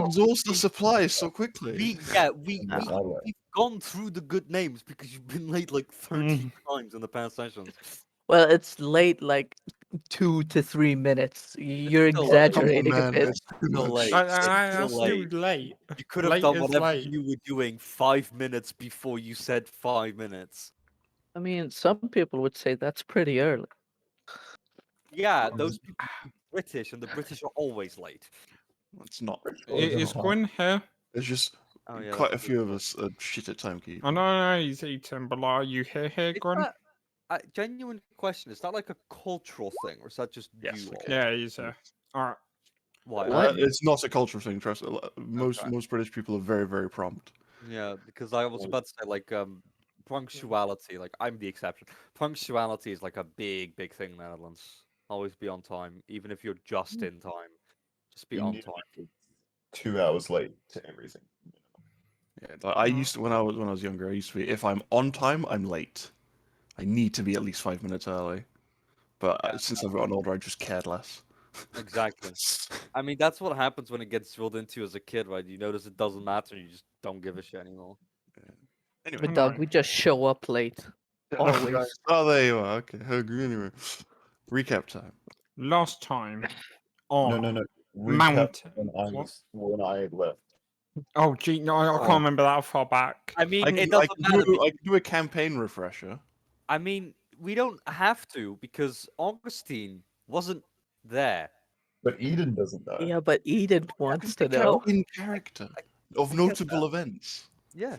exhaust the supplies so quickly? We've gone through the good names because you've been late like 30 times in the past sessions. Well, it's late like 2 to 3 minutes. You're still exaggerating man, a bit. it's too Still much. late. That's Still still late. late. You could have Late done is whatever late. you were doing 5 minutes before you said 5 minutes. I mean, some people would say that's pretty early. Yeah, those people are British, and the British are always late. It's not. Is Gwyn here? There's just Oh, yeah, quite a that's few of us are shit at timekeeping. I know he's eating, but like, are you here, Gwyn? Genuine question. Is that like a cultural thing, or is that just Yes, you all? okay. Yeah, he's here. Alright. Why? It's not a cultural thing. Trust me. Most British people are very, very prompt. Yeah, because I was about to say like punctuality. Like I'm the exception. Punctuality is like a big thing in the Netherlands. Always be on time, even if you're just in time. Just be on time. 2 hours late to everything. Yeah, like, I used to when I was younger. I used to be if I'm on time, I'm late. I need to be at least 5 minutes early. But since I've gotten older, I just cared less. Exactly. I mean, that's what happens when it gets drilled into you as a kid, right? You notice it doesn't matter, you just don't give a shit anymore. Anyway, But Doug, we just show up late. Always. Oh, there you are. Okay. Anyway, recap time. Last time on No. Mount. When I left. Oh, gee, no, I can't remember that far back. I mean, I it can doesn't matter. do a campaign refresher. I mean, we don't have to because Augustine wasn't there. But Eden doesn't know. Yeah, but Eden wants to know. In character of notable events. Yeah.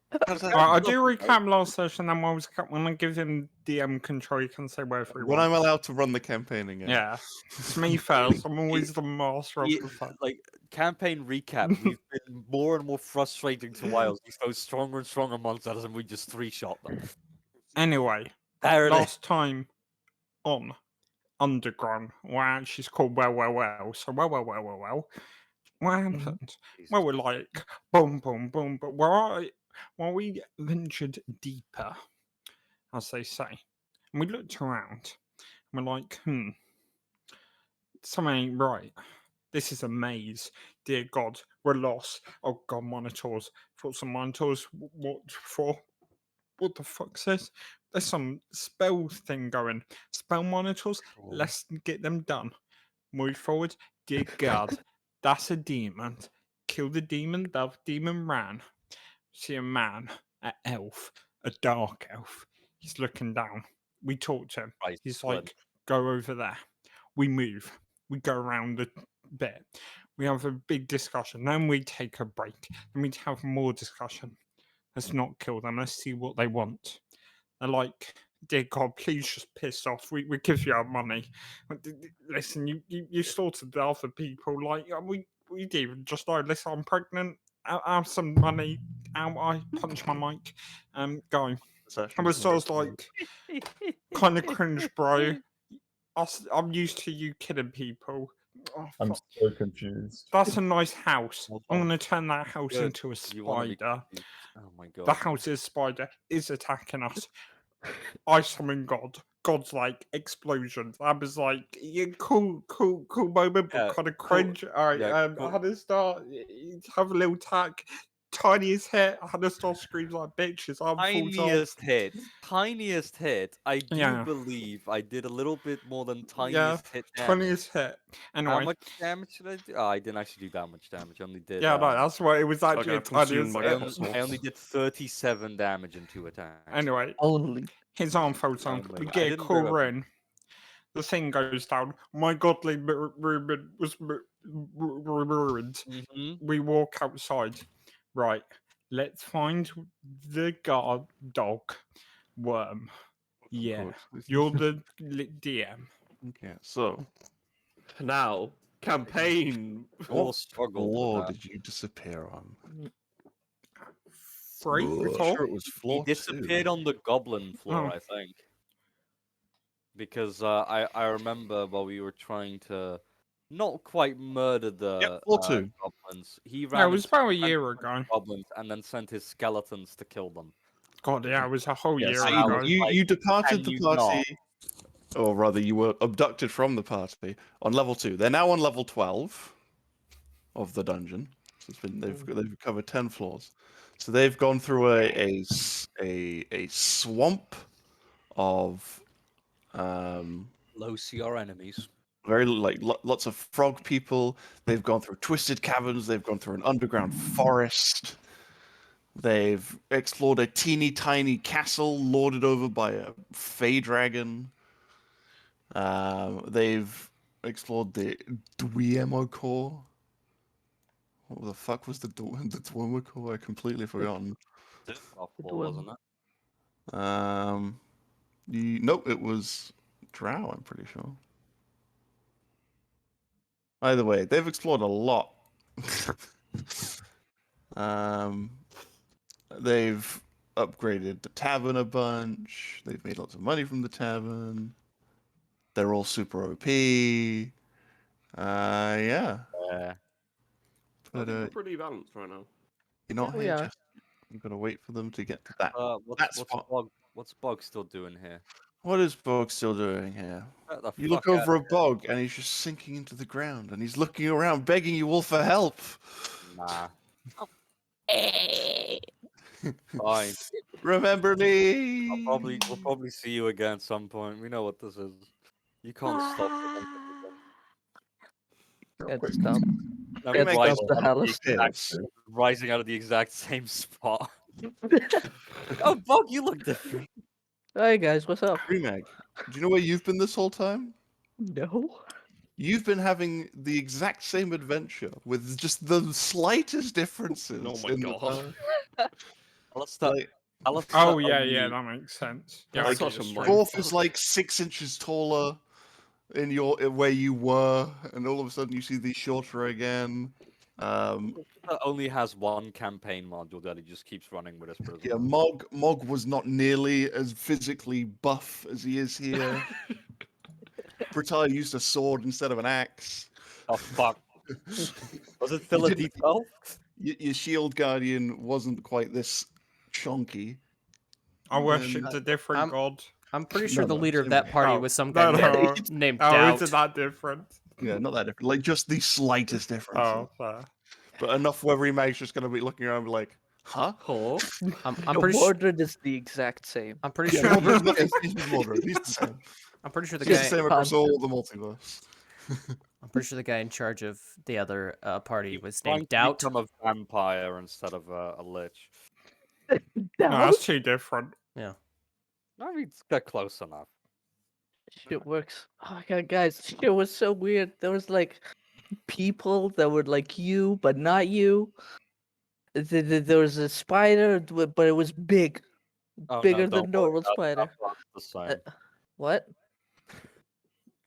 I do recap last session, and when I give him DM control, he can say whatever he When wants. I'm allowed to run the campaign again. Yeah, it's me first. I'm always the master of the fun. Like campaign recap, we've been more and more frustrating to Wales. He throws stronger and stronger monsters at us, and we just 3-shot them. Anyway, last time on Underground, well, actually, it's called Well. So well. What happened? Well, we're like boom, but while we ventured deeper, as they say, and we looked around, and we're like, something ain't right. This is a maze. Dear God, we're lost. Oh God, monitors. Thought some monitors. What for? What the fuck's this? There's some spell thing going. Spell monitors. Let's get them done. Move forward. Dear God, that's a demon. Kill the demon. The demon ran. See a man, an elf, a dark elf. He's looking down. We talk to him. He's like, go over there. We move. We go around a bit. We have a big discussion. Then we take a break. Then we have more discussion. Let's not kill them. Let's see what they want. They're like, dear God, please just piss off. We give you our money. Listen, you slaughtered the other people. Like, we did just know. Listen, I'm pregnant. I have some money. I punch my mic. Go. I was like, kind of cringe, bro. I'm used to you killing people. Oh, I'm so confused. that's a nice house. I'm going to turn that house into a spider. Oh my God. The house is spider is attacking us. I summon God. God's like explosions. I was like, yeah, cool moment, but kind of cringe. All right, I had to start have a little attack. Tiniest hit. I had to start screaming like bitches. Tiniest hit. I do believe I did a little bit more than tiniest hit damage. Tiniest hit. Anyway, how much damage did I do? Oh, I didn't actually do that much damage. I only did. Yeah, no, that's why it was actually tiniest. I only did 37 damage in 2 attacks. Anyway, his arm falls on. We get a cool run. The thing goes down. My godly ruin was ruined. We walk outside. Right, let's find the dog worm. Yeah, you're the DM. Okay, so now campaign. What floor did you disappear on? 3, 4. Sure it was floor he disappeared 2. on the goblin floor, I think. Because I remember while we were trying to not quite murder the goblins, he ran. It was about a year ago. Goblins and then sent his skeletons to kill them. God, yeah, it was a whole year so ago. You departed the party, or rather, you were abducted from the party on level 2. They're now on level 12. of the dungeon. So they've covered 10 floors. So they've gone through a swamp of Low CR enemies. very lots of frog people. They've gone through twisted caverns. They've gone through an underground forest. They've explored a teeny tiny castle lorded over by a fey dragon. They've explored the Dwemer core. What the fuck was the Dwemer core? I completely forgotten. Wasn't it? Nope, it was Drow. I'm pretty sure. Either way, they've explored a lot. um, they've upgraded the tavern a bunch. They've made lots of money from the tavern. They're all super OP. Yeah. Yeah. I But think we're pretty balanced right now. you're not Yeah, we here, are. Chester. You've got to wait for them to get to that. What's Bog still doing here? What is Bog still doing here? Get the You look fuck over outta a Bog, and he's just sinking into the ground, and he's looking around, begging you all for help. here. Nah. Fine. Remember me. We'll probably see you again at some point. We know what this is. You can't stop. Can't Quick. stop. I'm Can't make stop us the all Hellas. Yes. rising out of the exact same spot. Oh, Bog, you look different. Hey guys, what's up? Remag, do you know where you've been this whole time? No. You've been having the exact same adventure with just the slightest differences. Oh my in the God. time. Let's start. Like, Oh yeah, that makes sense. Yeah, That's I such get a it mind straight. Dwarf is like 6 inches taller in where you were, and all of a sudden you see these shorter again. That only has one campaign module that he just keeps running with his prisoner. Yeah, Mog was not nearly as physically buff as he is here. Britai used a sword instead of an axe. Oh fuck! Was it still a didn't- D12? Your shield guardian wasn't quite this chunky. I worshipped And a different I'm- god. I'm pretty sure No, the no, leader of same that way. party Oh, was some no, guy no. named Oh, Doubt. is it that different? Yeah, not that different. Like just the slightest difference. Oh, fair. But enough where Remag's just gonna be looking around and be like, huh? Oh, I'm The pretty sure. Mordred is the exact same. I'm pretty Yeah, sure. Mordred's nothing changed with Mordred. He's the same. I'm pretty sure the He's the guy. same across all the multiverse. I'm pretty sure the guy in charge of the other party was Trying named to Doubt. become a vampire instead of a lich. No, Doubt? that's too different. Yeah. I mean, they're close enough. Shit works. Oh my god, guys, shit was so weird. There was like people that were like you, but not you. There was a spider, but it was big, Oh, bigger no, than don't worry, normal spider. That's the Uh, same. What?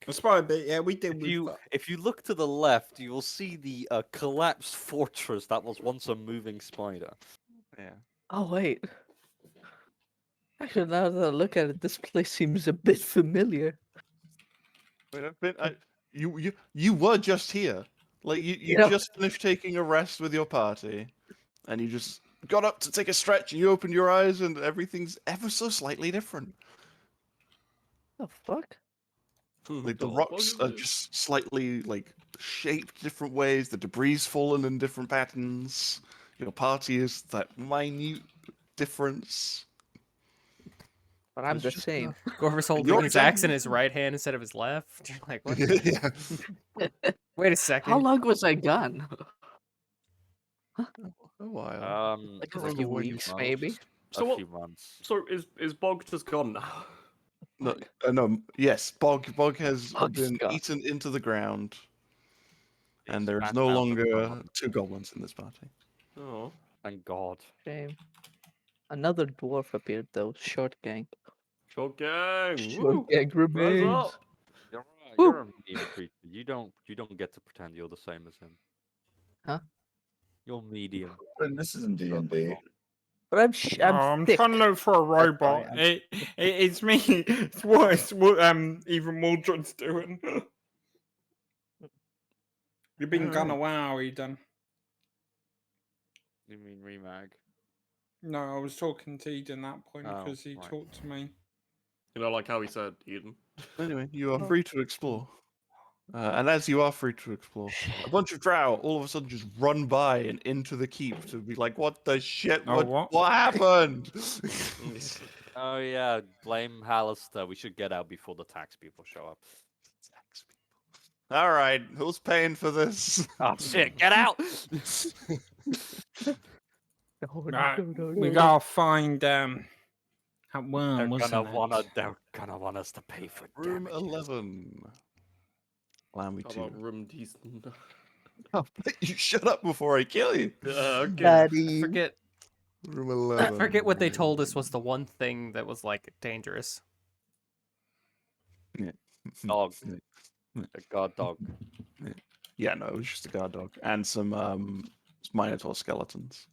That's why a bit. Yeah, we did. If you look to the left, you will see the collapsed fortress that was once a moving spider. Yeah. Oh wait. Actually, now that I look at it, this place seems a bit familiar. Wait, you were just here. Like you Yeah. just finished taking a rest with your party, and you just got up to take a stretch, and you opened your eyes, and everything's ever so slightly different. The fuck? Like the what rocks is are this? just slightly like shaped different ways. The debris fallen in different patterns. Your party is that minute difference. But I'm It's the just- same. Gorvis holding You're his axe in done. his right hand instead of his left. You're like, what? yeah. Wait a second. How long was I gone? A while. Like don't a remember few when you weeks, months. maybe. So a what- few months. so is Bog just gone now? No, no. Yes, Bog has Bog's been gone. eaten into the ground, and He's there is ran no out of longer goblins. 2 goblins in this party. Oh, Thank God. Shame. Another dwarf appeared though. Short gang. short gang. Short Woo. gang Rise remains. up. You're a medium creature. You don't get to pretend you're the same as him. Huh? You're medium. And this isn't D&D. But I'm I'm thick. trying to look for a robot. It's me. It's what even Mordred's doing. You've been gone a while, Eden. You mean Remag? No, I was talking to Eden at that point Oh, because he right. talked to me. You know, like how he said, Eden. Anyway, you are free to explore. And as you are free to explore, a bunch of drow all of a sudden just run by and into the keep to be like, "What the shit? Oh, What happened?" Oh yeah, blame Hallister. We should get out before the tax people show up. All right, who's paying for this? Oh shit, get out! No, Right, no, no, we no. gotta find that They're worm, wasn't they're gonna want us to pay for Room damages. 11. Allow me How to. about room decent? Oh, you shut up before I kill you. Okay. I Daddy. forget. Room I 11. forget what they told us was the one thing that was like dangerous. Dog. Yeah. A god dog. Yeah, no, it was just a guard dog and some minotaur skeletons.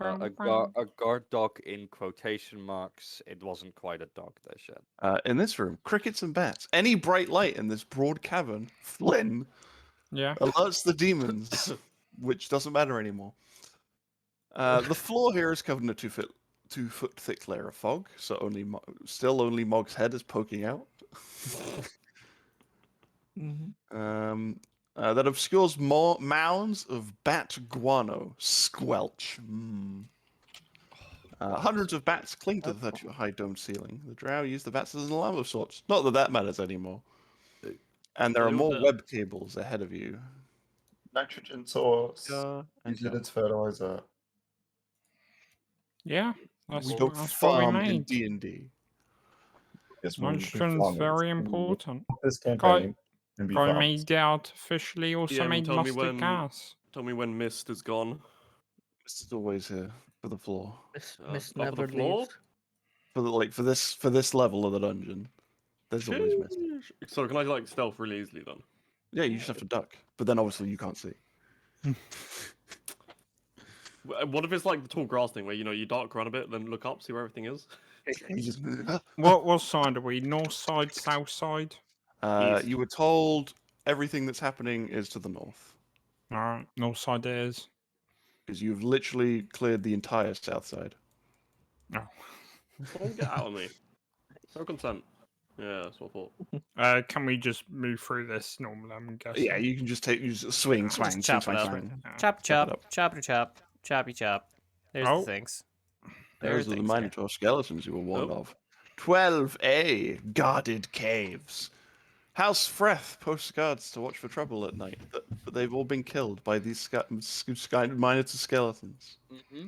A guard dog in quotation marks. It wasn't quite a dog, they said. In this room, crickets and bats. Any bright light in this broad cavern, Flynn, Yeah. alerts the demons, which doesn't matter anymore. The floor here is covered in a 2 foot thick layer of fog, so only Mog's head is poking out. That obscures more mounds of bat guano. Squelch. Hundreds of bats cling to the 30-foot high domed ceiling. The drow use the bats as an alarm of sorts. Not that that matters anymore. And there are They all more dead. web cables ahead of you. Nitrogen source. And Use it as fertilizer. Yeah, that's we what, don't that's what we farm in need. D&D. Guess we'll be Nitrogen's farmers very in important. this campaign and be Guy farmers. made artificially also DM, made tell me mustard when- gas. Tell me when mist is gone. This is always here for the floor. Miss Top of the never floor? leaves. For this level of the dungeon. There's always mist. Sheesh. So can I like stealth really easily then? Yeah, you just have to duck. But then obviously you can't see. What if it's like the tall grass thing where you dark run a bit, then look up, see where everything is? You just What side are we? North side, south side? East. you were told everything that's happening is to the north. Alright, north side it is. Because you've literally cleared the entire south side. Oh. Don't get out of me. No consent. Yeah, that's what I thought. Can we just move through this normally, I'm guessing? Yeah, you can just swing, Just swang, swing, chop it swang, up. swang. Yeah. Chop, Chop it chop, up. choppity chop, choppy chop. There's Oh. the things. There Those are the things here. Minotaur skeletons you were warned Oh. of. 12A, guarded caves. House Freth posts guards to watch for trouble at night, but they've all been killed by these Minotaur skeletons. Mm-hmm.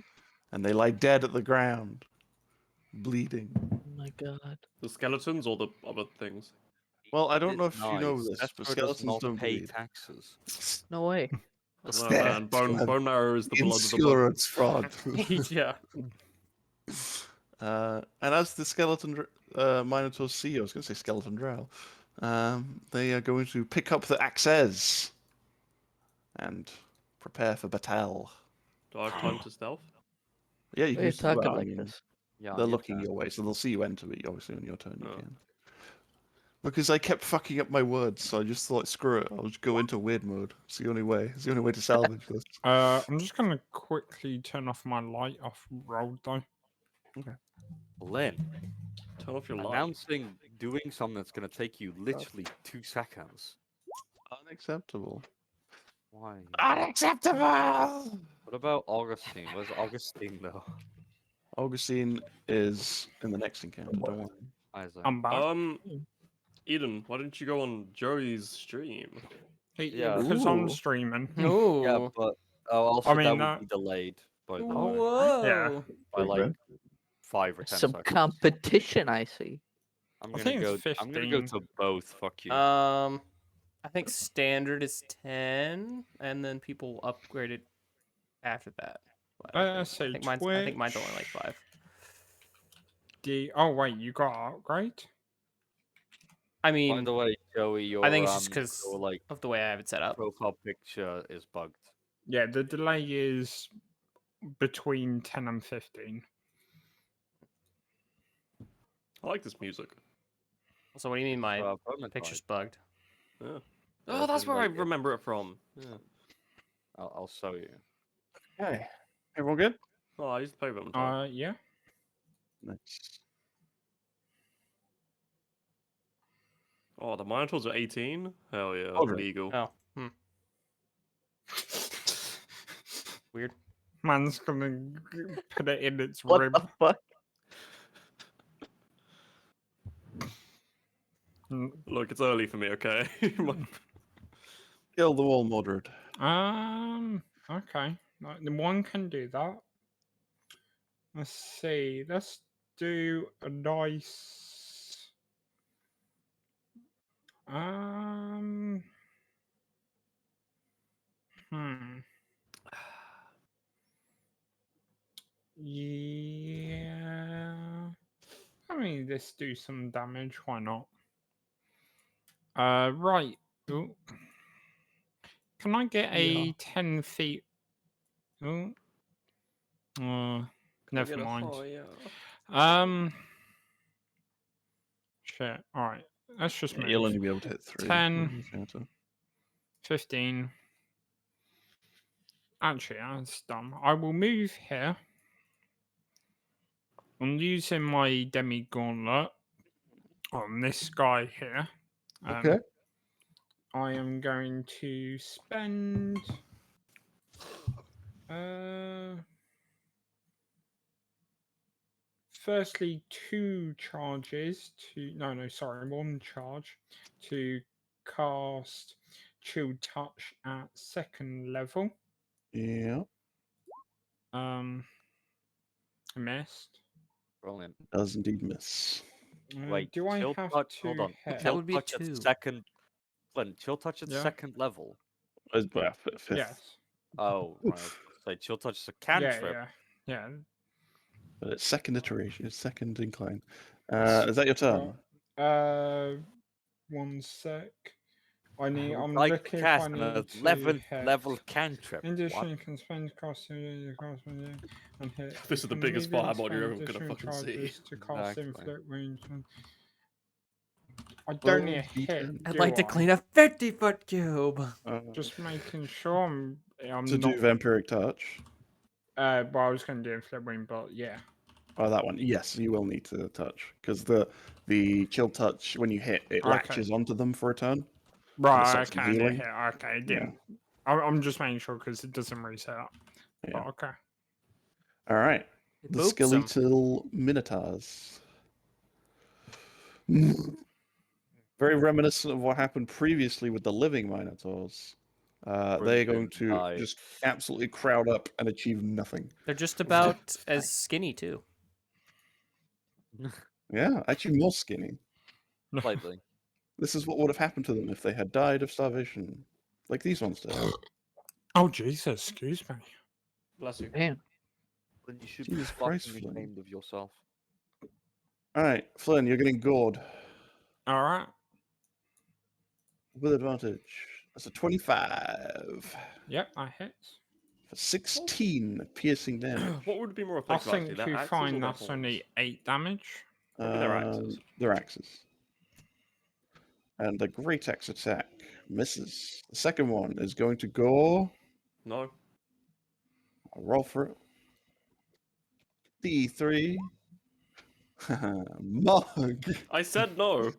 And they lie dead at the ground, bleeding. Oh my god. The skeletons or the other things? Well, I don't know if you know Nice. this, That's but where it does skeletons not don't pay bleed. taxes. No way. I don't know, man. Bone marrow is the blood of the blood. Insurance fraud. Yeah. And as the skeleton Minotaur see, I was going to say skeleton drow, they are going to pick up the axes and prepare for battle. Do I have time to stealth? Yeah, you Why are you can. talking Well, I like mean, this? Yeah, they're on your looking turn. your way, so they'll see you enter, but obviously on your turn you Oh. can. Because I kept fucking up my words, so I just thought, screw it, I'll just go into weird mode. It's the only way. It's the only way to salvage this. I'm just gonna quickly turn off my light off road though. Lynn, Turn off your light. announcing doing something that's going to take you literally 2 seconds. Unacceptable. Why? Unacceptable! What about Augustine? Where's Augustine though? Augustine is in the next encounter, don't worry. Isaac. I'm back. Eden, why didn't you go on Joey's stream? yeah. Because I'm Ooh. streaming. Ooh. Yeah, but also mean, that would be delayed by the way, Whoa. by like Wait, 5 or 10 Some seconds. competition, I see. I'm I gonna think go. it's I'm gonna go 15. to both. Fuck you. I think standard is 10, and then people upgrade it after that. But I So think mine's only like 5. Oh wait, you got upgrade? I By mean, the way, Joey, your I think it's just because your, like of the way I have it set up. profile picture is bugged. Yeah, the delay is between 10 and 15. I like this music. So what do you mean my Vermintide. picture's bugged? Yeah. Yeah, Oh, that's it's where I like it. remember it from. Yeah. I'll show you. Okay. Everyone good? Oh, I used to play Vermintide. Yeah. Nice. Oh, the Minotaurs are 18? Hell yeah, Children. legal. Oh, weird. Man's gonna put it in its What rib. the fuck? Look, it's early for me, okay? Kill them all, Mordred. Okay. The one can do that. Let's see. Let's do a nice. Hmm. Yeah. I mean, let's do some damage. Why not? Right. Ooh. Can I get a 10 feet? Ooh. Never mind. Shit. All right. Let's just Yeah, you'll only move. be able to hit 3. 10. if you want to. 15. Actually, that's dumb. I will move here. I'm using my demi gauntlet on this guy here. Okay. I am going to spend. Firstly, 2 charges to. No, sorry, 1 charge to cast Chill Touch at 2nd level. Yeah. I missed. Brilliant. Does indeed miss. Wait, do I chill have touch, to hold on. hit? That Chill would be a touch at 2. second. Flint, chill touch at Yeah. 2nd level. Well, fifth. Yes. Oh, right. So chill touch is a Yeah, cantrip. yeah. But it's second iteration, it's second incline. S- Is that your turn? 1 sec. I I'm would looking like if to I cast need an to 11th hit. level cantrip. In What? addition, you can spend cost and hit. This is You the can biggest leave it and fireball you're spend ever gonna additional fucking see. charges to cast Exactly. inflict range. I don't 12 need a hit. D10. I'd do like to I? clean a 50-foot cube. Just making sure I'm to not. do Vampiric Touch. Well, I was going to do inflict range, but yeah. Oh, that one. Yes, you will need to touch because the chill touch when you hit it Okay. latches onto them for a turn. And it Right, stops them okay, healing. hit. Okay, it didn't. I'm just making sure because it doesn't reset up. Yeah. But okay. All right. It The boops 'em. skeletal minotaurs. Very reminiscent of what happened previously with the living minotaurs. They're going to Brilliant. just absolutely crowd up and achieve nothing. They're just about as skinny too. Yeah, actually more skinny. Slightly. This is what would have happened to them if they had died of starvation, like these ones did. Oh Jesus, excuse me. Bless you. Damn. Then you should Jesus be Christ, fucking Flynn. ashamed of yourself. All right, Flynn, you're getting gored All right. with advantage. That's a 25 Yep, I hit. for 16 piercing damage. What would be more I effective, actually? think Their you axes or find their that's only horns? 8 damage. Probably their axes. Their axes. And the great axe attack misses. The second one is going to go. No. I'll roll for it. D3. Mug. I said no.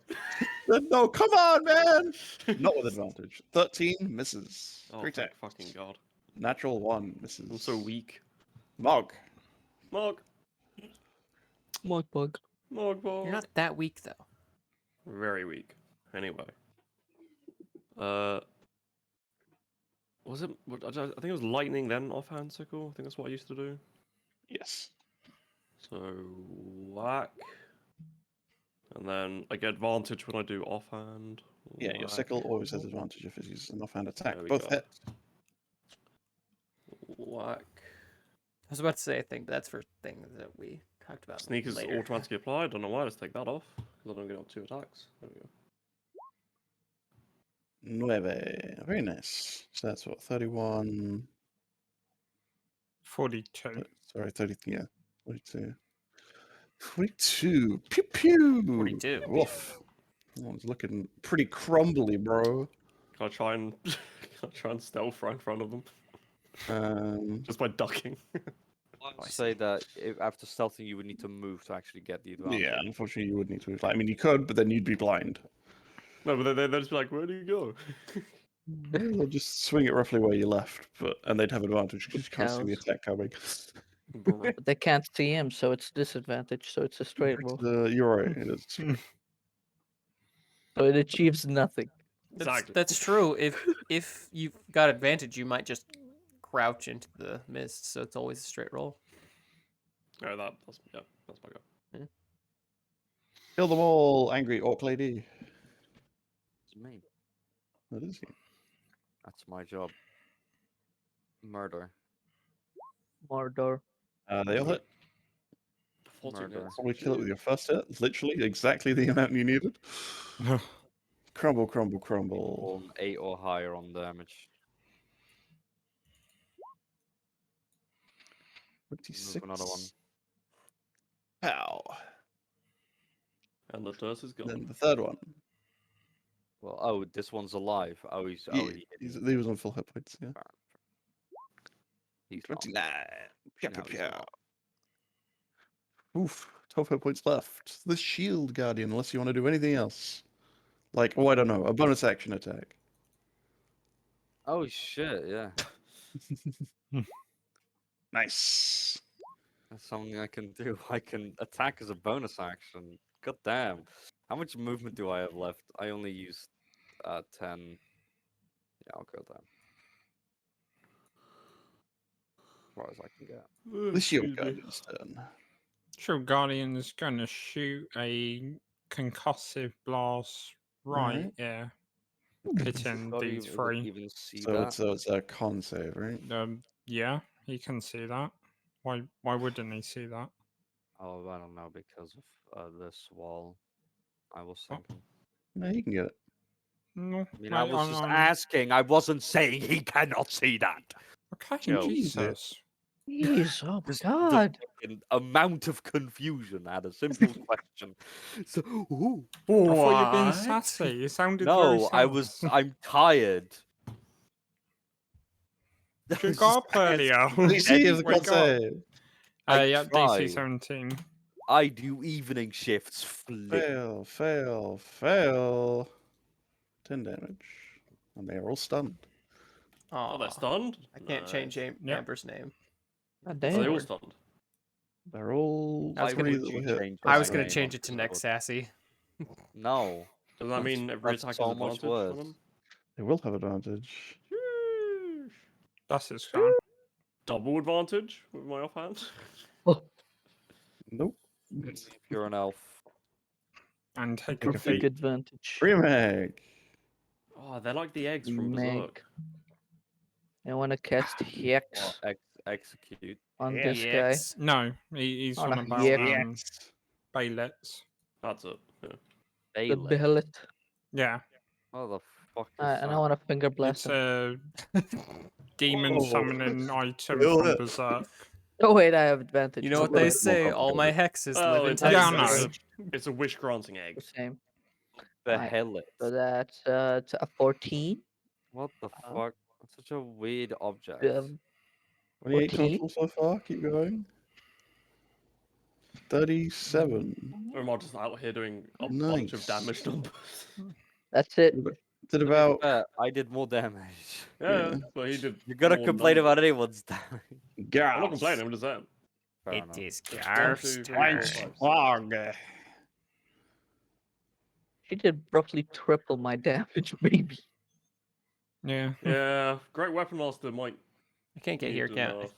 No, come on, man. Not with advantage. 13 misses. Oh, Great thank axe. fucking god. Natural 1 misses. I'm so weak. Mog. Mog. Mug bug. Mog, You're not that weak though. Very weak. Anyway. Was it? I think it was lightning, then offhand sickle. I think that's what I used to do. Yes. So whack, and then I get advantage when I do offhand. Yeah, your Whack. sickle always has advantage if it uses an offhand attack. There we Both go. hit. Whack. I was about to say I think that's for things that we talked about. Sneak is later. automatically applied. Don't know why. Let's take that off because I don't get up 2 attacks. There we go. 9. Very nice. So that's what, 31. 42. Sorry, 30. Yeah, 42. 42. Pew pew. 42. Woof. That one's looking pretty crumbly, bro. Can I try and can I try and stealth right in front of them Just just by ducking? I say that if, after stealthing, you would need to move to actually get the advantage. yeah, unfortunately, you would need to. I mean, you could, but then you'd be blind. No, but they'd just be like, where do you go? They'll just swing it roughly where you left, and they'd have advantage because you can't see the Cows. attack coming. Bro. But they can't see him, so it's disadvantage. So it's a straight roll. You're right. It is. So it achieves nothing. Exactly. That's true. If you've got advantage, you might just crouch into the mist, so it's always a straight roll. Yeah, that's my go. Kill them all, angry orc lady. It's me. That is you. That's my job. Murder. Mordor. They all hit. 14 Murder. hits. Probably kill it with your first hit. Literally exactly the amount you needed. Crumble, crumble, crumble. On 8 or higher on damage. 26. Another one. Pow. And the curse is gone. Then the third one. Well, oh, this one's alive. Oh, he's He was on full hit points. Yeah. he's not. 29. Pew, No, pew, he's pew. not. Oof. 12 hit points left. The shield guardian, unless you want to do anything else. Like, oh, I don't know, a bonus action attack. Oh shit! Yeah, Nice. that's something I can do. I can attack as a bonus action. God damn! How much movement do I have left? I only used 10. Yeah, I'll go down. As far as I can get. The shield Excuse me. guardian's turn. Shield Guardian is going to shoot a concussive blast right Alright. here, hitting God, you D3. even see So that? it's a con save, right? Yeah, he can see that. Why wouldn't he see that? Oh, I don't know because of this wall. I was Oh. thinking. No, you can get it. No, I mean, I was just I'm- asking. I wasn't saying he cannot see that. Okay, Joe. Jesus. Jeez, oh my Just god. the fucking amount of confusion at a simple question. So, ooh. I thought you were being What? sassy. You sounded very No, sus. I'm tired. Should we go up earlier? DC is a con Wake up. save. I Yeah, try. DC 17. I do evening shifts. Flip. Fail, fail, fail. 10 damage. And they are all stunned. Oh, they're Aw, stunned? I can't change Nice. Yep. Amber's name. God Are they all damn. stunned? They're all I was three gonna- that Would were you hit. change I was my gonna name change on it to next Discord? sassy. No. Does that mean every That's attack so has much advantage worse. on them? They will have advantage. Sheesh. That's his gun. Double advantage with my offhand? Nope. If you're an elf. And take Take a a Big feat. advantage. Remake. Oh, they're like the eggs from Berserk. Meg. I want to cast Hex Execute. on Yeah. this guy. Yes. No, he's On on a about Hex. baylets. That's it. Yeah. The Bayless. billet. Yeah, What the fuck is And I that? want to finger blast it's him. a demon Oh. summoning item Feel from it. Berserk. Oh wait, I have advantage. You know so what they it's more say? All my complicated. hexes Well, live in it's, Yeah, I Texas. know. it's a wish granting egg. The same. The Right. hell it. So that's it's a 14. What the Oh. fuck? That's such a weird object. 28 14. total so far. Keep going. 37. Or am I just out here doing a bunch Nice. of damage numbers? That's it. Did To be about. fair, I did more damage. Yeah, but he did. You're gonna more complain numbers. about anyone's damage. I'm not complaining, I'm just saying. Fair It enough. is It's 1, 2, 3, 4, Garster. 5. Slog. She did roughly triple my damage, maybe. Yeah. Yeah, Great Weapon Master might I can't get need here, to can I? nerf.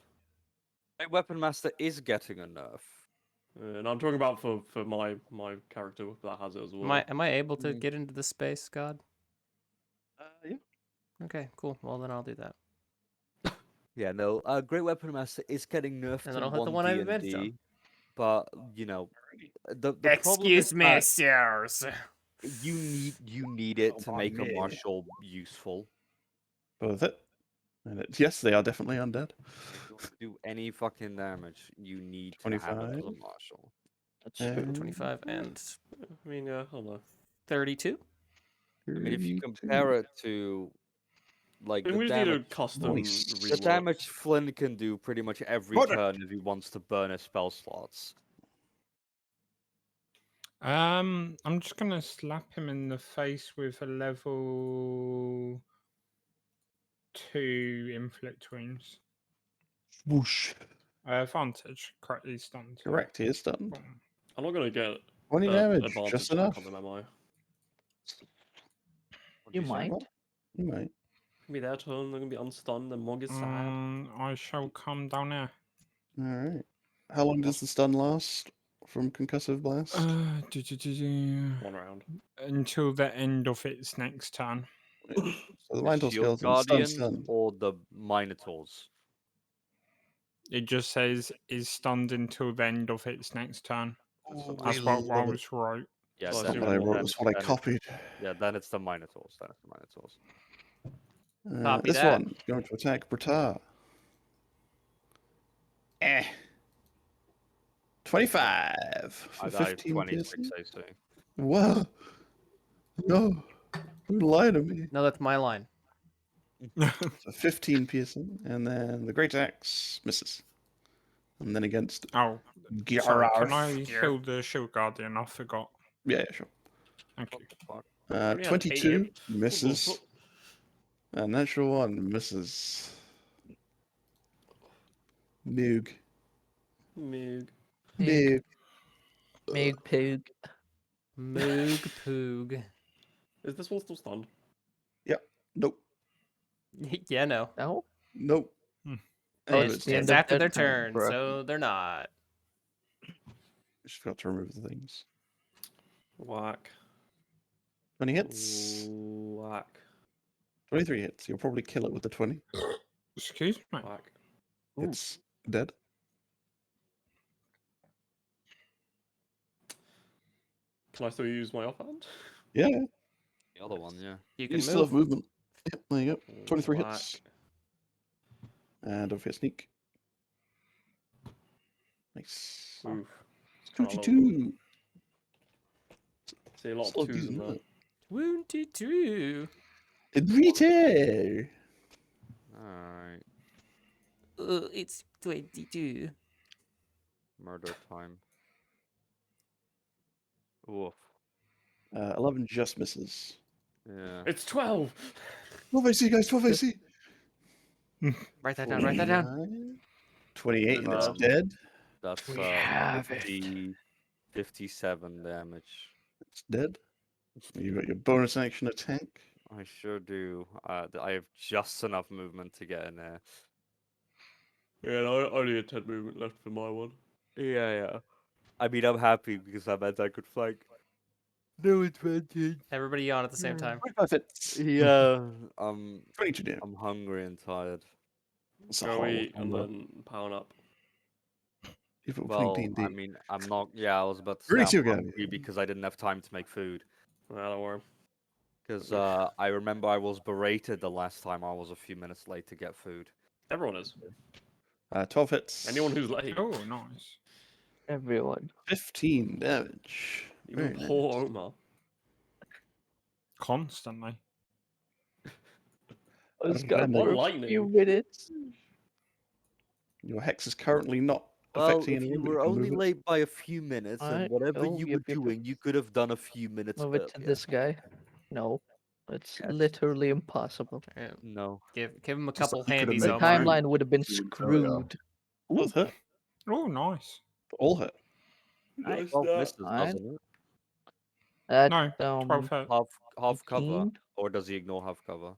My Weapon Master is getting a nerf. And I'm talking about for my character that has it as well. Am I able to Mm. get into the space god? Yeah. Okay, cool. Well then I'll do that. Yeah, no. Great Weapon Master is getting nerfed And then in I'll hit the one I have advantage on. D&D, but you know, the problem is that sirs. you need it to make a yeah. marshal useful. Both it. And yes, they are definitely undead. If you want to do any fucking damage, you need to have it as a 25. marshal. That's true. And 25 and I mean, yeah, I don't know. 32. I mean, if you 32. compare it to like I mean, the we just need a damage, custom Nice. the rework. damage Flynn can do pretty much every Got it. turn if he wants to burn his spell slots. I'm just gonna slap him in the face with a level 2 inflict wounds. Whoosh. Advantage, correctly stunned. Correct, he is stunned. Boom. I'm not gonna get 20 damage, advantage just check enough. on them, am I? You might. You might. It's gonna be their turn. They're gonna be unstunned. And Mog is sad. I shall come down here. Alright. How long does the stun last from concussive blast? Do. 1 round. Until the end of its next turn. So the Minotaur Shield skeleton stun Guardians stunned. or the Minotaurs? It just says is stunned until the end of its next turn. That's I what I love it. was right. Yeah, So I That's then, not what I assume- wrote, then, that's what I then it's- copied. yeah, then it's the Minotaurs. Then it's the Minotaurs. Copy This that. one is going to attack Bertar. 25 for I died 15 26 piercing. AC. Wow. No. Don't lie to me. No, that's my line. So 15 piercing, and then the Great Axe misses. And then against Oh, sorry. Can I Gyararth. heal the shield guardian? I forgot. Yeah, sure. Thank you. Only had 8 22 hit. misses. A natural 1 misses. Moog. Moog. Moog. Meg Poog. Moog poog. Is this one still stunned? Nope. Yeah, no. No? Nope. Hmm. Any of it's it's the dead. end It's of after their their turn, turn, bro. so they're not. Just forgot to remove the things. Whack. 20 hits. Whack. 23 hits. You'll probably kill it with the 20. Excuse me. Whack. It's dead. Can I still use my offhand? Yeah, The other one, yeah. You you can still move. have movement. Yep, there you go. 23 Whack. hits. And don't forget sneak. Nice. Oof. It's kinda low. 22. See a lot Still of 2s in decent, there. isn't 22. it? Retail. Alright. It's 22. Murder time. Oof. 11 just misses. Yeah. It's 12! 12 AC, guys, 12 AC. Write that down, write that down. 49, 28, and it's Um, dead. That's We have it. 57 damage. It's dead. You got your bonus action attack. I sure do. I have just enough movement to get in there. Yeah, I only had 10 movement left for my one. Yeah. I mean, I'm happy because that meant I could flank. No advantage. Everybody yawn at the same time. 25 hits. Yeah. 22 damage. I'm hungry and tired. It's a Go horrible eat and combo. then pound up. If we're playing Well, D&D. I mean, I'm not. Yeah, I was about to say Really too I'm good. hungry because I didn't have time to make food. Well, don't worry. Because I remember I was berated the last time I was a few minutes late to get food. Everyone is. 12 hits. Anyone who's late. Oh, nice. Everyone. 15 damage. Even Very poor nice. Omar. Constantly. I was gone Random. for a Lightning. few minutes. Your hex is currently not Well, affecting if anyone. you but were can only move it. late by a few minutes, and Alright, whatever oh, you yep, were yep, doing, you could have done a few minutes Move it to earlier. this guy. No. It's literally impossible. Yeah, No. Give him a Just couple like you could've handies, made The Omar. timeline would have been You would go, yeah. screwed. Both hit. Oh, nice. All hit. Nice 12 that. misses, Alright. doesn't it? No, 12 hit. Half cover, 15? or does he ignore half cover?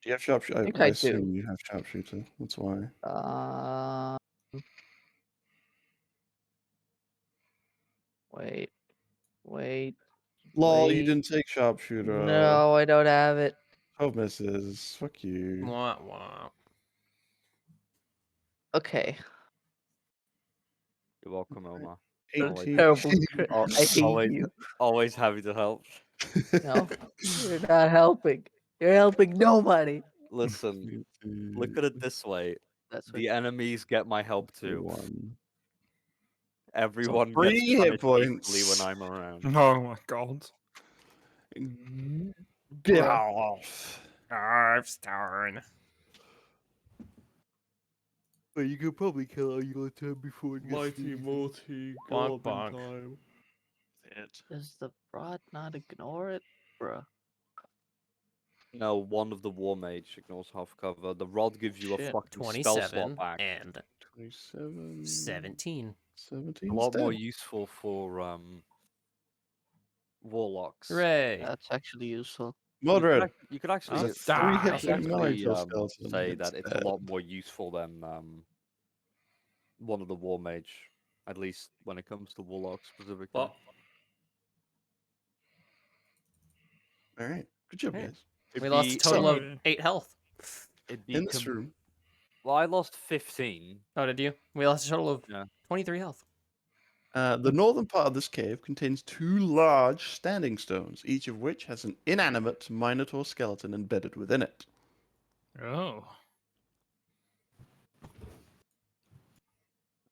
Do you have sharpshooter? think I I do. assume you have sharpshooter. That's why. Wait. Lol, you Wait. didn't take sharpshooter. No, I don't have it. 12 misses. Fuck you. Wah, wah. Okay. You're welcome, Omar. 18. Terrible. Al- I hate always, you. always happy to help. No, you're not helping. You're helping nobody. Listen, look at it this way: That's what the enemies get my help too. One. Everyone three gets hit punished equally points. when I'm around. Oh my god. Get Bruh. off. 5-star. But you could probably kill all your turn before it gets Mighty Morty, Bonk, Goblin bonk. time. It. Does the rod not ignore it, bruh? No, one of the War Mage ignores half cover. The rod gives you a Shit. fucking spell slot 27 back. and 27. 17. 17. A lot more useful for warlocks. Hooray! That's actually useful. Mordred. You could actually, There's a die. 3 hit actually, point Minotaur skeleton. say that it's a instead. lot more useful than one of the War Mage, at least when it comes to warlocks specifically. But Alright. Good job, Hey. guys. It'd We lost a be- total of Sorry. 8 health. it'd be In this room. Well, I lost 15. Oh, did you? We lost a total of Yeah. 23 health. The northern part of this cave contains 2 large standing stones, each of which has an inanimate Minotaur skeleton embedded within it. Oh.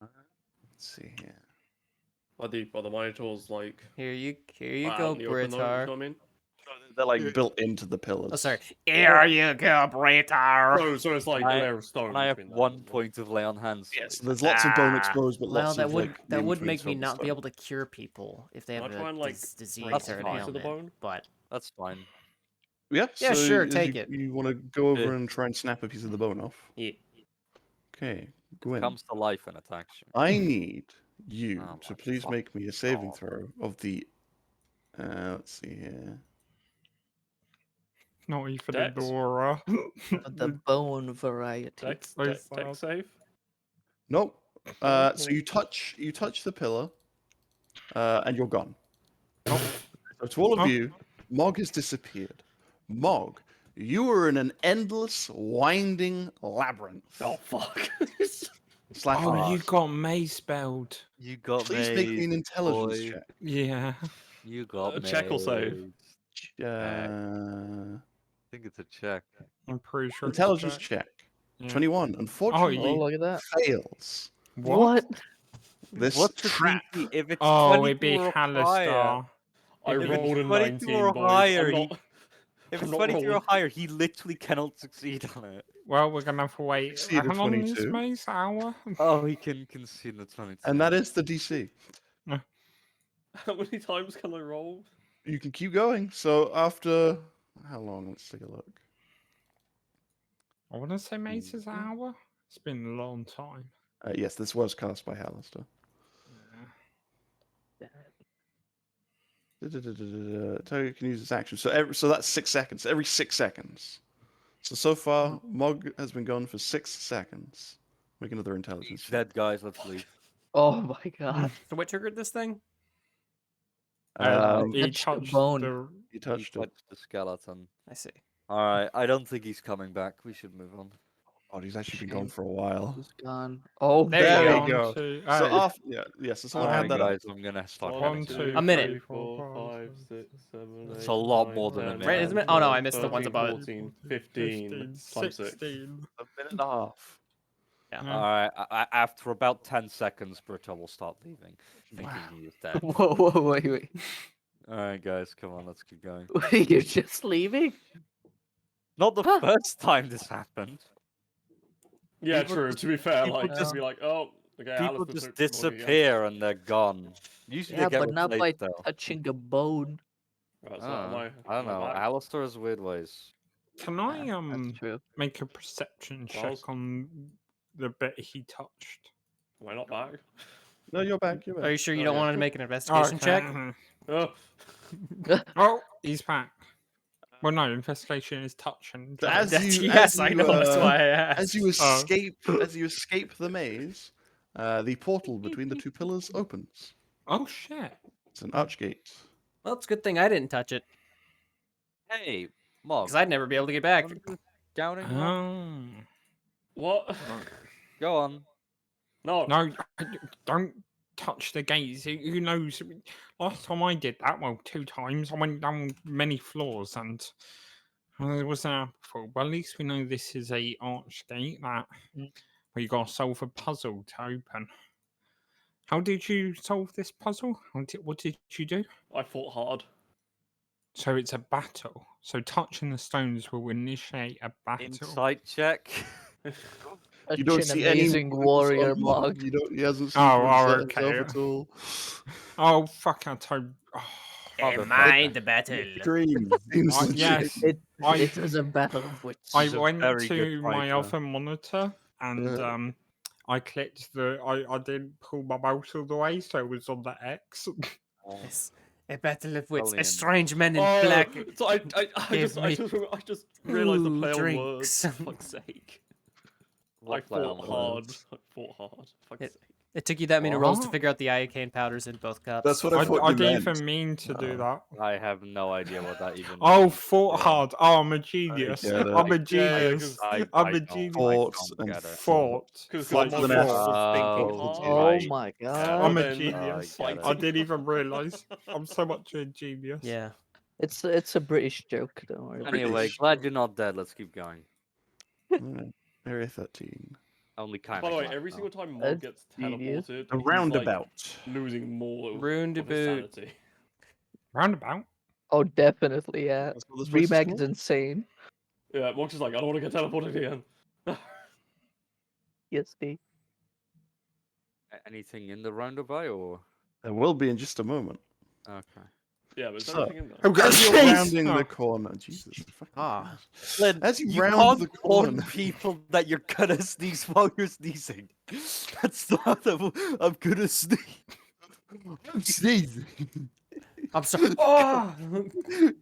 Let's see here. are the Minotaurs like Here you out go, in the open though, you know Britar. what I mean? They're like built into the pillars. Oh, sorry. Here you go, Britar. So it's like I- a layer of stone. And I have between them, 1 isn't there? point of lay on hands. Yes, there's lots of bone Ah, exposed, but Well, lots that of would like that would in make me between not be stone. able to cure people if they Can I have try a and, like, disease break or an a piece of the ailment. bone? But That's fine. Yeah, Yeah, so sure, as take you, it. You want to go over Yeah. and try and snap a piece of the bone off. yeah. Okay, It Gwyn. comes to life and attacks you. I need you Oh to my please fuck make me a saving God. throw of the. Let's see here. Not even Dex? Dora. The bone variety. Dex sad. save. Nope. So Okay. you touch the pillar, and you're gone. So to all of Oh. you, Mog has disappeared. Mog, you are in an endless, winding labyrinth. Oh fuck. Slash Oh, you maze. got May spelled. You got Please make me an intelligence boy. check. Yeah. You got check or save? made. Uh, I think it's a check. I'm pretty sure intelligence it's check. Yeah. 21. Oh, Unfortunately, Oh, look at that. fails. What? This What's the trap. DC? If it's Oh, it'd 22 be or higher, Halistar. I If it's rolled a 22 or 19, boys. higher, I'm he- not. if I'm it's not 22 or rolling. higher, he literally cannot succeed on it. Well, we're gonna have to wait. See the How long is 22? May's hour? Oh, he can concede the 22. And that is the DC. How many times can I roll? You can keep going. So after how long? Let's take a look. I want to say May's is hour. It's been a long time. Yes, this was cast by Halister. Target can use its action. So that's 6 seconds. Every 6 seconds. So far, Mog has been gone for 6 seconds. Make another intelligence check. Dead guys, let's leave. Oh my god. So what triggered this thing? Um, He touched the touched bone. the. you touched He it. touched the skeleton. I see. Alright, I don't think he's coming back. We should move on. Oh, he's actually been gone Shame. for a while. He's gone. Oh, There you There go. we go. Two, So hey, after, yes, so someone Alright, had that up. guys, I'm gonna start One, heading. two, A minute. 3, 4, 5, 6, 7, That's 8, a lot 9, more than a 10, minute. Right, isn't it? Oh no, I missed the ones 13, above it. 14, 15, times 6. 16. A minute and a half. Yeah. Yeah. Alright, after about 10 seconds, Britta will start leaving, thinking he is dead. whoa, wait. Alright, guys, come on, let's keep going. Wait, you're just leaving? Not the Huh. first time this happened. Yeah, People true. just- To be fair, people like, just- to be like, oh, okay, People Alistair just took the book again. disappear and they're gone. Usually Yeah, they get but not by replaced though. touching a bone. Right, so am I don't am know. back? Alistair has weird ways. Can I Yeah, that's true. make a perception Charles? check on the bit he touched? Am I not back? No, you're back. You're Are back. you sure you Oh, don't yeah. want to make an investigation check? Oh, Oh, he's back. Well, no, investigation is touch and. So as you, yes, as I you, know. That's why I asked. As you Oh. escape the maze, the portal between the 2 pillars opens. Oh shit! It's an archgate. Well, it's a good thing I didn't touch it, Hey, Mog. because I'd never be able to get back. Doubting Mog? Oh. what? Go on. No. No, don't touch the gates. Who knows? Last time I did that, well, 2 times, I went down many floors and there wasn't a before. Well, at least we know this is a arch gate that where you got to solve a puzzle to open. How did you solve this puzzle? What did you do? I fought hard. So it's a battle. So touching the stones will initiate a battle. Insight check. You don't Such an see any amazing movements warrior on- Mog. You don't. He hasn't seen Oh, movements okay. himself at all. Oh, fuck, I told. Oh, Am I the battle? Scream seems legit. yes. It is a battle of wits. I He's a went very good to my fighter. other monitor and I clicked I didn't pull my mouse all the way, so it was on the X. Yes. A battle of wits. A Brilliant. strange man in Oh, black. so gave me I just realized the two play on drinks. words. For fuck's sake. I What play fought on hard. words? I fought hard. For It- fuck's sake. It took you that many rolls to What? figure out the iocane powders in both cups. That's what I thought I you didn't meant. even mean to do that. I have no idea what that even Oh, means. fought Yeah. hard. Oh, I'm a genius. get it. I'm a Yeah, genius. 'cause I'm I a don't- genius. Fought I and get it. Fought. Because Like my with an thought F. was thinking Oh, hard. Oh right. my Yeah, god. I'm a then- genius. I get I it. didn't even realize. I'm so much a genius. Yeah. It's a British joke, don't worry. about it. Anyway, British. glad you're not dead. Let's keep going. Alright, Area 13. Only kind By of. the way, every single time Mog That's gets genius. teleported, A he's, roundabout. like, losing more of his Roundabout. sanity. Roundabout. Oh, definitely, yeah. That's what this place is Remag is called? insane. Yeah, Mog's just like, I don't want to get teleported again. Yes, Steve. Anything in the roundabout or? There will be in just a moment. Okay. Yeah, but is So- everything in there? Oh, God, As you're jeez. rounding Oh. the corner, Jesus. fucking Ah. Christ. Len, As you you round can't the warn corner, people that you're gonna sneeze while you're sneezing. That's not. I'm gonna sneeze. I'm sneezing. I'm sorry. Oh!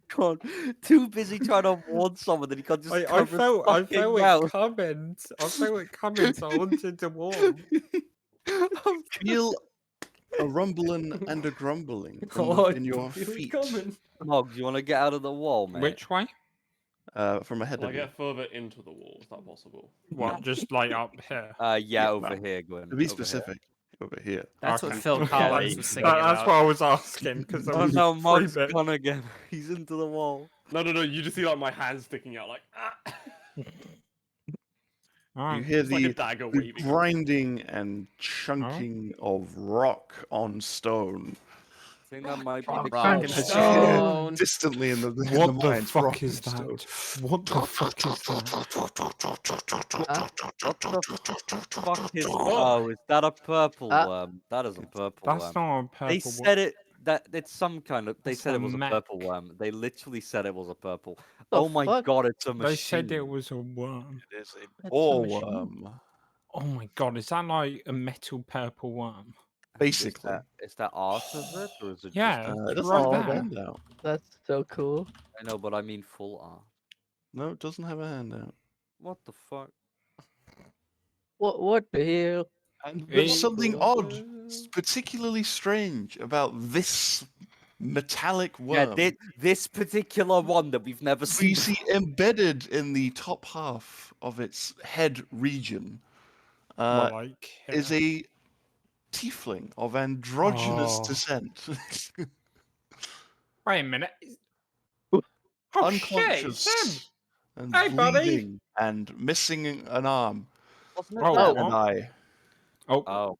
God, too busy trying to warn someone that he can't just. I cover his felt fucking it mouth. coming. I felt it coming, so I wanted to warn. Feel a rumbling and a grumbling Oh, in your Feel it feet coming. Mog, do you want to get out of the wall, mate? Which way? from ahead Will I of you. get further into the wall? Is that possible? What? Just like up here. Yeah, Yeah, over well, here, Gwen. To be over here. specific, over here. That's Okay. what Phil Yeah, Collins yeah, was yeah. thinking That's about. what I was asking because Oh was no, three Mog's bit. gone again. He's into the wall. No, you just see like my hand sticking out, like ah. You Alright. hear It's like a the, dagger the waving. grinding and chunking of rock on stone. I think that might be Rock, the rock, king. and As you stone. hear distantly in the What the mines, fuck rock is and stone. that? What the fuck is that? What the fuck is? Oh, is that a purple Ah. worm? That is a purple That's worm. not a purple. They said it. That it's some kind of. They That's said a it was a mech. purple worm. They literally said it was a purple. The Oh my fuck? god, it's a machine. They said it was a worm. It is a That's a ball machine. worm, Oh my god, is that like a metal purple worm? basically. Is that art of it, or is it Yeah, just? It it's doesn't right have a there. handout. That's so cool. I know, but I mean full art. No, it doesn't have a handout. What the fuck? What the hell? And Hey. there's something odd, particularly strange about this metallic worm. Yeah, this particular one that we've never We seen. see embedded in the top half of its head region Well, like is a tiefling of androgynous Oh. descent. Wait a minute. Oh shit, it's him. Unconscious and Hey, buddy. bleeding and missing an arm Wasn't it Oh, that and an one? eye, Oh,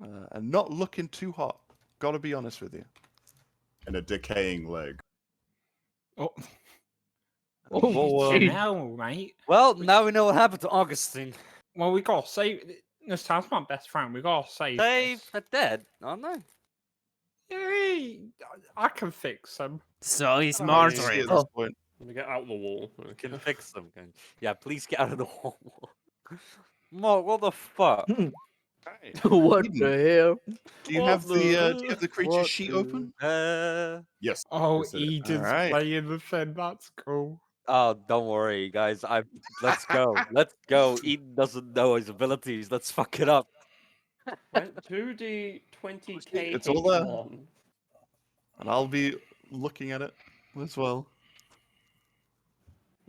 Oh, and not looking too hot. Gotta be honest with you. And a decaying leg. oh, And the Oh, ball worm- shit. now, mate. well, now we know what happened to Augustine. Well, we gotta save. This sounds my best friend. We gotta save. They this. are dead, aren't they? Yeah, I can fix them. So he's I don't know, you see martyred. at this Oh. point. Let me get out the wall. Can fix them. Yeah, please get out of the wall. Mark, what the fuck? What Eden, the hell? Do you have the creature What sheet the- open? Yes. Oh, yes, it is. Eden's Alright. playing the thing. That's cool. Oh, don't worry, guys. Let's go. Let's go. Eden doesn't know his abilities. Let's fuck it up. 2d20k It's all there. H1. And I'll be looking at it as well.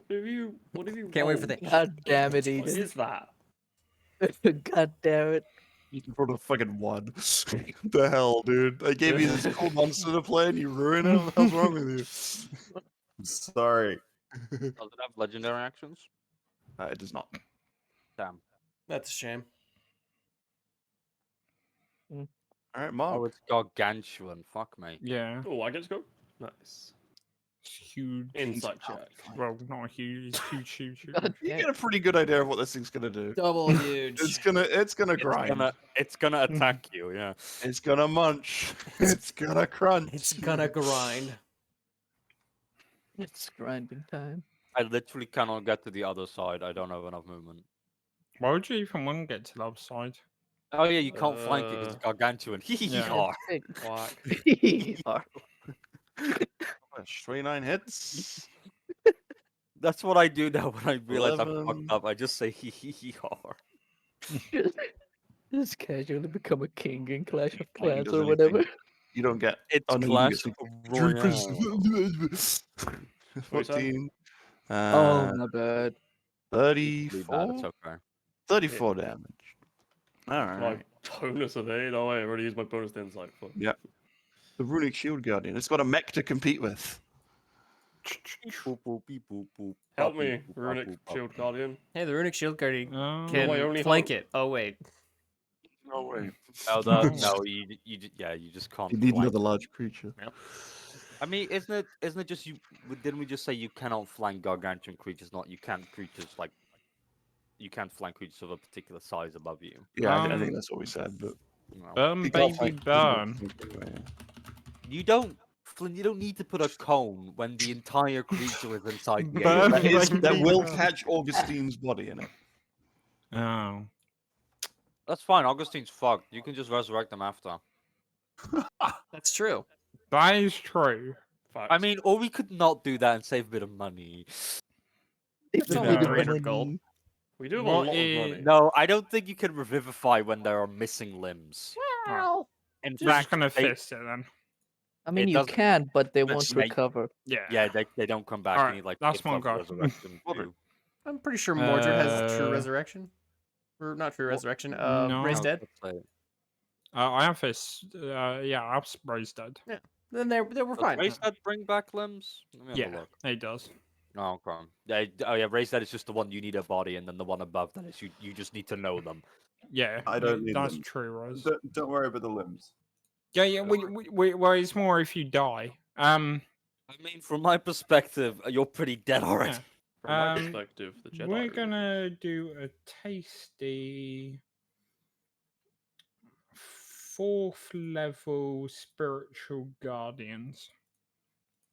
What have you Can't wait for rolled? the- God damn it, What Eden. is that? God damn it. You rolled a fucking one. What the hell, dude? I gave you this cool monster to play and you ruined it? What the hell's wrong with you? I'm sorry. Does it have legendary actions? It does not. Damn. That's a shame. Alright, Mark. Oh, it's gargantuan. Fuck me. Yeah. Oh, I get to go. Nice. It's huge. Insight check. Well, not huge. It's huge. God You damn. get a pretty good idea of what this thing's gonna do. Double huge. It's gonna grind. It's gonna attack you. Yeah. It's gonna munch. It's gonna crunch. It's gonna grind. It's grinding time. I literally cannot get to the other side. I don't have enough movement. Why would you even want to get to the other side? Oh yeah, you can't flank it because it's gargantuan. Yeah. Whack. Whack. 29 hits. That's what I do now when I realize I'm 11. fucked up. I just say hee hee hee har. Just casually become a king in Clash of Like, he Clans does or anything. whatever. You don't get. It's Oh, no, you Clash get Royale. 14. Oh, my bad. Really bad, 34? it's okay. 34 damage. Alright. My bonus of 8. Oh, wait, I already used my bonus to insight. Fuck. Yeah. The Runic Shield Guardian. It's got a mech to compete with. Boop, boop, beep, boop, boop, Help bop, me, beep, boop, bop, Runic boop, bop. Shield Guardian. Hey, the runic shield guardian Oh. can my only flank hope. it. Oh wait. No way. Oh, Oh. no, you just can't. You need flank. another large creature. I mean, isn't it just you? Didn't we just say you cannot flank gargantuan creatures? Not you can't creatures like you can't flank creatures of a particular size above you. Yeah, I think Um, that's what we said, but No. Burn, you can't baby, fight- burn. You don't, Flynn. You don't need to put a cone when the entire creature is inside the Burn, area. That will baby, burn. catch Augustine's body in it. Oh. That's fine. Augustine's fucked. You can just resurrect them after. That's true. That is true. I Facts. mean, or we could not do that and save a bit of money. It's only only 300 gold. we do have What a lot of is- money. No, I don't think you can revivify when there are missing limbs. Well, In Just fact, gonna they- fist it then. I mean, It you doesn't- can, but they but won't yeah, recover. Yeah. yeah, they don't come back. Alright, You need like that's 8th my level god. resurrection Water. too. I'm pretty sure Mordred has true Uh, resurrection. Or not true resurrection. no. Raised dead. Let's say- I have fist. Yeah, I've raised dead. Then they were Does fine. Raise that bring back limbs? Let me have a Yeah, look. he does. Oh, okay. Yeah, Raise that is just the one you need a body, and then the one above that is you just need to know them. Yeah, I don't need that's them. true, Rose. Don't worry about the limbs. Yeah. Well, it's more if you die. I mean, from my perspective, you're pretty dead already. Yeah. From my Um, perspective, the Jedi. We're are gonna do a tasty 4th level spiritual guardians.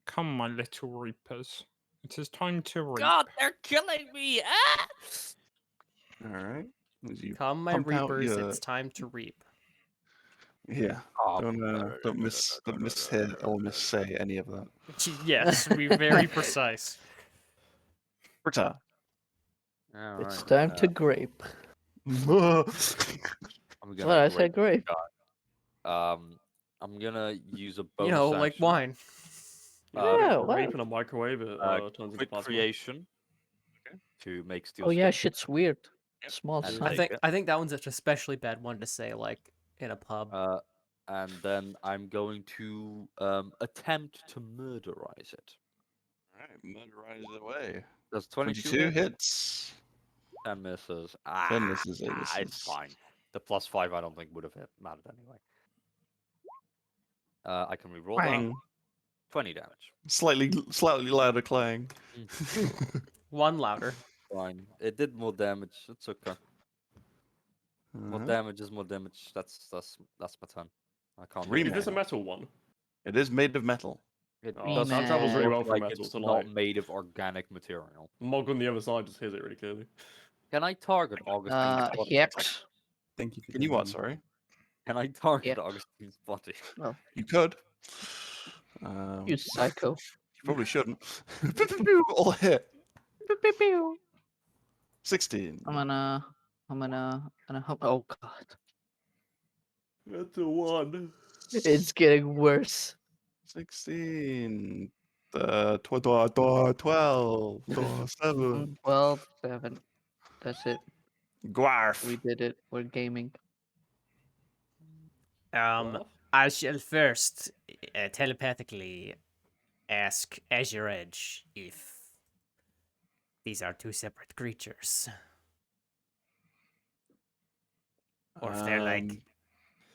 Come, my little reapers. It is time to reap. they're killing me! Ah! Alright. Come, my pump out reapers. your- It's time to reap. Yeah. Oh, Don't miss hit or miss say any of that. Yes, be very precise. Britta. It's time to grape. I'm That's what I said, grape. I'm gonna use a bonus You know, like action. wine. Yeah, a what? rape and a microwave. It turns into Quick plasma. creation. To make steel. Oh yeah, sticks. shit's weird. Small And stuff. take it. I think that one's an especially bad one to say like in a pub. And then I'm going to attempt to murderize it. Alright, murderize it away. Does 22 22 hit? hits. And misses. 10 misses, 8 It's misses. fine. The +5 I don't think would have mattered anyway. I can reroll that. Bang. 20 damage. Slightly louder clang. One louder. Fine. It did more damage. It's okay. More Alright. damage is more damage. That's my turn. I can't. do Three Is anything this a else. metal one? It is made of metal. It Oh, does that not travels really look well from like metal it's to not light. made of organic material. Mog on the other side just hears it really clearly. Can I target Augustine's body? Hex. Thank you. For Can you telling what, me. sorry? Can I target Yeah. Augustine's body? You could. You psycho. You probably shouldn't. All hit. 16. I'm gonna. Oh god, That's a 1. it's getting worse. 16. 12. 7. 12, 7. That's it. Gwarf. We did it. We're gaming. I shall first telepathically ask Azure Edge if these are two separate creatures. Or if they're like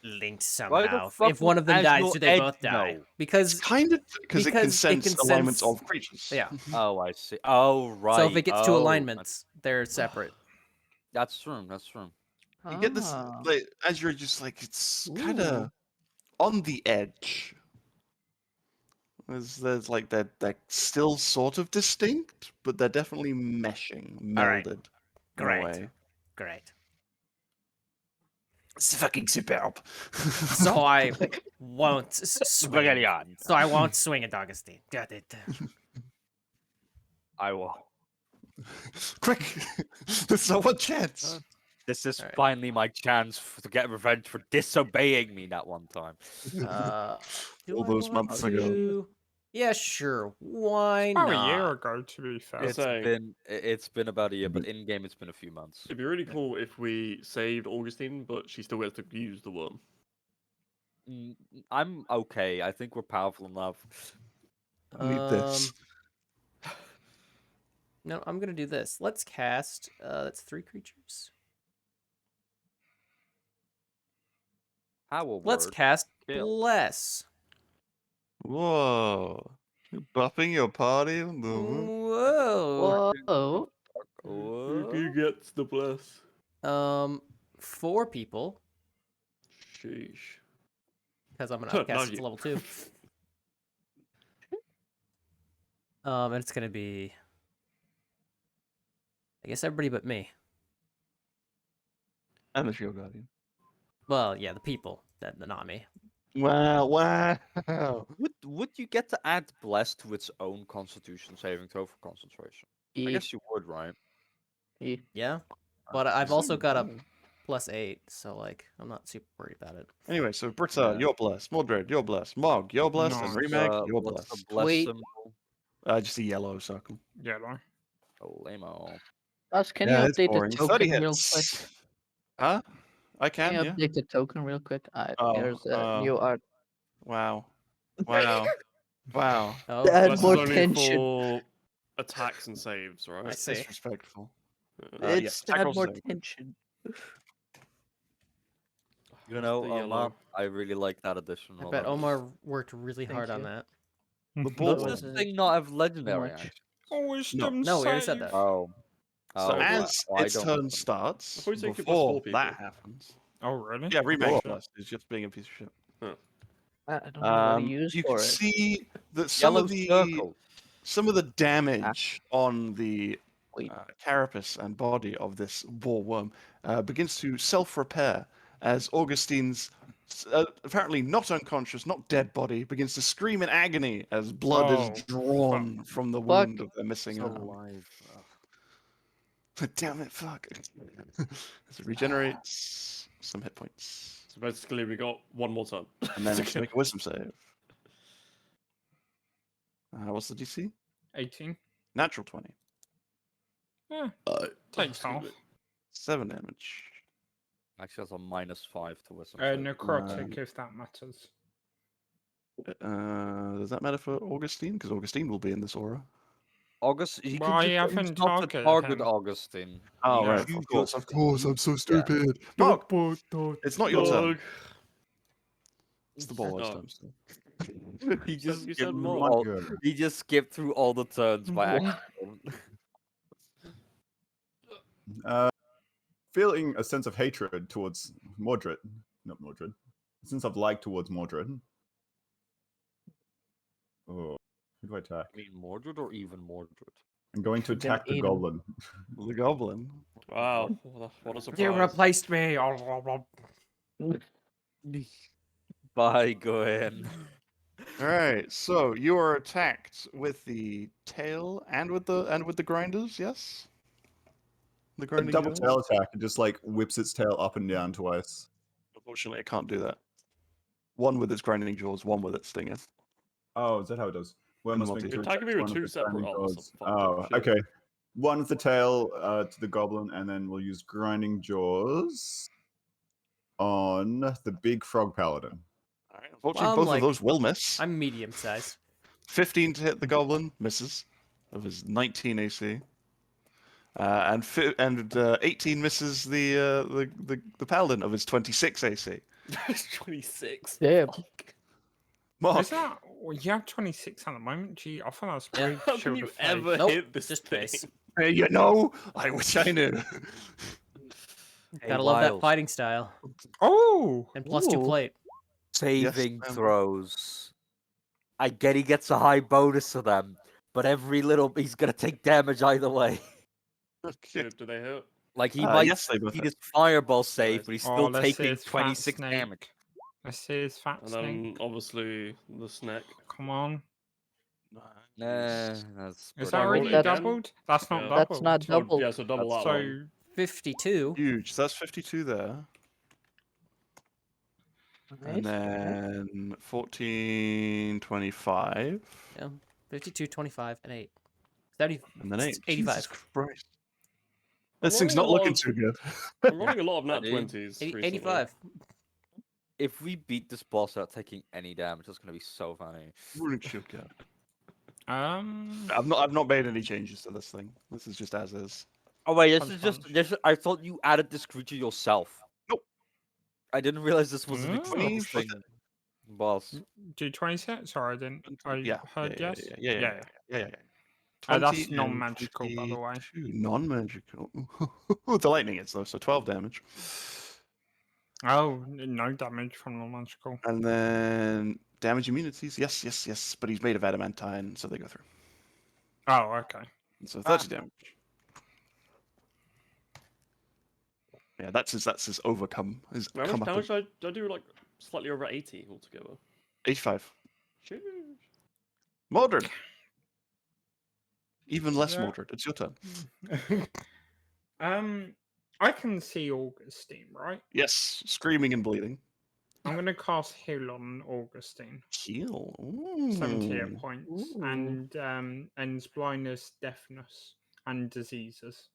linked Why the somehow. fuck If one would of them as dies, your do they edge both die? know? It's Because kind of because it can because it sense can alignments sense- of creatures. yeah. Oh, I see. Oh, right. So if it gets to Oh, alignments, they're separate. that's true. That's true. You get this Ah. like, as you're just like it's kind Ooh. of on the edge. There's like they're still sort of distinct, but they're definitely meshing, All right. melded in a Great. way. Great. It's fucking superb. So I won't swing. Brilliant. So I won't swing at Augustine. Got it. I will. Quick, this is our one chance. This is Alright. finally my chance to get revenge for disobeying me that one time. Do All I those want months ago. to? Yeah, sure. Why About not? a year ago, to be fair. It's saying- been about a year, but in game it's been a few months. It'd be really cool if we saved Augustine, but she still gets to use the worm. I'm okay. I think we're powerful enough. I need this. No, I'm gonna do this. Let's cast. That's 3 creatures. Power Let's word. cast Kill. Bless. Whoa, you buffing your party? Whoa. Whoa. Who gets the bless? 4 people Sheesh. because I'm gonna Not upcast it you. to level 2. And it's gonna be, I guess, everybody but me. And the shield guardian. Well, yeah, the people, not me. Wow. Would you get to add bless to its own Constitution saving throw for concentration? I E- guess you would, right? E. Yeah, but I've also got a +8, so like I'm not super worried about it. Anyway, so Britta, Yeah. you're blessed. Mordred, you're blessed. Mog, you're blessed. And Nice. Remag, you're What's the blessed. bless Wait. symbol? Just a yellow circle. Yellow. Oh, lame-o. Us, can Yeah, you it's update the boring. 30 token real quick? hits. Huh? I Can can, you yeah. update the token real quick? Oh, There's a new art. Wow. Wow. Wow. Oh, Add Bless is more only tension. for attacks and saves, right? I That's see. disrespectful. Yeah. It's to attack add rolls more save. tension. You know, The Omar, yellow. I really like that addition. I Well bet done. Omar worked really Thank hard on you. that. The Does ball. this wasn't thing not have legendary much. action? Wisdom No, we already said save. that. Oh. So Oh, as I its don't turn listen. starts, I thought you said you could before bless 4 that people. happens. Oh, really? Yeah, Remake Oh. Blessed is just being a piece of shit. I don't know what to You use can for it. see that some Yellow of the circle. damage on the Wait. carapace and body of this boar worm begins to self-repair as Augustine's apparently not unconscious, not dead body begins to scream in agony as blood Oh, is drawn from the Fuck. wound of their missing It's arm. alive. Damn it, fuck. As it regenerates some hit points. So basically, we got one more turn. And then it's to make a wisdom save. What's the DC? 18. Natural 20. Yeah, takes half. 7 damage. Actually, that's a -5 to wisdom. Necrotic, if that matters. Does that matter for Augustine? Because Augustine will be in this aura. August, you Well, can I just haven't not to targeted target him. Augustine. Oh, You right. choose Of course, your- I'm so Yeah. stupid. Mog! It's not your turn. Dog. It's the boy's Oh. turn still. He just you skipped said through more. all, he just skipped through all the turns by What? accident. Feeling a sense of hatred towards Mordred. Not Mordred. A sense of like towards Mordred. Oh, who do I attack? I mean, Mordred or even Mordred? I'm going to Then attack the eat 'em. goblin. The goblin. Wow, what a surprise. You replaced me. Bye, Gwen. Alright, so you are attacked with the tail and with the grinders, yes? The A grinding double jaws? tail attack. It just like whips its tail up and down twice. Unfortunately, I can't do that. One with its grinding jaws, one with its stinger. Oh, is that how it does? Well, it And must multi- be You're two attacking me attacks, with one 2 the separate grinding arms. jaws. Some fucked Oh, up shit. okay. One with the tail to the goblin, and then we'll use grinding jaws on the big frog paladin. Alright, unfortunately, Well, I'm both like- of those will miss. I'm medium sized. 15 to hit the goblin, misses, of his 19 AC. and 18 misses the paladin of his 26 AC. That's 26. Damn. Fuck. Mark, Is that? Well, you have 26 at the moment. Gee, I thought that was Yeah. brave How can shield you of faith. ever Nope, hit this just thing? base. you know, I wish I knew. Hey, Gotta love that Wiles, fighting style. Oh, And +2 Ooh. plate. saving ma'am. throws. I get he gets a high bonus for them, but he's gonna take damage either way. Okay. Do they hit? Like he might yes, they both beat hit. his fireball save, Nice. but he's oh, still let's see taking his fat 26 snake. damage. Let's see his fat And snake. then obviously the snack. Come on. Nah, Nice. that's Is So that I roll already it again? doubled? That's not Yeah. doubled. That's not Oh, double. yeah, so double That's that one. So 52. Huge. So that's 52 there. And Nice. then 14, 25. Yeah. 52, 25, and 8. 70, And then 8. 85. Jesus Christ. I'm This thing's rolling not a lot looking of- too good. I'm rolling a lot of nat Ready? 20s 80, recently. 85. if we beat this boss without taking any damage, that's gonna be so funny. Runic shield cap. um, I've not made any changes to this thing. This is just as is. Oh wait, this Punch, is just punch. this. I thought you added this creature yourself. Nope. I didn't realize this was an Oh. existing boss. do 20 sets? Sorry, I didn't. I Yeah. heard yeah, yes. yeah. That's 20 non-magical, and by the way. 22. Non-magical. The lightning hits though, so 12 damage. Oh, no damage from non-magical. And then damage immunities. Yes. But he's made of adamantine, so they go through. Oh, okay. So 30 damage. Yeah, that's his overcome. His How come much up. damage did I do? Like slightly over 80 altogether. 85. Sheesh. Mordred. Even less Yeah. Mordred. It's your turn. I can see Augustine, right? Yes, screaming and bleeding. I'm gonna cast Heal on Augustine. Heal. 70 Ooh. hit points. And ends blindness, deafness, and diseases.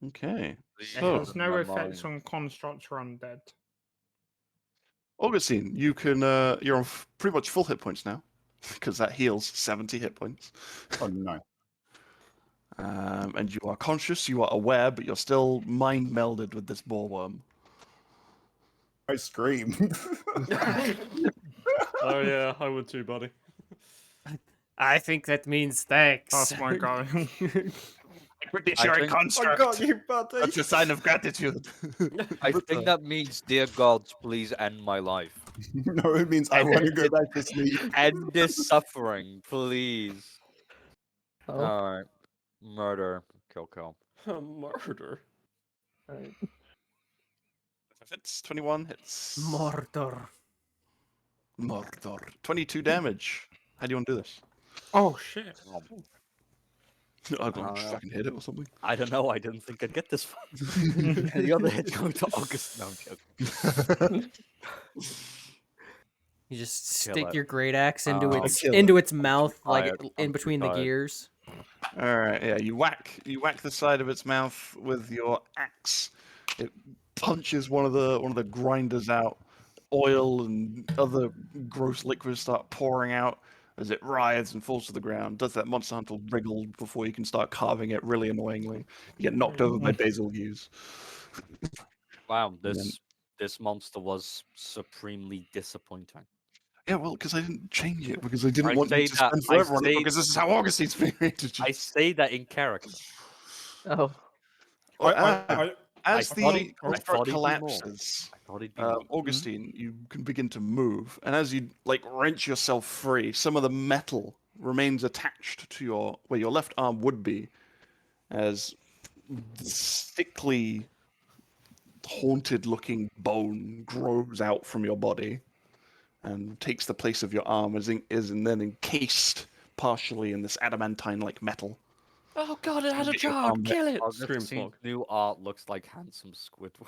Okay. It So, has no effects on constructs or undead. Augustine, you can. You're on pretty much full hit points now, because that heals 70 hit points. Oh no. And you are conscious, you are aware, but you're still mind melded with this boar worm. I scream. Oh yeah, I would too, buddy. I think that means thanks. That's my guy. British, I you're a think- construct. you, buddy. That's a sign of gratitude. I think that means, dear gods, please end my life. No, it means I want to go back to sleep. End this suffering, please. Oh. Alright. Murder. Kill. Murder. Alright. Hits 21 hits. Mordor. Mordor. 22 damage. How do you want to do this? Oh shit. I don't just fucking hit it or something. I don't know, I didn't think I'd get this far. The other hit's going to August. No, I'm joking. You just Kill stick it. your great axe into I'll its kill into its mouth, like tired. in I'm between the tired. gears. All right, yeah. You whack the side of its mouth with your axe. It punches one of the grinders out. Oil and other gross liquids start pouring out as it writhes and falls to the ground. Does that monster hunter wriggle before you can start carving it really annoyingly? You get knocked over by basil views. Wow, And then- this monster was supremely disappointing. Yeah, well, because I didn't change it because I didn't I want say you to that- spend I forever on it say- because this is how Augustine's created. I say that in character. Oh. As I the thought he- I construct thought he'd be more. collapses, I thought he'd be more. Augustine, you can begin to move, and as you like wrench yourself free, some of the metal remains attached to where your left arm would be, as thickly haunted-looking bone grows out from your body and takes the place of your arm, and then encased partially in this adamantine-like metal. Oh god, it has a Get your jar! arm back. Kill it! Augustine's Scream Smog. new art looks like handsome Squidward.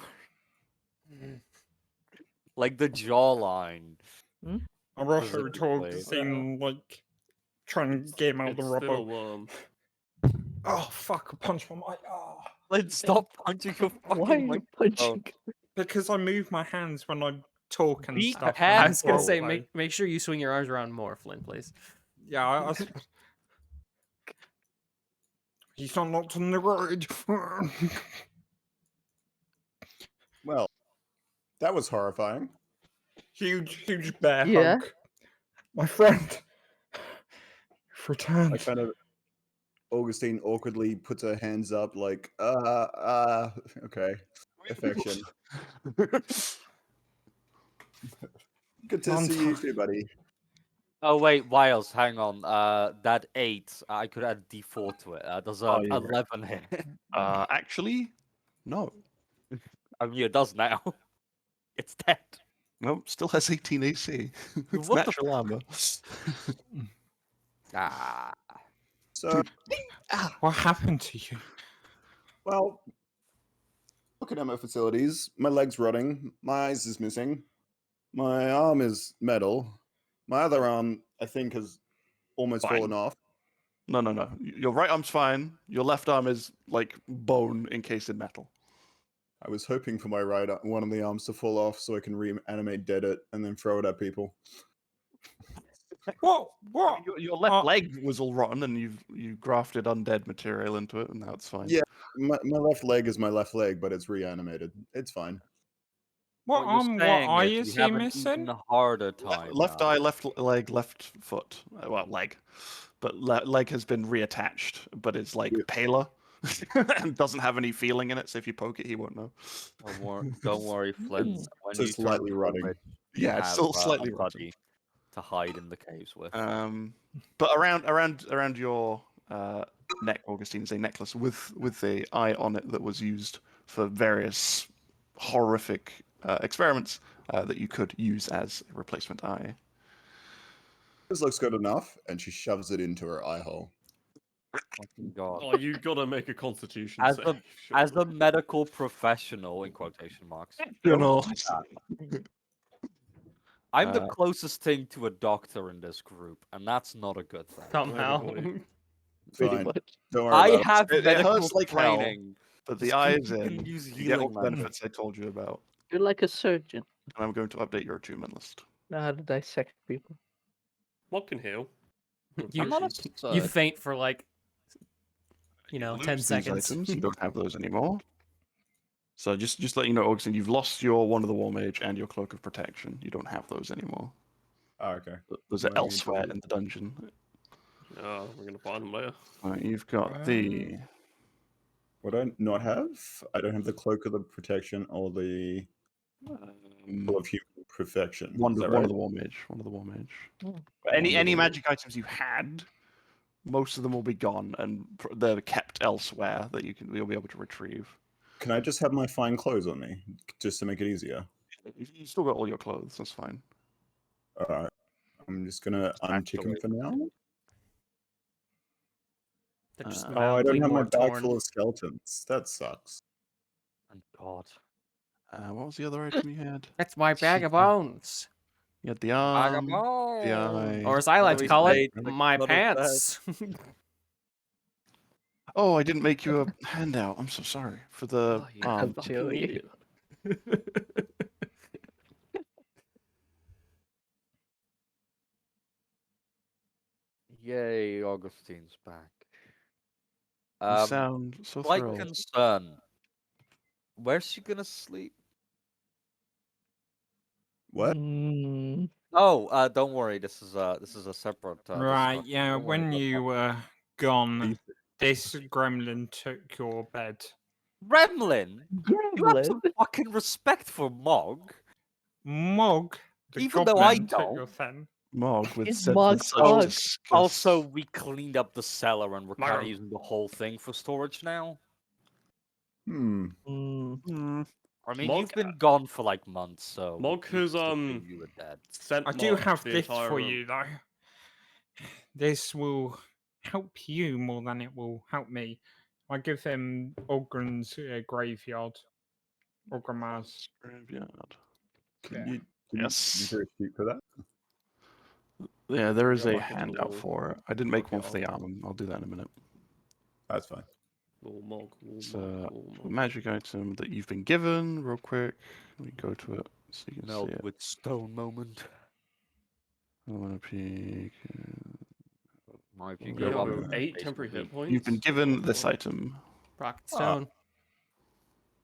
Like the jawline. I rush over to Specifically. Augustine, like, trying to get him out of It's the still a rubber. worm. Oh, fuck, I punched my mic. Oh. Let's stop punching your Why are fucking you mic. punching? Because I move my hands when I talk and Be stuff. prepared. I and was gonna say, roleplay. make sure you swing your arms around more, Flynn, please. Yeah, He's not on the road. Well, that was horrifying. Huge bear Yeah. hug. My friend. Returned. I kind of Augustine awkwardly puts her hands up like, okay. Affection. Good to see you too, buddy. Oh wait, Wiles, hang on. That 8, I could add D4 to it. Does Oh, a you're right. 11 hit? Actually, no. I mean, it does now. It's dead. Nope, still has 18 AC. It's What the natural armor. Ah. So, What happened to you? well, looking at my facilities, my leg's rotting, my eyes is missing, my arm is metal, my other arm, I think, has almost Fine. fallen off. No. Your right arm's fine. Your left arm is like bone encased in metal. I was hoping for my one of the arms to fall off so I can reanimate dead it and then throw it at people. What? Your left leg was all rotten, and you grafted undead material into it, and now it's fine. Yeah, my left leg is my left leg, but it's reanimated. It's fine. What you're arm? What saying eye is is you he have an missing? even harder time. Left eye, left leg, left foot. Well, leg, but leg has been reattached, but it's like Yeah. paler and doesn't have any feeling in it. So if you poke it, he won't know. Don't worry, Flint. When So you turn slightly to a rotting. witch, you Yeah, it's have, still slightly a rotten. buddy to hide in the caves with. But around your neck, Augustine, is a necklace with the eye on it that was used for various horrific experiments that you could use as a replacement eye. This looks good enough, and she shoves it into her eye hole. Fucking God. Oh, you gotta make a Constitution As save. a as a surely. medical professional, in quotation marks, You know, I'm the Uh, closest thing to a doctor in this group, and that's not a good thing. Somehow. Boy. Pretty Fine. much. Don't worry I about it. have It medical hurts like hell, training. but This the eye group is can in. use You get all healing the magic. benefits I told you about, You're like a surgeon. and I'm going to update your attunement list. Know how to dissect people. What can heal? You- I'm not a You surgeon. faint for like, You 10 lose these seconds. items. You don't have those anymore. So just let you know, Augustine, you've lost your One of the War Mage and your Cloak of Protection. You don't have those anymore. Oh, okay. Those are Well, you elsewhere don't- in the dungeon. Oh, we're gonna find them later. You've got the What do I not have? I don't have the Cloak of the Protection or the Full of Human Perfection. one Is that of right? the War Mage. One of the War Mage. Hmm. But any One of the War- magic items you had, most of them will be gone, and they're kept elsewhere that you'll be able to retrieve. Can I just have my fine clothes on me, just to make it easier? You still got all your clothes. That's fine. Alright. I'm just gonna untick them Actually- for now. They're just Oh, Oh, I don't mildly have my more bag torn. full of skeletons. That sucks. Thank God. What was the other item you had? That's my bag of bones. You had the arm, the eye. Or as I like to we call say, it, like, my not as bad. pants. Oh, I didn't make you a handout. I'm so sorry for the Oh, you arm. fucking idiot. Yay, Augustine's back. You sound so Slight thrilled. concern. Where's she gonna sleep? What? Mm, Oh, don't worry. This is a separate. Right, discussion. yeah, Don't worry when about you that. were gone, this gremlin took your bed. Gremlin, you have some Gremlin? fucking respect for Mog. Mog, the Even though I goblin, took don't. your thing. Mog with It's said Mog's such dog. disgust. Also, we cleaned up the cellar and we're kind Myra. of using the whole thing for storage now. mm. I mean, Mog- you've been gone for like months, so Mog we has, assumed you were dead. Sent I do Mark have the this entire for room. you, though. This will help you more than it will help me. I give them Ogren's graveyard. Ogremar's. Graveyard. Can Yeah. you Yes. is there a sheet for that? Yeah, there is Go a back into the handout little for it. I didn't make one for the armor. arm. I'll do that in a minute. That's fine. Little Mog, little It's Mog, a little Mog. magic item that you've been given. Real quick, let me go to it so you can Melt see it. with stone moment. I want to peek. Now, if you Yeah, go up, Yeah. 8 temporary hit points. You've been given this item. Rocket Ah. Stone.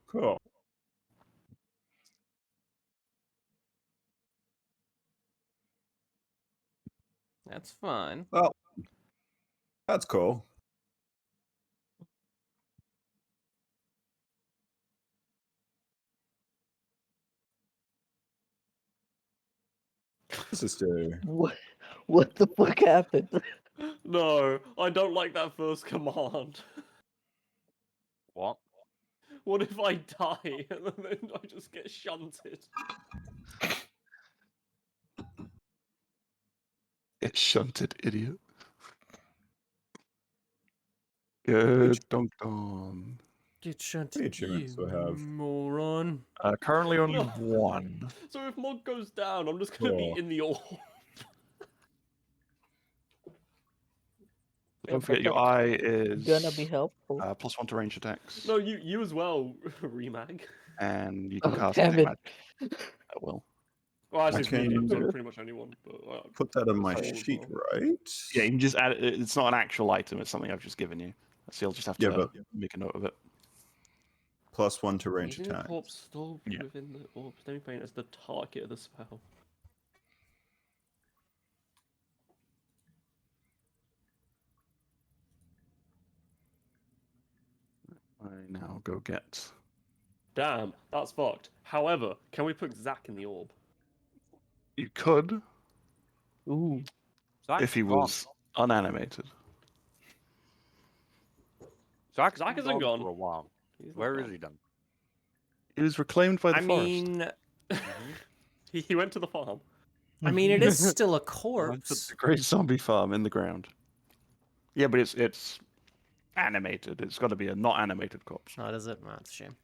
Cool. That's fine. Well, that's cool. This is do. What the fuck happened? No, I don't like that first command. what? What if I die and then I just get shunted? It's shunted, idiot. Good dunk on. Get shunted, What achievements do I have? moron. Currently only No. one. So if Mog goes down, I'm just gonna Cool. be in the orb. Don't forget but your that's eye is Gonna be helpful. +1 to range attacks. No, you as well, Remag. And you can Oh, cast damn detect it. magic at will. Well, actually, I it's medium, so can pretty much anyone. But put that on my Cool as sheet, well. right? Yeah, you can just add it. It's not an actual item, it's something I've just given you. So you'll just have to Yeah, but make a note of it. +1 to range Using a attack. corpse still Yeah. within the orb. Stony paint as the target of the spell. I now go get. Damn, that's fucked. However, can we put Zack in the orb? You could, Ooh. if he was unanimated. Zach's Zack been isn't gone. for a while. He's not Where is gone. he then? He was reclaimed by the I forest. mean, He went to the farm. it is still a Went to corpse. the great zombie farm in the ground. Yeah, but it's animated. It's got to be a not animated corpse. Oh, does it? Oh, that's a shame.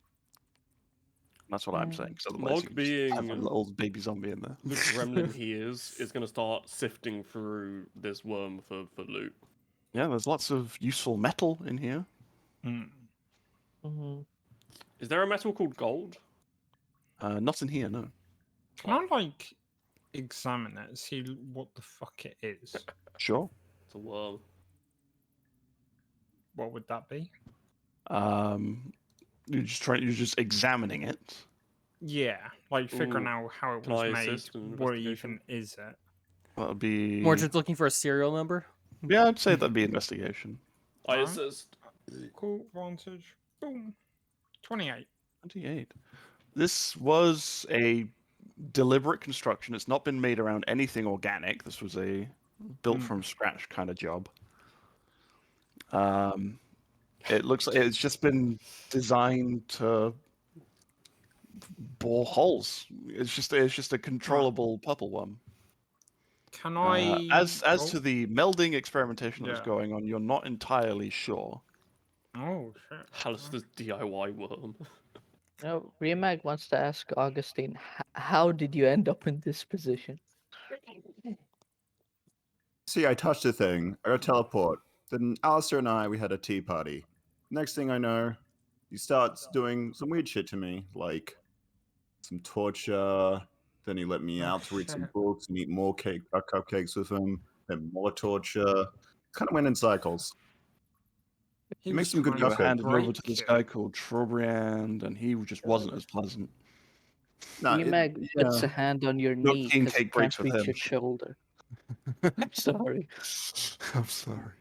That's what I'm saying. 'Cause otherwise, Mog you can just have a being- little baby zombie in there. The gremlin he is going to start sifting through this worm for loot. Yeah, there's lots of useful metal in here. Mm. Mhm. Is there a metal called gold? Not in here, no. Can I like examine it, see what the fuck it is? Sure. It's a worm. What would that be? You're just examining it. Yeah, like figuring Ooh, out how it can was I made. assist in What investigation? even is it? That would be. Mordred's looking for a serial number. Yeah, I'd say that'd be investigation. I Alright. assist. Cool, vantage. Boom. 28. 28. This was a deliberate construction. It's not been made around anything organic. This was a built from scratch kind of job. It looks like it's just been designed to bore holes. It's just a controllable puddle worm. Can I? As oh, to the melding experimentation that was Yeah. going on, you're not entirely sure. Oh shit. Alistair's DIY worm. Now, Remag wants to ask Augustine, how did you end up in this position? See, I touched the thing. I got teleport. Then Alistair and we had a tea party. Next thing I know, he starts doing some weird shit to me, like some torture. Then he let me Oh, out to read some shit. books and eat more cupcakes with him. Then more torture. Kind of went in cycles. He makes was some good trying You were to handed over break to this you. guy called Trobriand, and he just wasn't as pleasant. No, Remag puts yeah. a hand on your No knee king because he cake breaks can't with reach him. your shoulder. I'm sorry. I'm sorry.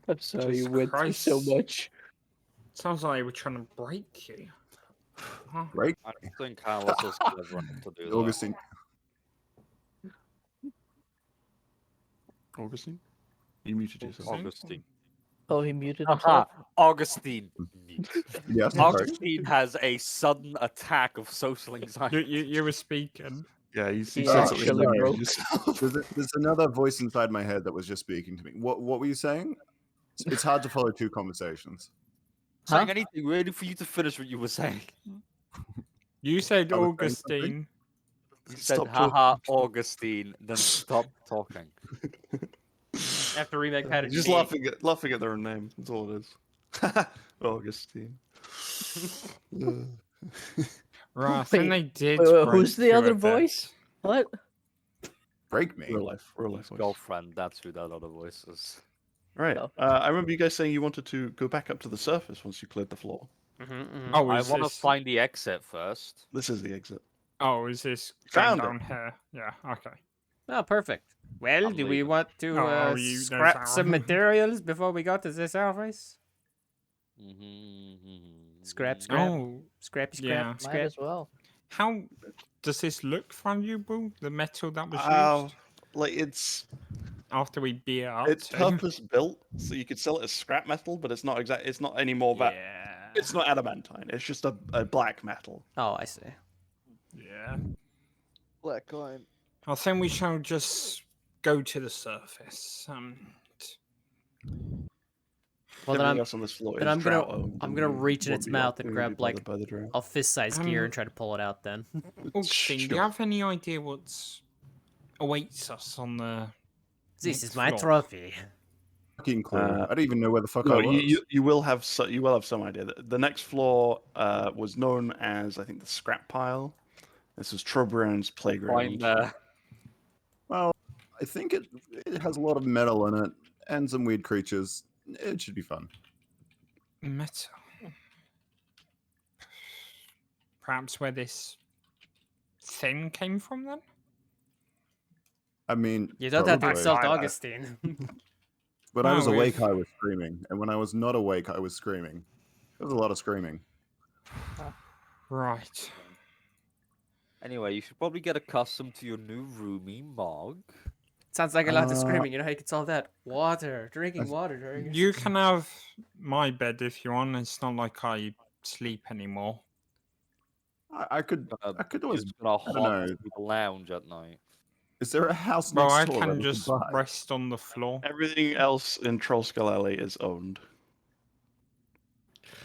I'm sorry you Jesus went through so Christ. much. Sounds like they were trying to break you. Huh? Right? I don't think Alistair's clever enough to do that. Augustine. Augustine? You muted yourself. Augustine. Oh, he muted Haha, himself? Augustine. Yes, sorry. Augustine has a sudden attack of social anxiety. You were speaking. Yeah, you He said something actually and you broke. muted yourself. There's another voice inside my head that was just speaking to me. What were you saying? It's hard to follow two conversations. Saying Huh? anything, waiting for you to finish what you were saying. You said I was saying something. Augustine. You said, Stop haha, Augustine, then stop talking. After Remake had a Just debate. laughing at their own name. That's all it is. Augustine. Right, I Wait, think they did. who's break the other you a bit. voice? What? Break me. Real life voice. Girlfriend, that's who that other voice is. Right. So- I remember you guys saying you wanted to go back up to the surface once you cleared the floor. Oh, I is want to this? find the exit first. This is the exit. Oh, is this going Found it. down here? Yeah. Okay. Oh, perfect. Well, I'm do we leaving. want to Oh, you- there's scrap that some one. materials before we go to the surface? Scrap, scrap, Oh, scrappy, scrap, yeah. Might scrap. as well. How does this look valuable? The metal that was used Like it's after we beat it up. it's too? purpose built, so you could sell it as scrap metal, but it's not It's not any more that. Yeah. It's not adamantine. It's just a black metal. Oh, I see. Yeah. Black coin. I think we shall just go to the surface. Well, then Everything else on this floor then is I'm gonna- drought owned, I'm and gonna we reach in won't its be mouth and we won't grab, be bothered like, by the drought. a fist-sized gear and try to pull it out. Then. Augustine, do you Sure. have any idea what awaits us on the? This next is my floor? trophy. Fucking clue. Uh, I don't even know where the fuck No, I was. you will have some idea. The next floor was known as, I think, the scrap pile. This was Trobran's playground. Find Well, I think it has a lot of metal in it and some weird creatures. It should be fun. Metal. Perhaps where this thing came from, then. I mean, You don't have to probably. insult I know. Augustine. When I was No, awake, if- I was screaming, and when I was not awake, I was screaming. There was a lot of screaming. Right. Anyway, you should probably get accustomed to your new roomie, Mog. Sounds like a lot of Uh, screaming. You know how you can solve that? Water. Drinking That's- water during your You can have my bed if you want. It's not like I sleep anymore. I could always. Just gonna I don't know. haunt the lounge at night. Is there a house Well, next I door that can we could just buy? rest on the floor. Everything else in Trollskull Alley is owned.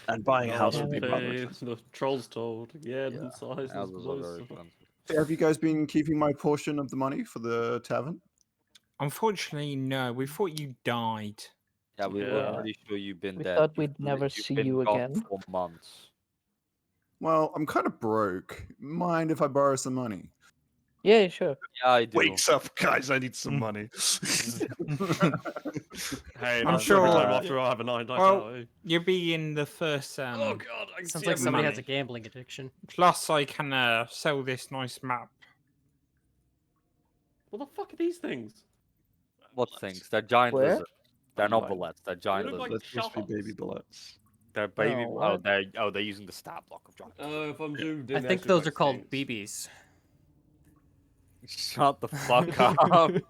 And buying a house would be rather Okay, expensive. the trolls told again. Yeah, Size Houses are very expensive. Have you guys been keeping my portion of the money for the tavern? Unfortunately, no. We thought you died. Yeah, we were Yeah. pretty sure you've been We dead. thought You've we'd never you've see been you gone again. for months. Well, I'm kind of broke. Mind if I borrow some money? Yeah, sure. Yeah, I do. Wakes up, guys. I need some money. Hey, I'm that's sure- every time after I have a night Well, out. Eh? You'll be in the first. Oh god, I can Sounds see like somebody has a money. gambling addiction. Plus, I can sell this nice map. What the fuck are these things? What things? They're giant Where? lizards. They're not Like- bullets. They're They giant look like lizards. That's supposed to be baby sharks. bullets. They're baby. Oh, Oh, what? they're using the stat block of giant. If I'm zoomed in, I they think actually those look are like called things. BBs. Shut the fuck up. God,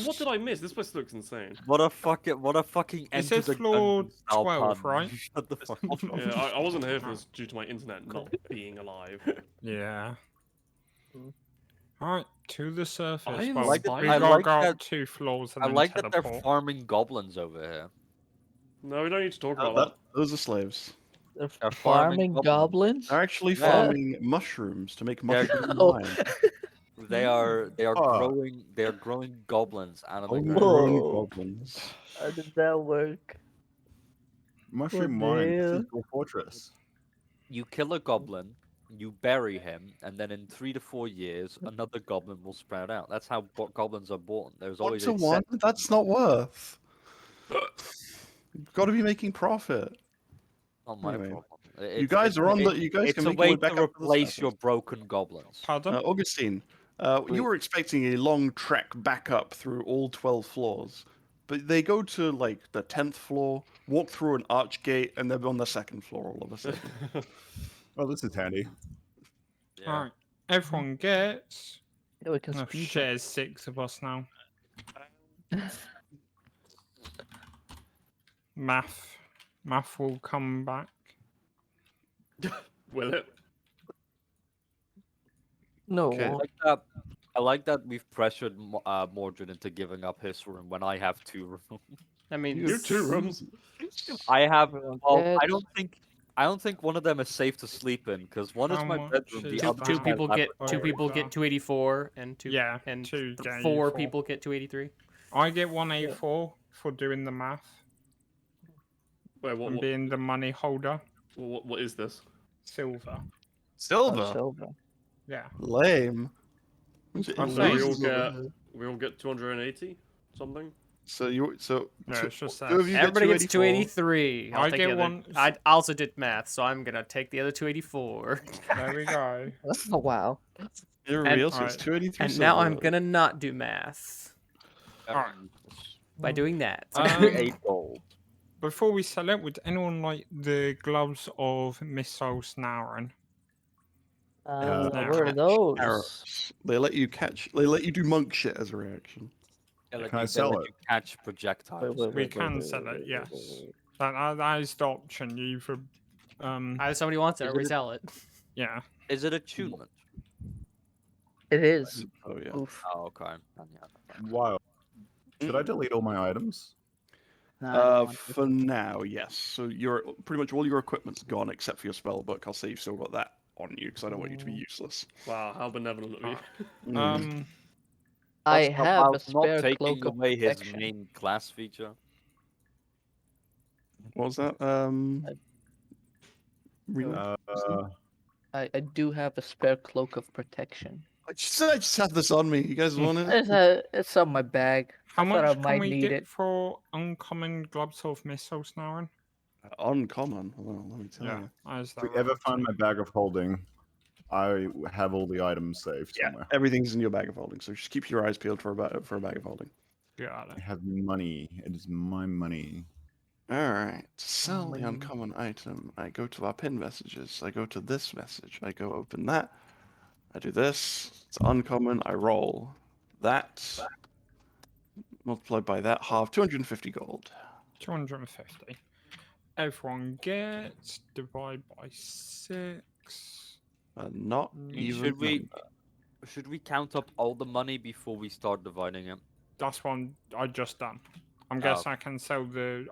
what did I miss? This place looks insane. What a fucking It Enter says the floor Gungeon style 12, pun. right? Shut the fuck up. Yeah, I wasn't here for this due to my internet not being alive. Yeah. Mm. Alright, to the surface. I am Well, like that- we I gotta like go up that- 2 floors and I then like that they're teleport. farming goblins over here. No, we don't need to talk about That, those are slaves. They're They're farming farming goblins. They're actually Yeah. farming mushrooms to make They're- mushroom Oh. wine. They are Ah. growing goblins out of the Oh, ground. Grown Whoa. goblins. How did that work? Mushroom What the wine, hell? Sequel Fortress. You kill a goblin, you bury him, and then in 3 to 4 years, another goblin will sprout out. That's how goblins are born. There's One always to a one? set- That's not worth. You've got to be making profit. Not my Anyway, problem. You guys are on the. You guys It's can a make your way way back to up to the replace surface. your broken goblins. Pardon? Augustine, Wait. you were expecting a long trek back up through all 12 floors, but they go to like the 10th floor, walk through an arch gate, and they're on the 2nd floor all of a sudden. Oh, this is handy. Yeah. Alright, everyone gets. Yeah, we can Oh, speed. shit, there's 6 of us now. Math will come back. Will it? No. Okay. I like that we've pressured Mordred into giving up his room when I have 2 rooms. I mean, You have 2 rooms. I have. Everyone Well, I gets- don't think one of them is safe to sleep in because one is How my much bedroom, the is other two is my people get laboratory. 2 people get 284 and 2 Yeah, and 2 get 4 84. people get 283. I get 184 for doing the math Wait, what, and what, being the money holder. what is this? Silver. Silver. Silver. Yeah. Lame. I'm So saying- we all get 280 something. So you so No, two, it's just two of you get Everybody gets 284. 283. I'll I take get the other. one- I also did math, so I'm gonna take the other 284. There we go. Oh wow. You're And- real, so it's Alright. 283 And now I'm silver. gonna not do math Alright. by doing that. Um, 8 gold. Before we sell it, would anyone like the gloves of Missile Snarren? Where are those? Arrows. They let you catch. They let you do monk shit as a reaction. Can I sell it? You catch projectiles. We can sell it, yes. That is the option. You've If somebody wants it, Is I it a- resell it. yeah. Is it attunement? It is. Oh yeah. Oof. Oh, okay. Then yeah. Wow. Should I delete all my items? No, I don't want to. For now, yes. So you're pretty much all your equipment's gone except for your spell book. I'll say you've still got that on you because I don't want you to be useless. Wow, how benevolent of you. I Also, have a about spare not taking cloak of away his protection. main class feature. What was that? Reload? I do have a spare cloak of protection. I just have this on me. You guys want it? It's on my bag. How I thought I much can might we need get it. for uncommon gloves of Missile Snarren? Uncommon. Well, let me tell Yeah, you. as If we ever find my bag of holding, I have all the items saved Yeah, somewhere. everything's in your bag of holding. So just keep your eyes peeled for a bag of holding. Got I it. have money. It is my money. All right. To sell the uncommon item, I go to our pin messages. I go to this message. I go open that. I do this. It's uncommon. I roll that. Multiplied by that half. 250 gold. 250. Everyone gets divide by 6. Not even. Should we count up all the money before we start dividing it? That's one I just done. I'm guessing I can sell the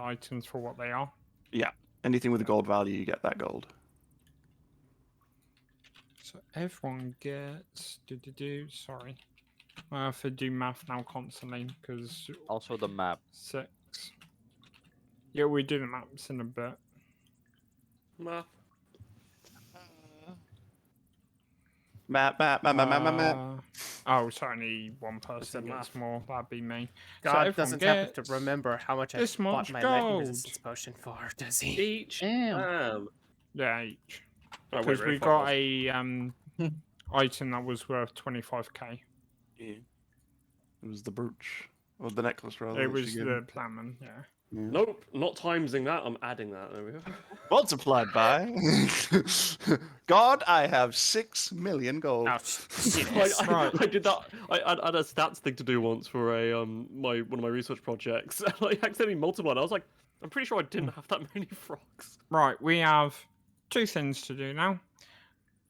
items for what they are. Yeah. Anything with a gold value, you get that gold. So everyone gets sorry. I have to do math now constantly because Also the map. 6. Yeah, we do the maps in a bit. Math. Map. Oh, so only one person math. gets more. That'd be me. So God everyone doesn't happen to gets remember how much I this bought much my lightning gold. resistance potion for, does he? Each. Damn. Yeah, each. Oh, wait, Because really? we got a item that was worth 25k. Yeah. It was the brooch. Or the necklace, rather. It that she was gave the me. platinum, yeah. Yeah. Nope, not timesing that. I'm adding that. There we go. Multiplied by. God, I have 6 million gold. Ouch. I did that. I had a stats thing to do once for a one of my research projects. And I accidentally multiplied. I was like, I'm pretty sure I didn't have that many frogs. Right, we have 2 things to do now.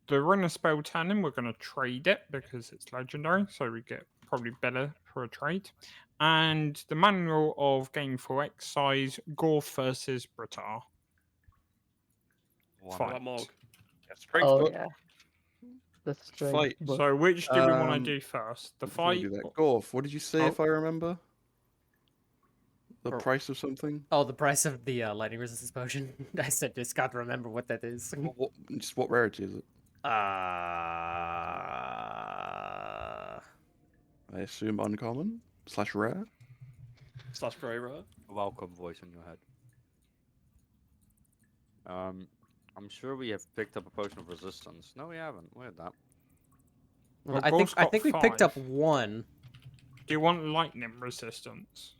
The runner spell turning, we're going to trade it because it's legendary, so we get probably better for a trade. And the manual of Gameful Exercise, Gorf versus Britar. What Fight. about Mog? Strength Oh book. yeah. That's Fight. right. So which do we want to Um, do first? The Before we fight? do that, Gorf, what did you say, Oh. if I remember? The Or- price of something? Oh, the price of the lightning resistance potion. I said just got to remember what that is. Just what rarity is it? I assume uncommon / rare. Slash very rare. Welcome voice in your head. I'm sure we have picked up a potion of resistance. No, we haven't. Where that? Well, I Gorf's got think we picked up 5. one. Do you want lightning resistance?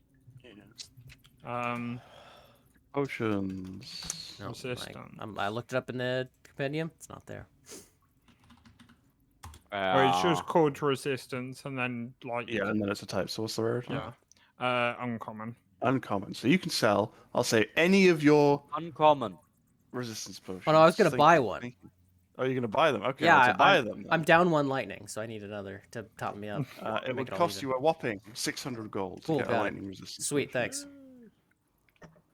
Potions. No, Resistance. I looked it up in the compendium. It's not there. Well, it's just called resistance and then like Yeah, and then it's a type. So what's the rarity? yeah. Uncommon. Uncommon. So you can sell, I'll say, any of your uncommon. resistance potions. Oh no, I was gonna Thank buy you, one. thank you. Oh, you're gonna buy them? Okay, Yeah, well, to buy them. I'm down one lightning, so I need another to top me up. It make would it all cost even. you a whopping 600 gold to Cool, get a got it. lightning resistance. Sweet, potion. thanks.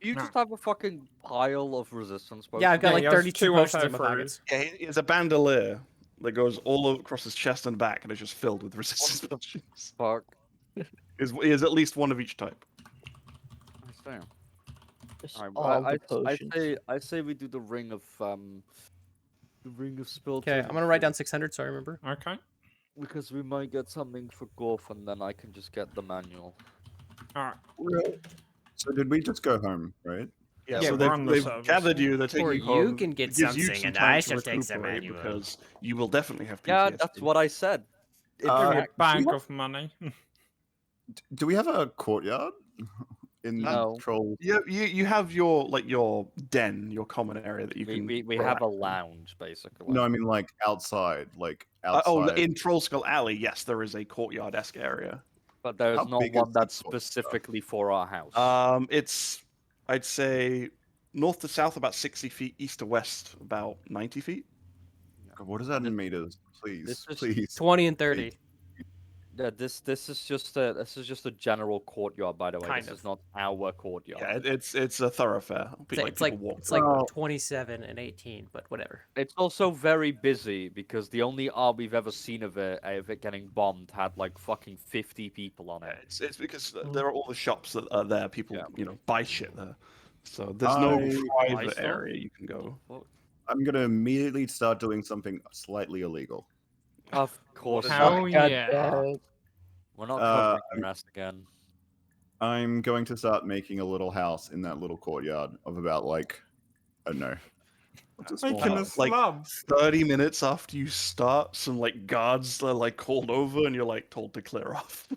You No. just have a fucking pile of resistance potions. Yeah, I've got Yeah, like he has 32 2 potions in my auto pockets. Yeah, it's a bandolier that goes all across his chest and back, and it's just filled with resistance potions. Fuck. He has at least one of each type. Damn. Just Alright, all well, the potions. I say we do the ring of spell. Okay, I'm gonna write down 600 so I remember. Okay. because we might get something for Golf, and then I can just get the manual. All So did we just go home, right? Yeah, Yeah, so we're on the they've service. gathered you. They're taking Or you you home. can get It gives you something, some and time I to shall take some recuperate annual. because you will definitely have PTSD. Yeah, that's what I said. In Uh, Give me a fact, bag of money. Do we have a courtyard in No. Troll? You have your your den, your common area that you we, can. we have a lounge basically. No, I mean like outside, like Oh, outside. in Troll Skull Alley, yes, there is a courtyard-esque area. But there's How not big is one the that's courtyard? specifically for our house. It's, I'd say, north to south about 60 feet, east to west about 90 feet. God, what is that in meters? Please, this is- please. 20 and 30. Yeah, this is just a general courtyard, by the way. Kind This of. is not our courtyard. Yeah, it's a thoroughfare. It's People walk. it's like Well- 27 and 18, but whatever. It's also very busy because the only art we've ever seen of it getting bombed had like fucking 50 people on Yeah, it. it's because there are all the shops that are there. People, Yeah. buy shit there. So there's no I- private stuff? area you can go. I'm gonna immediately start doing something slightly illegal. Of course, Hell not. God yeah. damn it. We're not Uh, covering your ass again. I'm going to start making a little house in that little courtyard of about like, I don't know. What's a small Making a house? like- slum. 30 minutes after you start, some guards are called over, and you're told to clear off.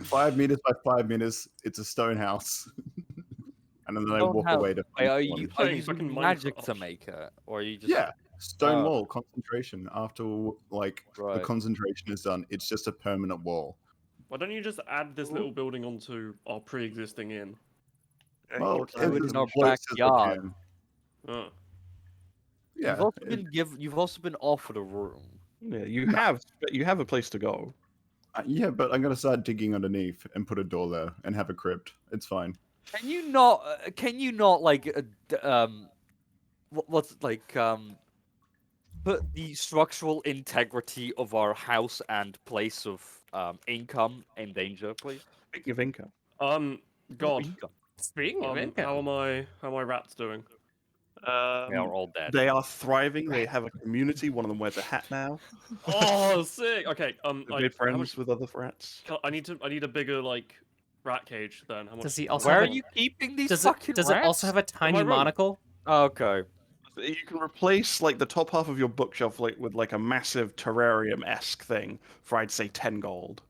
5 meters by 5 meters. It's a stone house. And then I Stone walk house. away to. Wait, find are someone. you Playing using fucking magic to Minecraft. make it, or are you just Yeah, stone Oh. wall concentration. After the Right. concentration is done, it's just a permanent wall. Why don't you just add this little building onto our pre-existing inn? Well, Okay, it's do it as in our close as I backyard. can. Oh. Yeah, You've also been offered a room. Yeah, you have a place to go. Yeah, but I'm gonna start digging underneath and put a door there and have a crypt. It's fine. Can you not? Put the structural integrity of our house and place of income in danger, please? Speaking of income, God. Income. Speaking of income. How are my rats doing? They are all dead. they are thriving. They have a community. One of them wears a hat now. Oh, sick. Okay. They've I, made how friends much, with other rats. I need a bigger rat cage then. How much? Does he also Where are have a, you keeping these does fucking it does it also rats? have a tiny room. monocle? Okay. You can replace the top half of your bookshelf with a massive terrarium-esque thing for I'd say 10 gold.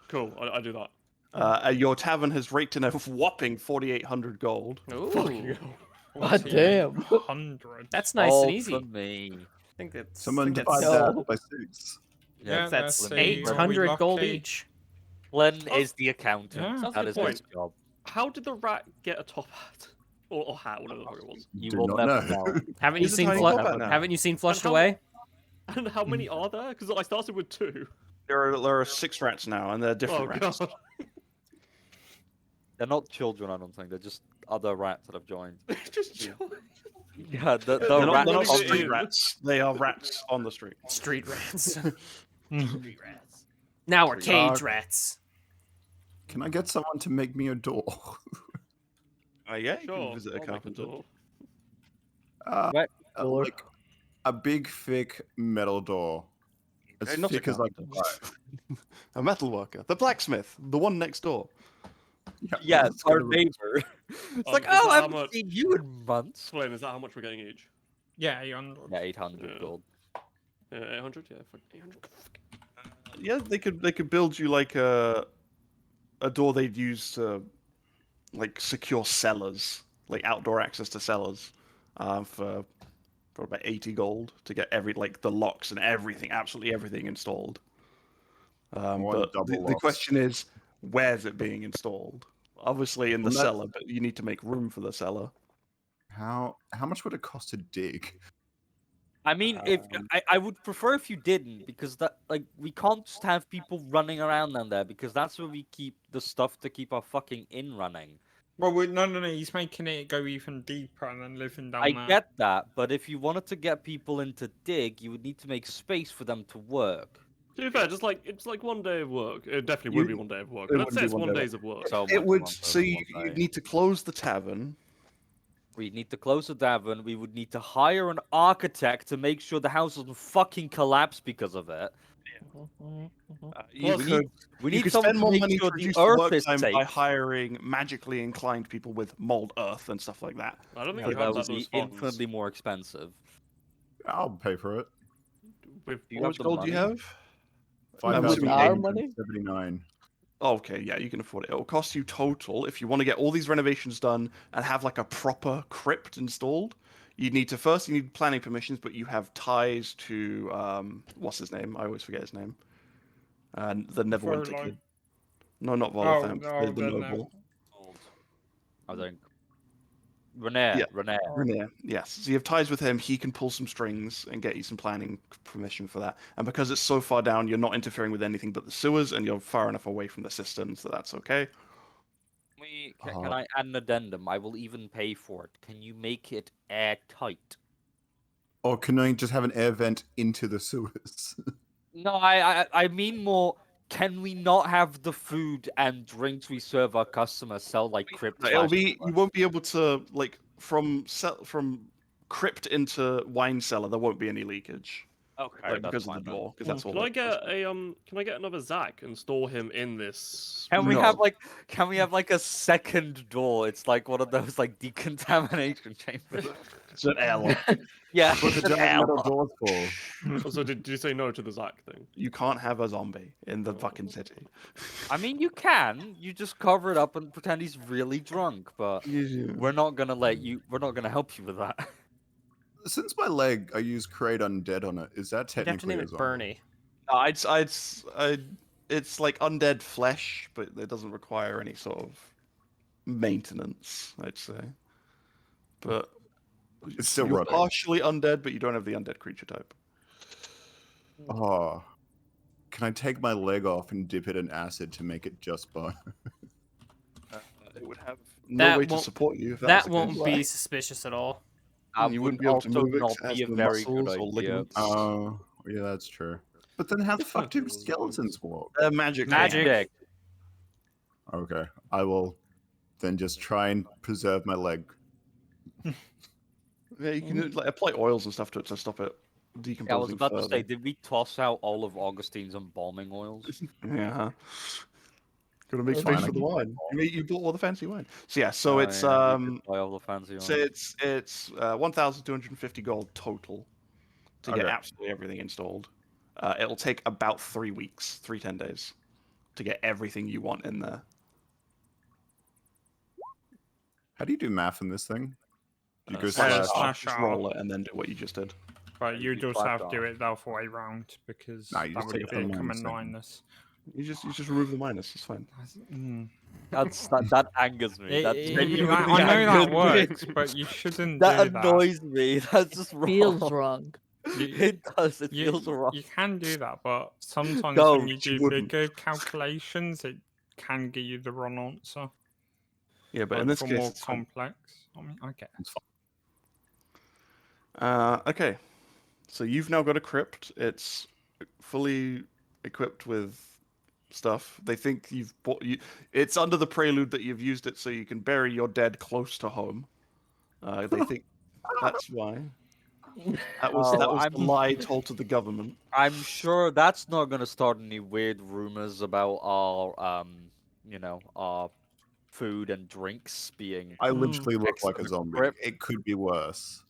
Cool. I do that. Your tavern has raked in a whopping 4,800 gold. Fucking Ooh, hell. God damn. 100. that's nice all and easy. for me. I think that's Someone I think divide that's, that by 6. Yeah, that's let's see, Glenn are we 800 gold lucky? each. Glenn Oh. is the accountant. Yeah. Sounds That like is a his point. job. How did the rat get a top hat? Or hat, whatever the fuck it was. You Do will not never know. know. Haven't you He's a seen tiny Flushed? cop-out now. Haven't you seen Flushed how- Away? And how many are there? Because I started with 2. There are 6 rats now, and they're different Oh rats. god. They're not children, I don't think. They're just other rats that have joined. Just joy. Yeah, the They're not, rat they're not on street the- rats. They are rats on the street. Street rats. Street rats. Now we're cage rats. Can I get someone to make me a door? Yeah, you Sure. can visit a I'll make carpenter. door. Right. Door. Like a big, thick metal door. As Not a thick as I carpenter. can buy. A metal worker. The blacksmith. The one next door. Yes, it's our gonna be- neighbor. It's like, is that oh, I how haven't much- seen you in months. Explain, is that how much we're getting each? Yeah, 800. Yeah, 800 Yeah. gold. Yeah, 800? Yeah, fuck 800. Yeah, they could build you a door they'd use to secure cellars, outdoor access to cellars, for about 80 gold to get the locks and everything, absolutely everything installed. want But double the locks. question is, where's it being installed? Obviously in the Well, that's- cellar, but you need to make room for the cellar. How much would it cost to dig? I mean, if I would prefer if you didn't, because that we can't just have people running around down there, because that's where we keep the stuff to keep our fucking inn running. Well, no. He's making it go even deeper and then living down I there. get that, but if you wanted to get people in to dig, you would need to make space for them to work. To be fair, it's like one day of work. It definitely would be one day of work. it Let's wouldn't say be it's one one day. days of work. So It much would. longer So than you, one you'd day. need to close the tavern, We need to close the tavern. We would need to hire an architect to make sure the house doesn't fucking collapse because of it. You Plus- could We you need could someone spend to more make money sure to the reduce the earth work is time safe. by hiring magically inclined people with mold earth and stuff like that. I don't think But you that have would that be those funds. infinitely more expensive. I'll pay for it. With Do you How have much the gold do you money? have? Five With thousand our eight money? hundred 79. Okay, yeah, you can afford it. It'll cost you total, if you want to get all these renovations done and have like a proper crypt installed, you need planning permissions, but you have ties to what's his name? I always forget his name. The Neverwinter Verlo. kid. No, not Oh, Volothamp, no, the noble. I think. Renee. Yeah. Renee. Rainier, yes. So you have ties with him. He can pull some strings and get you some planning permission for that. And because it's so far down, you're not interfering with anything but the sewers, and you're far enough away from the cisterns that that's okay. Can I add an addendum? I will even pay for it. Can you make it airtight? Or can I just have an air vent into the sewers? No, I mean more. Can we not have the food and drinks we serve our customers sell like crypt? It'll be you won't be able to like from crypt into wine cellar. There won't be any leakage Okay, like, that's because fine of the then. door. Because that's all. Can I that- get a Can I get another Zach and store him in this? Can we No. have like a second door? It's like one of those like decontamination chambers. It's an airlock. Yeah, What the it's an giant metal airlock. doors for? Also, did you say no to the Zach thing? You can't have a zombie in the fucking city. I mean, you can. You just cover it up and pretend he's really drunk. But we're not gonna let you. We're not gonna help you with that. Since my leg, I use Create Undead on it. Is that You'd have to technically name a it zombie? Bernie. It's like undead flesh, but it doesn't require any sort of maintenance. I'd say, but It's still you're rotting. partially undead, but you don't have the undead creature type. Oh. Can I take my leg off and dip it in acid to make it just bone? It would have no That way to won't- support you. If that, That was the won't case. be suspicious at all. That You would wouldn't be able to also move it not as be a the very good muscles or idea. ligaments. Oh, yeah, that's true. But then how the fuck do skeletons walk? They're magic. Magic. Okay, I will then just try and preserve my leg. Yeah, you can like, apply oils and stuff to it to stop it Yeah, I was decomposing about to further. say, did we toss out all of Augustine's embalming oils? Yeah. Gotta make Okay. space Fine, for the I wine. You bought all the fancy wine. So yeah, so Oh, it's yeah, we did buy all the fancy so ones. it's 1,250 gold total to get Okay. absolutely everything installed. It'll take about 3 weeks, 10 days, to get everything you want in there. How do you do math in this thing? Do you go Slash slash? slash roll R. it and then do what you just did. But you you do just have flat to do R. it the other way round because Nah, you that just would take it from become a minus seven. minus. You just remove the minus. It's fine. Mm. That angers me. That genuinely I know that angers me. works, but you shouldn't That do that. annoys me. That's just wrong. Feels wrong. It does. It feels wrong. You can do that, but sometimes No, when you you do wouldn't. bigger calculations, it can give you the wrong answer. Yeah, but Like in this for case, more it's fine. complex. I mean, I get it. Okay, so you've now got a crypt. It's fully equipped with stuff. They think you've bought you. It's under the prelude that you've used it so you can bury your dead close to home. They think that's why. That was Oh, the I'm- lie told to the government. I'm sure that's not gonna start any weird rumors about our our food and drinks being. I literally look Next like to a the zombie. crypt. It could be worse.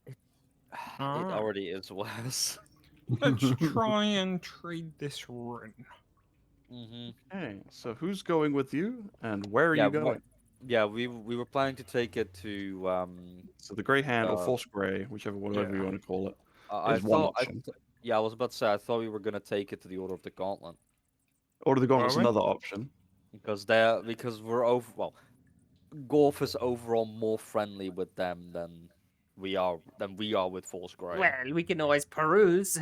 It Alright. already is worse. Let's try and trade this rune. Mm-hmm. Okay, so who's going with you, and where are Yeah, you going? Yeah, we were planning to take it to So the Grey Hand or uh, Force Grey, whatever you yeah. want to call it. I Is one thought option. yeah, I was about to say I thought we were gonna take it to the Order of the Gauntlet Order the Gauntlet's we? another option. because we're Gorf is overall more friendly with them than we are with Force Grey. Well, we can always peruse.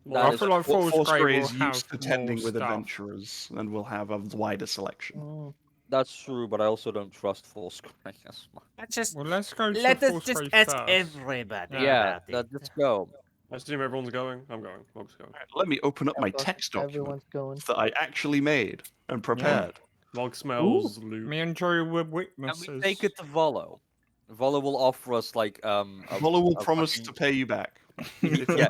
That I is feel like Force Force Grey Grey will is have used to more tending with stuff. adventurers and will have a wider selection. Mm. That's true, but I also don't trust Force Grey as much. Let's just Well, let's go to let us Force just Grey ask first. everybody Yeah, about it. let's go. I assume everyone's going. I'm going. Mog's going. Let me open up my Everyone- text document Everyone's going. that I actually made and prepared. Log smells, loot. Me and Joey were Can witnesses. we take it to Volo? Volo will offer us like a Volo will a promise fucking- to pay you back. yeah,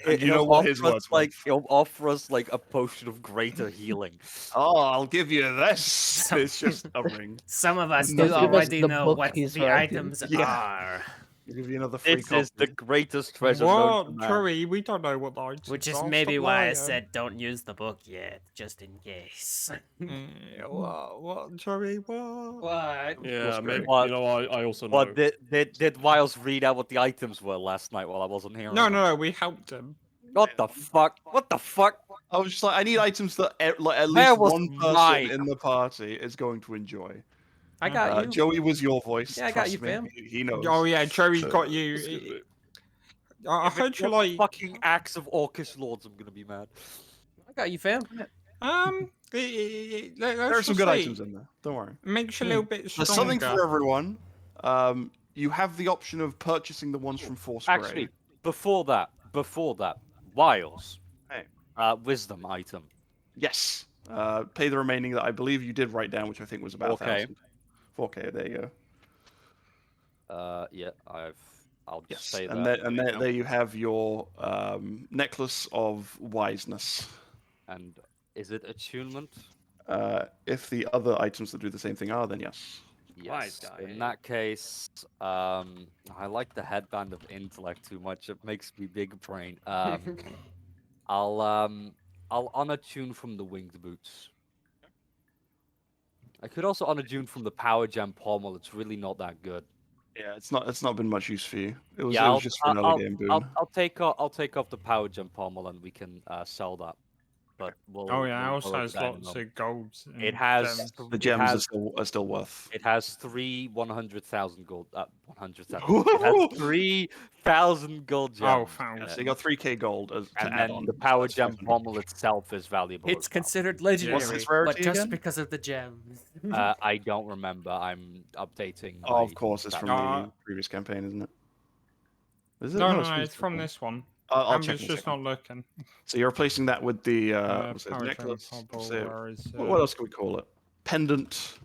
And you know what his offer us, word's like worth. he'll offer us like a potion of greater healing. Oh, I'll give you this. It's just a ring. Some of us Don't do give us already the know book what he's the writing. items Yeah. are, I'll give you another free This is the copy. greatest treasure known to What, man. Joey? We don't know what the items which is are. maybe Stop why I lying. said don't use the book yet, just in case. What, Joey? What? What? Yeah, maybe. What? You know, I also know. What did Wiles read out what the items were last night while I wasn't here? No, we helped him. What the fuck? What the fuck? I was just like, I need items that like at Where least was one person mine? in the party is going to enjoy. I got you. Joey was your voice. Yeah, I got trust you, me. fam. He knows. Oh yeah, Joey's So- got you. Excuse me. I If heard it's you not the like. fucking axe of Orcish lords. I'm gonna be mad. I got you, fam. There are some good items in there. Don't worry. Makes you a little bit There's stronger. something for everyone. You have the option of purchasing the ones from Force Grey. Actually, before that, Wiles. Hey. Wisdom item. Yes. Pay the remaining that I believe you did write down, which I think was about 4K. 4K. There you go. Yeah, I'll just Yes. say And that. there you have your necklace of wiseness. And is it attunement? If the other items that do the same thing are, then yes. Wise Yes. guy. In that case, I like the headband of intellect too much. It makes me big brain. I'll unattune from the winged boots. I could also unattune from the power gem pommel. It's really not that good. Yeah, it's not been much use for you. It was, Yeah, it was just for an early game boon. I'll take off the power gem pommel and we can sell that. But we'll. Oh yeah, we'll also go over has that in a lots moment. of golds. It and has gems. The it gems has- are still worth. It has 100,000 gold. 100,000. It has 3,000 gold gems. Oh, in found. it. So you got 3k gold as to And add then on. the so power that's gem 500. pommel itself is valuable. It's as well. considered legendary, its but rarity just again? because of the gems. I don't remember. I'm updating. Oh, of my course, it's stats. from Uh, the previous campaign, isn't it? Is it? No, from it's this from campaign. this one. I'll I'm check just in a second. not looking. So you're replacing that with the what's it, Power gem necklace. pobble, What's it? where is, What else can we call it? Pendant.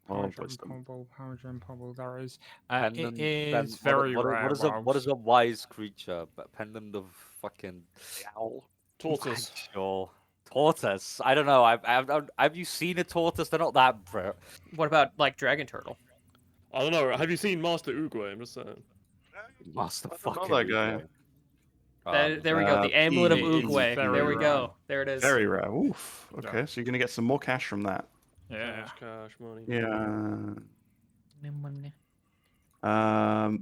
Power Oh, gem wisdom. pobble, power gem pobble, there is. Pendant- It pen- is very what, rare. what is a wise creature? Pendant of fucking owl. Tortoise. Sure. Tortoise. I don't know. Have you seen a tortoise? They're not that rare. What about like dragon turtle? I don't know. Have you seen Master Uguay? I'm just saying. Master I don't know fucking that guy. Uguay. There we go. The amulet of he is Oogway. very There we rare. go. There it is. Very rare. Oof. Yeah. Okay, so you're gonna get some more cash from that. Yeah. Cash, money. Yeah.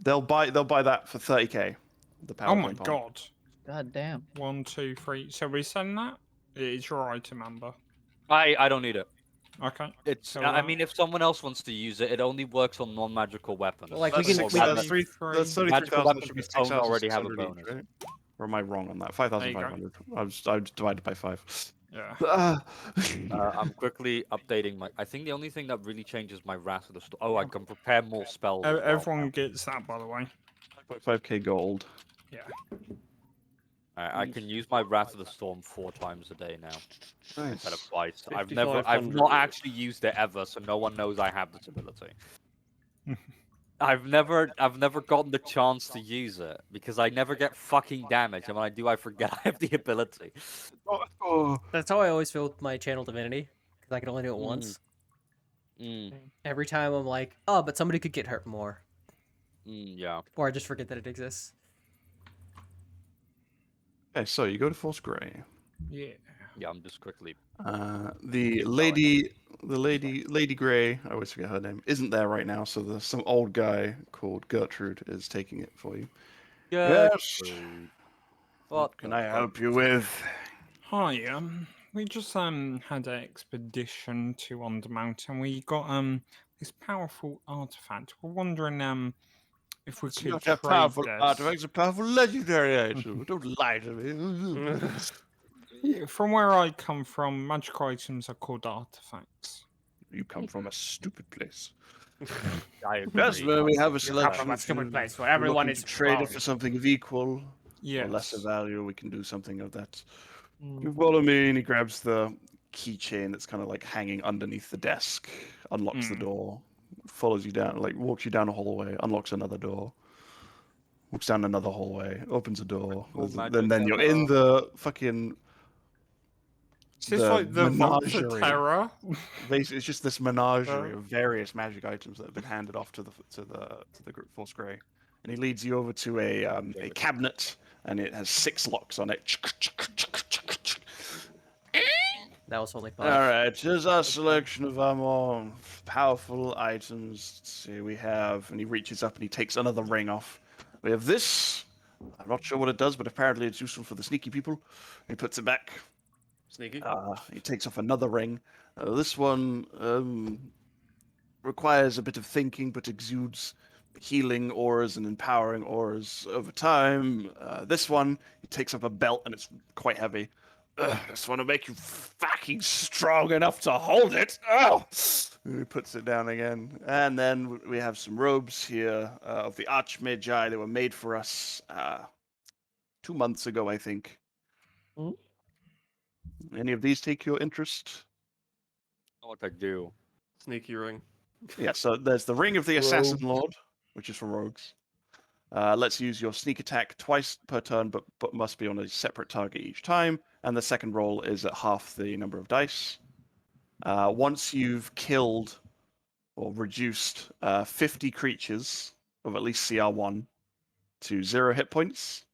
They'll buy that for 30k. The power Oh my gem bomb. god. God damn. 1, 2, 3. So we send that? It is your item, Amber. I don't need it. Okay. It's. So, I mean, if someone else wants to use it, it only works on non-magical weapons. Well, like, That's we can- six- we that's can- three- that's 33,000. weapons Should be don't already have a 6,600 each, bonus. right? Or am I wrong on that? There you go. 5,500. I was divided by 5. Yeah. I'm quickly updating my. I think the only thing that really changes my Wrath of the Storm. Oh, I can prepare more spells. as well Everyone now. gets that, by the way. 5k gold. Yeah. I can use my Wrath of the Storm 4 times a day now instead of Nice. twice. I've 5,500. not actually used it ever, so no one knows I have this ability. I've never gotten the chance to use it because I never get fucking damage, and when I do, I forget I have the ability. Oh. That's how I always feel with my channel divinity, because I can only do it Mm. once. Mm, Every time I'm like, oh, but somebody could get hurt more, yeah. or I just forget that it exists. Okay, so you go to Force Grey. Yeah. Yeah, I'm just quickly. The Lady Grey, I always forget her name, isn't there right now, so there's some old guy called Gertrude is taking it for you. Yes. What can I help you with? Hi, we just had an expedition to Undermount and we got this powerful artifact. We're wondering if we It's could not trade a powerful this. artifact, it's a powerful legendary item. Don't lie to me. Yeah, from where I come from, magical items are called artifacts. You come from a stupid place. I That's agree. where we have a You come selection. from a if stupid you- place where if you're everyone looking is to trade it wrong. for something of equal Yes. or lesser value. We can do something of that. Mm. You follow me, and he grabs the keychain that's kind of like hanging underneath the desk. Unlocks the Mm. door, follows you down, like walks you down a hallway, unlocks another door, walks down another hallway, opens a door. Then you're in the fucking Is this the like the Vault of menagerie. Terror? Basically, it's just this menagerie of various magic items that have been handed off to the group Force Grey, and he leads you over to a cabinet, and it has 6 locks on it. That was only All 5. right, here's our selection of our more powerful items. Let's see, we have, and he reaches up and he takes another ring off. We have this. I'm not sure what it does, but apparently it's useful for the sneaky people. He puts it back. Sneaky. He takes off another ring. This one requires a bit of thinking, but exudes healing auras and empowering auras over time. This one, he takes up a belt, and it's quite heavy. This one will make you fucking strong enough to hold it. Oh! And he puts it down again. And then we have some robes here of the Archmage. They were made for us 2 months ago, I think. Mm. Any of these take your interest? Know what I do. Sneaky ring. Yeah, so there's the Ring of the Assassin Rogues. Lord, which is for rogues. Let's use your sneak attack twice per turn, but must be on a separate target each time. And the second roll is at half the number of dice. Once you've killed or reduced 50 creatures of at least CR1 to 0 hit points,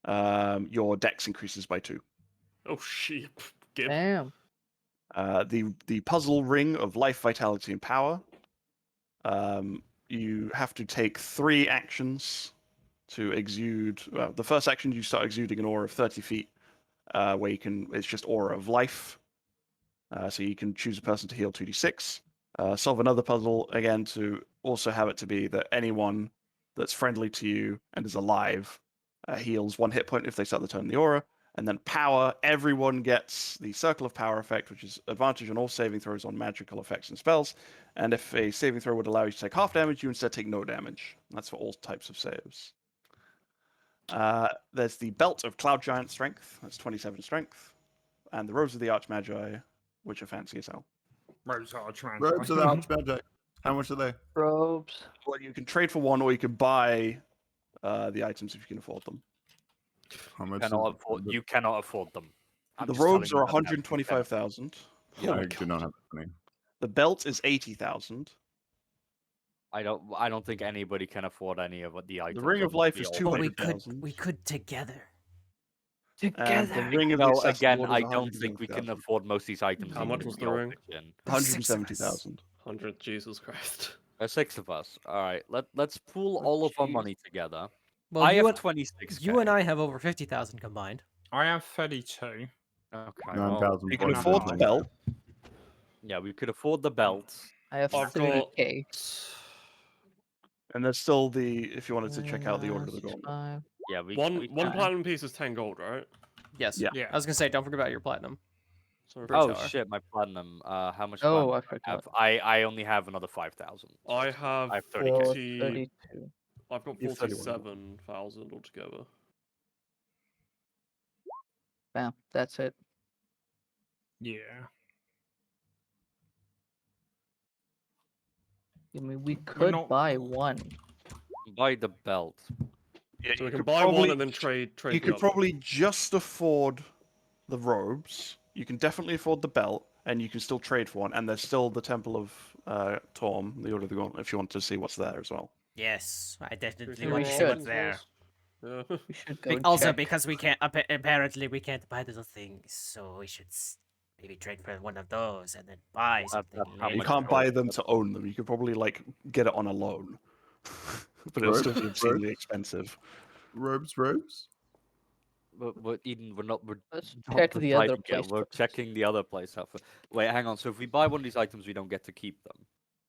your dex increases by 2. Oh shit. Gib. Damn. The puzzle ring of life, vitality, and power. You have to take 3 actions to exude. Well, the first action you start exuding an aura of 30 feet, where you can. It's just aura of life. So you can choose a person to heal 2d6. Solve another puzzle again to also have it to be that anyone that's friendly to you and is alive heals 1 hit point if they start the turn in the aura. And then power, everyone gets the Circle of Power effect, which is advantage on all saving throws on magical effects and spells. And if a saving throw would allow you to take half damage, you instead take no damage. That's for all types of saves. There's the Belt of Cloud Giant Strength. That's 27 strength. And the Robes of the Archmagi, which are fancy as hell. Robes are trans. Robes of the Archmage. How much are they? Robes. Well, you can trade for one, or you can buy the items if you can afford them. How much? You cannot afford them. I'm The just telling robes you are that now. 125,000. Oh I my do God. not have the money. The belt is 80,000. I don't think anybody can afford any of the items. The Ring of Life is all- 200,000. we could together. And Together. the Ring of the No, Assassin again, Lord is I don't think we can 170,000. afford most of these items. How even much if was we the all ring? pitch in. 170,000. 100. Jesus Christ. There's 6 of us. All right, let's pool all of our jeez. money together. Well, I you have and 26. you and I have over 50,000 combined. I have 32. Okay, 9,000. You can Well, afford the nine. belt. yeah, we could afford the belt. I have I've 30k. And there's still the, if you wanted to check out the Order of the 65. Gauntlet. Yeah, we One we one can. platinum piece is 10 gold, right? Yes. Yeah. Yeah. I was gonna say, don't forget about your platinum. So For Oh tower. shit, my platinum. How much? Oh, platinum I do forgot. have? I only have another 5,000. I have I have 30K. 32. I've got You have 31. 47,000 altogether. Bam. That's it. Yeah. I mean, we could not- buy one. Buy the belt. Yeah, So we you can could buy one probably- and then trade You the could other. probably just afford the robes. You can definitely afford the belt, and you can still trade for one. And there's still the Temple of Torm, the Order of the Gauntlet, if you want to see what's there as well. Yes, I definitely Appreciate want all to see what's options, there. boys. Yeah. We should go Also, check. because we can't apparently we can't buy those things, so we should maybe trade for one of those and then buy something. that's how You much later. can't buy gold? them to own them. You could probably like get it on a loan, but it'll still be Robes? obscenely expensive. Robes? But Eden, we're not. We're Let's not check the other deciding yet, place. We're first. checking the other place out. Wait, hang on. So if we buy one of these items, we don't get to keep them.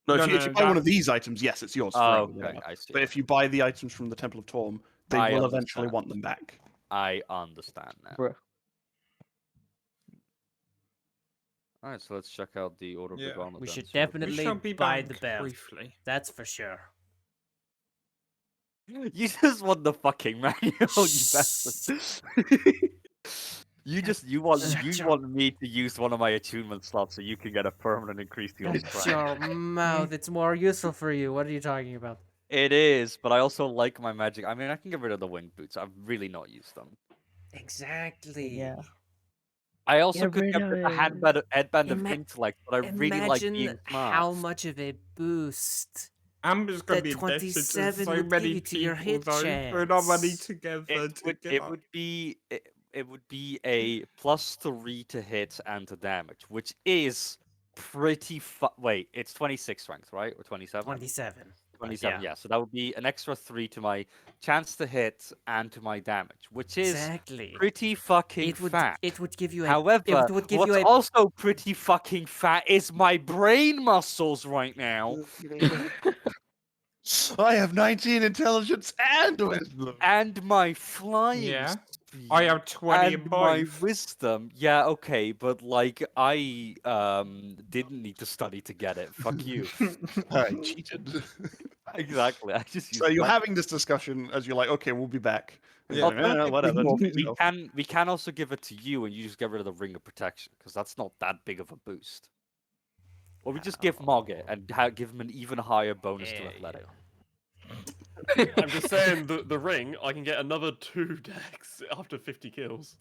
No, No, if you no, buy one that- of these items, yes, it's yours. Oh, forever, okay, whatever. I see. But if you buy the items from the Temple of Torm, they I will eventually understand. want them back. I understand now. Bruh. All right, so let's check out the Order of Yeah. the Gauntlet. We then. should So- We definitely shall be buy back the belt. briefly. That's for sure. You just want the fucking manual, you bastard. you want Shut your- want me to use one of my attunement slots so you can get a permanent increase to your Shut strength. your mouth. It's more useful for you. What are you talking about? It is, but I also like my magic. I mean, I can get rid of the winged boots. I've really not used them. Exactly. Yeah. I also Get could rid get of rid of the it. headband of Ima- intellect, but I really like being Imagine smart. how much of a boost Amber's gonna that be indebted to 27 so would give many you to your people hit though. Put our money chance. together It to would get it up. would be it would be a +3 to hit and to damage, which is pretty wait, it's 26 strength, right? Or 27? 27. 27, yeah. yeah. So that would be an extra 3 to my chance to hit and to my damage, which is Exactly. pretty fucking It would fat. it would give you a However, it would give you what's a also pretty fucking fat is my brain muscles right now. I have 19 intelligence and wisdom. And my flying Yeah. speed. I have 20 and my both. wisdom. Yeah, okay, but like I didn't need to study to get it. Fuck you. I cheated. Exactly. I just So used you're my- having this discussion as you're like, okay, we'll be back. And you're Yeah. like, "Eh, whatever. Well, treat we yourself." can also give it to you, and you just get rid of the ring of protection because that's not that big of a boost. Or we just give Mog it and give him an even higher bonus to Yeah, athletic. I'm just saying the ring. I can get another 2 decks after 50 kills.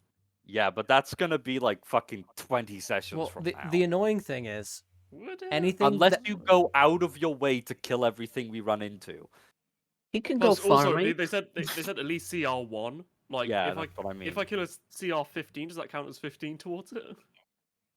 Yeah, but that's gonna be like fucking 20 sessions well from the now. the annoying thing is Would it? anything Unless that you go out of your way to kill everything we run into. He can go Plus, also, farming. they said at least CR1. Like, Yeah, if I that's what I mean. if I kill a CR15, does that count as 15 towards it?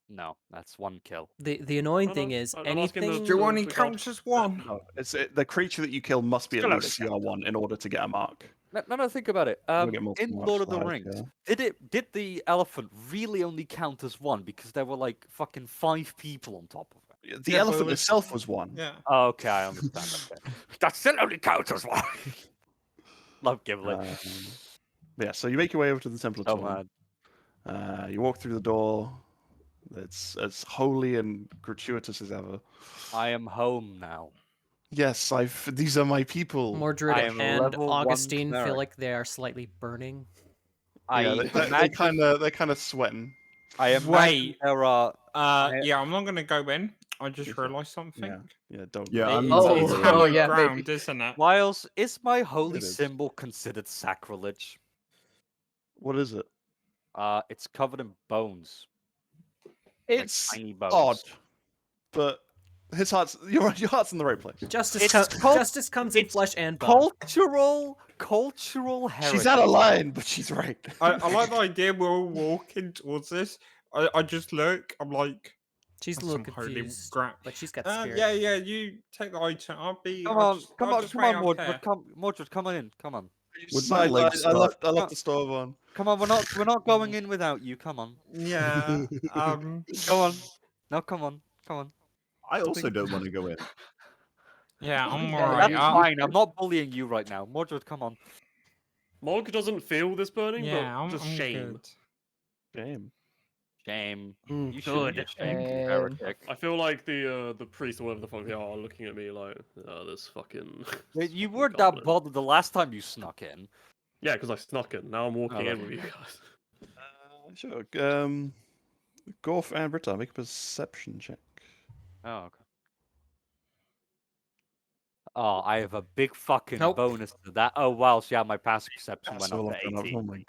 No, that's 1 kill. the annoying No, thing no, is I'm asking the- anything the- Giovanni the god. counts as one. No, it's the creature that you kill must be at Still least only CR1 in order to get a mark. No, think about it. You'll get multiple In marks Lord of for the highest Rings, kill. did the elephant really only count as 1 because there were like fucking 5 people on top of it? The Yeah, but it elephant was- itself was one. Yeah. Oh, okay, I understand. Okay. That still only counts as 1. Love Gimli. Yeah, so you make your way over to the Temple of Oh Torn. man. You walk through the door. It's as holy and gratuitous as ever. I am home now. Yes, these are my people. Mordred I am and level 1 Augustine feel cleric. like they are slightly burning. Yeah, I imagine they're kind of sweating. I imagine Wait. there are Yeah, I'm not gonna go in. I just Yes, sir. realised something. Yeah, don't. Yeah, I'm Oh, not It's really- hallowed yeah, ground, maybe. isn't it? Miles, is my holy It is. symbol considered sacrilege? What is it? It's covered in bones. It's tiny bones. odd, but his heart's your heart's in the right place. Justice, It's called- justice comes in it's flesh and bone. Cultural heritage. She's out of line, but she's right. I like the idea we're all walking towards this. I just look. I'm like, She's a "That's little some holy confused, gra-" but she's got spirit. Yeah, yeah. You take the item. I'll be. Come I'll on, just- come I'll on, just come wait on, up Mordred, here. Mordred, come on in, come on, Would my legs I left start- the stove on. come on. We're not going in without you. Come on, Yeah. come on. No, come on. I also don't want to go in. Yeah, I'm Yeah, alright. That's fine. I'm not bullying you right now, Mordred. Come on. Mog doesn't feel this burning, Yeah, but I'm just shame. good. Game. Shame. Mm, You should be good. ashamed, you Um, heretic. I feel like the priest or whatever the fuck they are looking at me like, oh, this fucking. Wait, you fucking weren't that goblin." bothered the last time you snuck in. Yeah, because I snuck in. Now I'm walking Oh, in with you guys. Sure. Gorf and Britta, make a perception check. Oh, okay. Oh, I have a big fucking Nope. bonus to that. Oh, wow. So yeah, my passive perception That's went all up I've to done up. 18. Oh my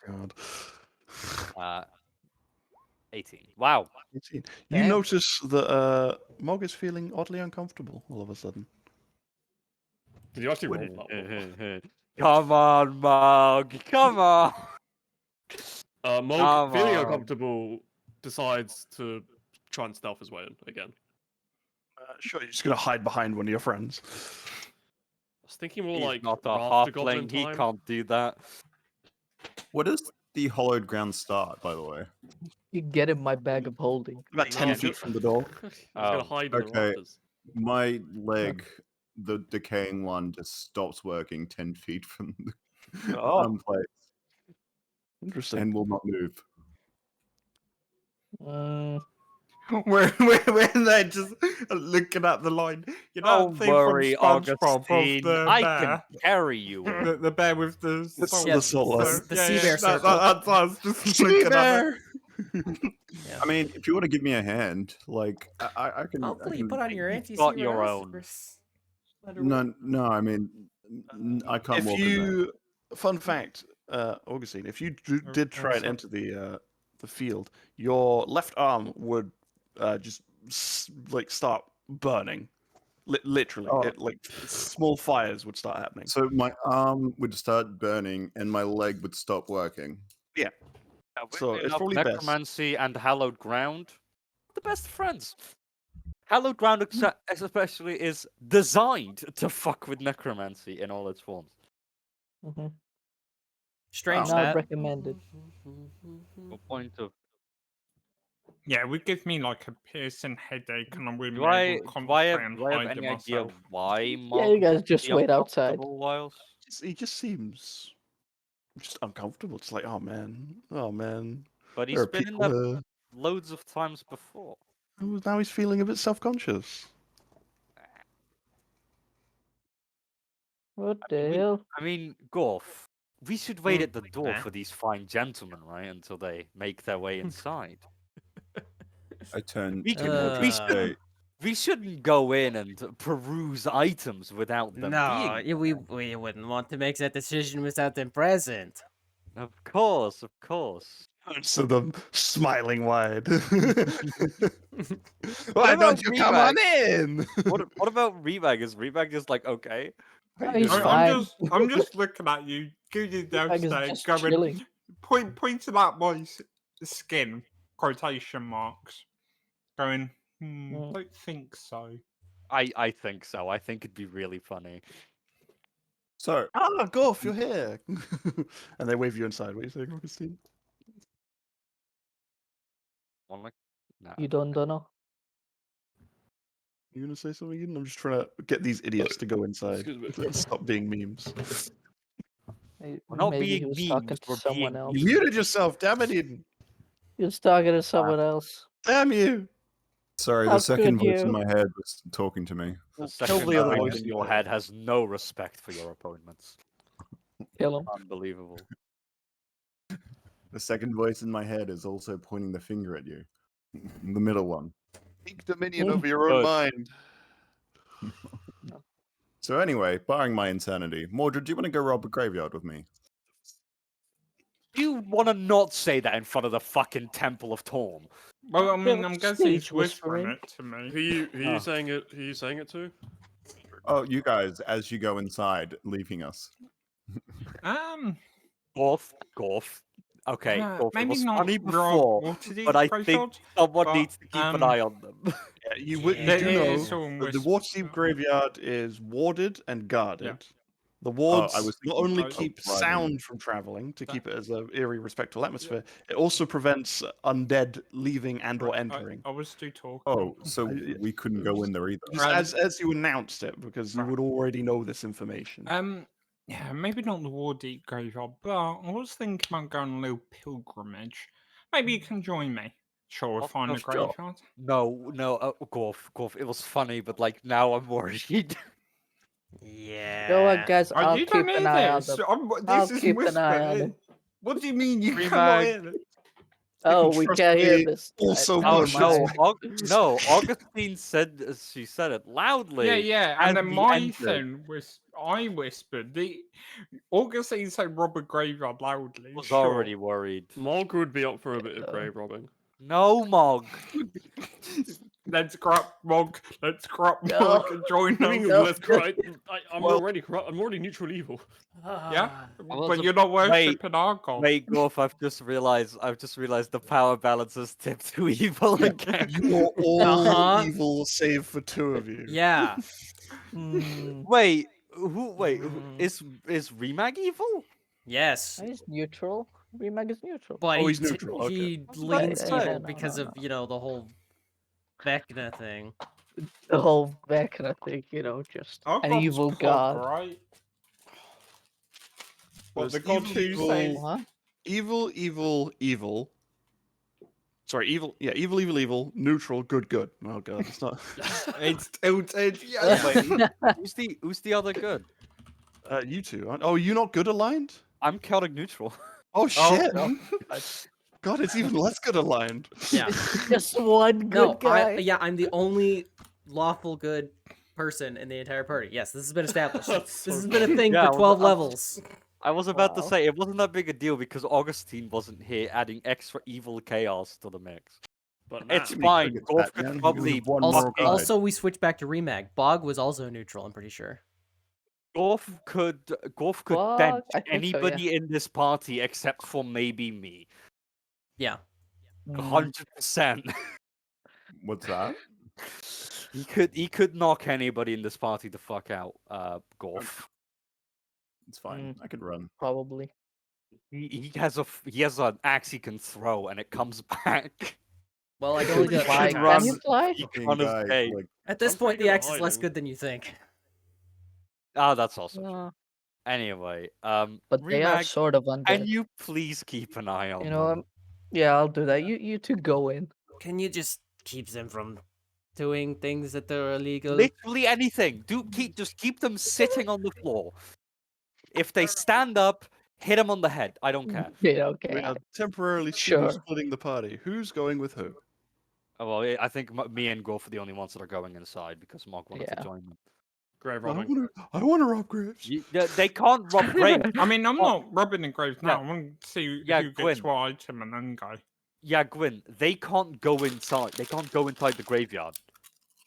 god. 18. Wow. 18. You Damn. notice that Mog is feeling oddly uncomfortable all of a sudden. Did you actually roll that? Come on, Mog. Come on. Mog, Come feeling on. uncomfortable, decides to try and stealth his way in again. Sure, you're just gonna hide behind one of your friends. I was thinking more He's like not a Rafter Goblin halfling. He time. can't do that. What does the hollowed ground start, by the way? You get in my bag of holding. About 10 No, feet from the door. He's gonna Oh, hide in the okay. rafters. My leg, the decaying one, just stops working 10 feet from the Oh. place Interesting. and will not move. We're there just looking at the line. You know Don't that thing worry, from SpongeBob Augustine. of the I bear? can carry you. in. The bear with the It's soul. the soul. the sea bear That's circle. us just Sea looking at bear! Yeah. I mean, if you want to give me a hand, like I can. Hopefully, I you can put on your You've anti got your own. no. I mean, I can't If walk in there. you, fun fact, Augustine, if you did try and also- enter the field, your left arm would just like start burning. Literally, Oh. it like small fires would start happening. So my arm would start burning and my leg would stop working. So weirdly it's enough, probably best. necromancy and hallowed ground, the best friends. Hallowed ground, especially, is designed to fuck with necromancy in all its forms. Mhm. Strange Not that. recommended. The point of Yeah, it would give me like a piercing headache, and I wouldn't do be I able to do I have, concentrate and do I have hide any in idea myself. why Yeah, Mog you guys would just be wait outside. uncomfortable whilst? He just seems just uncomfortable. It's like, oh man. But There he's are been in people there loads of times before. now he's feeling a bit self-conscious. What the hell? I mean, Gorf, we should wait at the door Nah. for these fine gentlemen, right, until they make their way inside. I turn We to can- Mordred we and should- say, We shouldn't go in and peruse items without them No, being. we wouldn't want to make that decision without them present. Of course. So them smiling wide. What Why about don't you come on in? What about Rebag? Is Rebag just like, okay? Oh, he's I'm fine. I'm just looking at you, going Like he's downstairs, just going, chilling. pointing at my skin, quotation marks, going, Mm. don't think so. I think so. I think it'd be really funny. so Golf, you're here. And they wave you inside. What are you saying, Augustine? One like, nah. You don't know. You gonna say something, Eden? I'm just trying to get these idiots to go inside. Excuse me. And stop being memes. We're not Maybe he being was memes, talking to we're someone being else. You muted yourself, damn it, Eden. He was talking to someone else. Damn you. sorry, How the second could voice in you? my head was talking to me. The Kill second the other voice voice in your head has no respect for your opponents. Kill him. Unbelievable. The second voice in my head is also pointing the finger at you. The middle one. Take dominion over your own Good. mind. So anyway, barring my insanity, Mordred, do you want to go rob a graveyard with me? You want to not say that in front of the fucking Temple of Torm? Well, I mean, Yeah, I'm guessing he's stage whispering whispering. it to me. Who you saying it? Who you saying it to? Oh, you guys, as you go inside, leaving us. Gorf. Okay, Gorf, it maybe was not funny rob before, Waterdeep but I graveyard, think someone but, needs to keep an eye on them. Yeah, you Yeah. do There know is someone that the whisper- Waterdeep graveyard is warded and guarded. The I wards was not thinking only about keep riding- sound from traveling to keep it as an eerie, respectful atmosphere, it also prevents undead leaving and or entering. I was still talking. Oh, so I- we couldn't go in there either. Just as you announced it, because you Right. would already know this information. Yeah, maybe not the Waterdeep graveyard, but I was thinking about going on a little pilgrimage. Maybe you can join me. Sure, we'll What find the the fuck? graveyard. No, Gorf, it was funny, but like now I'm worried. Yeah. You know what, guys? Oh, I'll you keep don't an need eye on this. them. This I'll is keep an eye on whispered. them. What do you mean you Remag. cannot hear it? Oh, we trust can't hear me, this. also Never watch mind. No, Augustine said she said it loudly. Yeah, as and then we my entered. thing was I whispered. The Augustine said Robert Graveyard loudly. Was sure. already worried. Mog would be up for a bit of grave robbing. No, Mog. Let's corrupt Mog. Let's corrupt No. Mog and join I mean, us. No. let's cry. I'm Well- already corrupt. I'm already neutral evil. Yeah, was but a- you're not wait, worshipping our god. Wait, Gorf, I've just realized the power balance has tipped to evil again. You're all Uh-huh. evil, save for two of you. Yeah. Wait, who Mm. is Remag evil? Yes. He's neutral. Remag is neutral. But Oh, he, he's neutral, okay. he was about leans to evil say. No, because no, of, you know, the whole Vecna thing. The whole Vecna thing, you know, just Our an god's evil Pog, god. right? What There's the god who evil, says? Huh? evil. Sorry, evil, neutral, good. Oh god, it's not. It's tilted. Yes. Wait, who's the other good? You two, aren't? Oh, you not good aligned? I'm chaotic neutral. Oh shit! Oh. God, it's even less good aligned. Yeah. Just one good No, guy. I'm the only lawful good person in the entire party. Yes, this has been established. That's This so has been a thing Yeah, for 12 levels. I was about to Wow. say it wasn't that big a deal because Augustine wasn't here, adding extra evil chaos to the mix. But now, It's Jimmy fine. Cricket's Golf Batman. could He probably was one Also, moral guide. also, we switched back to Remag. Bog was also neutral, I'm pretty sure. Golf could Fuck, bench I think so, anybody in this party except for maybe me. Yeah. 100%. What's that? He could knock anybody in this party the fuck out. Golf. It's fine. I could run. Probably. He has an axe he can throw and it comes back. Well, I can Can only do you that fly? three run. Can times. you fly? He Fucking run his guy, day. like, At this I'm point, pretty the good at axe is less hiding. good than you think. Ah, that's also true. Uh, Anyway, but they are Remag, sort of undead. can you please keep an eye on You know, them? yeah, I'll do that. You two go in. Can you just keep them from doing things that are illegal? Literally anything. Just keep them sitting on the floor. If they stand up, hit them on the head. I don't care. Yeah, We okay. are temporarily Sure. splitting the party. Who's going with who? Oh, well, I think me and Golf are the only ones that are going inside because Mark wanted to Yeah. join them. grave I robbing. want to rob graves. They can't rob graves. I mean, I'm Well, not robbing the graves yeah. now. I want to see Yeah, who Gwyn. gets what item and then go. Yeah, Gwyn, they can't go inside. They can't go inside the graveyard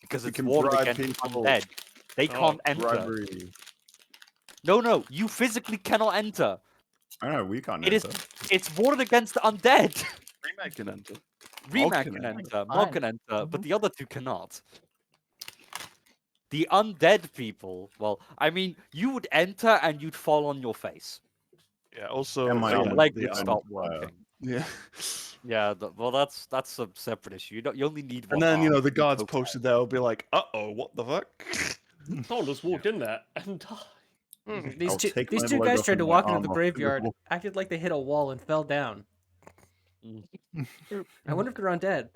because We it's can warded bribe against people. undead. They Oh, can't enter. Bribery. No, you physically cannot enter. I know, we can't It is. enter. It's warded against the undead. Remag can enter. Remag can can enter. enter. Mog Fine. can enter, but Mhm. the other two cannot. The undead people. Well, I mean, you would enter and you'd fall on your face. Yeah. Also, And my Your armor. leg the would stop unfire. working. yeah. Yeah. Well, that's a separate issue. You only need one. And then arm the to be guards okay. posted there will be like, what the fuck? Someone just walked in there and died. These I'll two, take these my two leg guys off tried and to my walk into arm the off the graveyard, wall. acted like they hit a wall and fell down. I wonder if they're undead.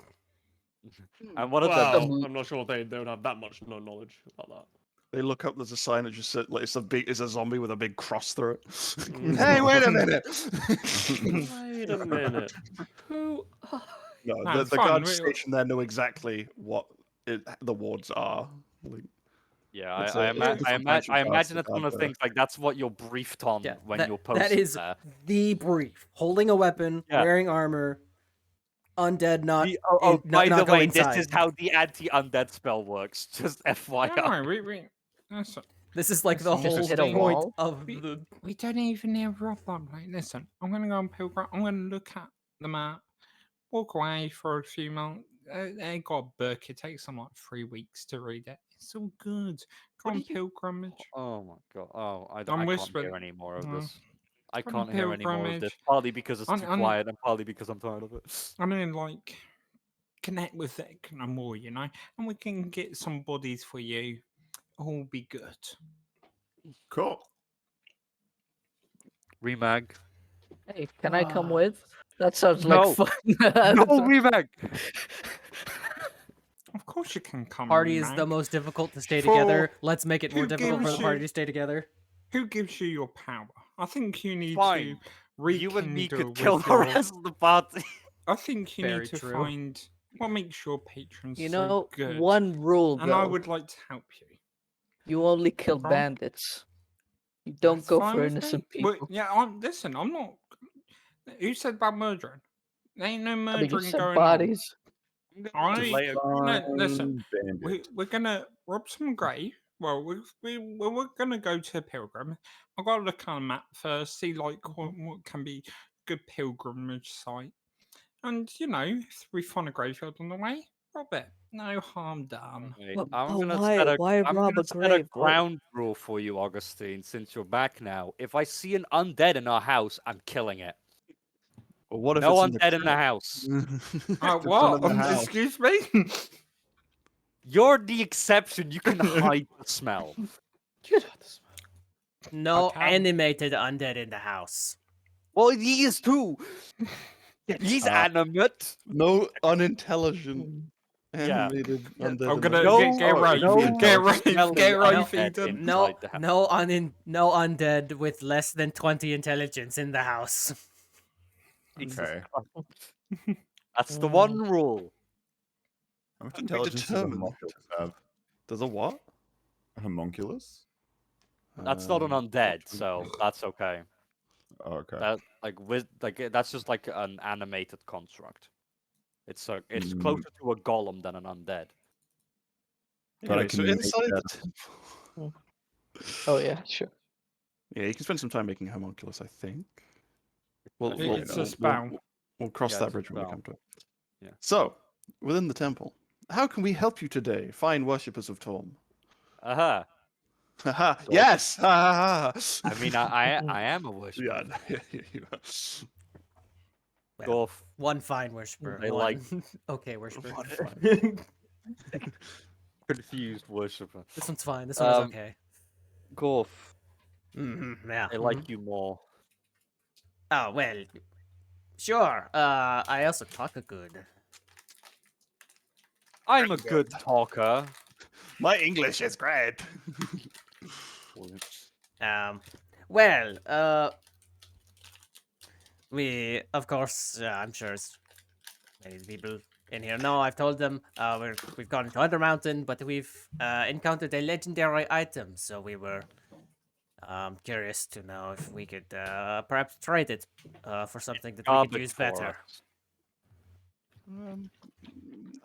And one of them. Well, I'm not sure they don't have that much knowledge about that. They look up. There's a sign that just said, like, it's a zombie with a big cross through it. Mm. Hey, wait a minute! Wait a minute. Who? No, No, it's the fine, guards we- stationed there know exactly what the wards are. Like, Yeah, It's I a- imagine. it's a bunch of I guards imagine that it's one of are the things like that's what you're briefed on Yeah, when that, you're posted that is there. the brief. Holding a weapon, Yeah. wearing armor, undead, not. By not the go way, this inside. is how the anti-undead spell works. Just FYI. No, listen, This is like the Just whole hit a point wall? of we, the. we don't even need rob them. Like, listen, I'm gonna go on pilgrim. I'm gonna look at the map, walk away for a few months. They got a book. It takes them like 3 weeks to read it. It's all good. Go What on do you- pilgrimage. Oh my god. Oh, I I'm can't whispering. hear any more of No. this. I Go on can't hear any more of this. pilgrimage. Partly because it's too I'm- quiet, and partly because I'm tired of it. I mean, like, connect with it no more, you know, and we can get some bodies for you. All be good. Cool. Remag. Hey, can I come Ah. with? That sounds No. like fun. No, Remag. Of course, you can come. Party is Remag. the most difficult to stay For- together. Let's make it more who difficult for gives the party you- to stay together. Who gives you your power? I think you need Fine. to You and me rekindle could kill with the your- rest of the party. I think you Very need to true. find what makes your patrons You so know, good. one rule and I though. would like to help you. You only kill Go on. bandits. You don't That's go fine for with innocent me. But, people. yeah, listen, I'm not. Who said about murdering? There ain't no I mean, you murdering said going bodies. on. Just lay a- Listen, Fine bandit. we're gonna rob some grave. Well, we're gonna go to a pilgrim. I've got to look on a map first, see like what can be a good pilgrimage site. And you know, if we find a graveyard on the way, rob it. No harm done. Wait, But- I'm but gonna why- set a, why I'm rob gonna a set grave? What- ground rule for you, Augustine. Since you're back now, if I see an undead in our house, I'm killing it. But what if No it's undead in the house. It's What? in the house. Excuse me? You're the exception. You can hide the smell. No Okay. animated undead in the house. Well, he is too. He's Uh, animate. No unintelligent Yeah. animated Yeah, undead. I'm in the gonna house. No- get right. no- Get no right. smelly Get right, undead Feeden. in- No, inside the house. no undead with less than 20 intelligence in the house. Jesus Okay. Christ. That's the one rule. How much We intelligence does a determine homunculus have? Does a what? A homunculus? That's not an undead, so that's okay. Oh, okay. That that's just like an animated construct. It's Mm. closer to a golem than an undead. But I Anyway, so can make inside that the temple. Oh yeah, sure. Yeah, you can spend some time making a homunculus, I think. We'll, It- we'll, It's a we'll, spell. we'll cross Yeah, that it's a bridge when we spell. come to it. Yeah. So, within the temple, how can we help you today, fine worshippers of Torm? Aha. Haha, So- yes! Ha, ha, ha. I mean, I am a worshiper. Yeah, you are. Well, Golf. one fine worshiper. They One like- okay worshiper. One fine. Confused worshiper. This one's fine. This one is Um, okay. Golf. Yeah. They like you more. Oh well. Sure. I also talk a good. I'm a good talker. My English is great. Well. We of course. I'm sure many people in here know. I've told them we've gone to Undermountain, but we've encountered a legendary item, so we were curious to know if we could perhaps trade it for something that we could Garbage use for better. us.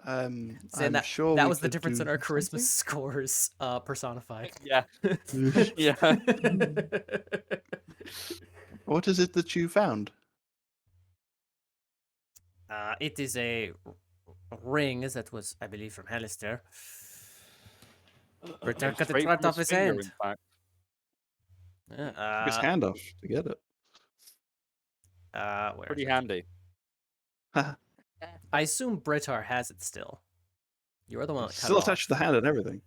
Saying I'm that sure that we was the could difference do in our charisma something. scores personified. Yeah. Yeah. What is it that you found? It is a ring that was, I believe, from Hallister. Return cut it Straight right from off his finger, hand. in fact. Yeah, Took his hand off to get it. where Pretty is it? handy. I assume Britar has it still. You're the one that cut Still it attached to the off. hand and everything.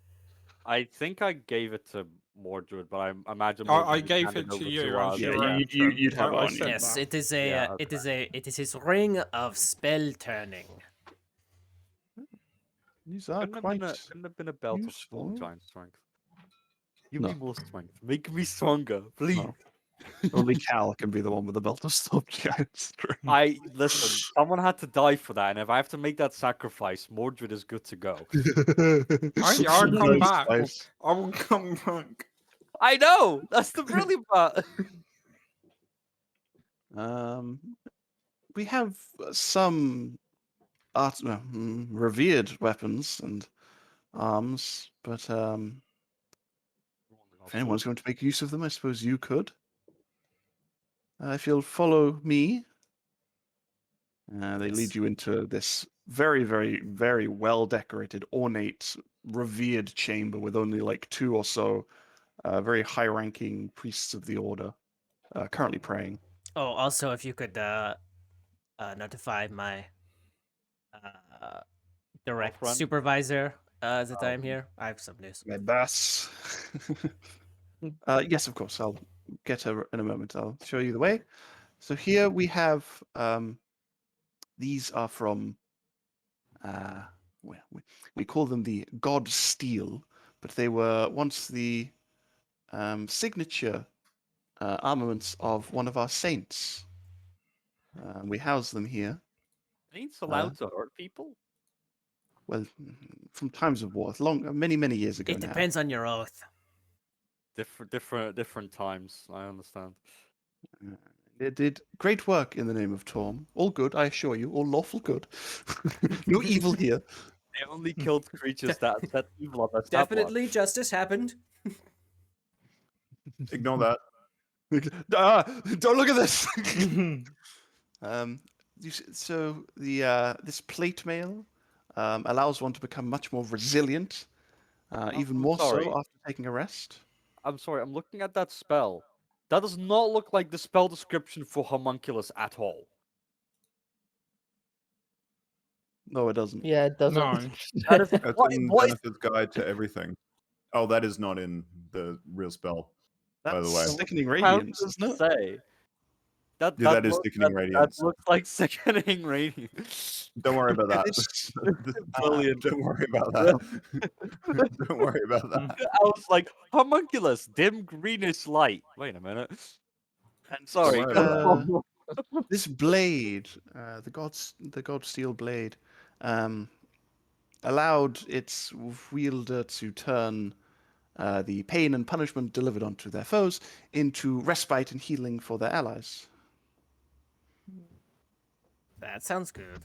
I think I gave it to Mordred, but I imagine I Mordred gave handed it to over you us. as Yeah, your you'd entrance. have it I on you. said Yes, that. it is a Yeah, it is his ring of spell turning. These are Couldn't have, quite. couldn't have been a belt of small useful. giant strength. Give No. me more strength. Make me stronger, please. No. Only Cal can be the one with the belt of stop giant strength. I listen. Someone had to die for that, and if I have to make that sacrifice, Mordred is good to go. I'll come back. Nice. I will come back. I know. That's the brilliant part. We have some revered weapons and arms, but if anyone's going to make use of them, I suppose you could. If you'll follow me, they lead Yes. you into this very, very, very well decorated, ornate, revered chamber with only like 2 or so very high ranking priests of the order currently praying. Oh, also, if you could notify my direct Girlfriend? supervisor that I'm here. I have some news. My boss. Yes, of course. I'll get her in a moment. I'll show you the way. So here we have. These are from. We call them the God Steel, but they were once the signature armaments of one of our saints. We house them here. Ain't allowed to hurt people. Well, from times of war, many, many years ago It now. depends on your oath. Different times. I understand. They did great work in the name of Torm. All good, I assure you. All lawful good. No evil here. They only killed creatures that set evil on their stat block. Definitely justice happened. Ignore that. Don't look at this. So the this plate mail allows one to become much more resilient, even I'm more sorry. so after taking a rest. I'm sorry. I'm looking at that spell. That does not look like the spell description for homunculus at all. No, it doesn't. Yeah, it doesn't. No. That is That's what, in what is Benefit's Guide to Everything. Oh, that is not in the real spell. That's By the way. sickening how radiance, does isn't it it? say? That Yeah, that is sickening radiance. That looks like sickening radiance. Don't worry about that. This- Brilliant. Don't worry about that. Don't worry about that. I was like, homunculus, dim greenish light. Wait a minute. And Sorry. worry go about on. This blade, the god steel blade, allowed its wielder to turn the pain and punishment delivered onto their foes into respite and healing for their allies. That sounds good.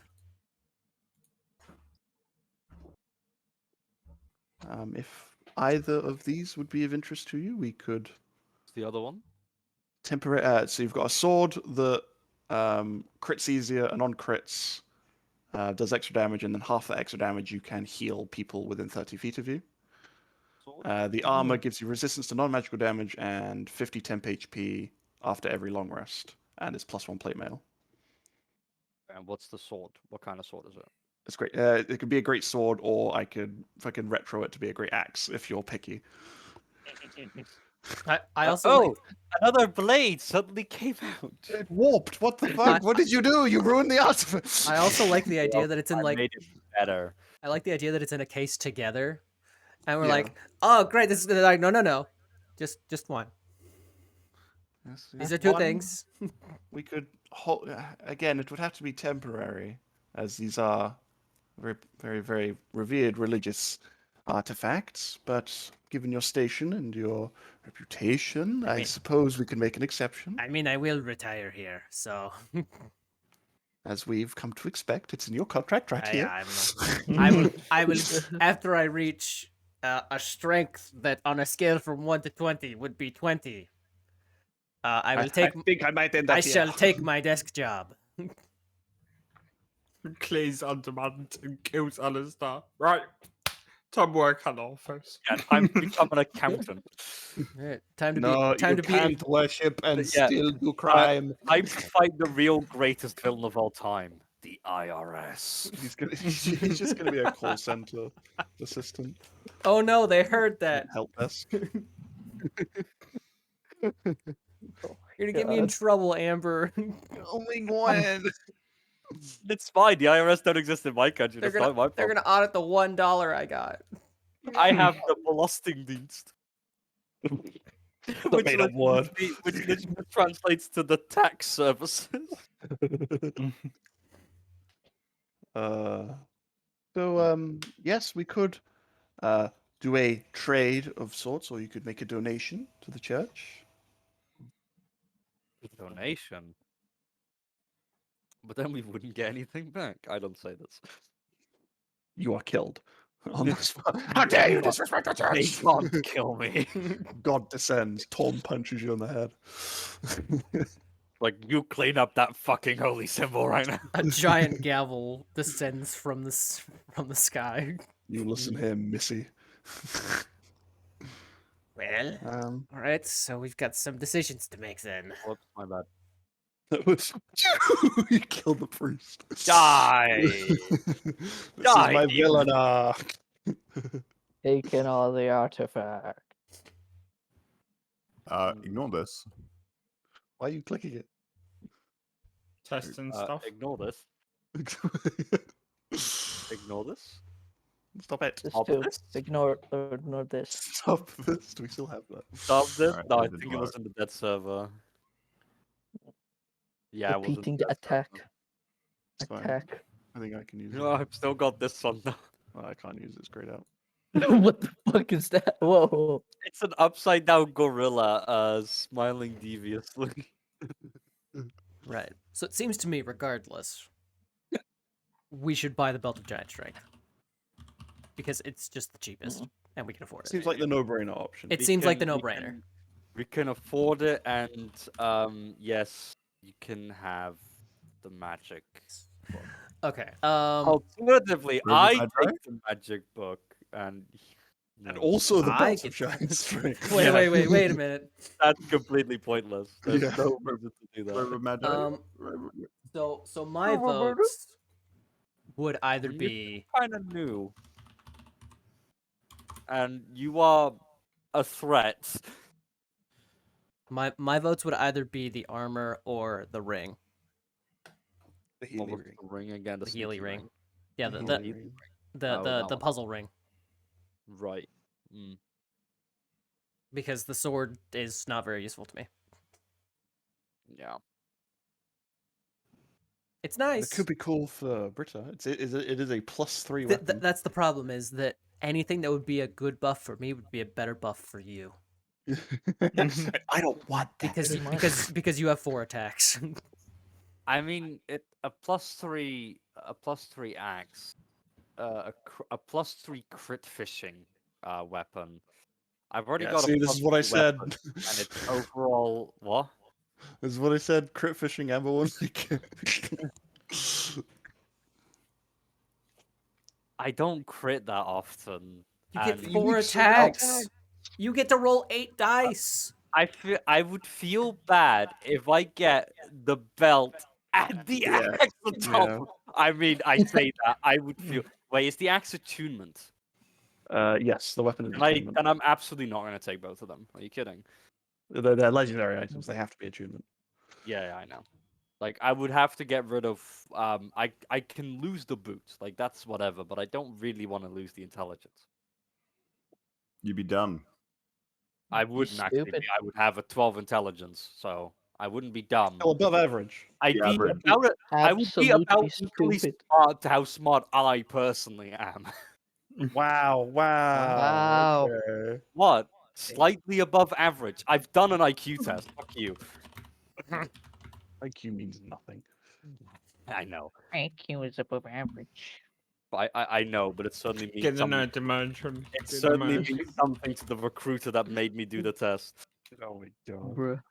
If either of these would be of interest to you, we could What's the other one? temporary. So you've got a sword that crits easier, and on crits does extra damage, and then half the extra damage you can heal people within 30 feet of you. Sword? The armor gives you resistance to non-magical damage and 50 temp HP after every long rest, and it's +1 plate mail. And what's the sword? What kind of sword is it? It's great. It could be a great sword, or I could fucking retro it to be a great axe if you're picky. I also like, Another blade suddenly came out. It warped. What the fuck? What did you do? You ruined the art of it. I also like the idea that it's in I like made it better. I like the idea that it's in a case together, and we're Yeah. like, oh great, this is gonna like no, just one. Yes, These yeah. are two One, things. We could hold again. It would have to be temporary, as these are very, very, very revered religious artifacts. But given your station and your reputation, I mean- suppose we could make an exception. I mean, I will retire here, so As we've come to expect, it's in your contract right here. I will after I reach a strength that on a scale from 1 to 20 would be 20. I will take. I think I might end up I here. shall take my desk job. Clears undermanned and kills Alistair. Right. Time to work on office. Yeah, time to become an accountant. Alright, time to No, be. Time you to can't be. worship and Yeah. still do crime. Time to fight the real greatest villain of all time, the IRS. He's just gonna be a call center assistant, Oh no, they heard that. help desk. You're gonna get me in trouble, Amber. Only one. It's fine. The IRS don't exist in my country. They're That's not my They're problem. gonna audit the $1 I got. I have the Belastingdienst. Made up word. Which literally translates to the tax services. Yes, we could do a trade of sorts, or you could make a donation to the church. Donation. But then we wouldn't get anything back. I don't say this. You are killed on the spot. How dare you disrespect the They church? can't kill me. God descends, Tom punches you in the head. Like, you clean up that fucking holy symbol right now. A giant gavel descends from the sky. You listen here, Missy. Well, all right. So we've got some decisions to make then. Whoops, my bad. You killed the priest. Die! This Die, is my demon. villain arc. Taking all the artifacts. Ignore this. Why are you clicking it? Testing stuff. Ignore this. Ignore this. Stop it. Just Stop to this. ignore this. Stop this. Do we still have that? Stop this. Alright, No, I it didn't think it was work. in the dead server. Yeah, it was in Repeating the the dead server. attack. It's fine. Attack. I think I can use it. No, I've still got this one now. Oh, I can't use it. It's grayed out. What the fuck is that? Whoa. It's an upside down gorilla smiling deviously. Right. So it seems to me, regardless, we should buy the Belt of Giant Strength because it's just the cheapest and we can afford it. Seems like the no-brainer option. It We seems like the can- we no-brainer. We can afford it, and yes, you can have the magic. Okay. Alternatively, River I Magi? take the magic book, and And no, also the I belt get- of giant strength. Wait, Yeah. wait a minute. that's completely pointless. There's Yeah. no reason to do that. River Magi. So my votes would either You- be Kind of new, and you are a threat. my votes would either be the armor or the ring, The What Healy was ring. the ring again? the Healy sneaky ring. Yeah, The the Healy the ring. the Oh, the, that the one. puzzle ring Right. Mm. because the sword is not very useful to me. Yeah. It's And it nice. could be cool for Britta. It is a +3 weapon. That's the problem, is that anything that would be a good buff for me would be a better buff for you. I don't want that. Because Pretty much. because you have 4 attacks. I mean, a +3 axe, a +3 crit fishing weapon. I've already Yeah, got see, a this is what I +3 said. weapon, and it's overall what? This is what I said. Crit fishing ammo one. I don't crit that often. You get and 4 need so many attacks. You get to roll 8 dice. I would feel bad if I get the belt and the Yeah, axe on top. yeah. I mean, I say that I would feel. Wait, is the axe attunement? Yes, the weapon is And attunement. I'm absolutely not going to take both of them. Are you kidding? They're legendary items. They have to be attunement. Yeah, I know. Like I would have to get rid of. I can lose the boots. Like that's whatever, but I don't really want to lose the intelligence. You'd be dumb. I wouldn't actually be. stupid. I would have a 12 intelligence, so I wouldn't be dumb. Still above average. I'd The be average. about it. I would be about Absolutely equally stupid. smart to how smart I personally am. Wow! Wow. Okay. What? Slightly above average. I've done an IQ test. Fuck you. IQ means nothing. I know. IQ is above average. I know, but it certainly means Get the something. nerd dimension. It Get the certainly nerd. means something to the recruiter that made me do the test. Oh my god. Bruh.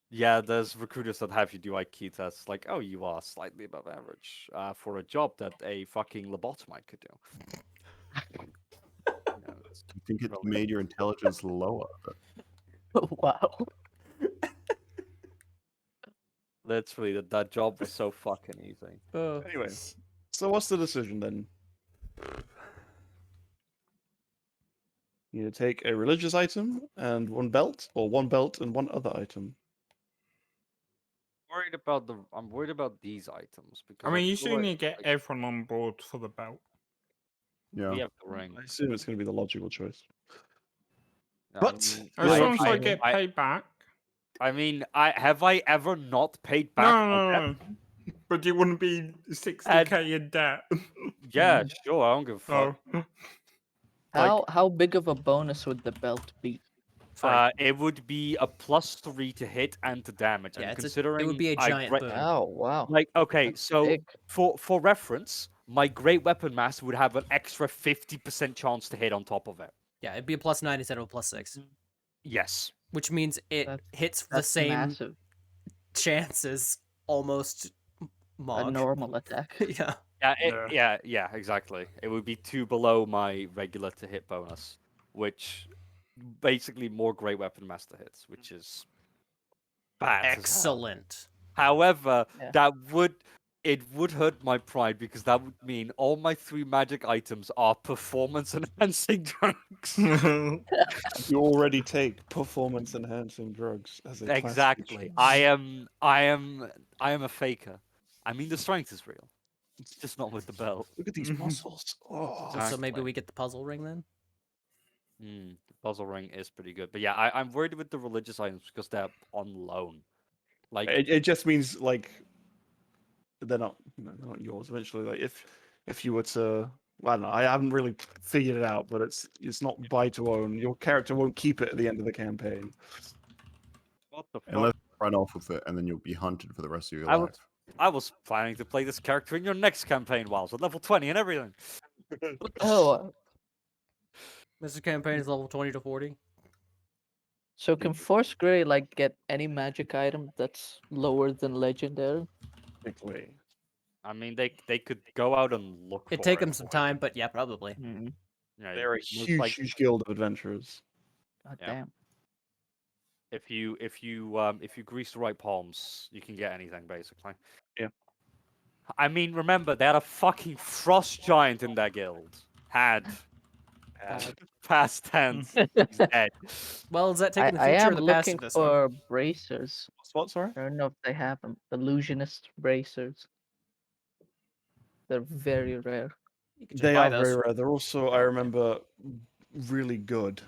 Yeah, there's recruiters that have you do IQ tests. Like, oh, you are slightly above average for a job that a fucking lobotomite could do. You know, it's I think it really- made your intelligence lower. Wow. Literally, that job was so fucking easy. Anyway, so what's the decision then? You take a religious item and one belt, or one belt and one other item. I'm worried about these items because I mean, you feel still like, need to get like, everyone on board for the belt. Yeah. we have the ring. I assume it's going to be the logical choice. I But mean, As long as I I- get paid back. I mean, have I ever not paid back? No, my no, debt? no. But you wouldn't be 60k in debt. Yeah, sure. I don't give a fuck. Oh, How big of a bonus would the belt be? It would be a +3 to hit and to damage. Yeah, and it considering would be a I giant gra- boon. Oh wow. Like, okay, That's so big. for reference, my great weapon master would have an extra 50% chance to hit on top of it. Yeah, it'd be a +9 instead of a +6, Yes. which means it That's- hits the That's same massive. chance as almost A Mog. normal attack. Yeah. Yeah, exactly. It would be 2 below my regular to hit bonus, which basically more great weapon master hits, which is bad. as hell. Excellent. However, Yeah. it would hurt my pride because that would mean all my 3 magic items are performance enhancing drugs. You already take performance enhancing drugs as a class Exactly. feature. I am a faker. I mean, the strength is real. It's just not with the belt. Look at these muscles. Oh, So maybe Exactly. we get the puzzle ring then? The puzzle ring is pretty good, but yeah, I'm worried with the religious items because they're on loan. Like, it just means like they're not they're not yours eventually. Like if you were to, well, I don't know, I haven't really figured it out, but it's not buy to own. Your character won't keep it at the end of the campaign. what the fuck? Unless you run off with it, and then you'll be hunted for the rest of your I life. I was planning to play this character in your next campaign, Wiles, at level 20 and everything. Oh, This campaign is level 20 to 40. so can Force Grey like get any magic item that's lower than legendary? Technically. I mean, they could go out and look It'd for take it. them some time, but yeah, probably. Mm-hmm. Yeah, They're a most huge, likely- huge guild of adventurers. God Yeah. damn. If you grease the right palms, you can get anything basically. Yeah. I mean, remember they had a fucking frost giant in their guild. Had past tense. He's dead. Well, is that I, taking the I future or am the past looking of this one? for bracers. What? Sorry. I don't know if they have them. Illusionist bracers. They're very rare. You could just They buy are very those. rare. They're also, I remember, really good.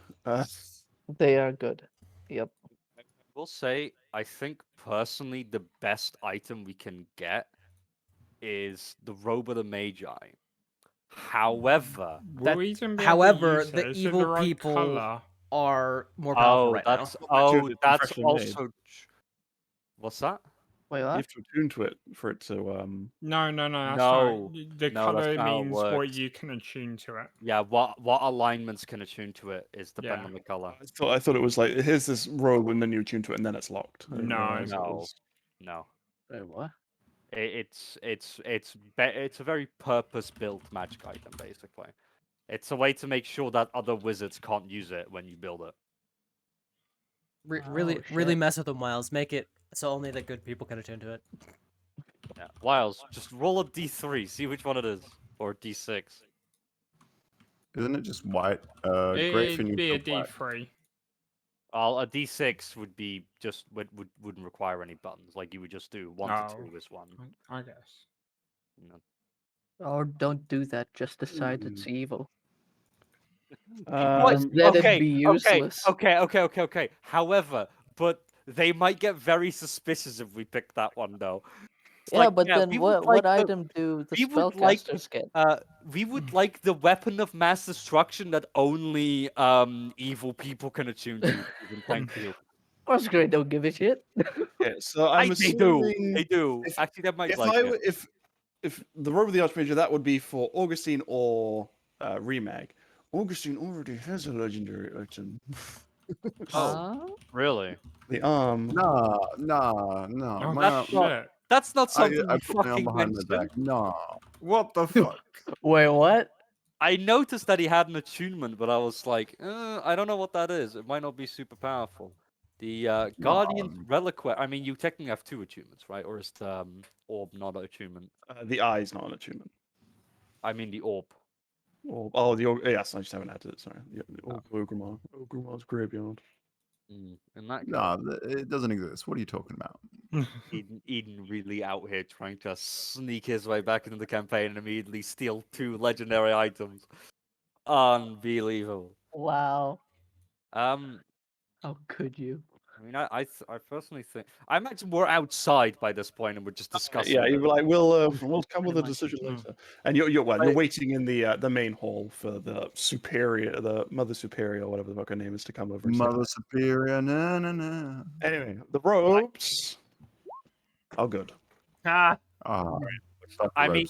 They are good. Yep. We'll say, I think personally the best item we can get is the Robe of the Magi. However, Will we even be However, able to use the it? Is it evil the right people color? are more powerful right now. that's freshly made. also. What's that? Wait, You what? have to attune to it for it to. No, that's No, not. The no, that's color not how it means what works. you can attune to it. Yeah, what alignments can attune to it is depending Yeah. on the color. I thought it was like here's this robe and then you attune to it and then it's locked. I didn't No. realize it No. was- No, Wait, what? it's a very purpose-built magic item, basically. It's a way to make sure that other wizards can't use it when you build it. Really Oh, shit. mess with them, Miles. Make it so only the good people can attune to it. Yeah. Wiles, just roll a d3, see which one it is, or d6. Isn't it just white? Great for It'd be a neutral black. D3. A d6 would be just wouldn't require any buttons. Like you would just do 1 to Oh. 2 is one. I guess. You know. Or don't do that. Just decide it's Hmm. evil. What? Just let it Okay, be okay, useless. okay. However, but they might get very suspicious if we pick that one, though. It's Yeah, like, but then we would what like the- item do the we would like- spellcasters get? we would like the weapon of mass destruction that only evil people can attune to. Stephen, thank you. Course, great. Don't give a shit. Yeah, so I'm They do. assuming They do. if- Actually, they might if like I it. w- if the robe of the Archmage, that would be for Augustine or Remag. Augustine already has a legendary item. Really? The arm. Nah. Oh, My, shit. That's not I something you put my arm fucking behind my mentioned. back. Nah. What the fuck? Wait, what? I noticed that he had an attunement, but I was like, I don't know what that is. It might not be super powerful. The Guardian Reliquary. I mean, you technically have 2 attunements, right? Or is the orb not an attunement? The eye is not an attunement. I mean, the orb. Yes, I just haven't added it. Sorry. Yeah, the Ogrimmar. Ogrimmar's graveyard. In that case, Nah, it doesn't exist. What are you talking about? Eden really out here trying to sneak his way back into the campaign and immediately steal 2 legendary items. Unbelievable. Wow. Um, How could you? I mean, I personally think I imagine we're outside by this point and we're just discussing. Yeah, it. you were like, we'll come with Pretty a much. decision Mm. later. And you're Right. waiting in the main hall for the superior, the Mother Superior, whatever the fuck her name is, to come over. And say Mother hi. Superior, nah. Anyway, the robes. Oh, good. Ah, Ah, I mean,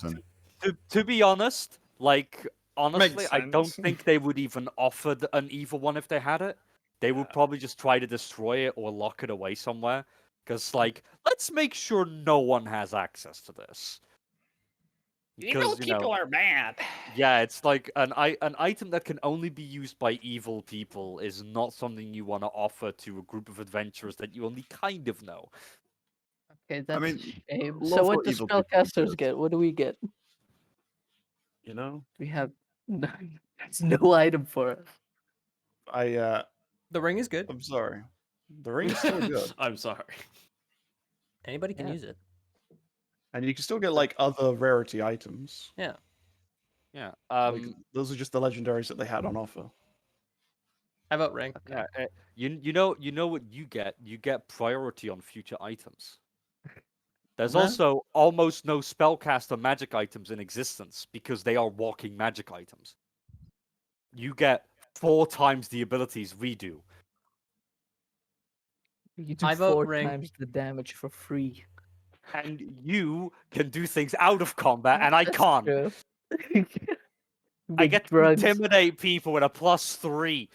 to be honest, like honestly, Makes I don't sense. think they would even offer an evil one if they had it. They would probably just try to destroy it or lock it away somewhere. Because, like, let's make sure no one has access to this. Because, are bad. yeah, it's like an item that can only be used by evil people is not something you want to offer to a group of adventurers that you only kind of know. Okay, that's mean, a shame. So lawful what do evil people spellcasters exist. get? What do we get? You know, We have there's no item for us. The ring is good. I'm sorry. The ring's still good, I'm sorry. Anybody can Yeah. use it. and you can still get like other rarity items. Yeah. Like, those are just the legendaries that they had on offer. How about ring? Yeah, you know what you get? You get priority on future items. There's Huh? also almost no spellcaster magic items in existence because they are walking magic items. You get 4 times the abilities we do. You do I vote 4 ring. times the damage for free. And you can do things out of combat, and I That's can't. true. I Big get to drugs. intimidate people with a +3.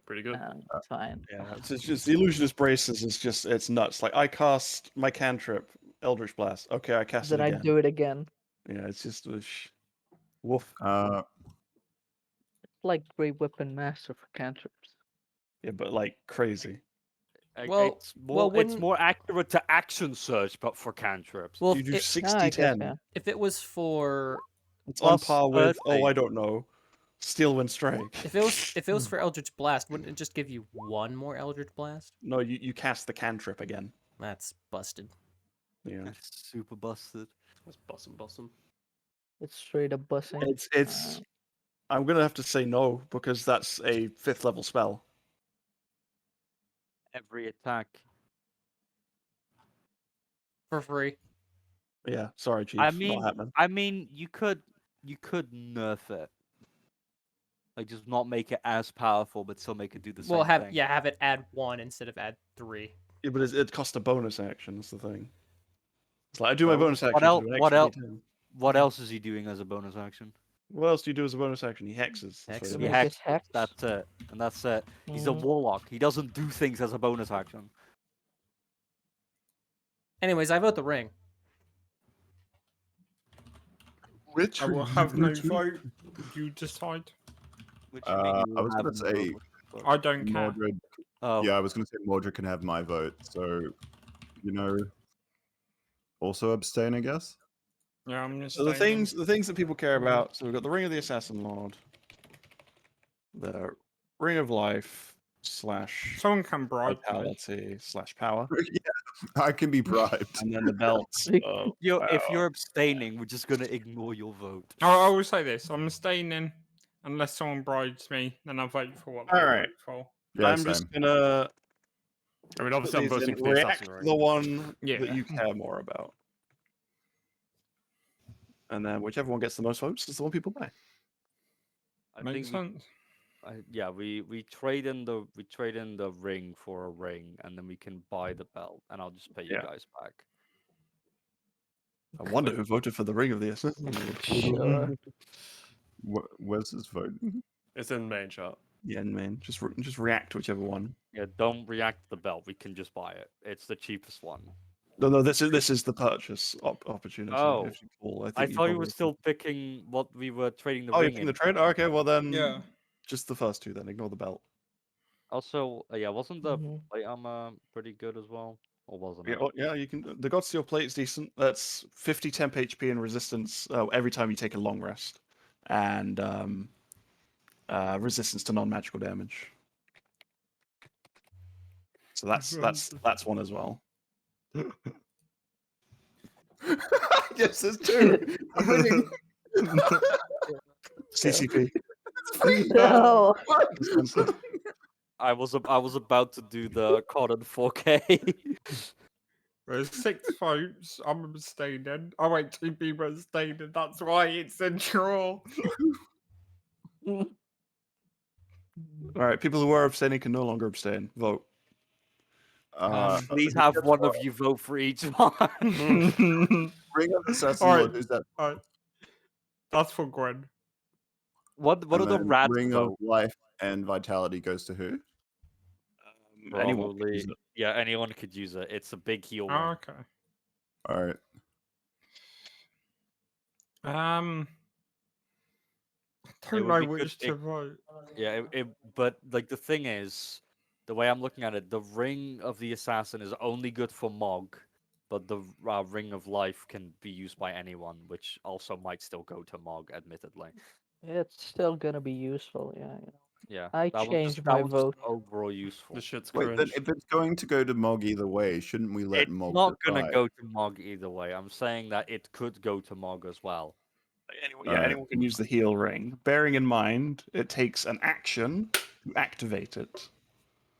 Pretty good. It's fine. Yeah, it's just the illusionist braces is just it's nuts. Like I cast my cantrip, Eldritch Blast. Okay, I cast Then it I again. do it again. Yeah, it's just woof. Like Great Weapon Master for cantrips. Yeah, but like crazy. Well- it's well, more it's wouldn't- more accurate to action search, but for cantrips. Well, You do it, 60 I guess, 10. yeah. if it was for It's on Plus par with 30. I don't know, Steel Wind Strike. if it was for Eldritch Blast, wouldn't it just give you 1 more Eldritch Blast? No, you cast the cantrip again. That's busted. Yeah, That's super busted. That's bossum. It's straight up bussing. it's. I'm gonna have to say no because that's a 5th level spell. Every attack. For free. Yeah, sorry, Chief. I not mean, happening. you could nerf it, like just not make it as powerful, but still make it do the same We'll have thing. have it add 1 instead of add 3. Yeah, but it costs a bonus action. That's the thing. It's like I do my So bonus action. What to else? do an What extra else? D10. What else is he doing as a bonus action? What else do you do as a bonus action? He hexes. That's what Hex. he To He does. make it hexes. hex. That's it, and that's it. He's a Mhm. warlock. He doesn't do things as a bonus action. Anyways, I vote the ring. Which I will have no vote. You decide. Which you mean you I was have gonna no say vote? I don't care. Mordred. Oh, Yeah, I was gonna say Mordred can have my vote. So, also abstain, I guess. Yeah, I'm just So the things that people care about. So we've got the Ring of the Assassin Lord, the Ring of Life / Someone can bribe me. Vitality / Power, Yeah, I can be bribed. and then the belts. of if you're power. abstaining, we're just gonna ignore your vote. I will say this: I'm abstaining unless someone bribes me. Then I vote for what I Alright. vote for. Yeah, I'm same. just gonna I mean, put obviously, I'm these voting in. for the React assassin ring. the one Yeah. that you care more about, and then whichever one gets the most votes is the one people buy. I Makes think sense. we trade in the ring for a ring, and then we can buy the belt, and I'll just pay you Yeah. guys back. I wonder who voted for the Ring of the Assassin. Sure. Where's his vote? It's in main chart. Yeah, man. Just react to whichever one. Yeah, don't react to the belt. We can just buy it. It's the cheapest one. No, this is the purchase opportunity. Oh, if you call. I I think you thought you probably were still picking what we were trading the Oh, you ring think in. the trade? Oh, okay, well then, Yeah. just the first two. Then ignore the belt. Also, yeah, wasn't the Mhm. plate armor pretty good as well, or wasn't Yeah, it? yeah, you can. The Godsteel plate's decent. That's 50 temp HP and resistance every time you take a long rest, and resistance to non-magical damage. So that's one as well. Yes, there's two. I'm winning. CCP. No. I was about to do the Cotton 4K. There's 6 votes. I'm abstaining. Oh wait, 2 people abstaining. That's why it's a draw. All right, people who are abstaining can no longer abstain. Vote. Please have one of you vote for each one. Ring of Assassin Alright. Lord, who's that? Alright. That's for Gwen. What And are the then rats Ring of vote? Life and Vitality goes to who? Anyone can Probably, use it. yeah, anyone could use it. It's a big heal Oh, one. okay. All right. Don't would know be good which to if- vote. Yeah, but like the thing is, the way I'm looking at it, the Ring of the Assassin is only good for Mog, but the Ring of Life can be used by anyone, which also might still go to Mog, admittedly. It's still gonna be useful, yeah. Yeah, I that one's changed just, my that one's just vote. overall useful. The shit's Wait, then cringe. if it's going to go to Mog either way, shouldn't we let It's Mog not decide? gonna go to Mog either way. I'm saying that it could go to Mog as well. Anyone can use the heal ring. Bearing in mind, it takes an action to activate it,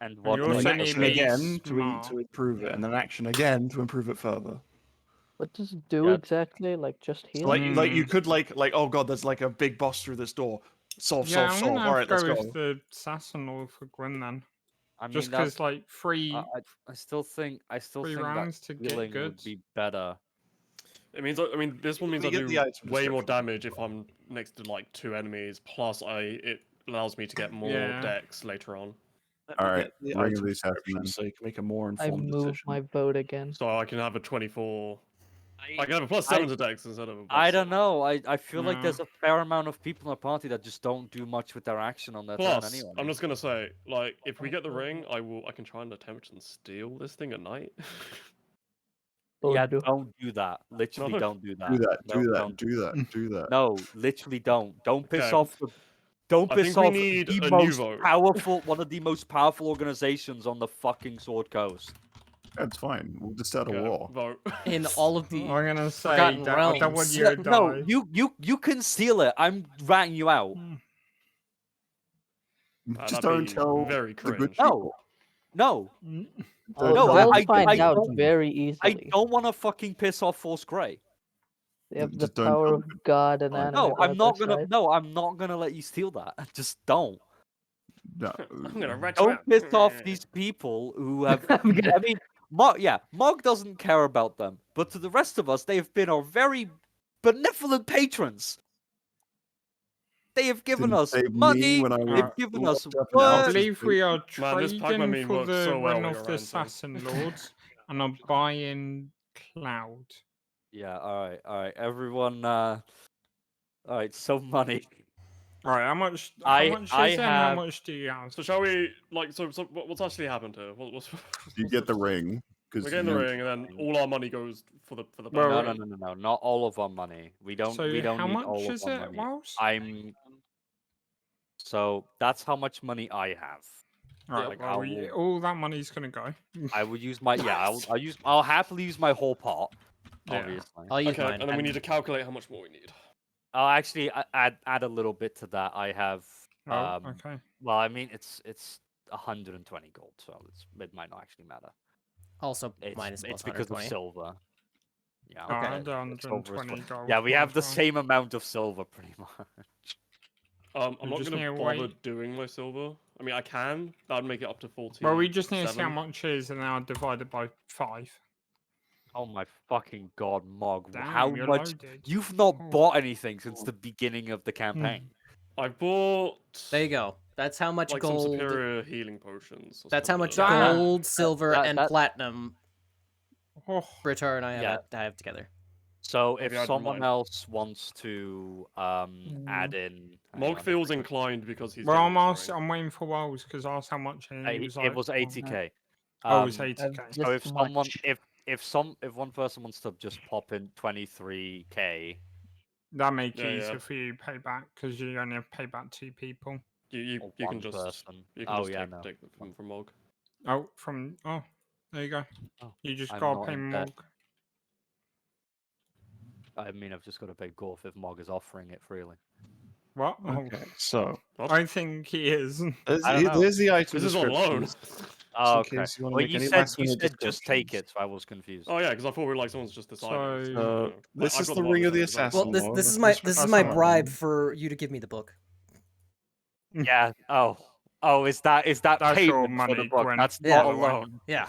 And you what and also an need action to be again to smart. improve it, and an action again to improve it further. What does it do Yeah. exactly? Like just heal? Like you could like oh god, there's like a big boss through this door. Solve. Yeah, I'm gonna All have right, to let's go go. with the Assassin Lord for Gwen then. I mean, Just that's because like three I still think three that rounds to get healing good. would be better. It means this one means We I get the do item way more description. damage if I'm next to like 2 enemies. Plus, it allows me to get more Yeah. decks later on, Let All me right, get the Ring of item the Assassin description then. so you can make a more I informed moved decision. my vote again. so I can have a 24. I can have a +7 to decks instead of a I +6. don't know. I feel like No. there's a fair amount of people in the party that just don't do much with their action on their turn Plus, anyway. I'm just gonna say, like, if we get the ring, I can try and attempt and steal this thing at night. Yeah, do. don't do that. Literally, No. don't do that. Do that. No, Do that. don't Do that. Do that. No, literally don't. Don't piss Okay. off the. Don't I piss think we off need the a new most vote. powerful, one of the most powerful organizations on the fucking Sword Coast. That's fine. We'll just start a Okay, war. vote. In all of the I'm gonna say Forgotten that I don't want Realms. you to die. No, you can steal it. I'm ratting you out. Just that'd don't be tell very the good cringe. No. people. No, Oh, No, they'll I find out don't- very I easily. don't want to fucking piss off Force Grey. They have the Just don't power tell of God and Oh, anime. No, by I'm not their gonna. side. No, I'm not gonna let you steal that. Just don't. No. I'm gonna rat you Don't out. piss off these people who have. I'm gonna- I mean, Mog doesn't care about them, but to the rest of us, they have been our very benevolent patrons. They have given Didn't us save me money. when I They've was given us locked up in I work. Alice's believe we boot. are Man, this Pac-Man trading meme for works the so well run when of you're the ranting. Assassin Lords, and I'm buying Cloud. Yeah. All right. Everyone. All right. So money. Right, how much? I- How much I is it? And how have- much do you have? So shall we like? So what's actually happened here? What's You what's get the ring. We're Because getting the ring, and then all our money goes for the Well, No, band. no. Not all of our money. We don't. So We don't how need much all of is our it, money. Wells? So that's how much money I have. Right, like, well, I will- all that money's gonna go. I will use my I'll happily use my whole pot. Yeah. Obviously. I'll use Okay, mine. and then we need to calculate how much more we need. I'll actually add a little bit to that. I have Oh, okay. well, I mean it's 120 gold, so it might not actually matter. Also, It's mine is plus it's because of 120. silver. Yeah. Okay. And Silver is 120 gold. Yeah, we have the as well. same amount of silver pretty much. I'm We not just gonna need to bother wait. doing my silver. I mean, I can. That would make it up to 40. Well, we just need to see how much it is, and then I'll divide it by 5. Oh my fucking god, Mog! Damn, How you're much? loaded. You've not Oh. bought anything since the beginning of the campaign. I bought. There you go. That's how much Like some gold. superior healing potions. That's how much Damn. gold, silver, and that- platinum Oh, Britta and I Yeah. have together. So Have if you had someone mine? else wants to add in, hang Mog on, if feels I- inclined because he's. well, getting I'm waiting for Wells because I asked how much, and he was like, it was 80k. "Oh, it was Um, 80k." So if This someone, much. if one person wants to just pop in 23k, That make Yeah, it easier yeah. for you to pay back because you only have to pay back 2 people. You or can one just person. you can Oh just yeah, take, no. take from Mog. Oh, there you go. Oh, You just I'm gotta not pay in debt. Mog. I mean, I've just got to pay Gorf if Mog is offering it freely. What? Oh, Okay, so What? I think he is. there's, I don't know. there's the item This is on loan. descriptions. Oh, in okay. case you wanna Well, make you any said last-minute just take descriptions. it, so I was confused. Oh yeah, because I thought we were like someone's just deciding. So- you So know. this I've is got the one Ring of the myself, so- Well, Assassin. this Lord. is my That's my fine. bribe for you to give me the book. Yeah. Oh, is that That's your payment for the money, book? Gwen, That's Yeah. not a by the way. loan. Yeah.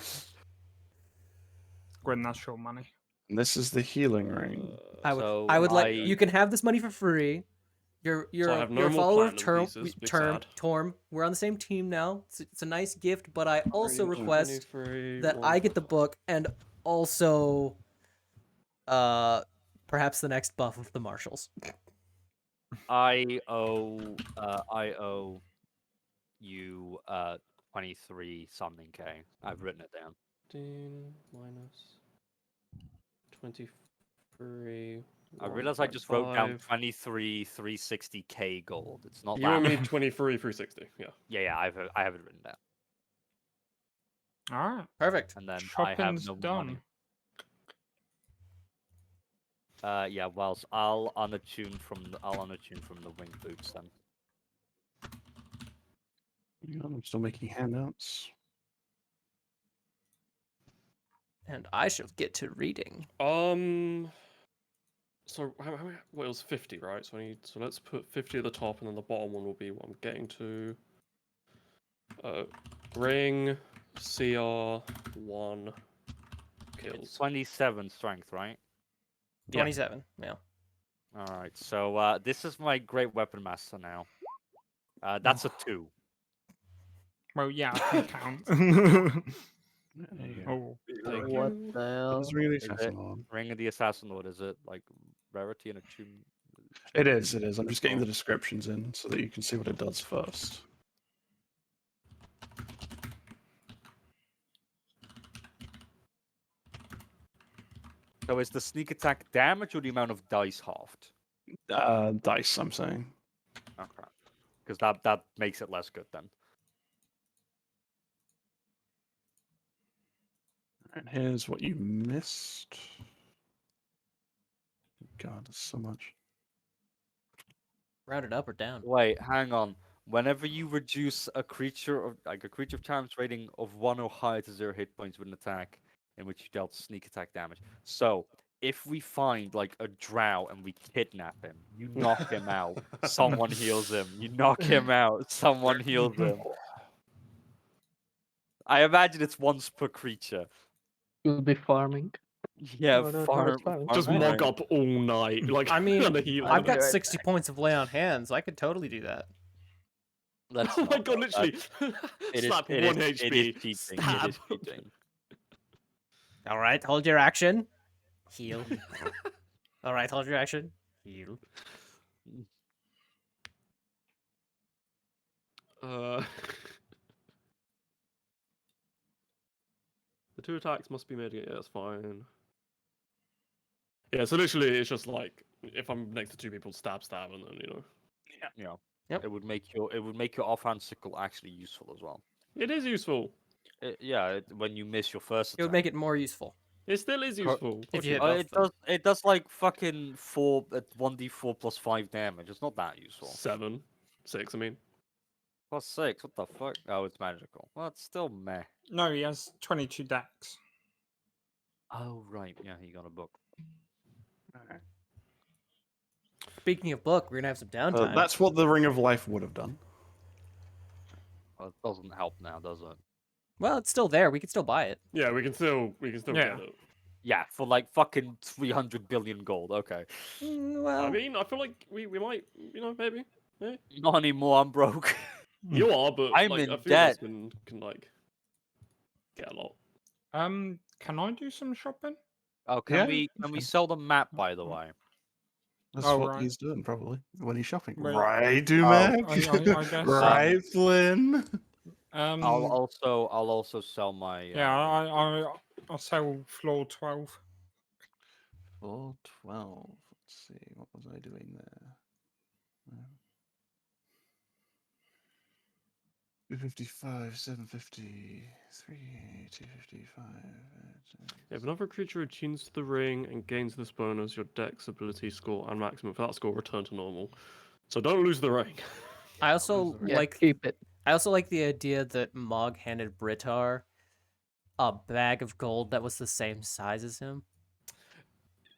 Gwen, that's your money. And this is the healing ring. I would So I would like I- you can have this money for free. You're I have no you're a more follower of platinum pieces, big sad. Torm. We're on the same team now. It's a nice gift, but I also request 23, that I get the book and also perhaps the next buff of the marshals. I owe you 23 something k. I've written it down. 15 minus 23. I realize I just wrote down 1.5. 23 360k gold. It's not You that. owe me much. 23 360. Yeah. Yeah, I have it written down. All right. Perfect. And then Shopping's I have no done. money. Yeah, whilst I'll unattune from the wing boots then. Hang on, I'm still making handouts. And I shall get to reading. So what it was 50, right? So let's put 50 at the top, and then the bottom one will be what I'm getting to. Ring, CR, 1, It's kills. 27 strength, right? 27. Yeah. All right. So this is my great weapon master now. That's a 2. Well, yeah, I can count. There you go. Oh, Thank What you. the That hell? is Ring of the Is it? Assassin Lord. Ring of the Assassin Lord. Is it like rarity and attune? It is. I'm just getting the descriptions in so that you can see what it does first. So is the sneak attack damage or the amount of dice halved? Dice, I'm saying. Okay. Because that makes it less good then. And here's what you missed. God, there's so much. Round it up or down. Wait, hang on. Whenever you reduce a creature of charm's rating of 1 or higher to 0 hit points with an attack in which you dealt sneak attack damage. So if we find like a drow and we kidnap him, you knock him out, someone heals him. You knock him out, someone heals him. I imagine it's once per creature. You'll be farming. Yeah, No, no, farm, it's fine. Just farm mog rank. up all night. Like I mean, and a heal. I've got right 60 points of lay on hands. I could totally do that. Let's Oh my not, god, though. literally. It is, Slap it 1 is, HP. it is cheating. Stab. It is cheating. All right, hold your action. Heal. All right, hold your action. Heal. The 2 attacks must be made again. Yeah, that's fine. Yeah, so literally it's just like if I'm next to 2 people, stab, and then Yeah. Yep. It would make your offhand sickle actually useful as well. It is useful. When you miss your first It would attack. make it more useful. It still is useful. If Fuck you it. hit both It of them. does. It does like fucking 1d4 plus 5 damage. It's not that useful. 7, 6. I mean, Plus 6. What the fuck? Oh, it's magical. Well, it's still meh. No, he has 22 decks. Oh right. Yeah, he got a book. Speaking of book, we're gonna have some downtime. That's what the Ring of Life would have done. Well, it doesn't help now, does it? Well, it's still there. We can still buy it. yeah, we can still Yeah. get it. Yeah, for like fucking 300 billion gold. Okay. Well, I mean, I feel like we might, maybe. Not anymore. I'm broke. You are, but I'm like in a few debt. of us can like get a lot. Can I do some shopping? Oh, can Yeah, we you can we can. sell the map, by the way? That's Oh, what right. he's doing probably when he's shopping. Wait. Right, Oh, Dumac? I guess. Right, Flynn? I'll also sell my. Yeah, I'll sell floor 12. 412. Let's see, what was I doing there? 255, 750, 255. If another creature attunes to the ring and gains this bonus, your dex ability score and maximum for that score return to normal. So don't lose the ring. I also Yeah, like keep it. I also like the idea that Mog handed Britar a bag of gold that was the same size as him.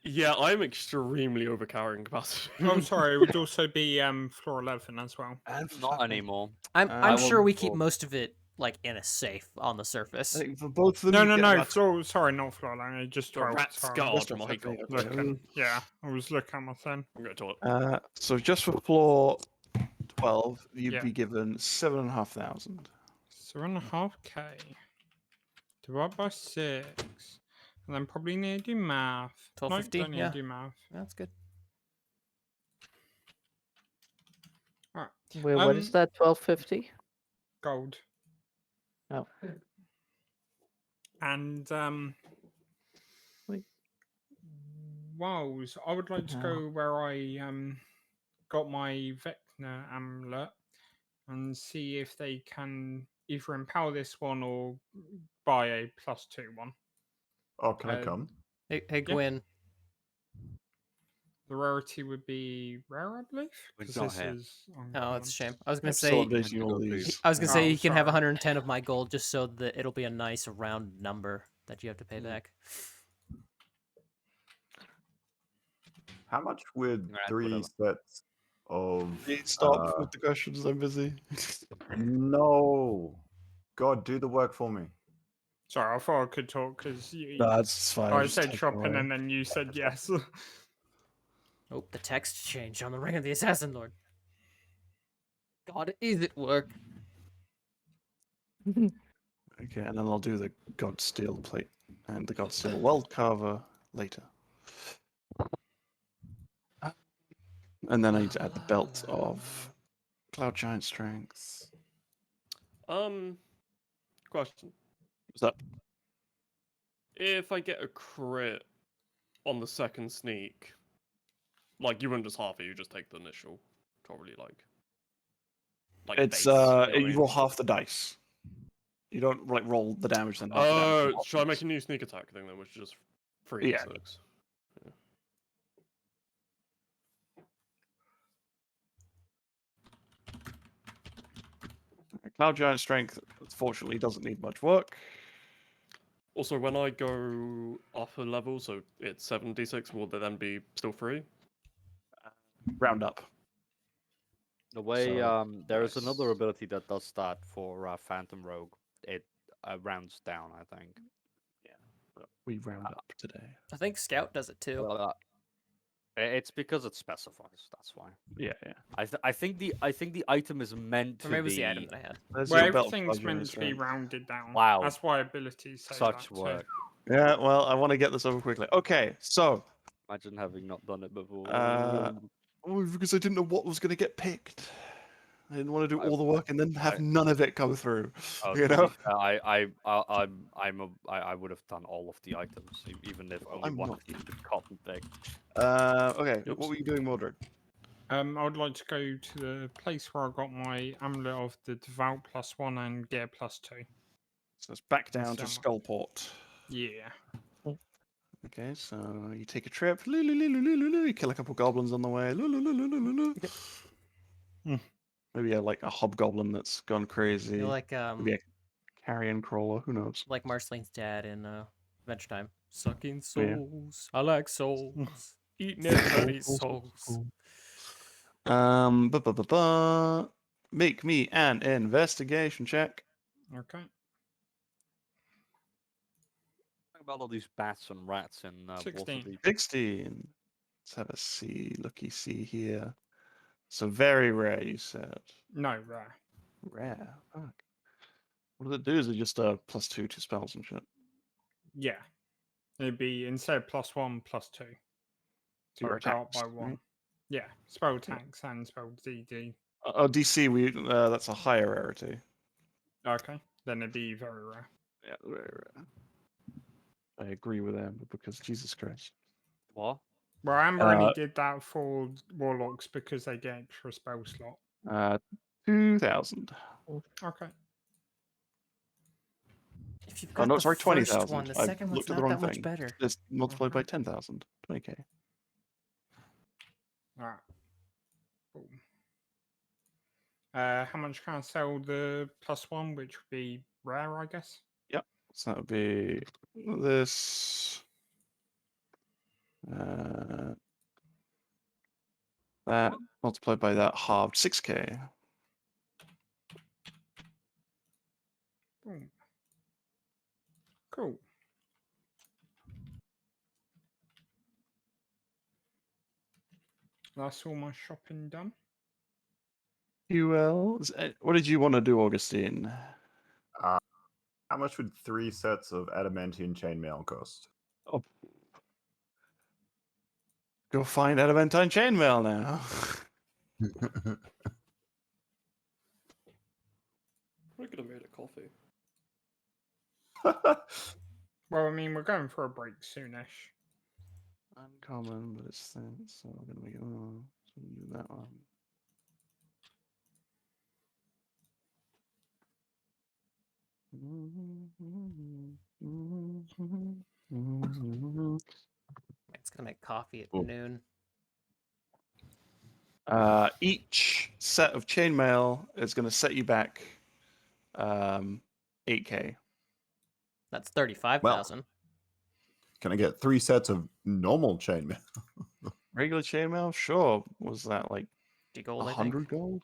Yeah, I'm extremely overcarrying capacity. Oh, sorry, it would also be floor 11 as well. And Not anymore. I'm I sure will we keep roll. most of it like in a safe on the surface. I think for both of them, No, you no, get no, about- floor, sorry, not floor 11, just The 12. rat sorry. scarred, Just my okay, god. okay. Looking, yeah, I was looking at my thing. I'm going to it. So just for floor 12, you'd Yeah. be given 7,500. 7.5k. Divide by 6. And then probably need to do math. No, 1250, don't need yeah. to do math. That's good. Alright, Wait, what is that? 1250? gold. Oh, And, Wait. wows. I would like to Oh. go where I, got my Vecna amulet and see if they can either empower this one or buy a +2 one. Oh, can I Uh, come? Hey, Yeah. Gwyn. The rarity would be rare, I believe. We 'cause don't this have. is Oh, uncommon. it's a shame. I was gonna I'm still say updating all go through. these. I was gonna say Oh, you can have sorry. 110 of my gold just so that it'll be a nice round number that you have to pay back. How much would Right, 3 whatever. sets of. Stop with the questions, I'm busy. No. God, do the work for me. Sorry, I thought I could talk because you. No, it's fine. I I'm just said typing shopping away. and then you said yes. Oh, the text changed on the Ring of the Assassin Lord. God, is it work? Okay, and then I'll do the God Steel plate and the God Steel World Carver later. And then I need to add the belt of Cloud Giant Strength. Question. What's that? If I get a crit on the second sneak, like you wouldn't just half it, you just take the initial, probably like It's base, you know what I you mean? roll half the dice. You don't like roll the damage then half the damage. Oh, you roll should I the make dice. a new sneak attack thing then, which is just 3 Yeah. 6? Cloud Giant Strength, unfortunately, doesn't need much work. Also, when I go up a level, so it's 7d6, will they then be still free? Round up. The way So, there is another nice. ability that does that for Phantom Rogue. It rounds down, I think. But we round up today. I think Scout does it too. It's because it specifies. That's why. Yeah, yeah. I think the item is meant Or to maybe it was be the item that I had. There's Well, your belt everything's plug in meant as to be well. rounded down. Wow. That's why abilities say such that work. too. Yeah, well, I want to get this over quickly. Okay, so Imagine having not done it before. because I didn't know what was going to get picked. I didn't want to do I- all the work and then have I- none of it come through. Oh, You to know, be fair, I would have done all of the items, even if only I'm one not of them had gotten picked. okay. Oops. What were you doing, Mordred? I would like to go to the place where I got my amulet of the devout +1 and gear +2. So it's back down to Summer. Skullport. Yeah. Okay, so you take a trip. You kill a couple goblins on the way. Maybe like a hobgoblin that's gone crazy. You're like Maybe a carrion crawler. Who knows? Marceline's dad in Adventure Time. Sucking Yeah. souls. I like souls. Eating everybody's souls. Make me an investigation check. Okay. Think about all these bats and rats in 16. Waterdeep. 16. Let's have a see. Looky see here. So very rare, you said. No, rare. Rare. Fuck. What does it do? Is it just a +2 to spells and shit? Yeah. It'd be instead of +1, +2. So Or you go up by attacks, 1. right? Yeah. Spell attacks and spell DD. DC, that's a higher rarity. Okay. Then it'd be very rare. Yeah, very rare. I agree with them because Jesus Christ. What? Well, Amber only did that for warlocks because they get extra spell slot. 2,000. Okay. If you've Oh, got no, the sorry, first 20,000. one, the I second one's looked at the not wrong that much thing. better. It's multiplied by 10,000. 20k. Alright. Boom. How much can I sell the +1, which would be rare, I guess? So that would be this. That multiplied by that halved 6k. Boom. Cool. That's all my shopping done. What did you want to do, Augustine? How much would 3 sets of adamantine chainmail cost? Oh. Go find adamantine chainmail now. I could have made a coffee. Well, I mean, we're going for a break soonish. Uncommon, but it's thin, so we're gonna make it. So do that one. It's gonna make coffee at Ooh. noon. Each set of chainmail is going to set you back 8k. That's 35,000. Can I get 3 sets of normal chainmail? Regular chainmail, sure. Was that like Do gold, I think. 100 gold?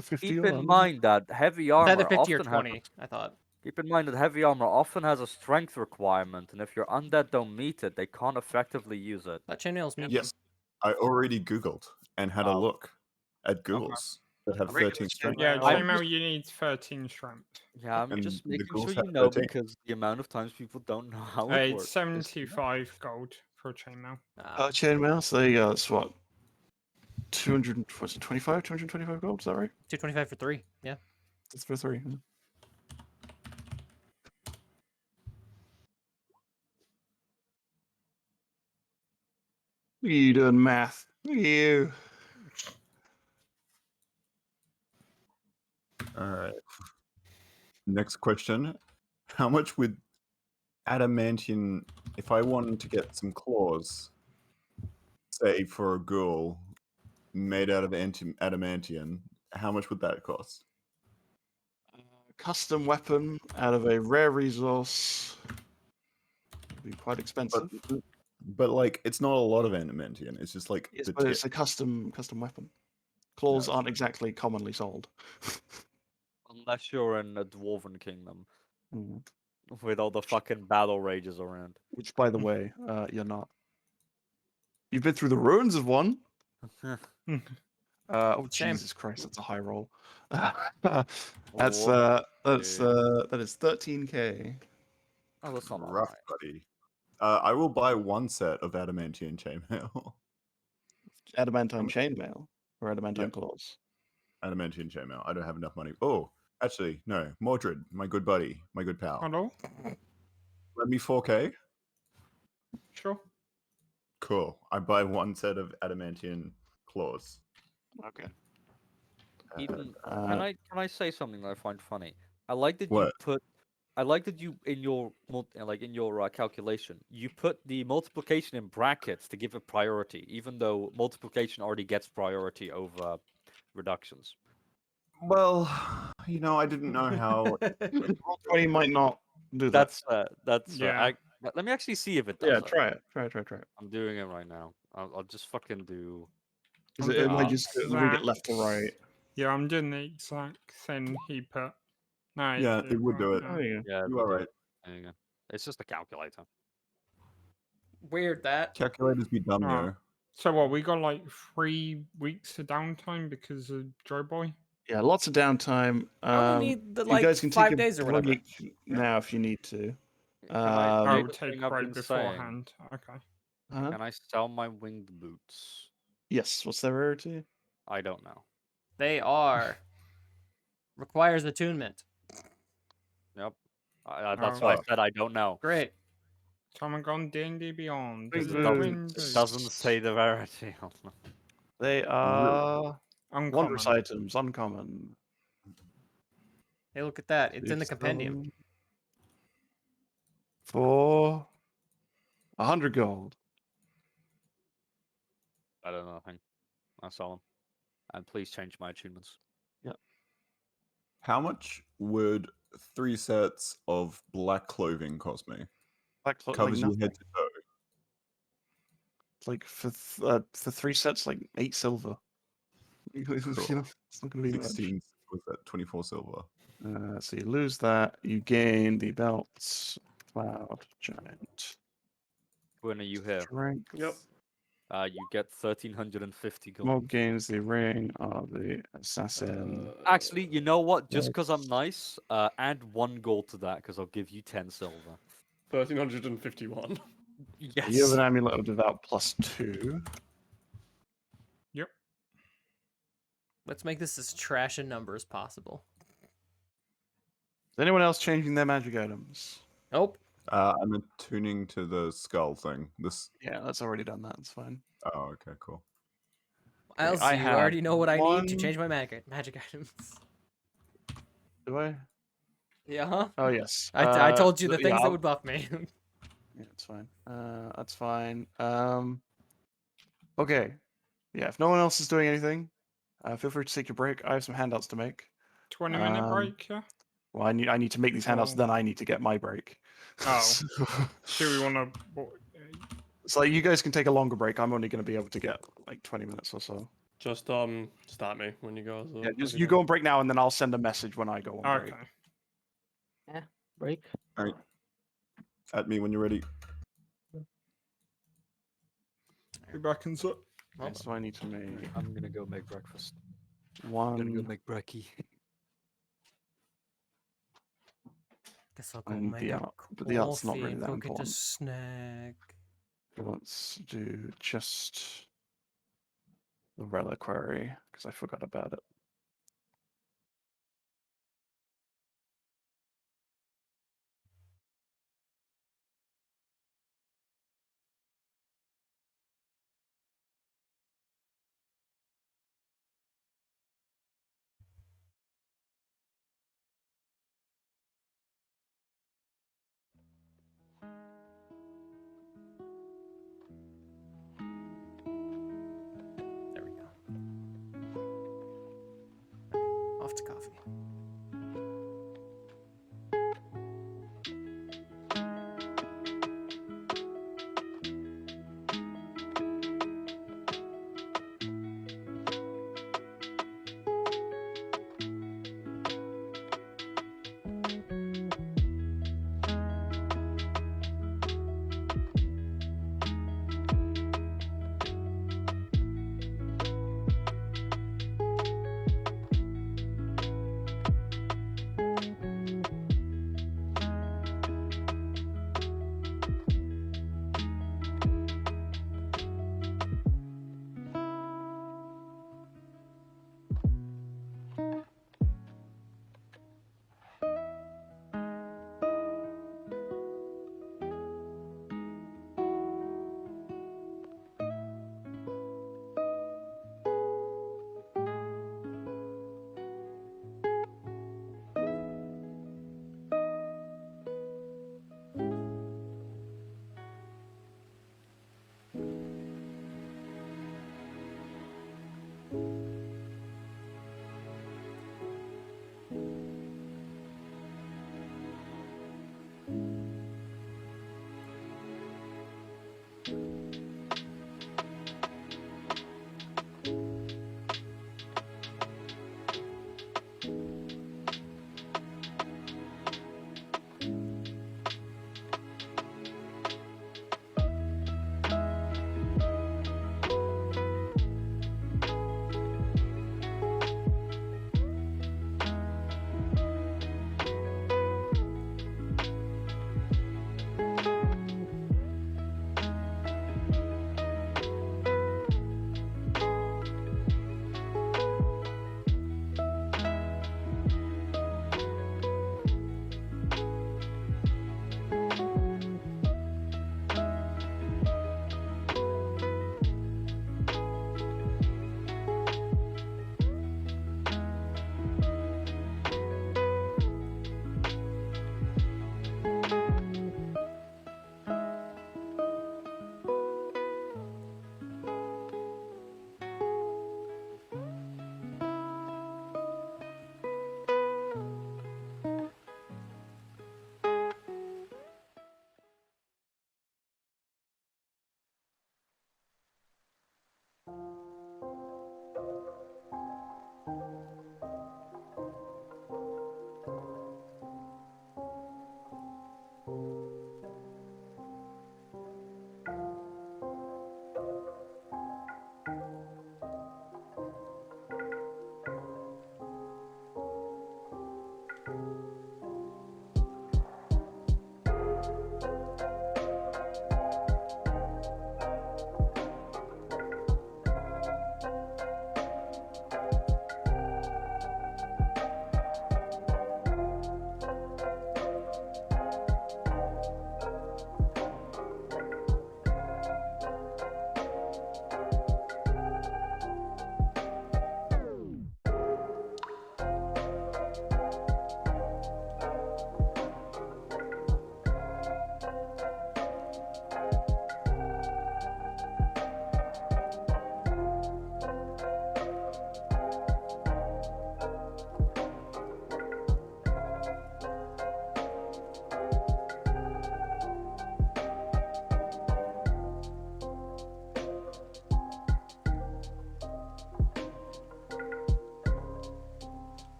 50 Keep or in 100? mind that heavy It's armor either 50 or often 20, I thought. Keep in mind that heavy armor often has a strength requirement, and if your undead don't meet it, they can't effectively use it. That chainmail's medium. Yes. I already Googled and had a Oh. look at Googles that have Regular 13 strength. Yeah, chainmail. chainmail, you need 13 strength. Yeah, I'm And just the making ghouls sure have you know 13. because the amount of times people don't know how it It's works. 75 gold for a chainmail. Chainmail, so there you go. That's what? 200, was it 25? 225 gold? Is that right? 225 for 3. Yeah. That's for 3. Huh? Look at you doing math. Look at you. All right. Next question. How much would adamantine, if I wanted to get some claws, say for a ghoul made out of adamantium, how much would that cost? Custom weapon out of a rare resource. be quite expensive. But like, it's not a lot of adamantium. It's just like Yes, the but tip. it's a custom weapon. Claws that's aren't exactly commonly sold. Unless you're in a dwarven kingdom Mm. with all the fucking battle rages around. Which, by the way, you're not. You've been through the ruins of one. Oh Shame. Jesus Christ, that's a high roll. What? That is 13k. Oh, that's not Rough, alright. buddy. I will buy one set of adamantium chainmail. Adamantine chainmail or adamantine Yep. claws. Adamantium chainmail. I don't have enough money. Oh, actually, no. Mordred, my good buddy, my good pal. Hello? Lend me 4k. Sure. Cool. I buy one set of adamantium claws. Okay. Even Uh, can I say something that I find funny? I like that What? I like that you in your in your calculation you put the multiplication in brackets to give it priority, even though multiplication already gets priority over reductions. Well, I didn't know how. Roll20 might not do that. That's Yeah. let me actually see if it does Yeah, that. try it. Try it. I'm doing it right now. I'll just fucking do. 'Cause I'm it doing might the just read it left to right. exact- Yeah, I'm doing the exact thing he put. No, Yeah, it would do it. Oh, yeah. Yeah, You we'll are do right. it. There you go. It's just a calculator. Weird that. Calculators be dumb, Oh. yo. So what? We got like 3 weeks of downtime because of Joe Boy. Yeah, lots of downtime. I only need the you like guys can 5 take a days or whatever. break now if you need to. Can I Um, do Oh, the take thing I've right been saying? beforehand. Okay. huh? Can I sell my winged boots? Yes. What's their rarity? I don't know. They are requires attunement. Yep. That's why I Oh. said I don't know. Great. Someone gone D&D Beyond. Winged Because The it doesn't Winged it boots. doesn't Boots. say the rarity on them. They are wondrous Uncommon. items, uncommon. Hey, look at that. It's in the Sell compendium. them for 100 gold. I don't know nothing. I sell them. And please change my attunements. How much would 3 sets of black clothing cost me? Like Covers you nothing. head to toe. Like for 3 sets, like 8 silver. It's not gonna be much. 16 was that 24 silver. So you lose that. You gain the belts. Cloud Giant. When are you here? Strength. Yep. You get 1,350 gold. Mob gains the ring of the assassin. Actually, you know what? Just because I'm nice, add 1 gold to that, because I'll give you 10 silver. 1,351. Yes. You have an amulet of devout +2. Yep. Let's make this as trash a number as possible. Is anyone else changing their magic items? Nope. I'm attuning to the skull thing. This. Yeah, that's already done that. It's fine. Oh, okay, cool. Else, I you have already know what I need to one- change my magic items. Do I? Yeah, huh? Oh yes. I told you the yeah, things that I'll- would buff me. Yeah, it's fine. That's fine. Okay. Yeah, if no one else is doing anything, feel free to take your break. I have some handouts to make. 20-minute break, yeah? Well, I need to make these handouts, Oh. then I need to get my break. Oh. So, Do we want to... so you guys can take a longer break. I'm only going to be able to get like 20 minutes or so. Just start me when you guys. Yeah, just you go on break now, and then I'll send a message when I go on break. Okay. Break. All right. At me when you're ready. Be back in sec. Okay, so I need to make I'm gonna go make breakfast. I'm gonna go one. make brekkie. Guess I'll go I need make the a art, but the art's not coffee, really that go get a important. snack. Let's do just the reliquary because I forgot about it. There we go. Off to coffee.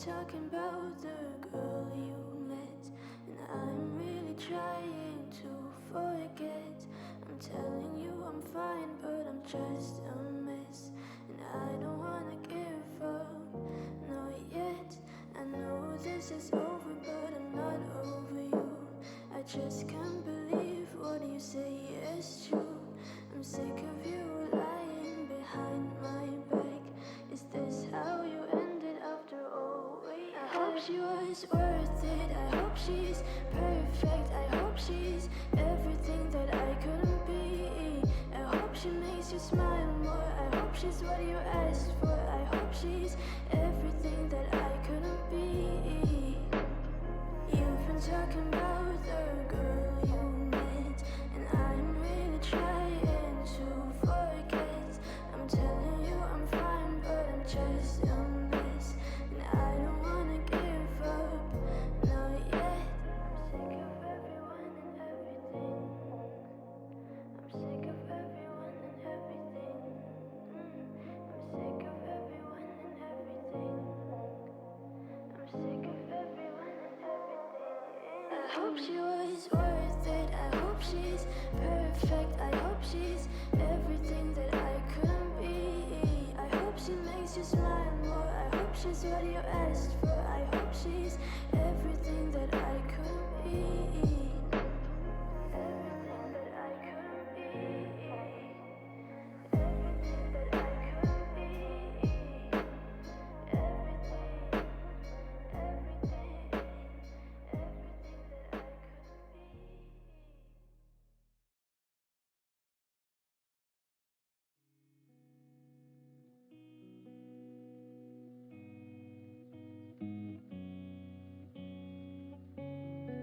talking about the girl you met, and I'm really trying to forget. I'm telling you I'm fine, but I'm just a mess, and I don't wanna give up, not yet. I know this is over, but I'm not over you. I just can't believe what you say is true. I'm sick of you lying behind my back. Is this how you ended after all we had? I hope she was worth it. I hope she's perfect. I hope she's everything that I couldn't be. I hope she makes you smile more. I hope she's what you asked for. I hope she's everything that I couldn't be. You've been talking about the girl you met, and I'm really trying to forget. I'm telling you I'm fine, but I'm just a mess, and I don't wanna give up, not yet. I'm sick of everyone and everything. I'm sick of everyone and everything. I'm sick of everyone and everything. I'm sick of everyone and everything. I hope she was worth it. I hope she's perfect. I hope she's everything that I couldn't be. I hope she makes you smile more. I hope she's what you asked for. I hope she's everything that I couldn't be. Everything that I couldn't be. Everything that I couldn't be. Everything. Everything that I couldn't be.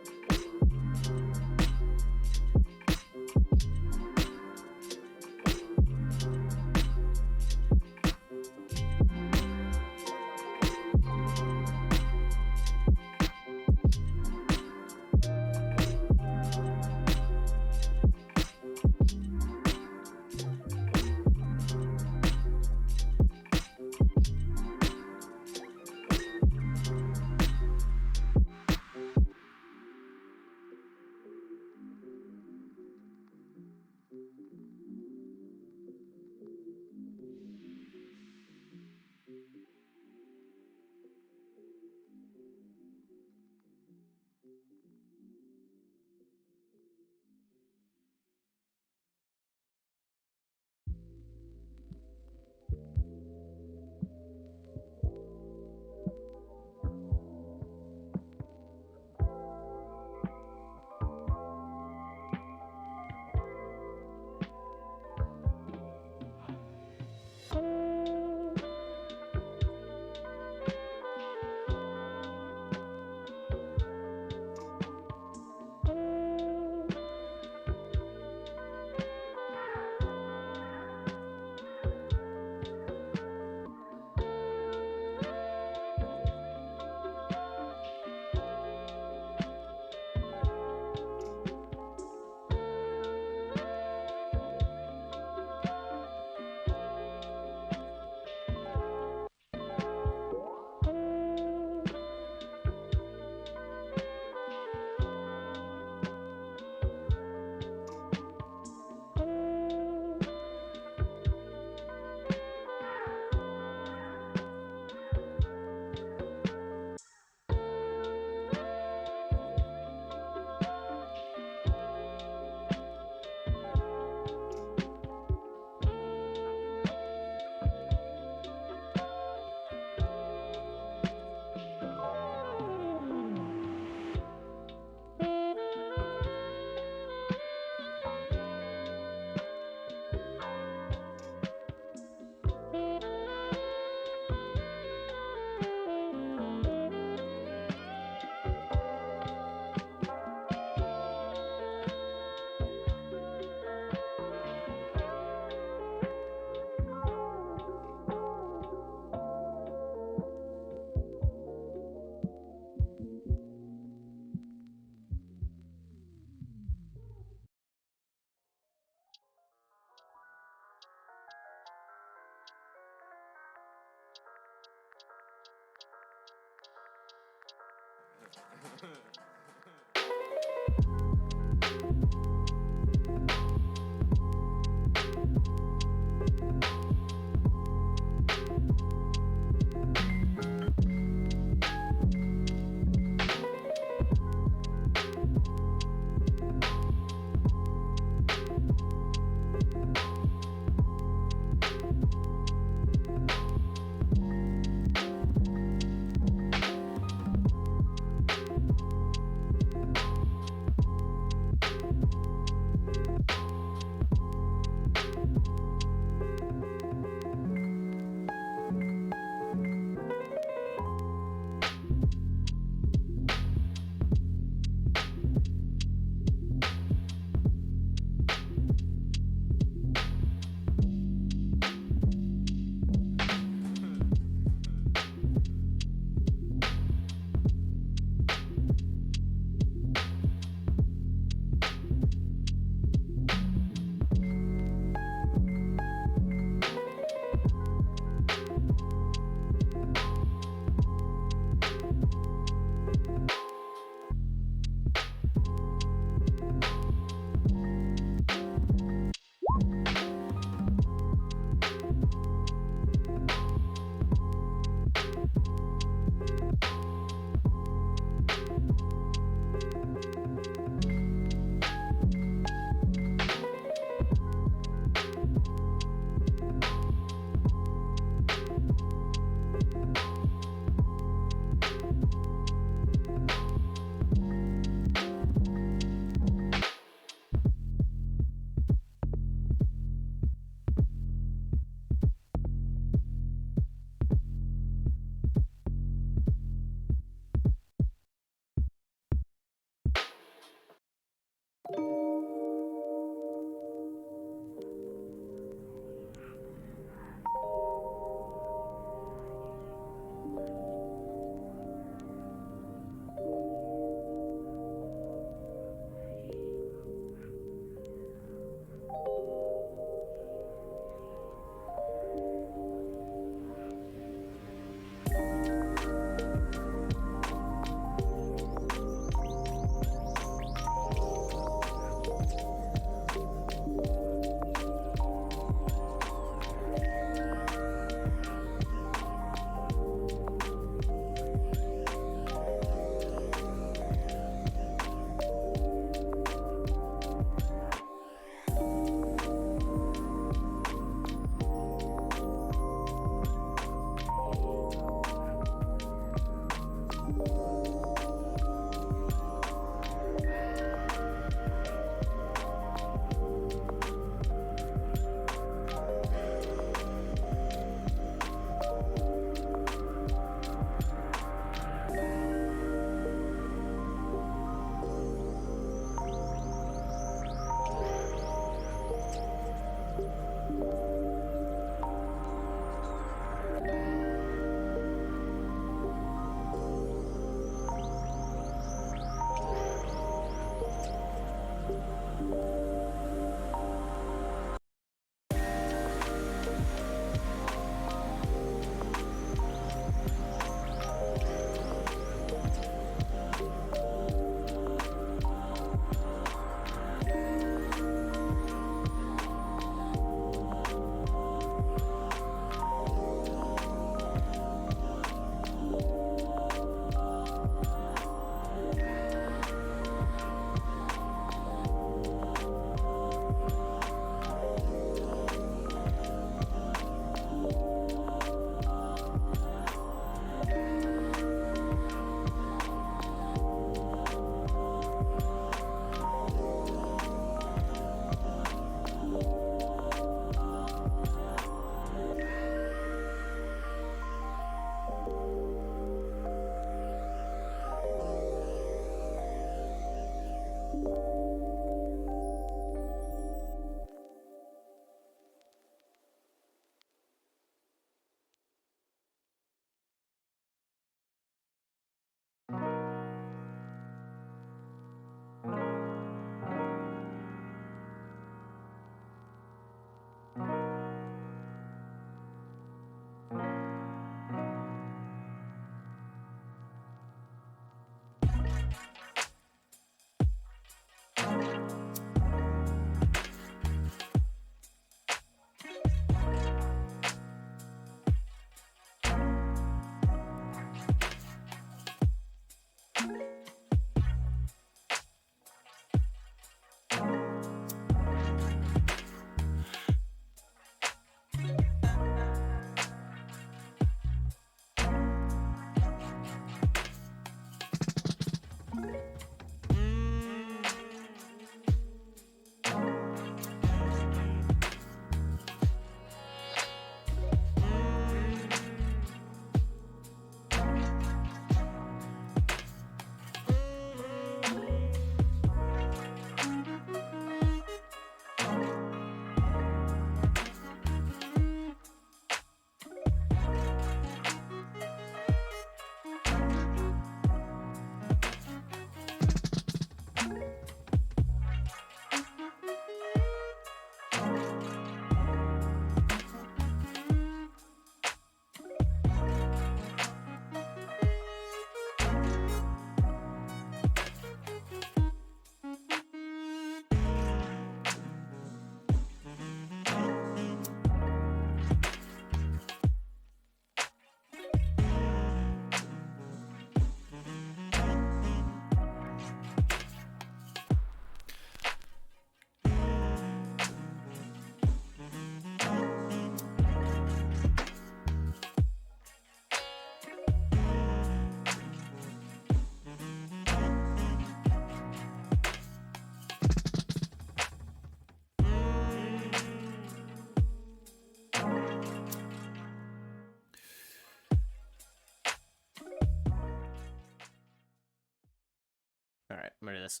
right, I'm gonna do this.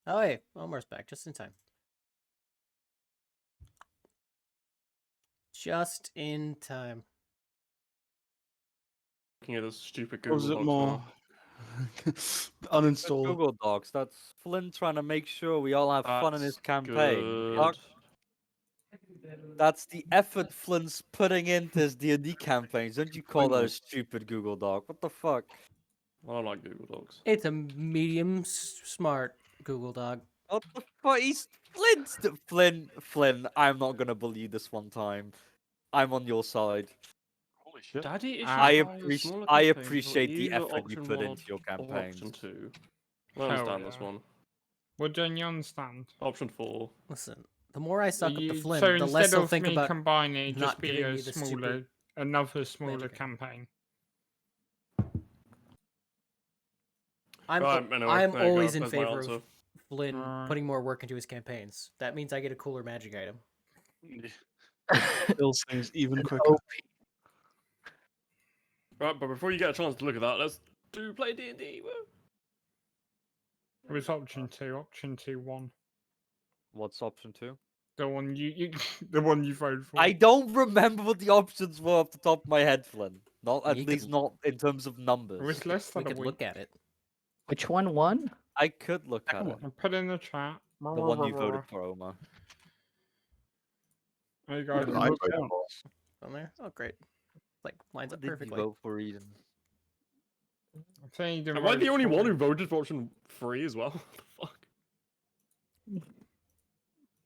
Oh, hey, Omar's back just in time. Just in time. Looking at this stupid Or was Google it Docs more now. uninstall? Google Docs. That's Flynn trying to make sure we all have fun in his That's campaign. good. Fuck. That's the effort Flynn's putting into his D&D campaigns. Don't you call that a stupid Google Doc? What the fuck? I don't like Google Docs. It's a medium smart Google Doc. What the fuck? Flynn, I'm not gonna believe this one time. I'm on your side. Holy shit! Daddy issues I by appreciate smaller I campaigns or appreciate the either effort you option put one into your or campaigns. option 2. I Hell understand this yeah. one. What don't you understand? Option 4. Listen, the more I suck up to Flynn, So the less instead he'll of think me about combining, it'd just not be giving a me the stupid smaller, another smaller magic. campaign. I'm Right, anyway, I'm there you go. always in There's my favor answer. of Flynn Alright. putting more work into his campaigns. That means I get a cooler magic item. Kills things even An quicker. OP. Right, but before you get a chance to look at that, let's do play D&D. It was option 2, option 2-1. What's option 2? The one you the one you voted for. I don't remember what the options were off the top of my head, Flynn. Not You at could- least not in terms of It numbers. was less We than a could week. look at it. Which one won? I could look at it. I put in the chat. The one you voted for, Omar. There you Yeah, go. I I wrote voted down. for. On there? Oh, great. Like, lines What up did perfectly. you vote for, Eden? I think you didn't Am I the vote only for one it. who voted for option 3 as well? What the fuck?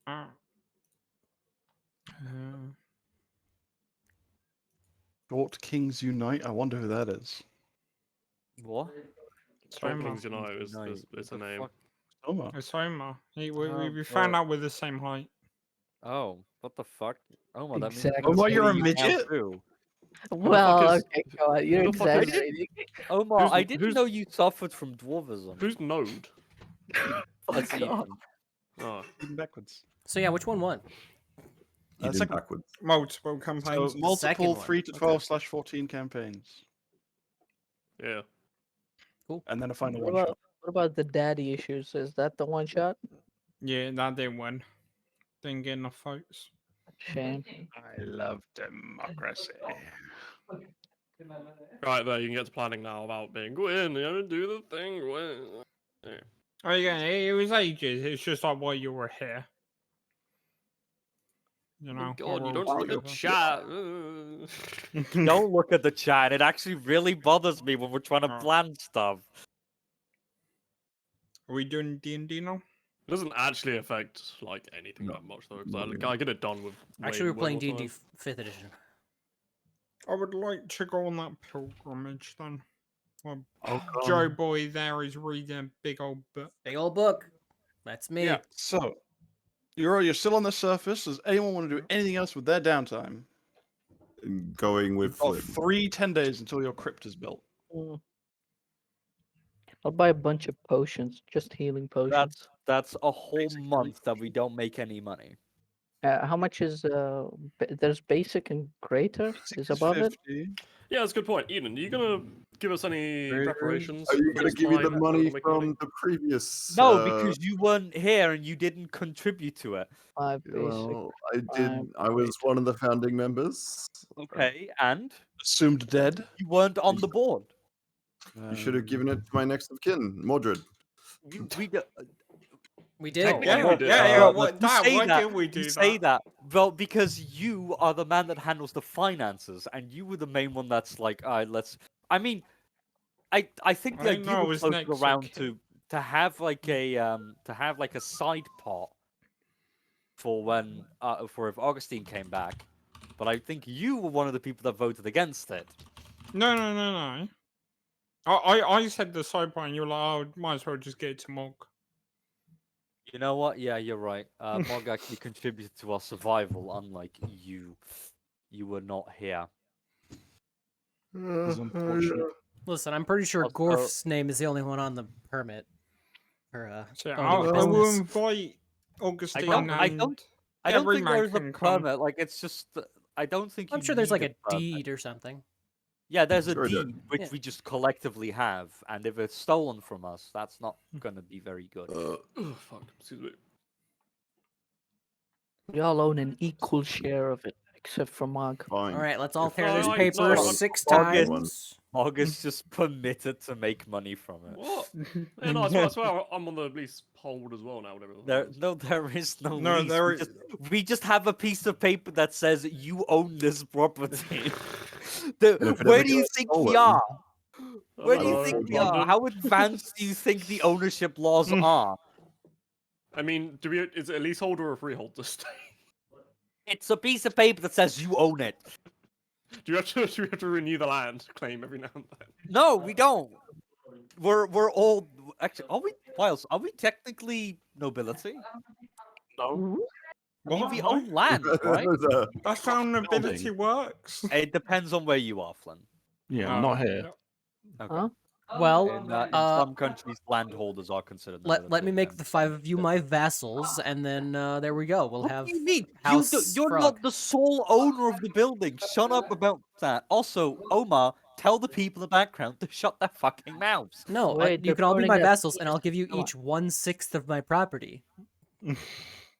Ah. Short Kings Unite. I wonder who that is. What? Short Homer. Kings Unite is Unite. it's a What the name. fuck? Omar. It's Homer. We Oh, found well. out we're the same height. Oh, what the fuck? Omar, that means Exactly. Omar, you're a you now midget? too. Well, is- okay, go on. You're who the fuck is- exaggerating. Omar, Who's- I didn't who's- know you suffered from dwarvism. Who's Node? That's Fuck off. Ethan. Oh, Even backwards. So yeah, which one won? Eden second- backwards. Multiple So campaigns. second multiple one. 3 to Okay. 12/14 campaigns, yeah. and then a final What one about, shot. what about the daddy issues? Is that the one shot? Yeah, that didn't win. Didn't get enough votes. Shame. I love democracy. Right there, you can get to planning now about being Gwyn. You gotta do the thing, Gwyn. Oh yeah, it was ages. It's just like while you were here. You know. Oh God, you while don't we're all look at together. chat. Don't look at the chat. It actually really bothers me when we're trying to Oh. plan stuff. Are we doing D&D now? It doesn't actually affect like anything that much though, because I get it done with. Actually, we're playing way more D&D time. 5th edition. I would like to go on that pilgrimage then. Well, Oh, Joe Boy there is reading a big old book. Big old book. That's me. Yeah. So you're still on the surface. Does anyone want to do anything else with their downtime? Going with You've got Flynn. 10 days until your crypt is built. Mm. I'll buy a bunch of potions, just healing potions. That's a whole Basically. month that we don't make any money. How much is there's basic and greater? Is above it? 50. Yeah, that's a good point. Eden, are you gonna give us any Very good. preparations? Are you for going this to give me the time? money Make from the previous? No, because you weren't here and you didn't contribute to it. 5 basic. Well, I did. Fine, I was one of the founding members. Okay, and Assumed dead. you weren't on the board. You should have given it to my next of kin, Mordred. We do- We did. Technically, Yeah, we did. yeah. Well, What, you that, say why that, didn't we do you that? say that. Well, because you are the man that handles the finances, and you were the main one that's like, all right, let's. I mean, I think the I didn't idea know it was was floated next of around kin. to have like a side pot for when for if Augustine came back, but I think you were one of the people that voted against it. No. I said the side point, and you were like, oh, might as well just get it to Mog. You know what? Yeah, you're right. Mog actually contributed to our survival, unlike you. You were not here. It's unfortunate. Listen, I'm pretty sure Also- Gorf's name is the only one on the permit. Or, So yeah, owning a I will business. invite Augustine I don't every think man there's a can come. permit. Like, it's just. I don't think. I'm you sure there's like need a permit. deed or something. Yeah, there's a Sure did. deed which Yeah. we just collectively have, and if it's stolen from us, that's not going to be very good. Oh, fuck. Excuse me. We all own an equal share of it, except for Mog. Fine. All right, let's all If tear No, this I- paper no, 6 August- times. Mog is just permitted to make money from it. What? Yeah, no, I swear I'm on the lease hold as well now. Whatever. There is no, No, lease. there We is- we just have a piece of paper that says you own this property. And if it Where ever do you gets think we stolen, are? Where do I you will think hold we on. are? How advanced do you think the ownership laws are? I mean, is it a leasehold or a freehold to stay? It's a piece of paper that says you own it. Do we have to renew the land claim every now and then? No, we don't. We're all actually. Are we? Miles, are we technically nobility? No. I mean, What? we Why? own land, right? That's how nobility works. It depends on where you are, Flynn. Yeah, Oh, not here. yeah. Okay. Huh? Well, In some countries, landholders are considered let me nobility, make and- the 5 of you my vassals, and then there we go. We'll What have do you mean? House You're Frog. not the sole owner of the building. Shut up about that. Also, Omar, tell the people in the background to shut their fucking mouths. No, Wait, you they're can all be voting my at vassals, and I'll peace. give you Come on. each 1/6 of my property.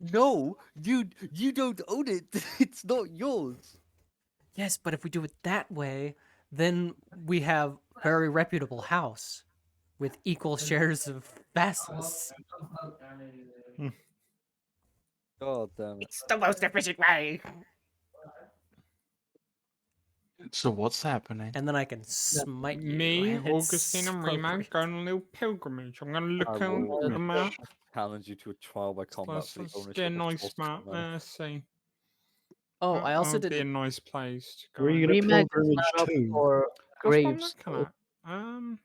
No, you don't own it. It's not yours. Yes, but if we do it that way, then we have very reputable house with equal shares of vassals. God damn it. It's the most efficient way. So what's happening? And then I can smite you. Me, and it's Augustine, and Rima appropriate. going on a little pilgrimage. I'm going to look I on will the map. challenge you to a trial by combat Let's for the get ownership a of nice Trust map. Commander. Let's see. Oh, I also That'd be a didn't. nice place to go. Where are you and- gonna Remax is pilgrimage not to? for That's what I'm graves. looking at.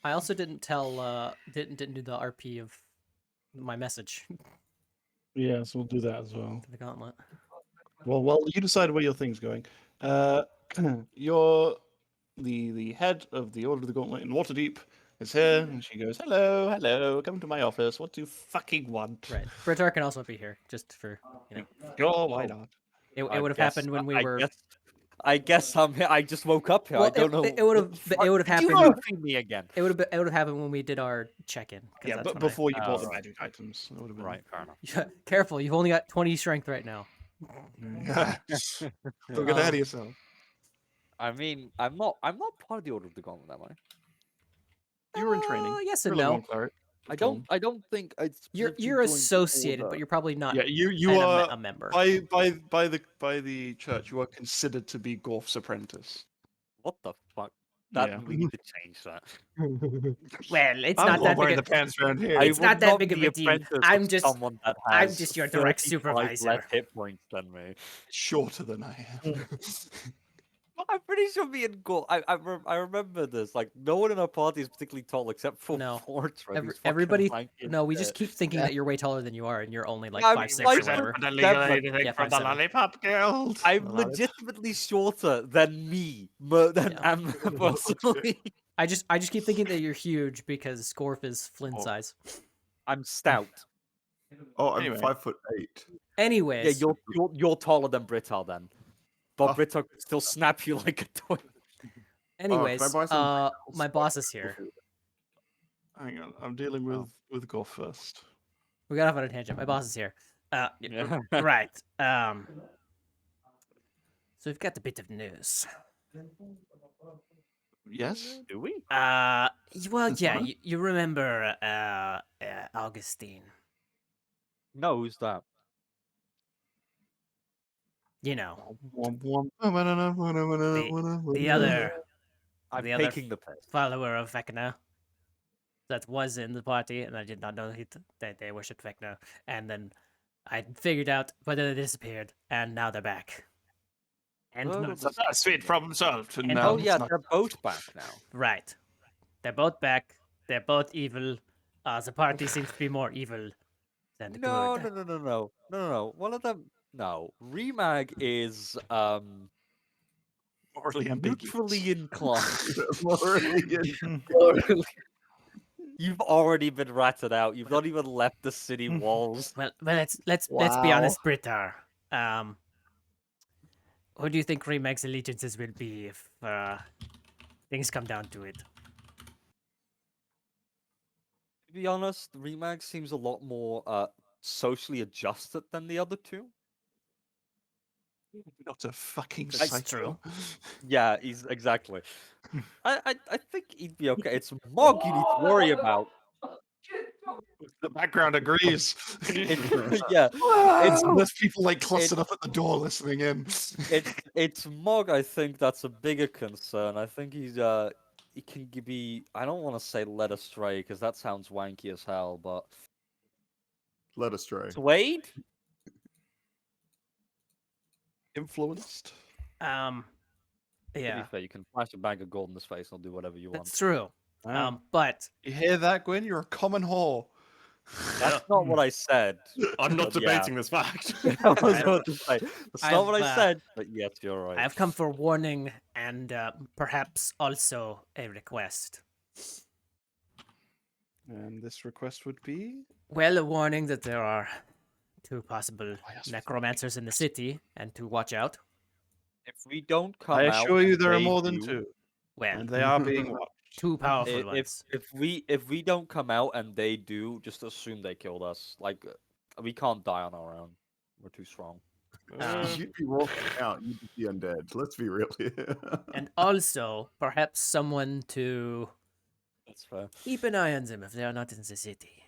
I also didn't tell. Didn't do the RP of my message Yes, we'll do that as well. to the gauntlet. Well, you decide where your thing's going. You're the head of the Order of the Gauntlet in Waterdeep is here, and she goes, "Hello, hello, come to my office. What do you fucking want?" Right. Britar can also be here, just for you know. Sure, why not? It I would have guess- happened when we I were. guess I'm here. I just woke up here. Well, I don't know. it would have. It would have Did happened. you RP me again? It would have happened when we did our check-in. 'cause Yeah, that's but when before you bought Oh, the right. magic items, that would have been Right, fair enough. Yeah, careful. You've only got 20 strength right now. Don't get ahead of yourself. I mean, I'm not part of the Order of the Gauntlet, am I? You were in training. Yes You're and a level no. 1 cleric. I Kiln. don't think it's. You're since you you're joined the associated, but Order- you're probably not. Yeah, you an are a member. by the church. You are considered to be Gorf's apprentice. What the fuck? That Yeah. we need to change that. Well, it's I'm not that wearing big. the pants around here. It's would not that big of be a deal. apprentice I'm of just- someone that I'm has just your direct 35 supervisor. less hit points than me. Shorter than I am. I'm pretty sure me and Gore. I remember this. Like, no one in our party is particularly tall except for No. Fortress. Everybody. No, we just keep thinking that you're way taller than you are, and you're only like Yeah, I 5'6" mean, or like, whatever. the legal anything Yeah, from the 5'7". Lollipop Guild. I'm The lollipop- legitimately shorter than me, than Yeah. am personally. I just keep thinking that you're huge because Scorf is Flynn Oh. size. I'm stout. Oh, I'm Anyway. 5'8". Anyways, Yeah, you're taller than Britar then. But Oh. Britar could still snap you like a toy. anyways, buy some my boss is here. Hang on, I'm dealing with Gorf first. We got off on a tangent. My boss is here. Yeah. Right. So we've got a bit of news. Yes. Do we? Well, That's yeah, fine. you remember Augustine. No, who's that? You know, The the other I'm The other taking the piss. follower of Vecna that was in the party, and I did not know that they worshipped Vecna. And then I figured out whether they disappeared, and now they're back. And Oh, That's a sweet problem solved. And- No, Oh it's yeah, not. they're both back now. right, they're both back. They're both evil. The party seems to be more evil than the No, good. no. One of them. No, Remag is Morally ambiguous. neutrally inclined. Morally You've already been ratted out. You've not even left the city walls. Well, let's be Wow. honest, Britar. Who do you think Remag's allegiances will be if things come down to it? To be honest, Remag seems a lot more socially adjusted than the other two. Not a fucking That's psycho. true. Yeah, he's exactly. I think he'd be okay. It's Mog you need to worry about. The background agrees. Yeah, There's people like clustered up at the door listening in. it's Mog. I think that's a bigger concern. I think he can be. I don't want to say led astray because that sounds wanky as hell, but Led astray. swayed. Influenced. Um, To be yeah, fair, you can flash a bag of gold in his face and he'll do whatever you want. that's true. Wow. But You hear that, Gwyn? You're a common whore. That's not what I said. I'm not But yeah. debating this fact. I was about to say. That's not what I I've, said. But yes, you're right. I've come for warning and perhaps also a request. And this request would be? Well, a warning that there are 2 possible yes, necromancers in the city, and to watch out. If we don't come I out, assure you there are they more than do, 2. Well, And they are being watched. 2 powerful If ones. if we don't come out and they do, just assume they killed us. Like we can't die on our own. We're too strong. You'd be walking out, you'd be undead. Let's be real here. And also, perhaps someone to That's fair. keep an eye on them if they are not in the city.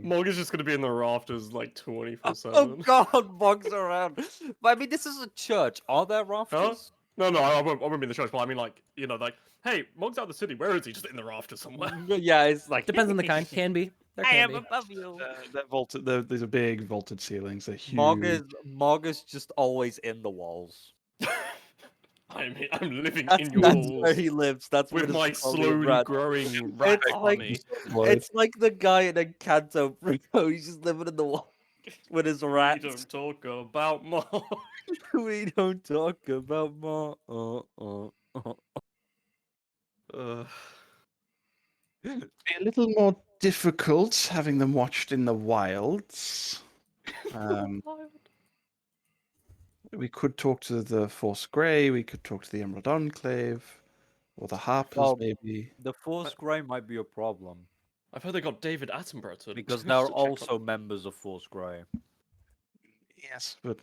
Morg is just going to be in the rafters like 24/7. Oh God, bugs around. But I mean, this is a church. Are there rafters? No, I won't be in the church, but I mean, like, you know, like, hey, Mog's out of the city. Where is he? Just in the rafters somewhere. Yeah, it's like Depends on the kind. Can be. There I can am be. above you. They're vaulted. These are big vaulted ceilings. They're huge. Mog is just always in the walls. I'm living That's, in your that's where walls he lives. That's with where my his slowly slowly rat. growing rat It's like army. it's like the guy in Encanto. Rico. He's just living in the wall with his We rats. don't talk about Mog. We don't talk about more. Be a little more difficult having them watched in the wilds. We could talk to the Force Grey. We could talk to the Emerald Enclave, or the Harpers, Well, maybe. The Force Grey might be a problem I've heard they got David Attenborough to because to they're check on- also members of Force Grey. Yes, but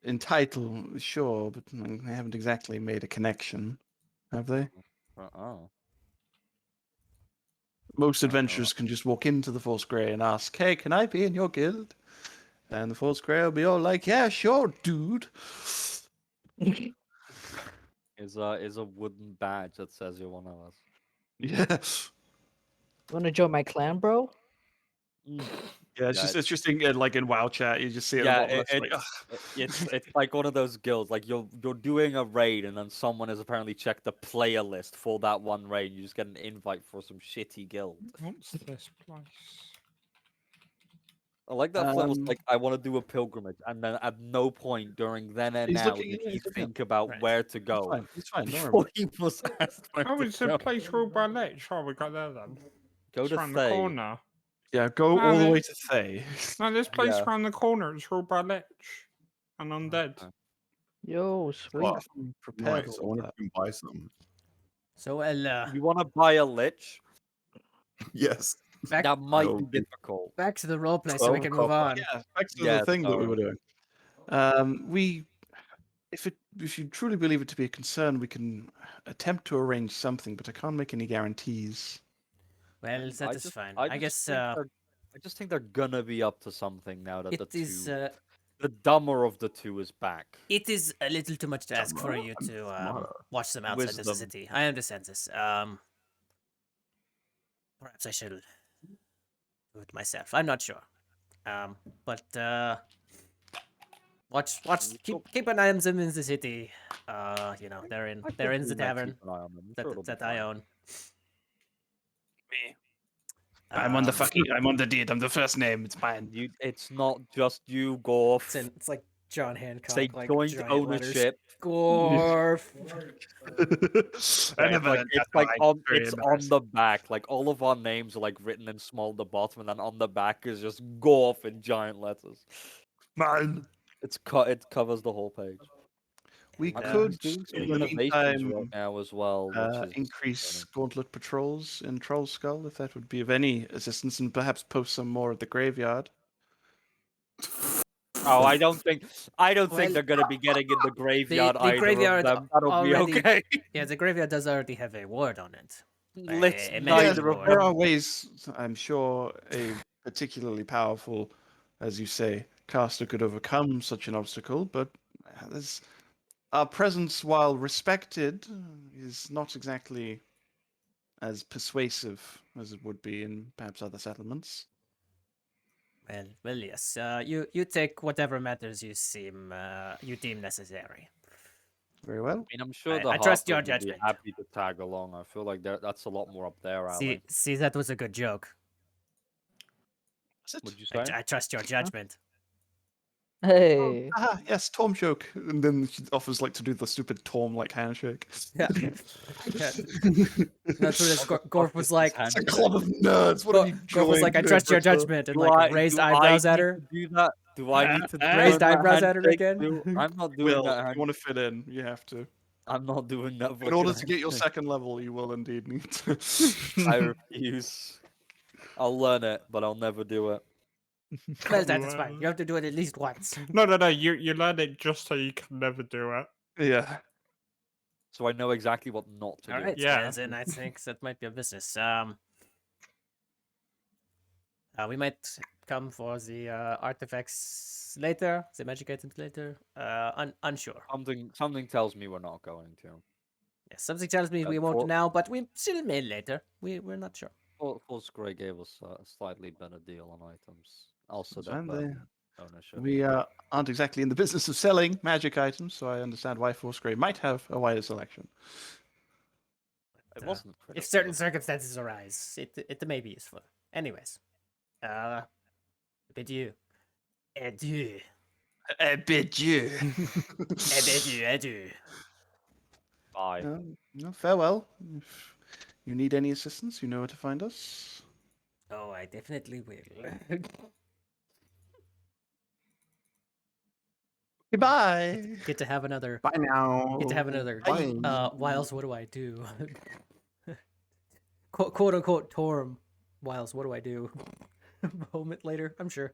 in title, sure, but they haven't exactly made a connection, have they? Oh. Most adventurers can just walk into the Force Grey and ask, "Hey, can I be in your guild?" And the Force Grey will be all like, "Yeah, sure, dude." Is a wooden badge that says you're one of us. Yes. You want to join my clan, bro? Yeah, it's interesting. Like in WoW chat, you just see it. Yeah, at the bottom, it's like, "Ugh." it's like one of those guilds. Like you're doing a raid, and then someone has apparently checked the player list for that one raid. And you just get an invite for some shitty guild. What's this place? I like that Flynn was Um, like, I want to do a pilgrimage, and then at no point during then and He's now looking- did yeah, he he's looking. think about Right. where to go It's fine. Don't worry before about it. he was asked where Oh, to it's a go. place ruled by Lich. Oh, we got there then. Go It's to around the Thay. corner. Yeah, go Ah, all the they- way to Thay. No, this place Yeah. around the corner is ruled by Lich and undead. Okay. Yo, sweet. Well, Prepared nice. I all wonder that. if we can buy some. So, well, You want to buy a lich? Yes. back That might Oh, be big- difficult. back to the roleplay so we 12 can move copper. on. Yeah, back to Yeah, the thing that we were sorry. doing. If you truly believe it to be a concern, we can attempt to arrange something, but I can't make any guarantees. Well, that is just- fine. I I just guess think I just think they're gonna be up to something now that it is the dumber of the two is back. it is a little too much to ask for you to Smarter. watch them outside of the Wisdom. city. I understand this. Perhaps I should do it myself. I'm not sure. But keep an eye on them in the city. You know, they're in I the think we might tavern keep an eye on them. I'm sure it'll be that I fine. own. Me. I'm on the Um, fucking. I'm on the deed. I'm the first name. It's mine. It's not just you, Gorf. It's like John Hancock, Say like joint giant ownership. Letters. Gorf. Yeah, it's on the back. Like all of our names are like written in small at the bottom, and then on the back is just Gorf in giant letters. Man. It covers the whole page. We And, could, Doing some in the renovations meantime, right now as well, which is increase gauntlet patrols in Troll Skull, if that would be of any assistance, and perhaps post some more at the graveyard. Oh, I don't think Well, they're gonna be getting in the graveyard the either graveyard of them. That'll already- be okay. Yeah, the graveyard does already have a ward on it. Let's Imagine neither of ward. There them. are ways, I'm sure, a particularly powerful, as you say, caster could overcome such an obstacle, but there's, our presence, while respected, is not exactly as persuasive as it would be in perhaps other settlements. Well, yes. You take whatever matters you deem necessary. Very well. I mean, I'm sure I trust your Harpers would be judgment. happy to tag along. I feel like that's a lot more up their alley. See, that was a good joke. Is it? Would you say? I trust your judgment. Hey. Ah, yes, Tom joke. And then she offers like to do the stupid Tom-like handshake. Yeah. That's what Gorf was like. It's a club of nerds. What have you Gorf was like, I joined, trust your Britta? judgment, and Do like I- raised do eyebrows I at need her. to do that? Do I need to Raised learn that eyebrows at her handshake again? too? I'm not doing Will, that. if you hand- want to fit in, you have to. I'm not doing that. In fucking order to get your handshake. second level, you will indeed need to. I refuse. I'll learn it, but I'll never do it. Well, that's fine. You have to do it at least once. No. You learn it just so you can never do it. Yeah. So I know exactly what not to All do. right. Yeah. Well, then I think that might be a business. We might come for the artifacts later, the magic items later. Unsure. Something tells me we're not going to. Yes, something tells me we won't now, but we still may later. We're not sure. Force Grey gave us a slightly better deal on items. Also, That's that fine, better ownership. We aren't exactly in the business of selling magic items, so I understand why Force Grey might have a wider selection. It wasn't. If critical certain of it. circumstances arise, it may be useful. Anyways, bid you adieu. I bid you. Adieu. Bye. No, farewell. If you need any assistance, you know where to find us. Oh, I definitely will. Goodbye. Get to have another. Bye now. Get to have another. Bye. Wiles, what do I do? quote unquote Torm. Wiles, what do I do? A moment later, I'm sure.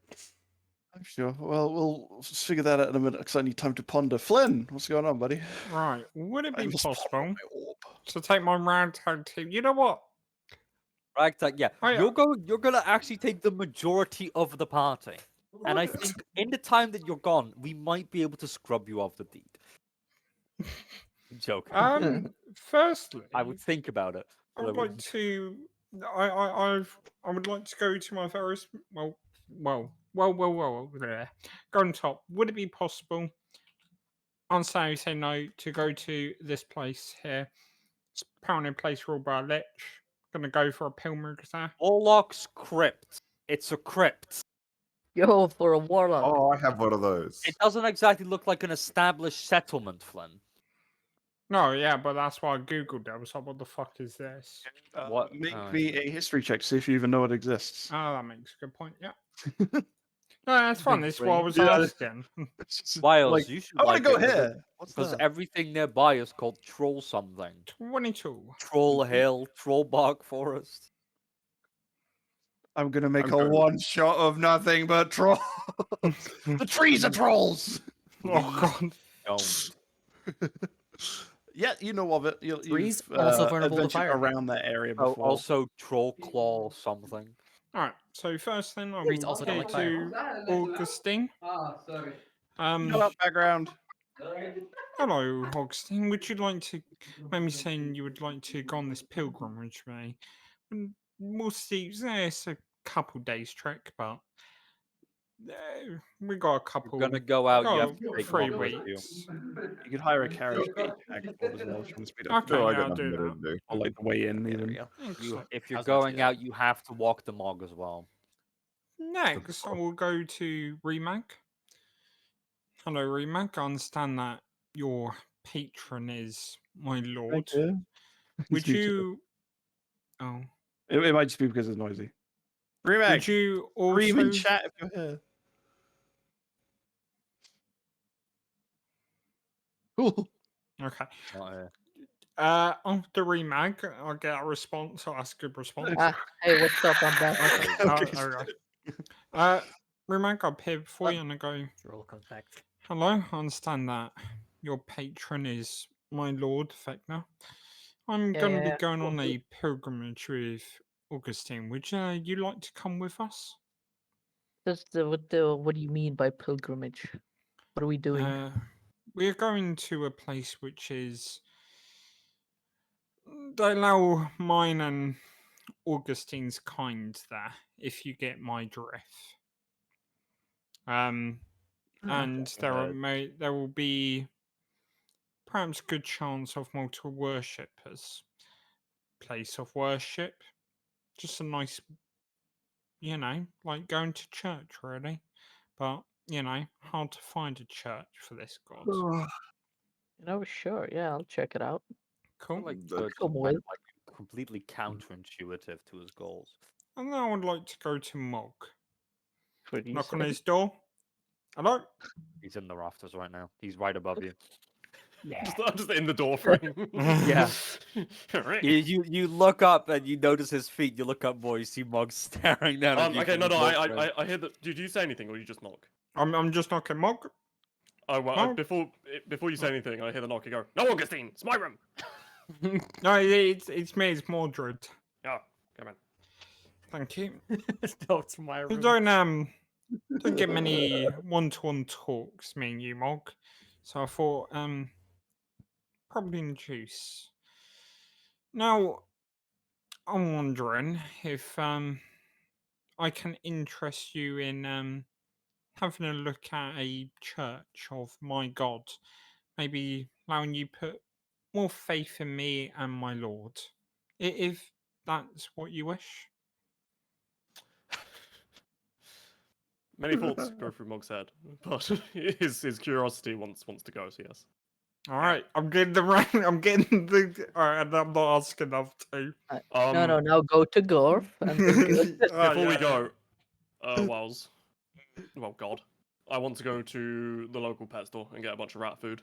I'm sure. Well, we'll figure that out in a minute because I need time to ponder. Flynn, what's going on, buddy? Right. Would it I be must ponder possible my orb. to take my ragtag team? You know what? Ragtag, yeah. I- You're gonna actually take the majority of the party. And I think in the time that you're gone, we might be able to scrub you off the deed. Joke. Firstly, I would think about it. I but would like wouldn't. to. I would like to go to my various. Well. There. Go on top. Would it be possible on Saturday night to go to this place here? It's apparently a place ruled by a lich. Gonna go for a pilgrimage there. Warlock's crypt. It's a crypt. Yo, for a warlock. Oh, I have one of those. It doesn't exactly look like an established settlement, Flynn. No, yeah, but that's why I googled it. I was like, "What the fuck is this?" What? Make Oh, I me a history check to see if you even know it exists. Oh, that makes a good point. Yeah. No, that's fine. Big This is what I brain. was Yeah. asking. It's just Wiles, like, you should I want like to go it here. What's because that? everything nearby is called Troll something. 22. Troll Hill, Troll Bark Forest. I'm gonna make I'm a going- one shot of nothing but trolls. The trees are trolls. Oh god. Don't. Yeah, you know of it. Trees You've also vulnerable to adventured fire. around that area Oh, before. also Troll Claw something. Alright, so first thing I Trees will also go don't like fire. to Augustine. Shut up, background. Hello, Augustine. Would you like to maybe saying you would like to go on this pilgrimage with me? We'll see. It's a couple days trek, but we got a couple. You're gonna go out, you got have to take 3 one with you. weeks. You could hire a carriage gate tag forward as well if you want to speed up. Okay, Sure, I yeah, got I'll nothing do better that. to do. Or like the way in Yeah, there we even. go. Excellent. If you're was about to do going that. out, you have to walk the mog as well. Next, I will go to Remag. Hello, Remag. I understand that your patron is my lord. Thank you. Would me too. you? Oh, It might just be because it's noisy. Remag, would you scream in also? chat if you're here. Cool. Okay. Not here. After Remag, I'll get a response. I'll ask a good response. Hey, what's up? I'm back. Okay. Okay. Remag, I'll appear before you and I go. Roll comes back. Hello, I understand that your patron is my lord, Vecna. I'm going to be Yeah. going on a pilgrimage with Augustine. Would you like to come with us? What do you mean by pilgrimage? What are we doing? We're going to a place which is. They allow mine and Augustine's kind there, if you get my drift. And there will be perhaps good chance of multiple worshippers. Place of worship. Just a nice, like going to church, really. But, hard to find a church for this god. Sure. Yeah, I'll check it out. I Cool. feel like I'll Church come is with. like completely counterintuitive to his goals. And then I would like to go to Mog. What do you Knock on say? his door. Hello? He's in the rafters right now. He's right above you. I'm just in the door frame. Yeah. Alright. You look up and you notice his feet. You look up more. You see Mug staring down at you. Okay, from no, the door frame. I hear that. Did you say anything or you just knock? I'm just knocking Mog. Oh well, Oh. before you say anything, I hear the knock. You go, "No, Augustine, it's my room." No, it's me, it's Mordred. Oh, come on. Thank you. No, it's my We room. don't get many one-to-one talks, me and you, Mog. So I thought, probably introduce. Now, I'm wondering if I can interest you in having a look at a church of my god. Maybe allowing you put more faith in me and my lord. If that's what you wish. Many thoughts go through Mog's head, but his curiosity wants to go. So yes. All right, I'm getting the rank. I'm getting the. All right, and I'm not asking enough to. No, now go to Gorf and Before we yeah. go, well, God, I want to go to the local pet store and get a bunch of rat food.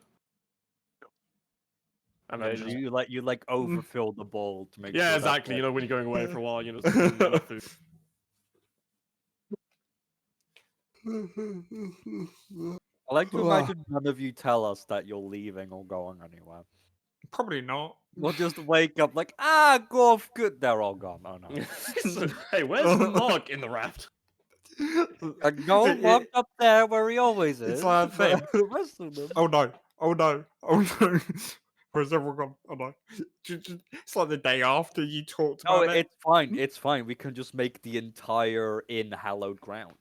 And then just You overfill the bowl to make sure yeah, that's exactly. it. You know, when you're going away for a while, rat food. I like to imagine none of you tell us that you're leaving or going anywhere. Probably not. We'll just wake up like, golf, good. They're all gone. Oh no. Hey, where's Mark in the raft? No, walked up there where he always is. It's like a thing. The rest of them. Oh no! Oh no! Oh no! Where's everyone gone? Oh no! It's like the day after you talked No, about it. it's fine. It's fine. We can just make the entire inn hallowed ground.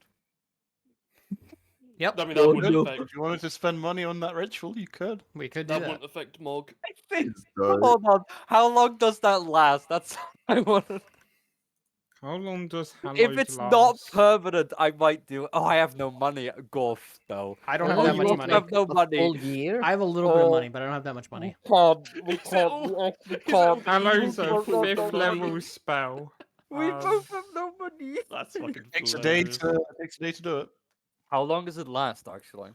Yep, I mean, that wouldn't affect. If you wanted to spend money on that ritual, you could. we could do That that. wouldn't affect Mog. Hold on. How long does that last? That's I want. How long does hallowed If it's last? not permanent, I might do. Oh, I have no money. Golf though. I don't Oh, have that you much also money. have no money. full year. I have a little bit of Oh. money, but I don't have that much money. We can't. Hallow's a No, no, fifth no, no. level spell. We both have no money. That's fucking Takes a hilarious. day to do it How long does it last, actually?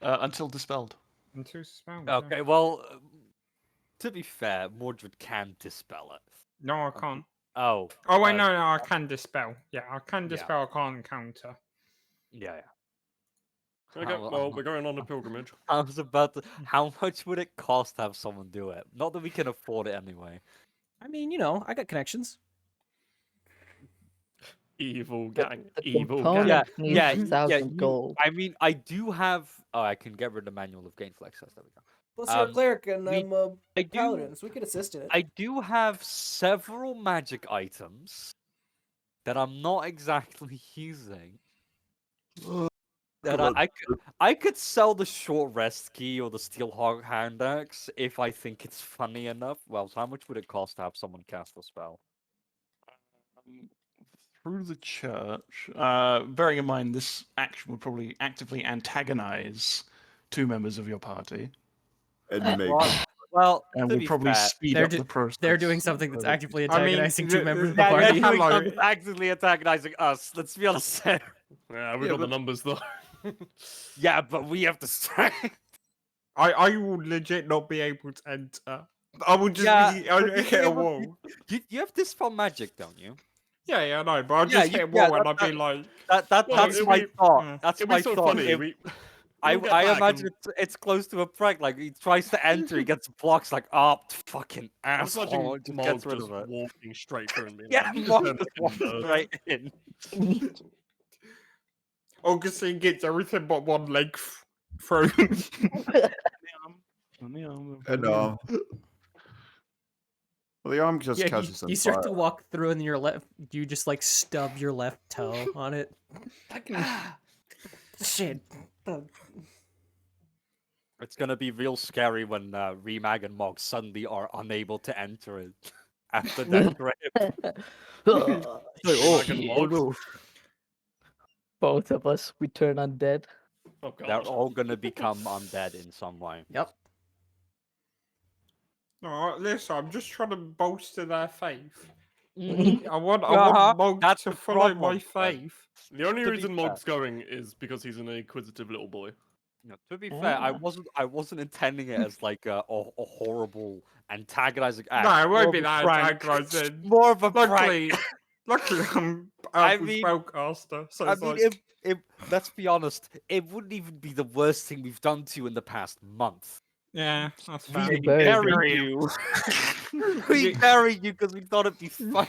until dispelled. Until spelled. yeah. Okay, well, to be fair, Mordred can dispel it. No, I can't. Oh. Oh wait, no, I can dispel. Yeah, I can Yeah. dispel. I can't counter. Yeah. Okay, How- well, we're going on a pilgrimage. I was about to. How much would it cost to have someone do it? Not that we can afford it anyway. I mean, I got connections. Evil gang. The Evil component gang. needs Yeah, 1,000 gold. I mean, I do have. Oh, I can get rid of the manual of gainful access. There we go. Plus, you're a Um, cleric and we- I'm a I do. paladin, so we could assist in it. I do have several magic items that I'm not exactly using. That I could sell the short rest key or the steel hand axe if I think it's funny enough. Well, so how much would it cost to have someone cast a spell? Through the church, bearing in mind this action would probably actively antagonize 2 members of your party, And make Well, and to would be probably fair, speed they're up do- the process. They're doing something that's further. actively I mean, antagonizing two the- members of the yeah, party. they're doing Hello. something actively antagonizing us. Let's be honest. Yeah, we Yeah, got the but- numbers though. Yeah, but we have the strength. I will legit not be able to enter. I will just Yeah, be but you'd hit be a able- wall. You have this from magic, don't you? Yeah, I know, but I'll Yeah, just you- hit a yeah, wall and I'll that- be like, Well, That's it'll my be- thought. That's It'd my be so thought. funny. If- We'll get I back imagine and- it's close to a prank. Like he tries to enter, he gets blocks. Like, oh, fucking I'm just asshole! watching Just Mog gets rid just of it. walking straight through and being Yeah, like, Mog "Turn just the walks nose." right in. Augustine gets everything but one leg through. and well, the arm just Yeah, catches on you start to fire. walk through and your left, you just like stub your left toe on it. Shit. It's gonna be real scary when Remag and Mog suddenly are unable to enter it after that grip. Remag and Mog? no. Both of us, we turn undead. Oh They're god. all gonna become undead in some way. Yep. No, listen, I'm just trying to bolster their faith. Mhm. I want Uh-huh, Mog that's to the follow problem, my but- faith. The only To be reason fair- Mog's going is because he's an inquisitive little boy. No, to be fair, Ah. I wasn't intending it as like a horrible antagonizing act. No, it more won't of be a that prank. antagonizing. More of a Luckily, prank. luckily I'm I Alpha's mean- spellcaster, so I it's mean, like, if let's be honest, it wouldn't even be the worst thing we've done to you in the past month. yeah, that's We fair. You buried buried you. We You- buried you because we thought it'd be fun.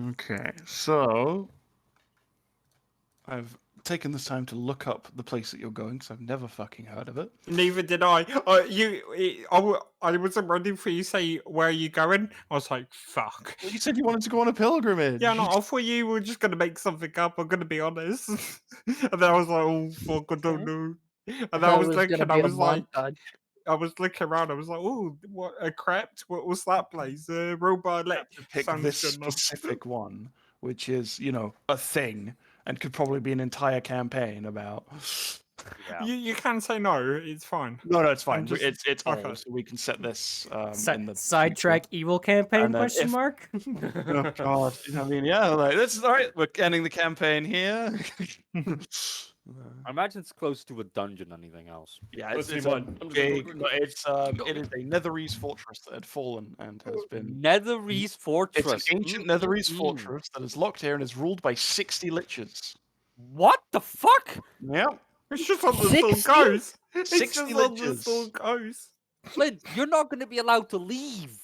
Okay, so I've taken this time to look up the place that you're going because I've never fucking heard of it. Neither did I. I wasn't ready for you to say where are you going. I was like, fuck. Well, you said you wanted to go on a pilgrimage. Yeah, no, I thought you were just gonna make something up. I'm gonna be honest. And then I was like, oh fuck, I don't know. And then I was looking. gonna I be a was like, montage. I was looking around. I was like, oh, what a crypt? What was that place? Robot have to pick sounds this good enough. specific one, which is, you know, a thing and could probably be an entire campaign about. Yeah. You can say no. It's fine. No, it's fine. just- It's okay. all, so we can set this Si- in the sidetrack evil campaign? And then Question if- mark. future. Oh God! I mean, yeah, like this is all right. We're ending the campaign here. I imagine it's close to a dungeon. Anything else? Yeah, Let's it's see a mine. I'm just gonna big. go No, quick. it is a Netherese fortress that had fallen and has been. Netherese Fortress. It's an ancient Netherese fortress that is locked here and is ruled by 60 liches. What the fuck? Yep. It's just on the 60? soul goes. It's 60 just on the liches. soul goes. Flint, you're not going to be allowed to leave.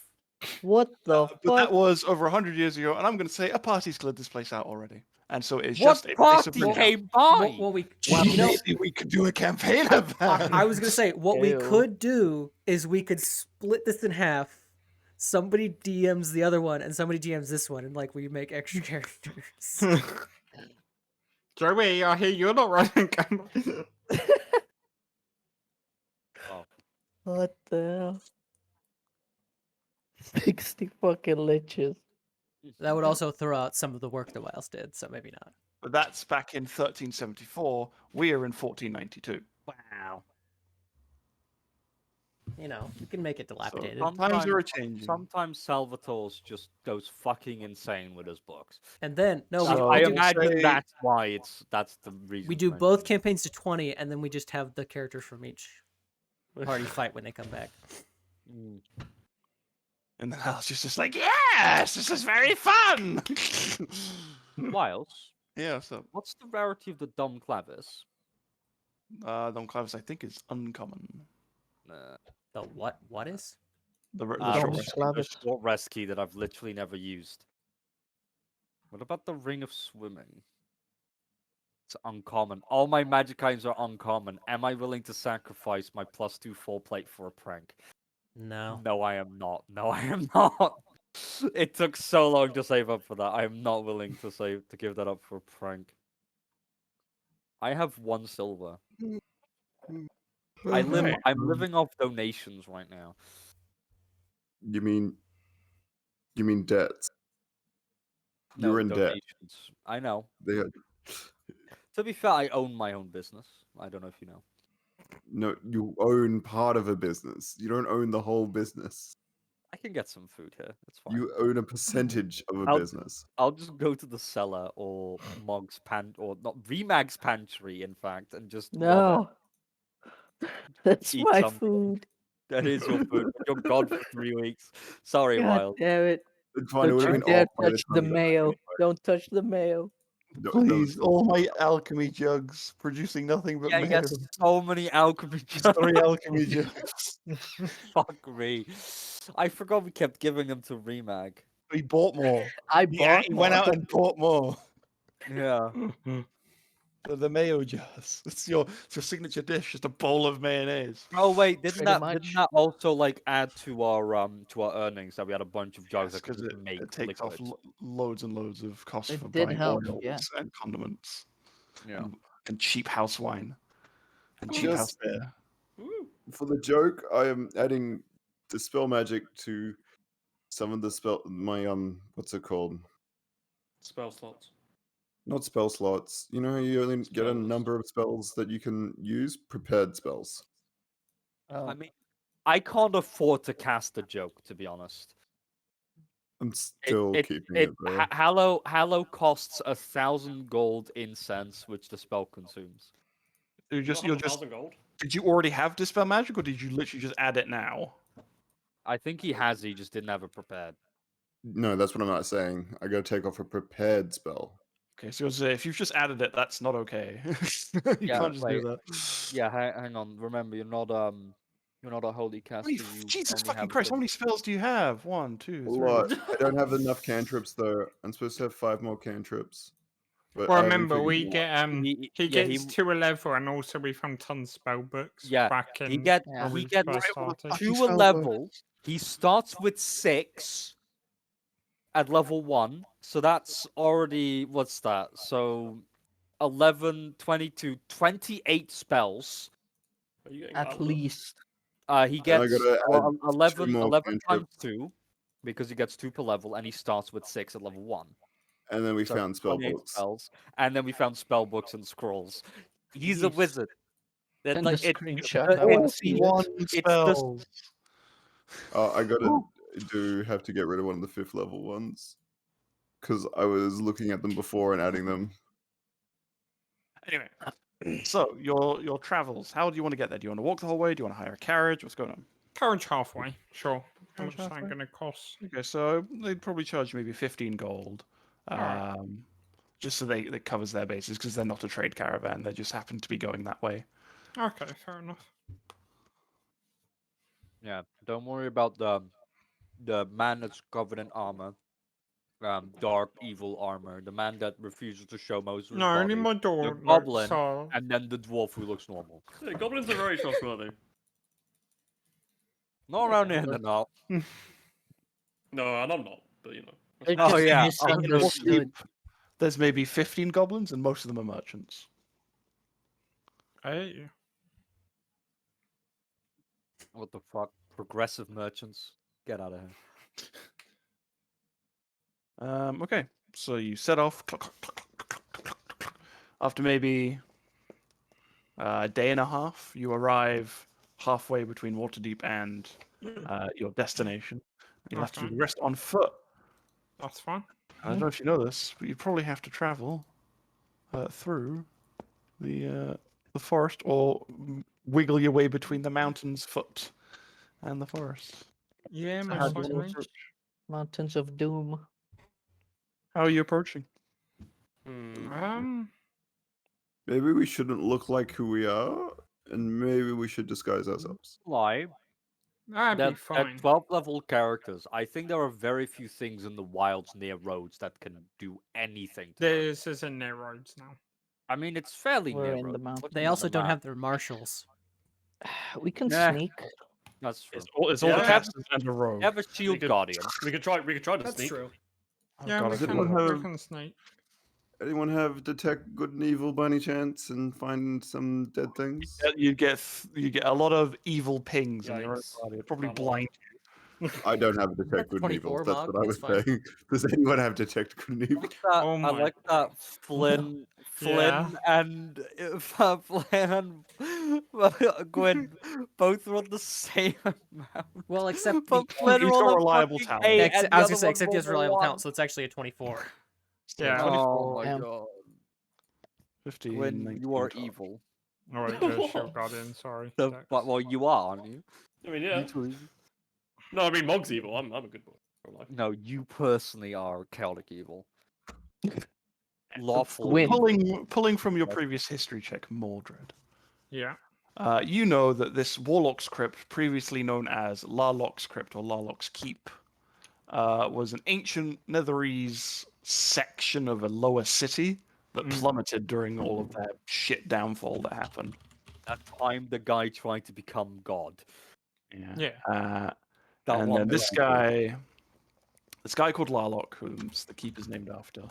What the But that fuck? was over 100 years ago, and I'm going to say a party's cleared this place out already. And so it's What just a place of party renown. came by? Well, we, Well, you know, maybe we could do a campaign of that. I was gonna say what we Ew. could do is we could split this in half. Somebody DMs the other one, and somebody DMs this one, and like we make extra characters. Joey, I hear you're not running camera. What the hell? 60 fucking liches. That would also throw out some of the work the Wiles did, so maybe not. But that's back in 1374. We are in 1492. Wow. You know, we can make it dilapidated. Times are changing. Sometimes Salvatore's just goes fucking insane with his books. And then no, So- we I do, imagine say- that's the reason. we do for it. both campaigns to 20, and then we just have the characters from each party fight when they come back. Mm. And then Al's just like, yes, this is very fun. Wiles, Yeah, so what's the rarity of the Dom Clavis? Don Clavis, I think, is uncommon. The what? What is? The Ah, short Dom rest. Clavis. The short rest key that I've literally never used. What about the Ring of Swimming? It's uncommon. All my magic items are uncommon. Am I willing to sacrifice my +2 full plate for a prank? No. No, I am not. No, I am not. It took so long to save up for that. I am not willing to give that up for a prank. I have 1 silver. I'm living off donations right now. You mean debts? No You're in debt. donations. I know. They had, To be fair, I own my own business. I don't know if you know. No, you own part of a business. You don't own the whole business. I can get some food here. It's fine. You own a percentage of a I'll- business. I'll just go to the cellar or Mog's or not Vmag's pantry, in fact, and just rob No, that's Eat my something. food. it. That is your food. But you're gone for 3 weeks. Sorry, God Wild. damn it! It's fine. It would Don't have you been dare off by the touch time the that mayo! anyway. Don't touch the mayo. No, that was Please, still all my fine. alchemy jugs producing nothing but Yeah, you mayo. got so many alchemy Just jugs. 3 alchemy jugs. Fuck me. I forgot we kept giving them to Remag. He bought more. I Yeah, bought he went more. out and bought more. Yeah. The mayo jars. It's your signature dish, just a bowl of mayonnaise. Oh wait, didn't Pretty that much. also like add to our earnings that we had a bunch of jugs that could Because just make it takes off liquid? loads and loads of costs It for did buying help, oils yeah. and condiments Yeah. and cheap house wine and cheap house Just beer. for the joke, I am adding dispel magic to some of the my what's it called? Spell slots. Not spell slots. You know how you only get a Spells. number of spells that you can use? Prepared spells. I mean, I can't afford to cast a joke, to be honest. I'm still keeping it though. Hallow costs 1,000 gold incense, which the spell consumes. You're just 1,000 gold. Did you already have dispel magic, or did you literally just add it now? I think he has. He just didn't have it prepared. No, that's what I'm not saying. I gotta take off a prepared spell. Okay, so if you've just added it, that's not okay. You Yeah, can't just do wait. that. Yeah, hang on. Remember, you're not a holy caster. You Jesus only fucking have Christ! the- How many spells do you have? 1, 2, A 3. lot. I don't have enough cantrips though. I'm supposed to have 5 more cantrips. But Well, I haven't remember, figured we it out. get he yeah, gets to a level, and also we found tons spell books Yeah, back he in get when he we gets first Right, well, started. fucking to a spell level. He starts with 6 at level 1, so that's already what's that? So 11, 22, 28 spells. Are you getting At Valor? least. He I gets gotta add 2 more 11 times cantrips, 2 because he gets 2 per level, and he starts with 6 at level 1. and then we So found spell 28 books. spells, and then we found spell books and scrolls. He's a Jeez. wizard. It's Send like a it, screenshot. I want to see One it. it's just spells. I gotta have to get rid of one of the 5th level ones because I was looking at them before and adding them. Anyway, so your travels. How do you want to get there? Do you want to walk the whole way? Do you want to hire a carriage? What's going on? Carriage halfway, sure. How Carriage much is that halfway? going to cost? Okay, so they'd probably charge maybe 15 gold, Alright. just so that covers their bases because they're not a trade caravan. They just happen to be going that way. Okay, fair enough. yeah. Don't worry about the man that's covered in armor, dark evil armor. The man that refuses to show most of his No, only body. my The door goblin, notes are... and then the dwarf who looks normal. Yeah, goblins are very trustworthy. Not around here, they're not. No, and I'm not, but you know. They're Oh, just yeah. misunderstood. There's maybe 15 goblins, and most of them are merchants. Hey. What the fuck? Progressive merchants. Get out of here. Okay, so you set off. After maybe a day and a half, you arrive halfway between Waterdeep and your destination. You'll have to do Okay. the rest on foot. That's fine. I don't know if you know this, but you probably have to travel through the forest or wiggle your way between the mountains foot and the forest. Yeah, So how most do you want to likely. approach? Mountains of Doom. How are you approaching? Maybe we shouldn't look like who we are, and maybe we should disguise ourselves. Lie. That'd be They're fine. 12 level characters. I think there are very few things in the wilds near roads that can do anything to them. This is in their roads now. I mean, it's fairly We're near in the roads. mountains. Looking They at also the don't map, have their marshals. We can Nah. sneak. That's true. It's all the Yeah. captains and a rogue. They have a shield could- guardian. We could try to That's sneak. true. Oh, Yeah, God, we I didn't can- know. have- we can sneak. Anyone have detect good and evil by any chance and find some dead things? You get a lot of evil pings in your own Yikes. body. It'd probably Come on. blind. I don't have detect good and evil. 24 That's Mog, what I was that's fine. saying. Does anyone have detect good and evil? I Oh my like that Flynn Flynn and Flynn and Gwyn both run the same amount. Well, except but the- Flynn He's rolled got a reliable fucking talent. 8 Ex- and I the was gonna other say, one except he has rolled a reliable 1. talent, so it's actually a 24. Yeah. Oh my Damn. god. 15, Gwyn, 19, you are 12. evil. All right, yeah, Shield Guardian. Sorry. So, Dex. but, well, you are, aren't you? I mean, yeah. You two- No, I mean, Mog's evil. I'm a good boy. Real life. No, you personally are chaotic evil. Lawful. Gwyn. Pulling from your previous history check, Mordred. Yeah. You know that this Warlock's Crypt, previously known as Larlock's Crypt or Larlock's Keep, was an ancient Netherese section of a lower city that plummeted during all of that shit downfall that happened. That time the guy tried to become God. Yeah. That And one then this guy. guy called Larlock, whom the keep is named after,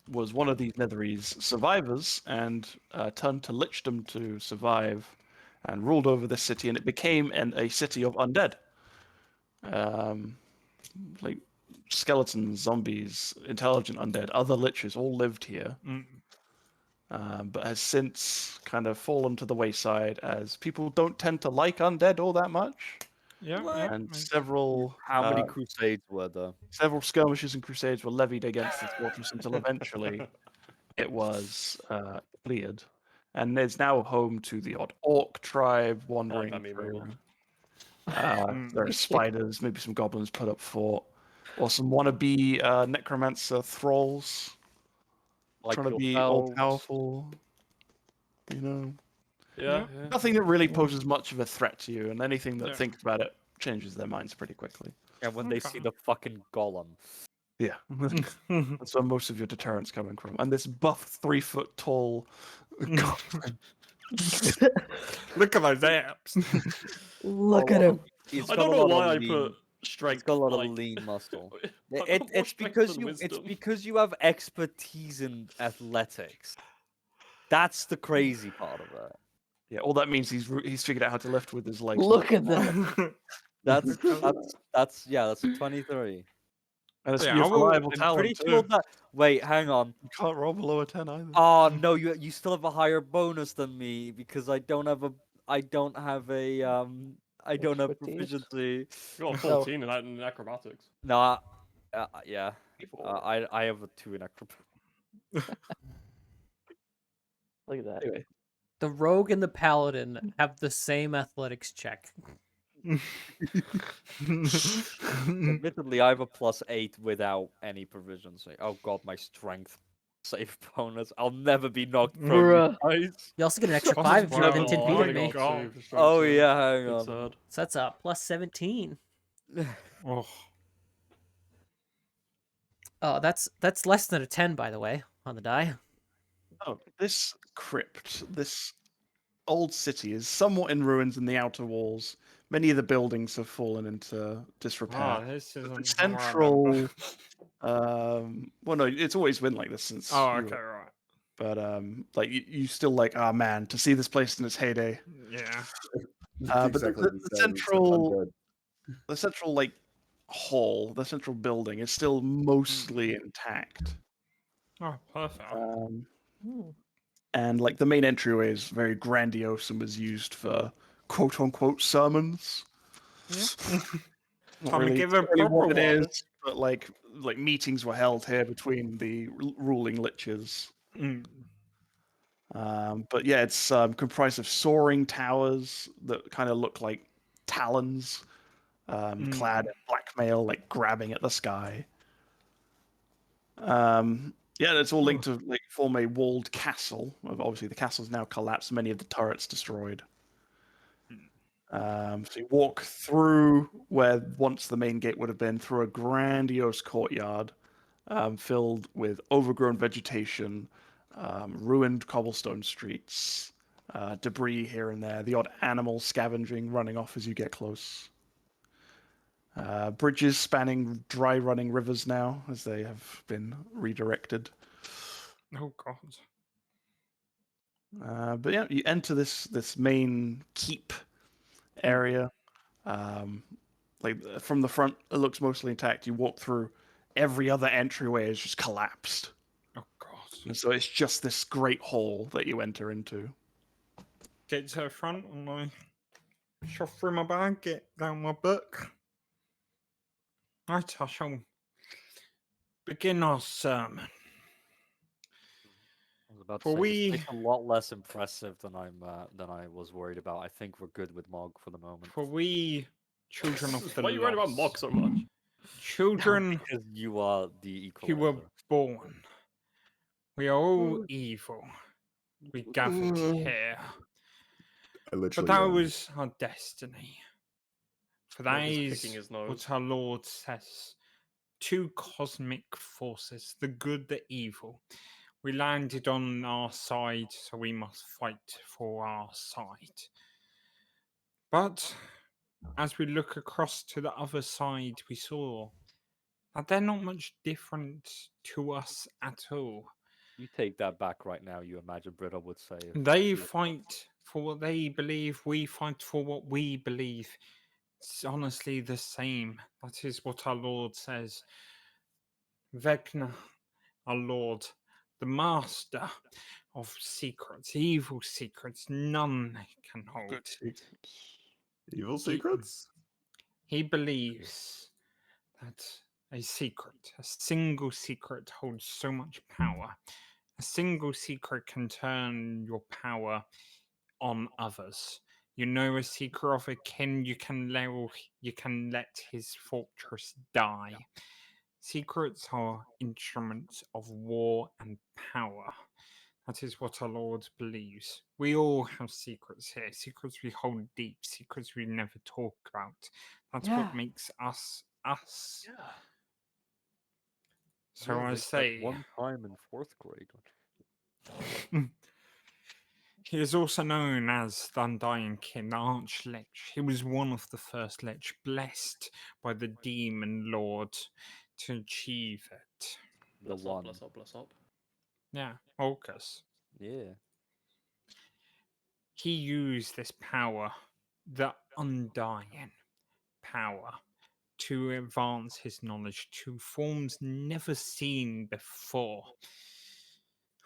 was one of these Netherese survivors and turned to lichdom to survive and ruled over this city, and it became a city of undead. Like skeletons, zombies, intelligent undead, other liches all lived here, but has since kind of fallen to the wayside as people don't tend to like undead all that much. Yeah. What? Yeah. And several How many crusades were there? several skirmishes and crusades were levied against this fortress until eventually it was cleared, and it's now home to the odd orc tribe wandering that meme very through. much. There are spiders, maybe some goblins put up fort, or some wannabe necromancer thralls Like trying to be all yourselves? powerful. You know, Yeah. nothing that really poses much of a threat to you, and anything that Yeah. thinks about it changes their minds pretty quickly. And when they see the fucking golem. Yeah, that's where most of your deterrent's coming from. And this buff 3 foot tall goblin. Look at those apps. Look at him. He's I got don't a know lot why of I lean. put He's strength. got a lot like, of lean muscle. I've got more It's strength because than you. It's wisdom. because you have expertise in athletics. That's the crazy part of it. Yeah, all that means he's figured out how to lift with his legs. Look at that. That's a 23. And it's Yeah, your I will- reliable I'm talent pretty too. sure that. Wait, hang on. You can't roll below a 10 either. Oh no, you still have a higher bonus than me because I don't have Expertise? proficiency. You got a 14 in acrobatics. No, yeah. I have a 2 in acrobatics. Look at that. Anyway, The rogue and the paladin have the same athletics check. Admittedly, I have a +8 without any proficiency. Oh god, my strength save bonus. I'll never be knocked from Bruh. guys. You also get an extra Oh 5 if you're my within 10 feet God. of me. God. Oh yeah, hang It's on. sad. So that's a plus 17. Oh. Oh, that's less than a 10, by the way, on the die. oh, this crypt, this old city, is somewhat in ruins in the outer walls. Many of the buildings have fallen into disrepair. This But isn't the how I central, remember. well, no, it's always been like this since. Oh, you okay, were- right. But like you still like, ah man, to see this place in its heyday. Yeah. But Exactly the the same, except central, undead. the central like hall, the central building is still mostly intact. Oh, perfect. And like the main entryway is very grandiose and was used for quote unquote sermons. Not Time to really, give a not really what proper it one. is, but like meetings were held here between the ruling liches. But yeah, it's comprised of soaring towers that kind of look like talons, clad in black mail, like grabbing at the sky. Yeah, it's all linked to like form a walled castle. Obviously, the castle's now collapsed. Many of the turrets destroyed. So you walk through where once the main gate would have been, through a grandiose courtyard filled with overgrown vegetation, ruined cobblestone streets, debris here and there, the odd animal scavenging, running off as you get close. Bridges spanning dry running rivers now, as they have been redirected. Oh, God. But yeah, you enter this main keep area. Like from the front, it looks mostly intact. You walk through, every other entryway is just collapsed. Oh, God. And so it's just this great hall that you enter into. Get to the front and I shove through my bag, get down my book. Right, I shall begin our sermon. I was about to For say, we- this takes a lot less impressive than I was worried about. I think we're good with Mog for the moment. For we, children of the Why are you worried about lost, Mog so much? children Because you are the who were equalizer. born, we are all evil. We gathered here. I For literally that am. was our destiny. For that Mog is is picking his nose. what our Lord says. Two cosmic forces, the good, the evil. We landed on our side, so we must fight for our side. But as we look across to the other side, we saw that they're not much different to us at all. You take that back right now, you imagine Britta would say. if They she was- fight for what they believe, we fight for what we believe. It's honestly the same. That is what our Lord says. Vecna, our Lord, the master of secrets, evil secrets, none can hold. Good secrets. Evil secrets? He believes that a secret, a single secret, holds so much power. A single secret can turn your power on others. You know a secret of a king, you can let his fortress die. Secrets are instruments of war and power. That is what our Lord believes. We all have secrets here, secrets we hold deep, secrets we never talk about. That's Yeah. what makes us us. Yeah. So Yeah, I like that say, one time in 4th grade. he is also known as the Undying King, the Arch-Lich. He was one of the first Lich, blessed by the Demon Lord to achieve it. The Bless up, one. bless up, bless up. Yeah, Orcus. Yeah. He used this power, the Undying power, to advance his knowledge to forms never seen before.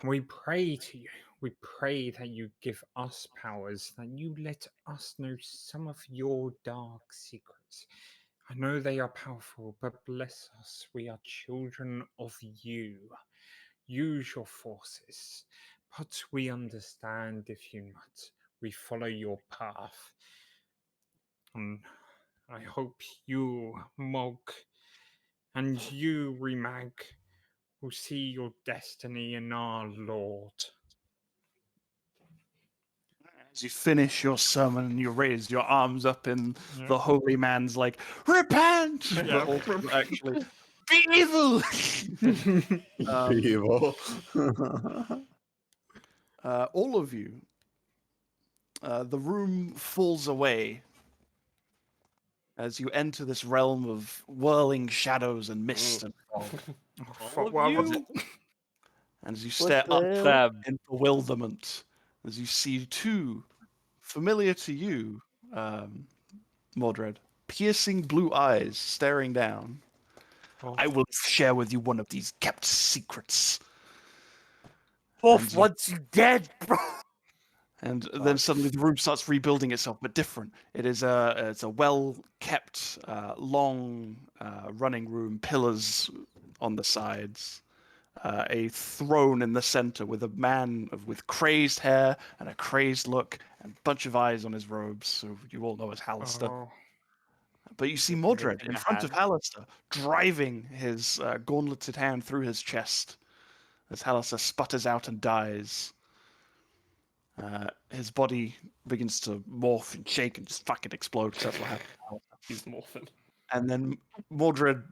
We pray to you. We pray that you give us powers, that you let us know some of your dark secrets. I know they are powerful, but bless us. We are children of you. Use your forces. But we understand if you not. We follow your path. And I hope you, Mog, and you, Remag, will see your destiny in our Lord. As you finish your sermon, you raise your arms up in Yeah. the holy man's like, repent! Yeah. But also actually, be evil! Um, Evil. all of you, the room falls away as you enter this realm of whirling shadows and mist and fog. Fuck, of what- you. And as you stare the up hell? Them. in bewilderment, as you see two familiar to you, Mordred, piercing blue eyes staring down. Oh. I will share with you one of these kept secrets. Off you- once you dead, bro. And then suddenly the room starts rebuilding itself, but different. It's a well-kept, long running room, pillars on the sides, a throne in the center with a man with crazed hair and a crazed look, and a bunch of eyes on his robes, so you all know as Hallister. Oh. But you see With Mordred missing in a front of hand. Hallister, driving his gauntleted hand through his chest as Hallister sputters out and dies. His body begins to morph and shake and just fucking explode because that's what happened. He's morphin. And then Mordred,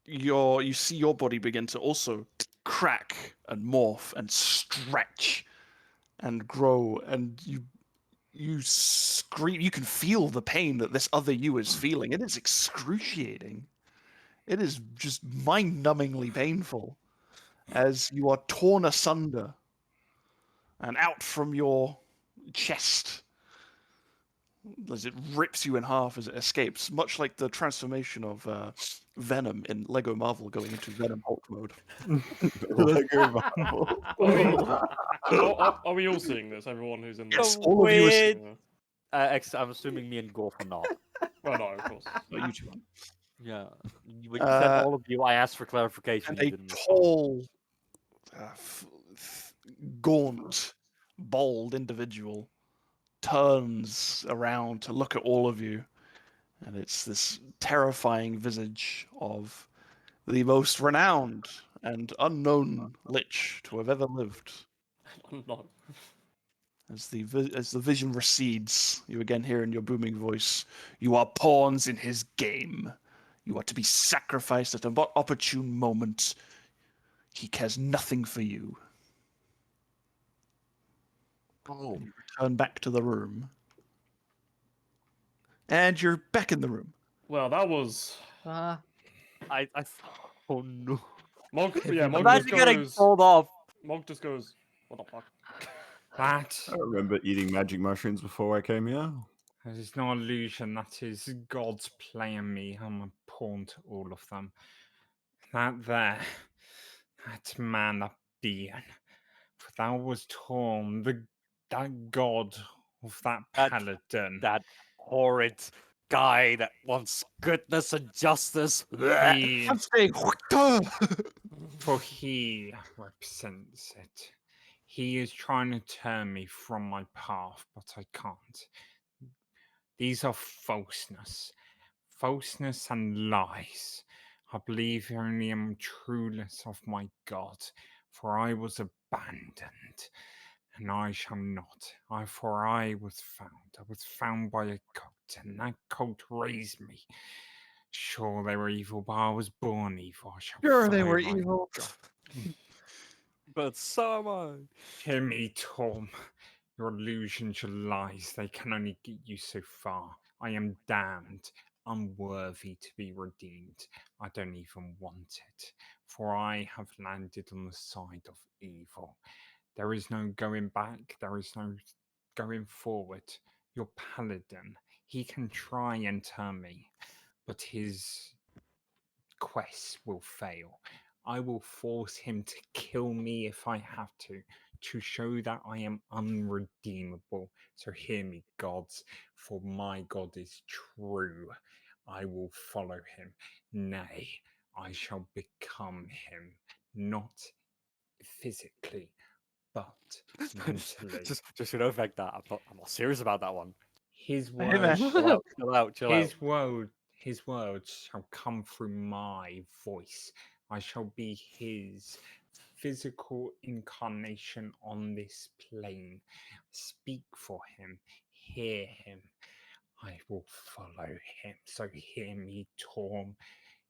you see your body begin to also crack and morph and stretch and grow, and you scream. You can feel the pain that this other you is feeling. It is excruciating. It is just mind-numbingly painful as you are torn asunder and out from your chest as it rips you in half as it escapes, much like the transformation of Venom in Lego Marvel going into Venom Hulk mode. Lego Marvel. Are we all seeing this? Everyone who's in the Yes, all of you are Weird. Yeah. I'm assuming me and Gorf are not. Well, no, of course. you two. Yeah. When you said Uh, all of you, I asked for clarification. And You a didn't respond. tall, gaunt, bald individual turns around to look at all of you, and it's this terrifying visage of the most renowned and unknown lich to have ever lived. No. As the vision recedes, you again hear in your booming voice, "You are pawns in his game. You are to be sacrificed at an opportune moment. He cares nothing for you." Oh. You return back to the room. And you're back in the room. Well, that was Ah, Oh no. Mog. Yeah, Mog Imagine just getting goes. told off. Mog just goes. What the fuck? That I remember eating magic mushrooms before I came here. is no illusion. That is God's playing me. I'm a pawn to all of them. That there, that man, that being. For thou was torn, that god of that That- paladin. That horrid guy that wants goodness and justice. He, I'm saying, for he represents it. He is trying to turn me from my path, but I can't. These are falseness and lies. I believe only in trueness of my God, for I was abandoned, and I shall not. For I was found by a cult, and that cult raised me. Sure, they were evil, but I was born evil. I shall sure they follow were my evil. God. But so am I. Hear me, Tom. Your illusions, your lies, they can only get you so far. I am damned, unworthy to be redeemed. I don't even want it, for I have landed on the side of evil. There is no going back, there is no going forward. Your paladin, he can try and turn me, but his quest will fail. I will force him to kill me if I have to show that I am unredeemable. So hear me, gods, for my God is true. I will follow him. Nay, I shall become him, not physically, but mentally. just to affect that. I'm not serious about that one. His Hey, man. words Chill out. his words shall come through my voice. I shall be his physical incarnation on this plane. Speak for him, hear him. I will follow him. So hear me, Torm.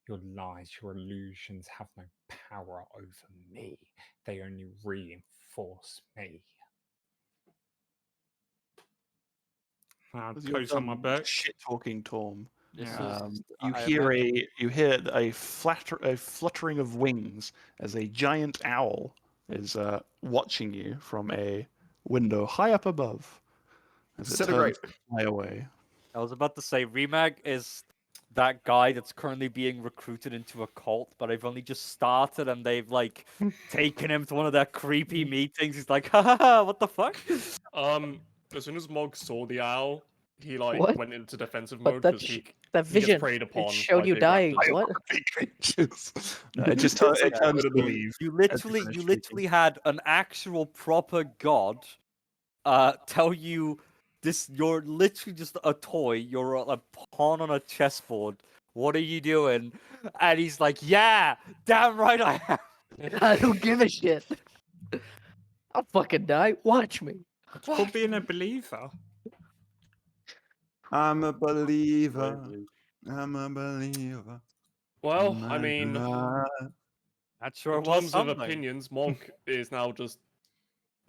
Your lies, your illusions have no power over me. They only reinforce me. As you're Close on my done book. shit talking Torm, This Yeah. is. you I hear imagine- a a fluttering of wings as a giant owl is watching you from a window high up above as it turns to fly away. I was about to say Remag is that guy that's currently being recruited into a cult, but I've only just started and they've like taken him to one of their creepy meetings. He's like, ha, what the fuck? As soon as Mog saw the owl, he like What? went into defensive but mode that, because that he gets vision, preyed upon it showed by you big dying. raptors. What? Big creatures. No, it just It's it like, turns to believe. You as you literally, finish you speaking. literally had an actual proper god tell you this. You're literally just a toy. You're a pawn on a chessboard. What are you doing? And he's like, yeah, damn right I am. I don't give a shit. I'll fucking die. Watch me. It's called being a believer. I'm a believer. I'm a believer. Well, I mean, Not sure in it was terms of something. opinions, Mog is now just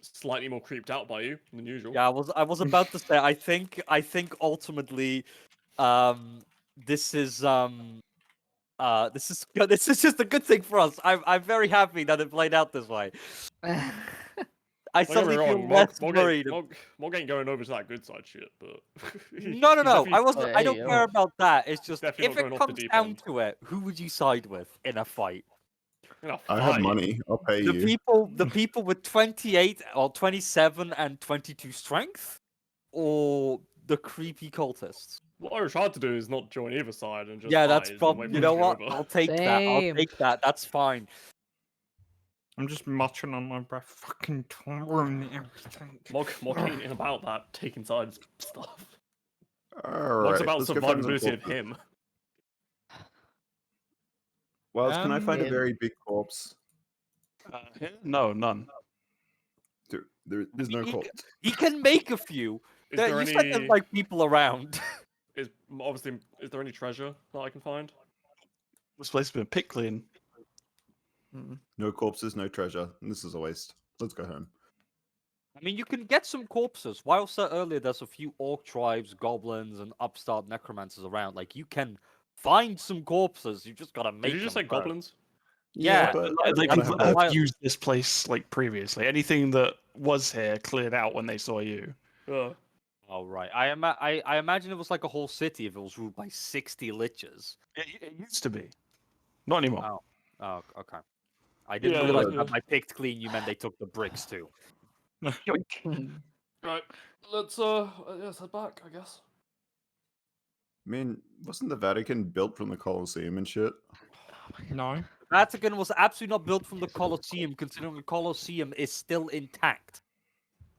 slightly more creeped out by you than usual. Yeah, I was about to say. I think ultimately, this is this is just a good thing for us. I'm very happy that it played out this way. I Don't get me suddenly feel wrong, less Mog worried. ain't going over to that good side shit, but No, no, he's no. I definitely- wasn't. I don't Hey, care yo. about that. It's just definitely if not going it off the comes deep down end. to it, who would you side with in a fight? In a I have fight. money. I'll pay The you. people with 28 or 27 and 22 strength, or the creepy cultists? What I was trying to do is not join either side and just Yeah, that's hide and from. wait for You it know to be what? over. I'll take that. I'll Same. take that. That's fine. I'm just muttering on my breath, fucking ruin everything. Mog ain't in about that taking sides stuff. All Mog's right. about Let's go find some survivability of corpses. him. Wells, can I find a Yeah. very big corpse? No, none. There's no He- corpse. He can make a few. Is there You said there's any? like people around. Is obviously is there any treasure that I can find? This place has been picked clean. No corpses, no treasure. This is a waste. Let's go home. I mean, you can get some corpses. While said earlier, there's a few orc tribes, goblins, and upstart necromancers around. Like, you can find some corpses. You just gotta make. Did you just them say first. goblins? Yeah, but Like gotta people have have wild- used this place like previously. Anything that was here cleared out when they saw you. Oh right. I imagine it was like a whole city if it was ruled by 60 liches. It used to be, not anymore. Oh. Oh, okay. I didn't Yeah, realize yeah. that by picked clean you meant they took the bricks too. Right. Let's head back, I guess. I mean, wasn't the Vatican built from the Colosseum and shit? No. Vatican was absolutely not built from the Colosseum, considering the Colosseum is still intact.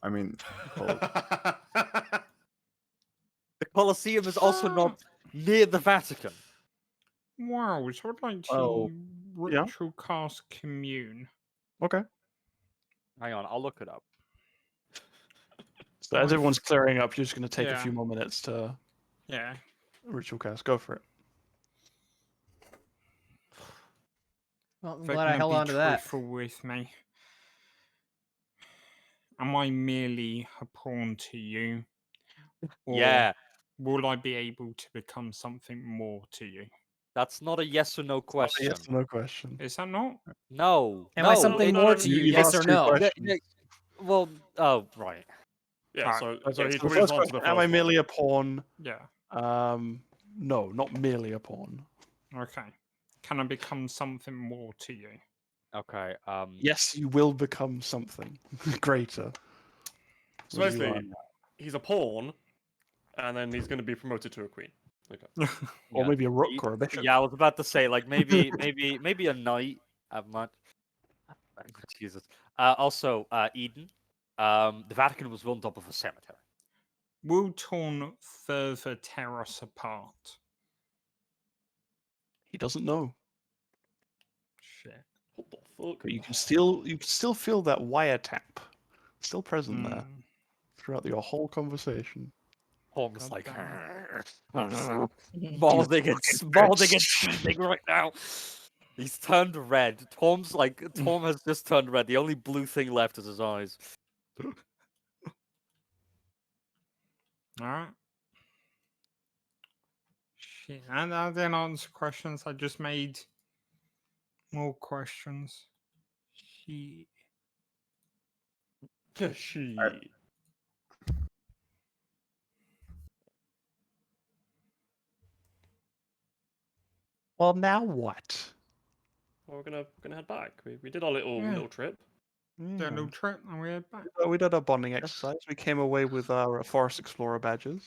I mean, The Colosseum is also not near the Vatican. Wow, so I'd like to Oh, yeah. ritual cast commune. Okay. Hang on, I'll look it up. So as everyone's clearing up, you're just going to take a Yeah. few more minutes to Yeah. ritual cast. Go for it. Well, I'm If you're glad I gonna held be on to that. truthful with me. Am I merely a pawn to you? Or Yeah, will I be able to become something more to you? that's not a yes or no question. Yes or no question. Is that not? No. Am no, I something no, more no, to you- you? you've Yes asked or two no? questions. Well, oh right. Yeah, so Okay, he so the please first answer the question, am I first merely one. a pawn? Yeah. No, not merely a pawn. Okay. Can I become something more to you? Okay. Yes, you will become something greater. So than you basically, are now. he's a pawn, and then he's going to be promoted to a queen. Okay. Or yeah, maybe a rook y- or a bishop. Yeah, I was about to say like maybe a knight. Have much. Jesus. Also, Eden. The Vatican was built on top of a cemetery. Will Torn further tear us apart? He doesn't know, Shit. What the fuck? but you can still feel that wiretap still present there Mm, throughout your whole conversation. Holmes God like damn. balding and seething right now. He's turned red. Tom has just turned red. The only blue thing left is his eyes. Alright. Shit. And I didn't answer questions. I just made more questions. Shit. She. Well, now what? Well, we're gonna head back. We did our little trip. Did a little trip and we head back. We did our bonding exercise. We came away with our Forest Explorer badges.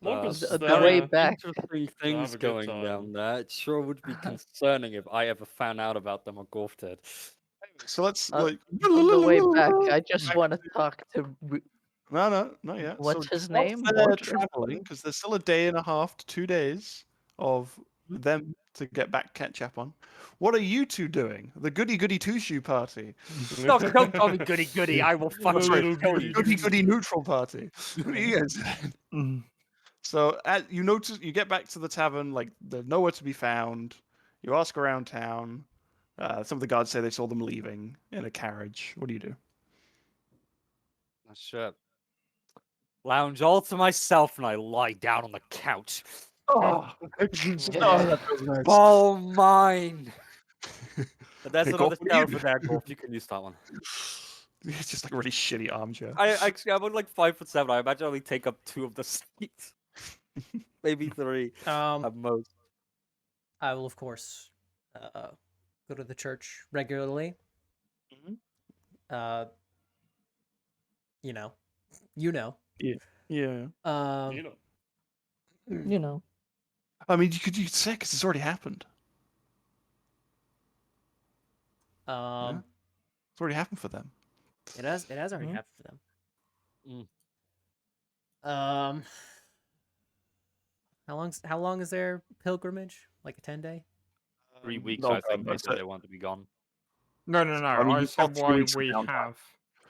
Mog was the there. way back. Interesting have things a good going time. down there. It sure would be concerning if I ever found out about them or Golf did. So let's Uh, like. On the way back, I just want to talk to. No, not yet. What's so his whilst name? They're Mordred? traveling because there's still a day and a half to 2 days of them to get back catch up on. What are you two doing? The goody goody two shoe party. No, don't call me goody goody. I will fucking Sorry, kill you. goody goody neutral party. What are you guys doing? Mm. So you notice you get back to the tavern, like they're nowhere to be found. You ask around town. Some of the guards say they saw them leaving in a carriage. What do you do? Oh, shit. Lounge all to myself and I lie down on the couch. Oh, that feels nice. Ball mine. There's Okay, another Golf, what chair do you over there, Golf. You can use that one. It's just like a really shitty armchair. I'm only like 5'7". I imagine I only take up 2 of the seats. Maybe 3 at most. I will, of course, go to the church regularly. Mhm. You know. You know. Yeah. You know. You know. I mean, you could say because it's already happened. Um, It's already happened for them. It has already Mhm. happened for them. Mm. How long is their pilgrimage? Like a 10-day? 3 weeks, Oh, I think God, they want to be gone. No. I mean, I you've got said 3 why weeks of we downtime. have.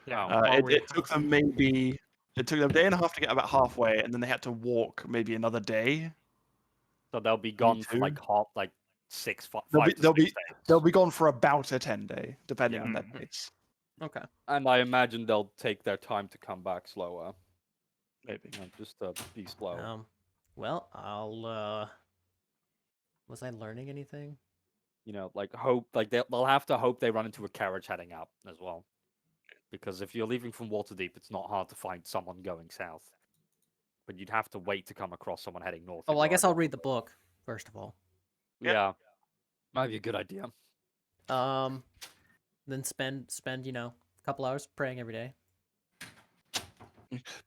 Yeah, Oh. why It, we it took have. them it took them a day and a half to get about halfway, and then they had to walk maybe another day. So they'll be Me gone for too. like half, like 6, 5 They'll be to they'll 6 be days. they'll be gone for about a 10-day, depending Yeah. on their Mhm. pace. Okay. And I imagine they'll take their time to come back slower. Maybe. Just to be slow. Well, was I learning anything? Like hope, like they'll have to hope they run into a carriage heading out as well. Because if you're leaving from Waterdeep, it's not hard to find someone going south. But you'd have to wait to come across someone heading north. Oh, if well, I you're guess I'll already on read the book first of all. Yeah, might be a good idea. Then spend a couple hours praying every day.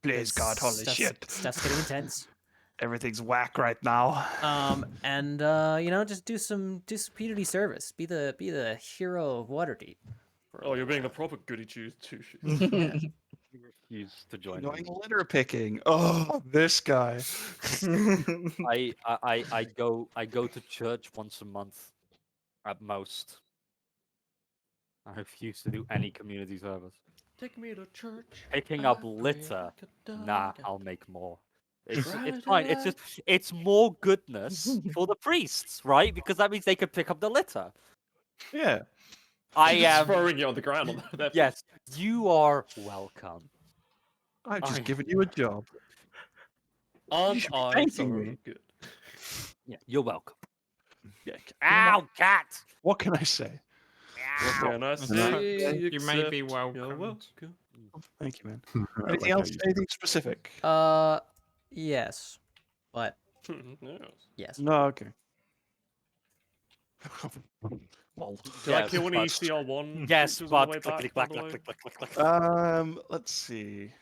Please, God, holy shit. Stuff's getting intense. Everything's whack right now. And just do some community service. Be the hero of Waterdeep. for a Oh, you're little being the while. proper goody two shoes. Yeah. He refused to join Annoying me. litter picking. Oh, this guy. I go to church once a month, at most. I refuse to do any community service. Take me to church. Picking I up pray litter. like a Nah, dog. I'll make more. It's Friday fine. It's just it's more goodness for the priests, right? Because that means they can pick up the litter. Yeah. I Just am. throwing it on the ground. On their feet. Yes, you are welcome. I've just I- given you a job. Aren't should be I thanking so me. good? Yeah, you're welcome. Yeah. Ow, cat! What can I say? What Ow. can I Yeah. say? You may be except welcomed. You're welcome. Thank you, man. I Anything like how else? you- Anything specific? Yes. But Yes. yes. No, okay. Lol. Did I Yes, kill any but- CR1? Yes, creatures on the but way click, back, click, by clack, the clack, way? click, click, click, click. Let's see.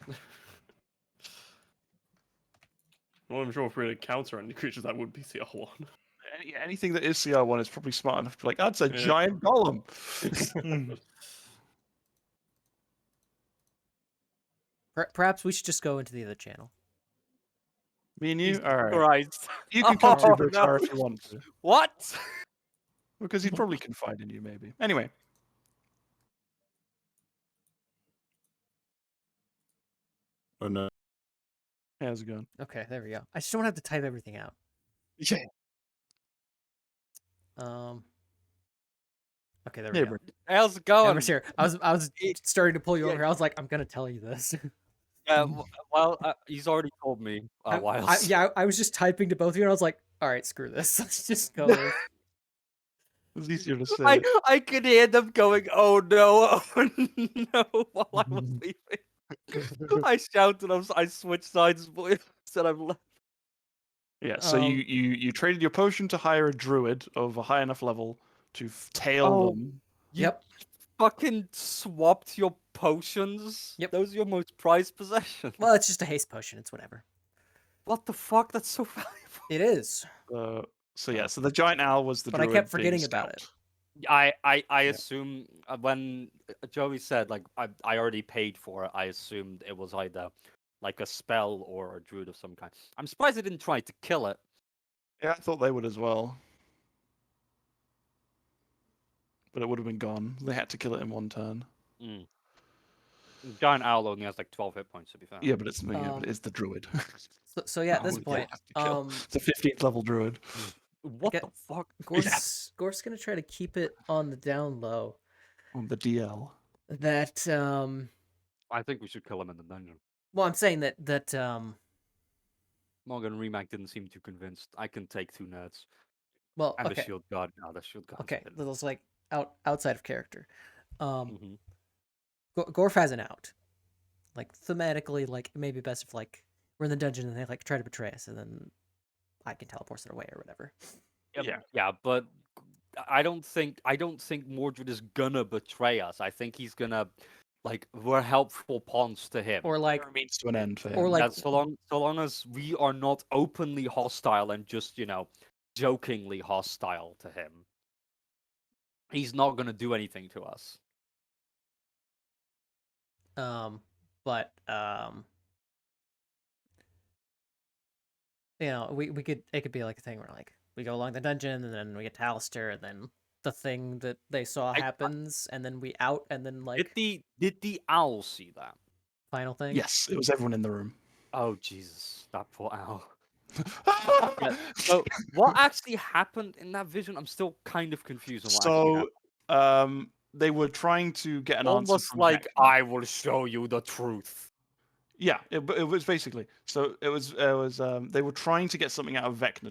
Well, I'm sure if we had to counter any creatures, that would be CR1. Anything that is CR1 is probably smart enough to be like, that's a Yeah. giant golem. Perhaps we should just go into the other channel. Me and you? Jesus All right. Christ. You can come Oh, to no. Bertar if you want to. What? Because he'd probably confide in you, maybe. Anyway. Oh no. Hey, how's it going? Okay, there we go. I just don't have to type everything out. Yeah. Okay, there we Hey, go. bro. How's it Yeah, going? we're here. I was starting to pull you Yeah. over here. I was like, I'm gonna tell you this. Well, he's already told me a while. I was just typing to both of you, and I was like, all right, screw this. Let's just go. It's easier to say. I could hear them going, oh no, oh no, while I was leaving. I shouted, I switched sides, boy, said I'm left. Yeah, so you traded your potion to hire a druid of a high enough level to tail Oh. them. Yep. Fucking swapped your potions? Yep. Those are your most prized possessions. Well, it's just a haste potion. It's whatever. What the fuck? That's so valuable. It is. So yeah, so the giant owl was the But I druid. kept being forgetting about scout. it. I assume when Joey said like I already paid for it, I assumed it was either like a spell or a druid of some kind. I'm surprised they didn't try to kill it. Yeah, I thought they would as well. But it would have been gone. They had to kill it in one turn. Giant owl only has like 12 hit points to be fair. Yeah, but it's but it's the druid. So yeah, at this Oh, yeah, point, have to kill. It's a 15th level druid. What get- the fuck? Gorf's gonna try to keep it on the down low. On the DL. That I think we should kill him in the dungeon. well, I'm saying that Morgan Remack didn't seem too convinced. I can take 2 nerds. well, And okay. the shield guard. No, the shield guard. Okay, there's like outside of character. Mhm. Gorf has an out. Like thematically, like it may be best if like we're in the dungeon and they like try to betray us, and then I can teleport it away or whatever. Yeah, but I don't think Mordred is gonna betray us. I think he's gonna like we're helpful pawns to him. Or like, There are a means to an end for him. or like, Yeah, so long as we are not openly hostile and just jokingly hostile to him, he's not gonna do anything to us. but we could it could be like a thing where like we go along the dungeon and then we get to Alistair and then the thing that they saw happens and then we out and then like Did the owl see that? final thing. Yes, it was everyone in the room. Oh Jesus, that poor owl. Yeah. So what actually happened in that vision? I'm still kind of confused on what actually happened. They were trying to get an answer Almost from like Vecna. I will show you the truth. Yeah, it was basically so. It was they were trying to get something out of Vecna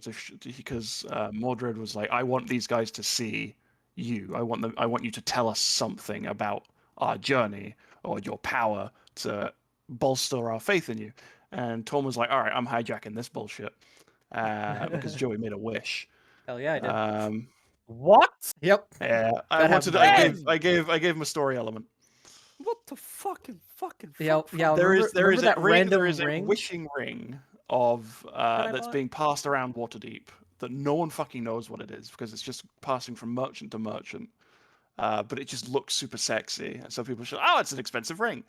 because Mordred was like, I want these guys to see you. I want you to tell us something about our journey or your power to bolster our faith in you. And Tom was like, all right, I'm hijacking this bullshit because Joey made a wish. Hell yeah, I did. What? Yep. Yeah, That happened I gave him a story element. What the fucking Yeah, fuck? yeah. There remember is that a ring, random there is ring? a wishing ring of that's bought? being passed around Waterdeep that no one fucking knows what it is because it's just passing from merchant to merchant. But it just looks super sexy, and so people say, "Oh, it's an expensive ring,"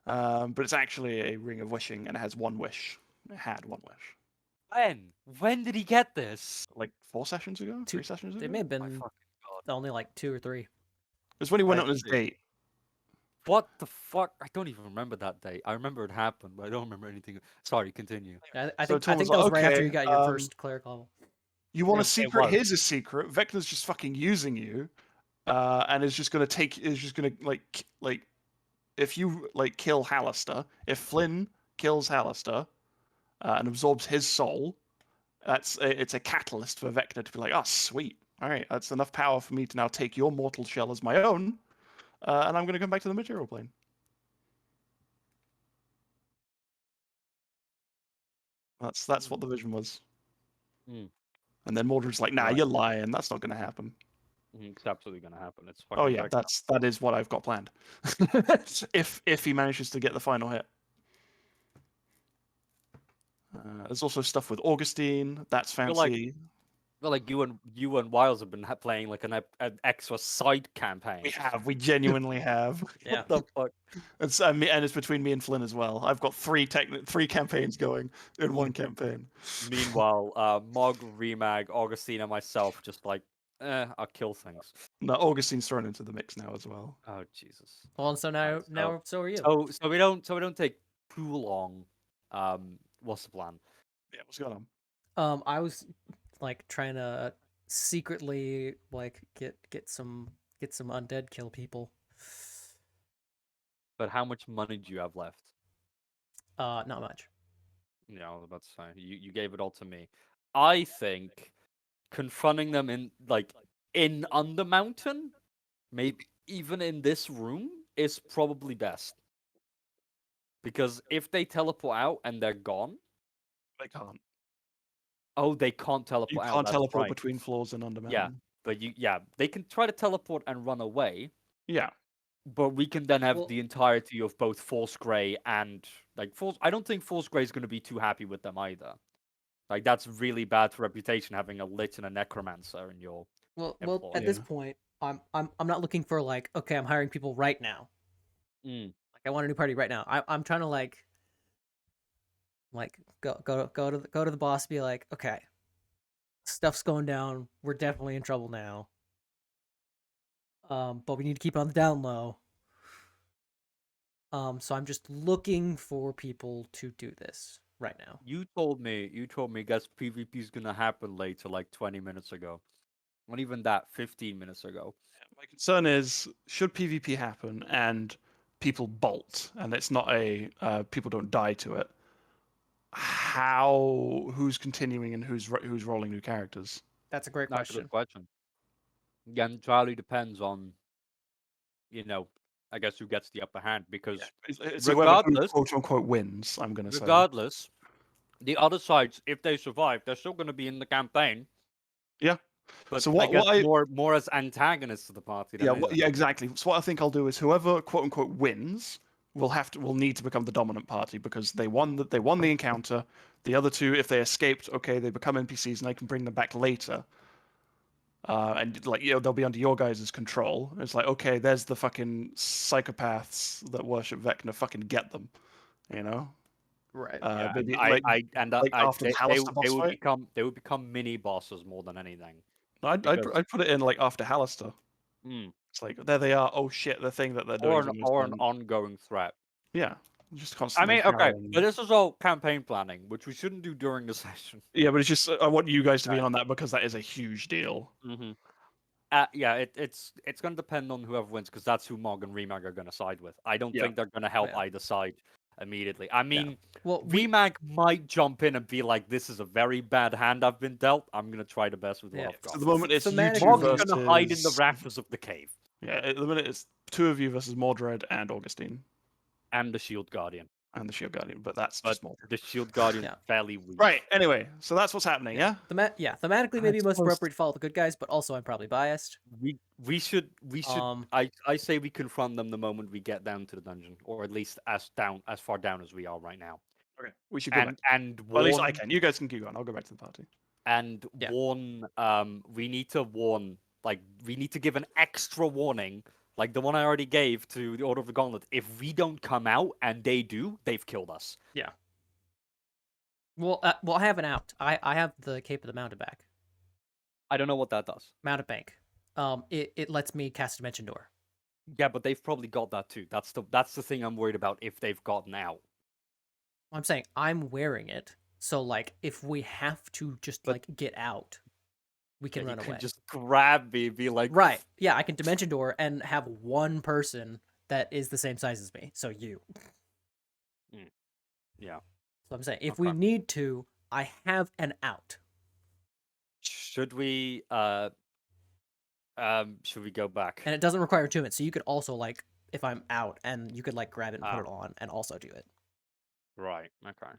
but it's actually a ring of wishing, and it has one wish. It had one wish. When did he get this? Like 4 sessions ago, 3 sessions ago. They may have My been fucking god. only like 2 or 3. It was when he went I on his see. date. What the fuck? I don't even remember that day. I remember it happened, but I don't remember anything. Sorry, continue. I So think Tom that was was like, right after you "Okay, got your first cleric level. You want a It secret? was. Here's a secret. Vecna's just fucking using you, and is just gonna if you like kill Hallister, if Flynn kills Hallister and absorbs his soul, it's a catalyst for Vecna to be like, oh sweet, all right, that's enough power for me to now take your mortal shell as my own, and I'm gonna come back to the material plane. That's what the vision was. Mm. And then Mordred's like, nah, Right. you're lying. That's not gonna happen. It's absolutely gonna happen. It's fucking Oh yeah, Vecna. that is what I've got planned. if he manages to get the final hit. There's also stuff with Augustine. That's feel like- fancy. Well, like you and Wiles have been playing like an extra side campaign. We genuinely have. Yeah. What the fuck? It's and it's between me and Flynn as well. I've got three campaigns going in one campaign. Meanwhile, Mog, Remag, Augustine, and myself just like, I'll kill things. No, Augustine's thrown into the mix now as well. Oh Jesus. Well, and so now so are you. So we don't take too long. What's the plan? Yeah, what's going on? I was like trying to secretly like get some undead kill people. But how much money do you have left? Not much. Yeah, I was about to say you gave it all to me. I think confronting them in Undermountain, maybe even in this room, is probably best. Because if they teleport out and they're gone, They can't. oh, they can't teleport You out. can't That's teleport right. between floors in Undermountain. Yeah, but they can try to teleport and run away. Yeah. But we can then have Well- the entirety of both Force Grey and Force. I don't think Force Grey is going to be too happy with them either. Like that's really bad for reputation having a Lich and a Necromancer in your. Well, employ. at this point, I'm not looking for like, okay, I'm hiring people right now. Mm. Like I want a new party right now. I'm trying to like go to the boss, be like, okay, stuff's going down. We're definitely in trouble now. But we need to keep it on the down low. So I'm just looking for people to do this right now. You told me guess PvP is gonna happen later, like 20 minutes ago. Not even that, 15 minutes ago. My concern is, should PvP happen and people bolt, and it's not people don't die to it, who's continuing and who's rolling new characters? That's a great That's a question. good question. Again, entirely depends on, you know, I guess who gets the upper hand because It's whoever regardless, quote unquote wins. I'm gonna say. regardless, the other sides, if they survive, they're still going to be in the campaign. Yeah. But So I what? guess What I more as antagonists of the party than yeah anything. yeah exactly. So what I think I'll do is whoever quote unquote wins will need to become the dominant party because they won the encounter. The other two, if they escaped, okay, they become NPCs and I can bring them back later. And like they'll be under your guys' control. It's like okay, there's the fucking psychopaths that worship Vecna. Fucking get them, you know. Right. Yeah, and Maybe I after the Hallister boss fight. they would become mini bosses more than anything. I'd put it in like after Hallister. Mm. It's like there they are. Oh shit, the thing that they're doing. Is almost Or an done. ongoing threat. Yeah, just I constantly. mean, okay, harrowing but them. this is all campaign planning, which we shouldn't do during the session. Yeah, but it's just I want you guys to be in Right. on that because that is a huge deal. Mm-hmm. Yeah, it's going to depend on whoever wins because that's who Mog and Remag are going to side with. I don't Yeah. think they're going to help Yeah. either side immediately. I mean, Well, Remag might jump in and be like, "This is a very bad hand I've been dealt. I'm going to try the best with what Yeah. I've So got." at the moment it's you two Thematically- Mog's versus. going to hide in the rafters of the cave Yeah, at the minute it's two of you versus Mordred and Augustine and the Shield Guardian. and the Shield Guardian, but that's But just Mordred. the Shield Guardian's Yeah. fairly weak. Right. Anyway, so that's what's happening. Yeah. Thematically, I maybe most suppose- appropriate to follow the good guys, but also I'm probably biased. We should Um, I say we confront them the moment we get down to the dungeon, or at least as far down as we are right now. Okay. We should go back. And Well, at least I warn can. You guys can keep going. I'll go back to the party. and Yeah. warn we need to warn, like we need to give an extra warning, like the one I already gave to the Order of the Gauntlet. If we don't come out and they do, they've killed us. well, I have an out. I have the Cape of the Mountebank. I don't know what that does. Mountebank. It lets me cast Dimension Door. Yeah, but they've probably got that too. That's the thing I'm worried about if they've gotten out. I'm saying I'm wearing it, so like if we have to just like get out, we can Yeah, run you away. can just grab me, be like, Right. Yeah, I can Dimension Door and have one person that is the same size as me. So you. Yeah. So I'm saying if we Okay. need to, I have an out. Should we go back? And it doesn't require attunement, so you could also like if I'm out and you could like grab it and put Ah. it on and also do it. Right. Okay.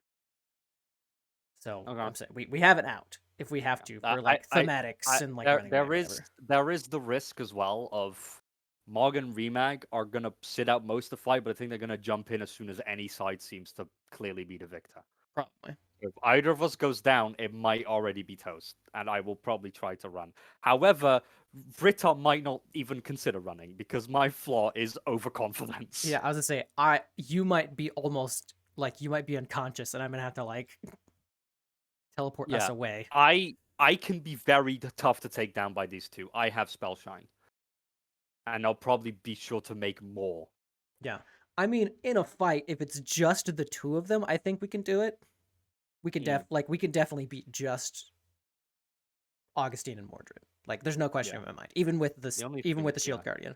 So Okay. I'm saying we have it out if we have to for like thematics and like running away, whatever. there is the risk as well of Mog and Remag are gonna sit out most of the fight, but I think they're gonna jump in as soon as any side seems to clearly be the victor. Probably. If either of us goes down, it might already be toast, and I will probably try to run. However, Britta might not even consider running because my flaw is overconfidence. Yeah, I was gonna say you might be almost like you might be unconscious and I'm gonna have to like teleport us Yeah. away. I can be very tough to take down by these two. I have Spell Shine. And I'll probably be sure to make more. Yeah. I mean, in a fight, if it's just the two of them, I think we can do it. We can we can definitely beat just Augustine and Mordred. Like, there's no question in my mind. Even with the Shield Guardian.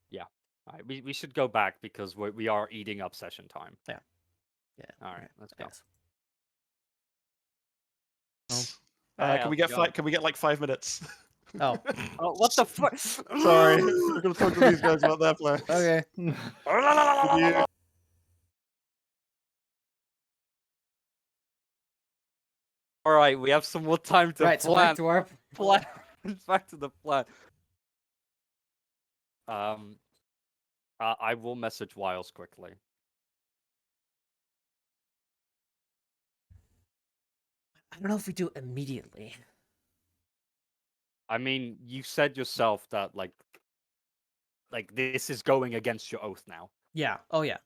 Yeah. All right. We should go back because we are eating up session time. Yeah. All right. Let's go. Thanks. Can we get Can we get like 5 minutes? Oh. Oh, what the fuck? Sorry, we're gonna talk to these guys about their plans. Okay. All right, we have some more time to Right, so back to our plan. Back to the plan. I will message Wiles quickly. I don't know if we do it immediately. I mean, you said yourself that like this is going against your oath now. Yeah. Oh yeah.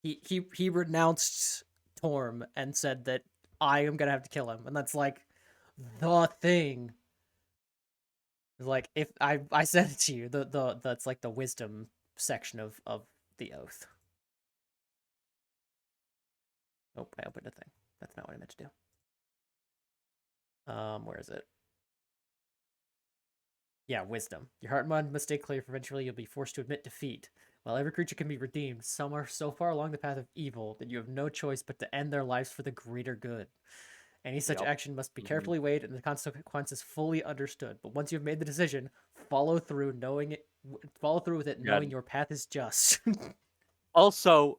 He renounced Torm and said that I am gonna have to kill him, and that's like the thing. Like if I said it to you, that's like the wisdom section of the oath. Oh, I opened a thing. That's not what I meant to do. Where is it? Yeah, wisdom. Your heart and mind must stay clear, for eventually you'll be forced to admit defeat. While every creature can be redeemed, some are so far along the path of evil that you have no choice but to end their lives for the greater good. Any such Yep. action must be Mhm. carefully weighed and the consequences fully understood. But once you've made the decision, follow through, follow through with it, Yeah. knowing your path is just. Also,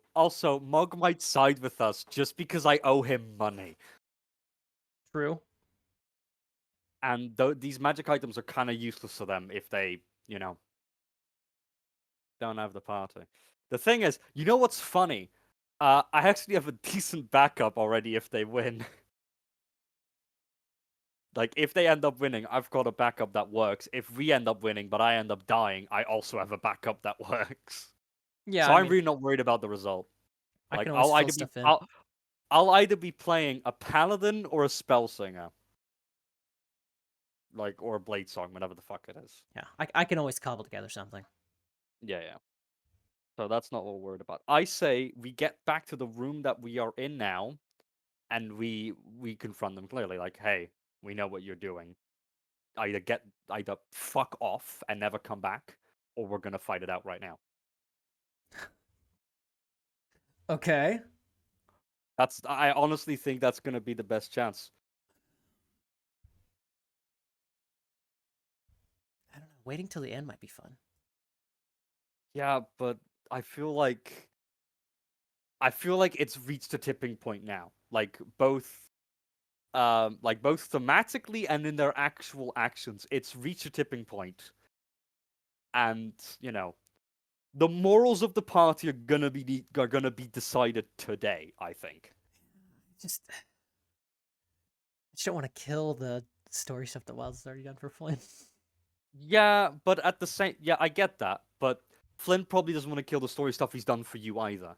Mog might side with us just because I owe him money, True. and these magic items are kind of useless to them if they, don't have the party. The thing is, you know what's funny? I actually have a decent backup already if they win. Like, if they end up winning, I've got a backup that works. If we end up winning, but I end up dying, I also have a backup that works. Yeah, So I I'm mean, really not worried about the result. I Like, can always I'll fill either be stuff in. I'll either be playing a paladin or a spell singer. Like, or a blade song, whatever the fuck it is. Yeah, I can always cobble together something. Yeah. So that's not what we're worried about. I say we get back to the room that we are in now, and we confront them clearly. Like, hey, we know what you're doing. Either fuck off and never come back, or we're gonna fight it out right now. Okay. I honestly think that's gonna be the best chance. I don't know. Waiting till the end might be fun. Yeah, but I feel like it's reached a tipping point now. Like both thematically and in their actual actions, it's reached a tipping point. And, the morals of the party are gonna be decided today, I think. I just don't want to kill the story stuff that Wild's already done for Flynn. Yeah, but at the same I get that, but Flynn probably doesn't want to kill the story stuff he's done for you either.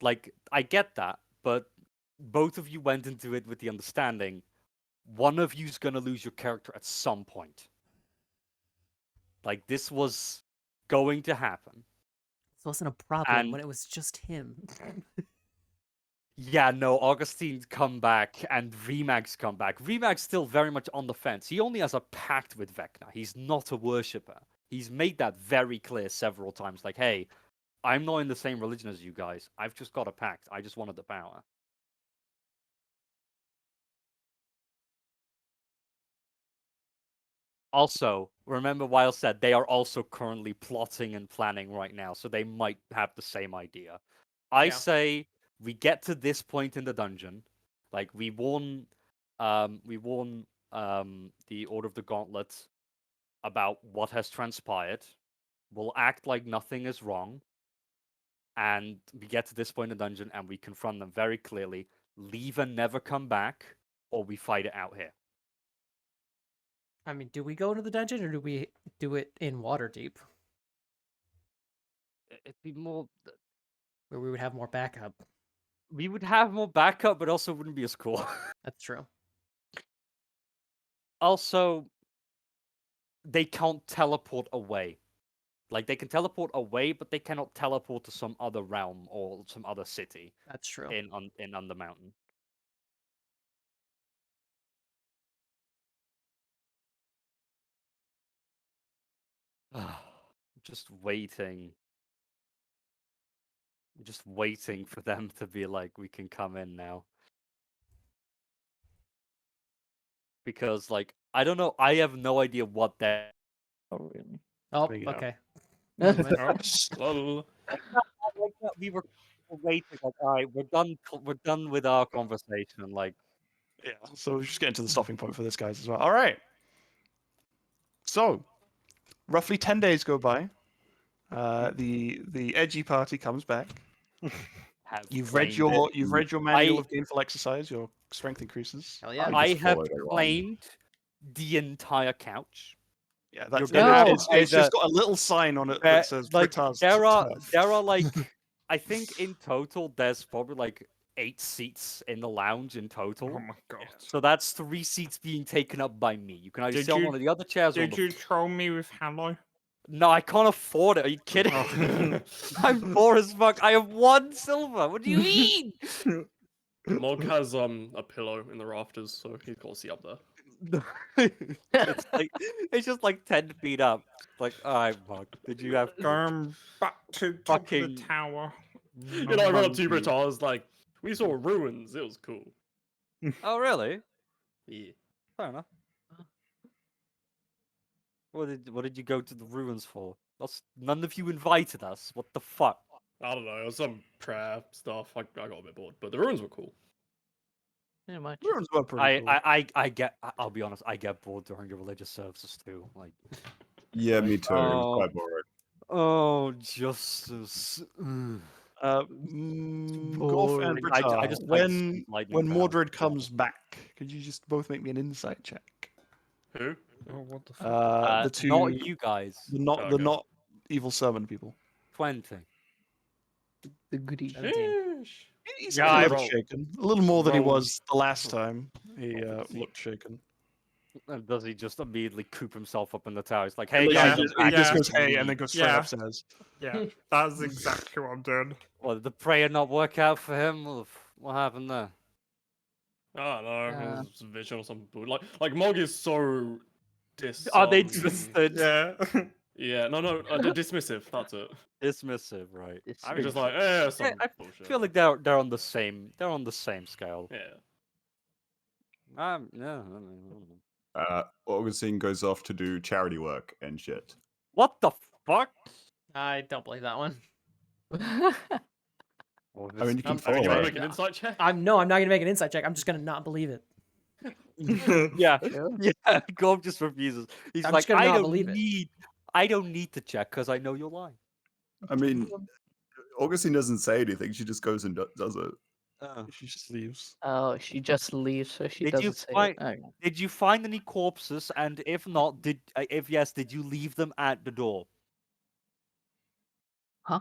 Like, I get that, but both of you went into it with the understanding one of you's gonna lose your character at some point. Like, this was going to happen. This wasn't a problem And when it was just him. yeah, no, Augustine's come back and Remag's come back. Remag's still very much on the fence. He only has a pact with Vecna. He's not a worshipper. He's made that very clear several times. Like, hey, I'm not in the same religion as you guys. I've just got a pact. I just wanted the power. Also, remember Weil said they are also currently plotting and planning right now, so they might have the same idea. I Yeah. say we get to this point in the dungeon, like we won the Order of the Gauntlet about what has transpired. We'll act like nothing is wrong, and we get to this point in the dungeon and we confront them very clearly. Leave and never come back, or we fight it out here. I mean, do we go into the dungeon or do we do it in Waterdeep, It'd be more. where we would have more backup? We would have more backup, but also wouldn't be as cool. That's true. Also, they can't teleport away. Like, they can teleport away, but they cannot teleport to some other realm or some other city That's true. in Undermountain. Just waiting. Just waiting for them to be like, we can come in now. Because, like, I don't know, I have no idea what that. Oh, really? Oh, Bring it up. okay. Lol. We were waiting, like, all right, we're done with our conversation. Like, Yeah, so we're just getting to the stopping point for this, guys, as well. All right. So, roughly 10 days go by. The edgy party comes back. have You've read claimed it. your manual I- of gainful exercise. Your strength increases. Hell yeah. I I just have followed along. claimed the entire couch. Yeah, that's gonna it. have It's just either- got a little sign on it There- that says like, Britaz there are turf. like, I think in total there's probably like 8 seats in the lounge in total. Oh my god. So that's 3 seats being taken up by me. You can either Did sit on you- one of the other chairs or on Did the... you troll me with hello? No, I can't afford it. Are you kidding? Oh. I'm poor as fuck. I have 1 silver. What do you mean? Mog has a pillow in the rafters, so he's got to see up there. It's just like 10 feet up. Like, alright, Mog, did you have Going back to top of Fucking- the tower. You know, I ran up to you, Monkey. Brit, I was like, we saw ruins. It was cool. Oh, really? Yeah. Fair enough. What did you go to the ruins for? None of you invited us. What the fuck? I don't know, some prayer stuff. I got a bit bored, but the ruins were cool. Pretty much. Ruins were pretty cool. I'll be honest, I get bored during the religious services too. Like, Yeah, me too. It was Oh. quite boring. oh, justice. Ugh. Golf and boring. I Britta, just like when sweet lightning when round. Mordred comes back, could you just both make me an insight check? Who? Oh, what the fuck? The two, Not you guys. the not the Okay. not evil sermon people. 20. The goody. 17. He's Yeah, a I little roll- shaken, a little more than he roll- was the last time. He roll for looked shaken. And does he just immediately coop himself up in the tower? He's like, hey And guys, he I'm just, he back. just Yeah. goes hey, and then goes straight Yeah. upstairs. Yeah, that's exactly what I'm doing. Well, did the prayer not work out for him? What happened there? I don't know. Yeah. It was a vision or something. Like Mog is so Are they dismissive. Yeah. Yeah, no, dismissive. That's it. Dismissive, right? I was just Dismissive. like, some I bullshit. feel like they're on the same scale. Yeah. Yeah. I don't know. Augustine goes off to do charity work and shit. What the fuck? I don't believe that one. Well, I mean, you can Um, I mean, you follow want to it. make an insight check? I'm not gonna make an insight check. I'm just gonna not believe it. yeah, Sure. yeah. Gob just refuses. He's I'm like, just gonna I not don't believe it." need, I don't need to check because I know you're lying. I mean, Augustine doesn't say anything. She just goes and does it. She just leaves. Oh, she just leaves, so she Did you doesn't say find- it. Okay. Did you find any corpses? And if not, if yes, did you leave them at the door? Huh?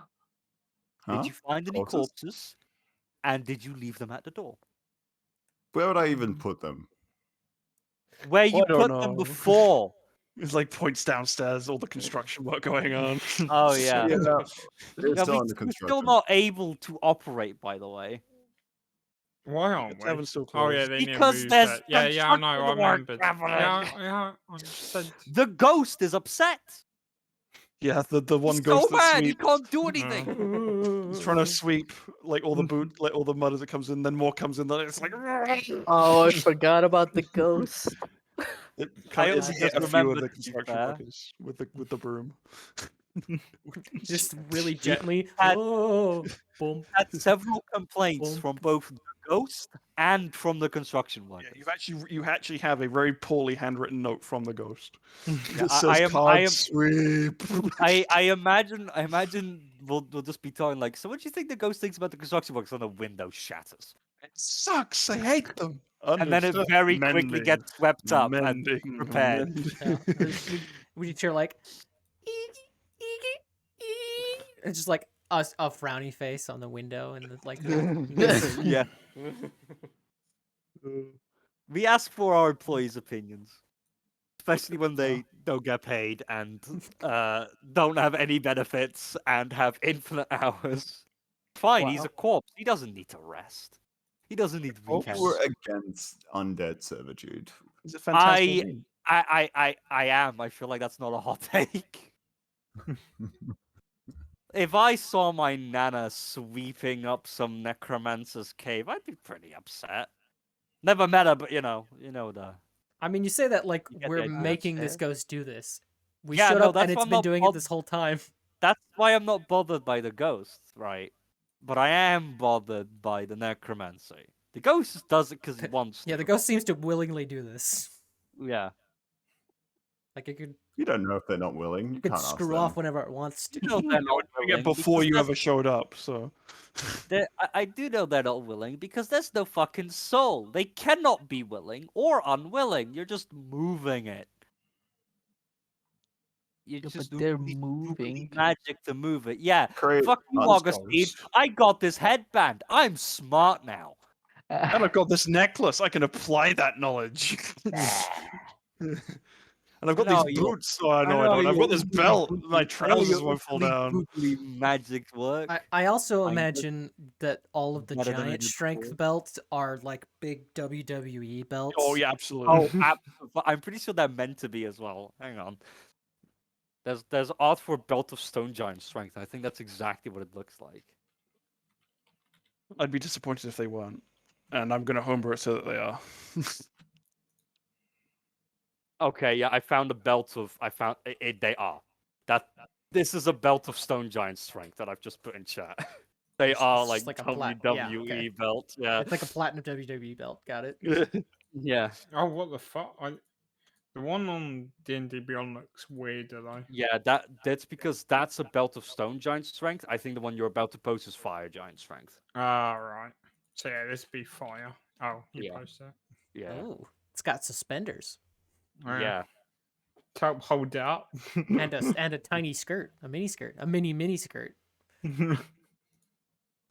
Huh? Did you find any Corpses? corpses? And did you leave them at the door? Where would I even put them? Where you I don't put them know. before? It's like points downstairs, all the construction work going on. Oh yeah. Yeah, they're Yeah, still we, under we're still construction. not able to operate, by the way. Why aren't we? Taverns still Oh yeah, closed. they need to Because move there's that. Yeah, I know. I construction work remembered. happening. Yeah, I understand. The ghost is upset. Yeah, the one He's ghost so that mad he sweeps. can't do anything. He's trying to sweep like all the boot, like all the mud as it comes in. Then more comes in. Then it's like. Oh, I forgot about the ghost. It I it's only hit just a few of remembered, the to be construction fair. workers with the broom. Just really gently. had- Oh, boom. Had several complaints Boom. from both the ghost and from the construction Yeah, workers. you actually have a very poorly handwritten note from the ghost. Yeah, It says card sweep. I imagine we'll just be talking like, so what do you think the ghost thinks about the construction workers? And the window shatters. It sucks. I hate them. And then it Understood. very quickly Mending. gets swept up Mending. and repaired. Yeah. We just hear like, it's just like a frowny face on the window, and it's like, Yeah. We ask for our employees' opinions, especially when they don't get paid and don't have any benefits and have infinite hours. Fine, he's Wow. a corpse. He doesn't need to rest. He doesn't need What weekends. were against undead servitude? It's a fantastic name. I am. I feel like that's not a hot take. If I saw my nana sweeping up some necromancer's cave, I'd be pretty upset. Never met her, but you know the. I mean, you say that like You get the we're idea. making this Fair. ghost do this. We Yeah, showed no, up that's and why it's I'm been not doing it this whole time. That's why I'm not bothered by the ghost, right? But I am bothered by the necromancy. The ghost does it because he wants to. Yeah, the ghost seems to willingly do this. Yeah. Like it could You don't know if they're not willing. You it could can't ask screw them. off whenever it wants to. You know they're not Yeah, willing before because you that's- ever showed up. So I do know they're not willing because there's no fucking soul. They cannot be willing or unwilling. You're just moving it. You Yeah, just but they're need moving. magic to move it. Yeah. Create Fuck you, Augustine. monsters. I got this headband. I'm smart now. and I've got this necklace. I can apply that knowledge. And I've got know these you- boots, so I know I don't. I've got this belt. My trousers won't fall down. Magic work. I also I just- imagine that all of the better than I giant did strength before. belts are like big WWE belts. Oh yeah, absolutely. Oh, absolutely. I'm pretty sure they're meant to be as well. Hang on. There's art for Belt of Stone Giant Strength. I think that's exactly what it looks like. I'd be disappointed if they weren't. and I'm gonna homebrew it so that they are. Okay, yeah, I found a belt of. I found it. They are. That. This is a belt of stone giant strength that I've just put in chat. They It's are just like like a plat- yeah, WWE okay. belt. Yeah. It's like a platinum WWE belt. Got it. Yeah. Oh, what the fuck? The one on D&D Beyond looks weirder though. Yeah. That's because that's a belt of stone giant strength. I think the one you're about to post is fire giant strength. Ah, right. So yeah, this be fire. Oh, you Yeah. post it. Yeah. Ooh, it's got suspenders Yeah. To help hold it up. and a tiny skirt, a mini skirt, a mini skirt.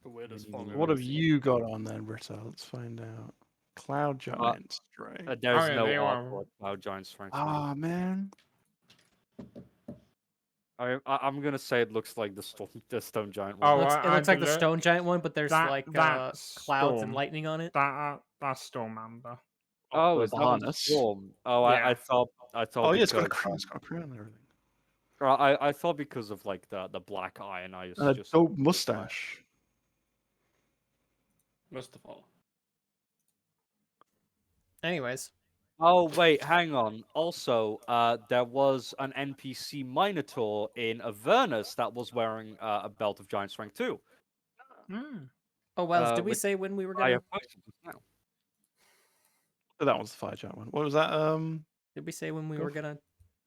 The weirdest thong I've What ever have seen. you got on then, Britta? Let's find out. Cloud Giant Strength. There's yeah, no they art are- for cloud giant strength. Ah, man. I'm gonna say it looks like the stone giant Oh, one. It looks like the stone giant one, but there's like that's clouds and Storm. lightning on it. That's Storm Amber. Oh, with is the that one harness. Storm? Oh, Yeah. I thought. Oh, yeah, it's got a because, crown. It's got a crown and everything. I thought because of like the black eye, and I And a just dope mustache. Mustafa. Anyways, Oh wait, hang on. Also, there was an NPC Minotaur in Avernus that was wearing a belt of giant strength too. oh Wells, did we which say when we were I gonna? have posted just now. Oh, that one's the fire giant one. What was that? Did we say when we Go were for- gonna?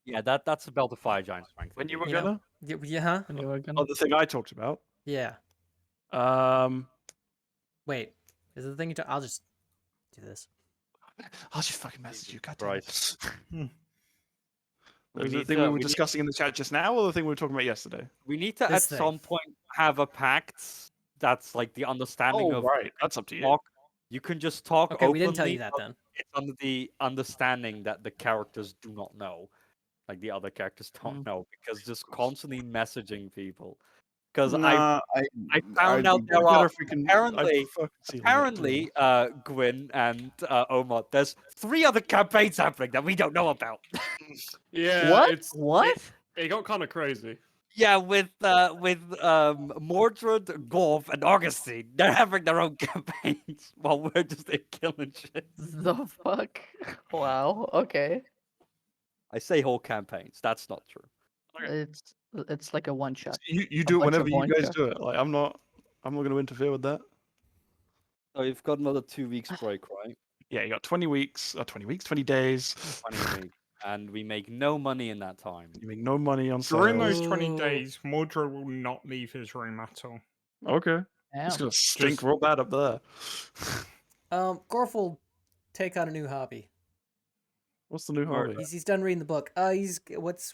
Yeah, that's a belt of fire giant strength. When you were You know, gonna? Yeah, huh? When you were gonna. Oh, the thing I talked about. Yeah. Wait, is it the thing you? I'll just do this. I'll just fucking message you. God Christ. damn it. We Was it the need thing to- we were we need- discussing in the chat just now, or the thing we were talking about yesterday? We need to This at thing. some point have a pact that's like the understanding Oh, of right. That's up to you. talk. You can just talk Okay, openly. we didn't tell you that but then. It's under the understanding that the characters do not know, like the other characters don't know, because just constantly messaging people. Because Nah, I found out there Better are if we can. apparently Apparently, Gwyn and Omar, there's 3 other campaigns happening that we don't know about. Yeah. What? What? It got kind of crazy. Yeah, with Mordred, Golf, and Augustine, they're having their own campaigns while we're just there killing shit. The fuck? Wow. Okay. I say whole campaigns. That's not true. It's like a one shot. you do it bunch of whenever you one guys shot. do it. Like I'm not going to interfere with that. So you've got another 2 weeks break, right? Yeah, you got 20 weeks, 20 days. 20 weeks, and we make no money in that time. You make no money on During sales. those 20 Ooh. days, Mordred will not leave his room at all. Okay. Damn. It's gonna stink Just- real bad up there. Gorf will take on a new hobby. What's the new Or- hobby? He's done reading the book. What it's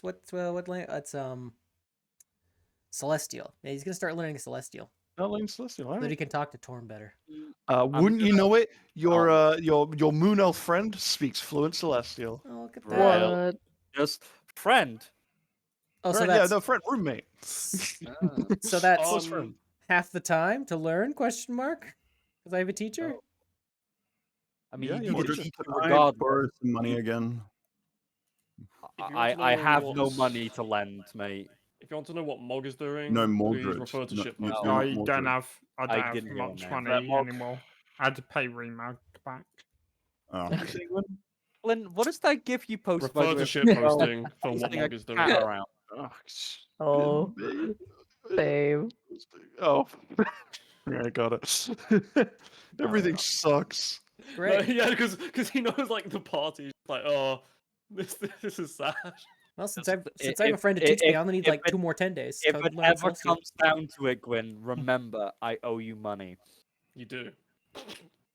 Celestial. Yeah, he's gonna start learning Celestial Outline Celestial. so that he Alright. can talk to Torm better. Wouldn't you know it? Your moon elf friend speaks fluent Celestial. Oh, look at Right. that. Well, What? Just friend. Oh, so Right, yeah, that's no friend, roommate. so that's Close friend. half the time to learn? Question mark? Because I have a teacher. I mean, Yeah, you yeah, need we'll to just teach Can him I regardless. borrow some money again? If you want to I know have no what's- money to lend, mate. If you want to know what Mog is doing, No, please Mordred. refer to No, ship you- posting. you're I not don't Mordred. have didn't hear much him, money That Mog? anymore. I had to pay Remag back. Oh. Lynn, what does that gif you posted? by Refer the to way? ship posting for what Posting a Mog is doing. cat around. Oh, same. Oh. Yeah, I got it. Everything sucks. No, Great. yeah, because he knows like the party. Like, oh, this is sad. Well, since If- I have a friend to teach me, I only need if like it- 2 more 10 days. If to it learn ever Celestial. comes down to it, Gwyn, remember I owe you money. You do.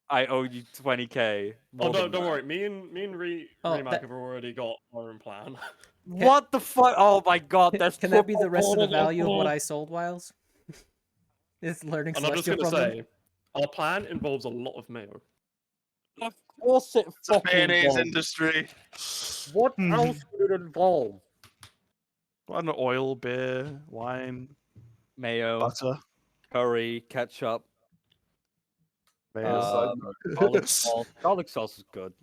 I owe you 20k. Oh, more than don't that. worry. Me and Oh, Remag that- have already got our own plan. What the fuck? Oh my god, that's Can that be the rest of the value of what I sold, Wiles? Is learning And I'm just Celestial gonna from them? say, our plan involves a lot of mayo. Of course it fucking Mayonnaise does. industry. What else would it involve? I don't know, oil, beer, wine, Mayo, butter. curry, ketchup, Mayo. garlic sauce. Garlic sauce is good.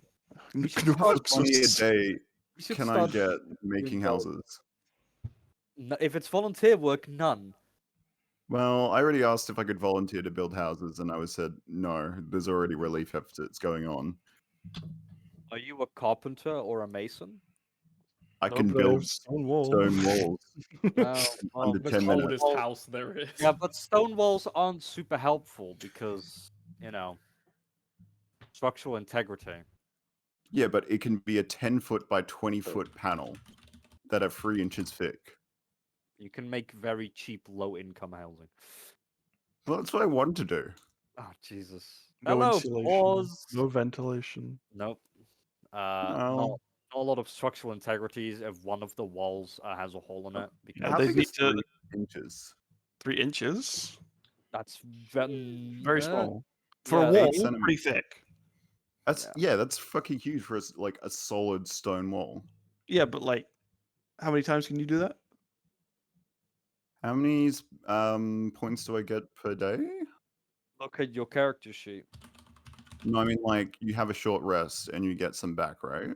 No, How much money a day You should can I start get making doing houses? If it's volunteer work, none. Well, I already asked if I could volunteer to build houses, and I was said no. There's already relief efforts going on. Are you a carpenter or a mason? I Oh, can but I have build stone walls. stone walls No. in well, under The 10 minutes. coldest house there is. Yeah, but stone walls aren't super helpful because, structural integrity. Yeah, but it can be a 10-foot by 20-foot panel that are 3 inches thick. You can make very cheap low-income housing. Well, that's what I wanted to do. Oh, Jesus. No Hello, insulation, pause. no ventilation. Nope. Well, Not a lot of structural integrities if one of the walls has a hole in it. Because how they big need is to- 3 inches? 3 inches, that's very small. For yeah, a Eight wall, centimeters. pretty thick. That's that's fucking huge for like a solid stone wall. Yeah, but like, how many times can you do that? How many points do I get per day? Look at your character sheet. No, I mean like you have a short rest and you get some back, right?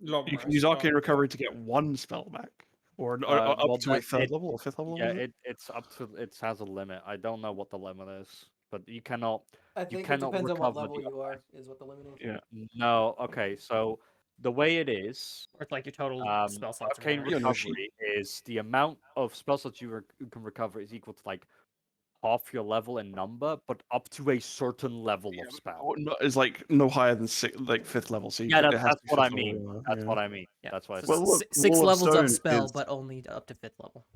Long You can rest, use arcane but recovery to get 1 spell back, or up well, to a that- 3rd it- level or 5th level. Yeah, is it? it's up to it has a limit. I don't know what the limit is, but you cannot. I You think it cannot depends on what recover level the you are, is what the limit is. Yeah. No, okay. So the way it is, Or it's like your total spell slots. Or arcane whatever. Yeah, no sheet. recovery is the amount of spell slots you can recover is equal to like half your level in number, but up to a certain level of spell. It's like no higher than 5th level. So Yeah, it has that's to be what I 5th level, mean. That's yeah. what I mean. Yeah. That's what I So said. Well, look, 6 Wall of levels of Stone spell, is- but only up to 5th level.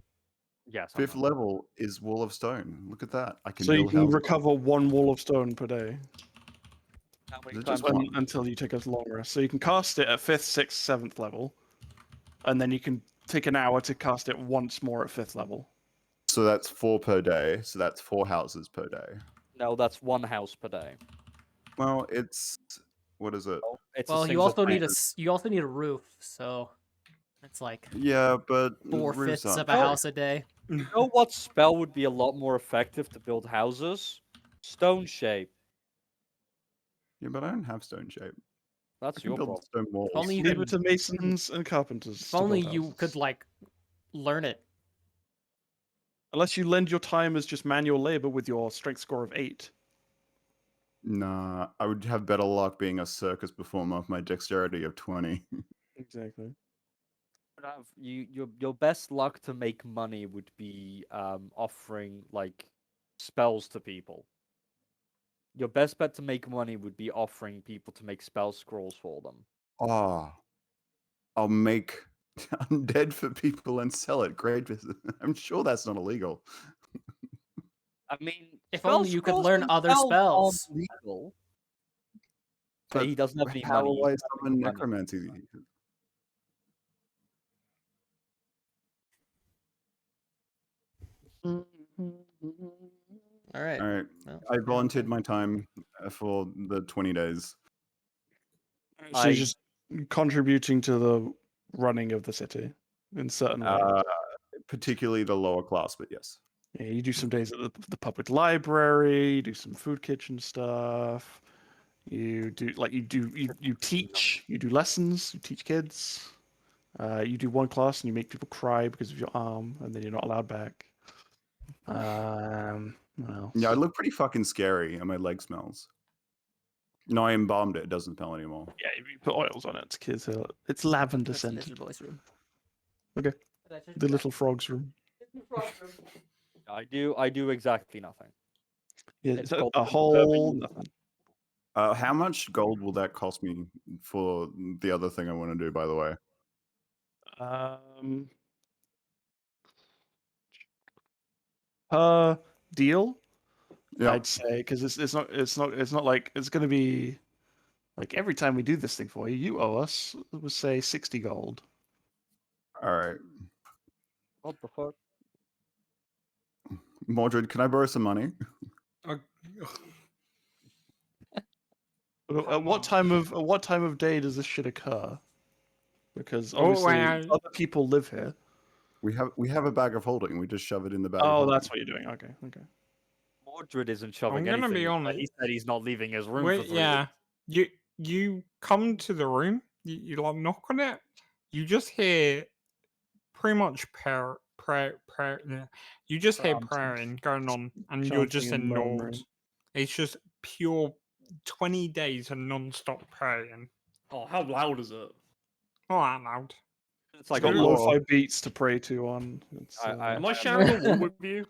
Yes. 5th level is Wall of Stone. Look at that. I can So you build can houses. recover 1 wall of stone per day How many Is it times? just one? until you take a long rest. So you can cast it at 5th, 6th, 7th level, and then you can take an hour to cast it once more at 5th level. So that's 4 per day. So that's 4 houses per day. No, that's 1 house per day. Well, it's what is it? It's Well, a you single also need pane. you also need a roof, so it's like Yeah, but 4/5 roofs of aren't a free. house a day. You know what spell would be a lot more effective to build houses? Stone shape. Yeah, but I don't have stone shape. I That's can your build problem. stone walls. only you Leave could- it to masons and carpenters. If to only build you houses. could like learn it. Unless you lend your time as just manual labor with your strength score of 8. Nah, I would have better luck being a circus performer with my dexterity of 20. Exactly. Your best luck to make money would be offering like spells to people. Your best bet to make money would be offering people to make spell scrolls for them. Oh, I'll make undead for people and sell it. Great business. I'm sure that's not illegal. I mean, If spell only you could scrolls learn other themselves spells. aren't legal. But he doesn't have any how money. will I he's not summon making money. necromancy? All right. All right, Well, I volunteered my time for the 20 days. So you're just contributing to the running of the city in certain ways. Particularly the lower class, but yes. Yeah, you do some days at the public library. You do some food kitchen stuff. You do you teach. You do lessons. You teach kids. You do one class and you make people cry because of your arm, and then you're not allowed back. What else? Yeah, I look pretty fucking scary, and my leg smells. No, I embalmed it. It doesn't smell anymore. Yeah, if you put oils on it, kids. It's lavender that's the scented. little boy's room. Okay. The little frog's room. I do exactly nothing. Yeah, It's it's called a whole confirming- nothing. How much gold will that cost me for the other thing I want to do, by the way? Per deal, Yeah. I'd say, because it's not like it's going to be like every time we do this thing for you, you owe us, we'll say 60 gold. All right. What the fuck? Mordred, can I borrow some money? But at what time of day does this shit occur? Because Oh, obviously well, other people live here. We have a bag of holding. We just shove it in the bag. of Oh, holding. that's what you're doing. Okay. Mordred isn't shoving I'm gonna anything. be in, but honest. He said he's not leaving his room Wait, for 3 yeah. weeks. You come to the room, you like knock on it, you just hear pretty much yeah. You just hear Chanting. praying going on, and you're just Chanting and ignored. murmuring. It's just pure 20 days of non-stop praying. Oh, how loud is it? Not that loud. It's It's like got a lo- lo-fi beats to pray to on. It's, Am I sharing a wall with you?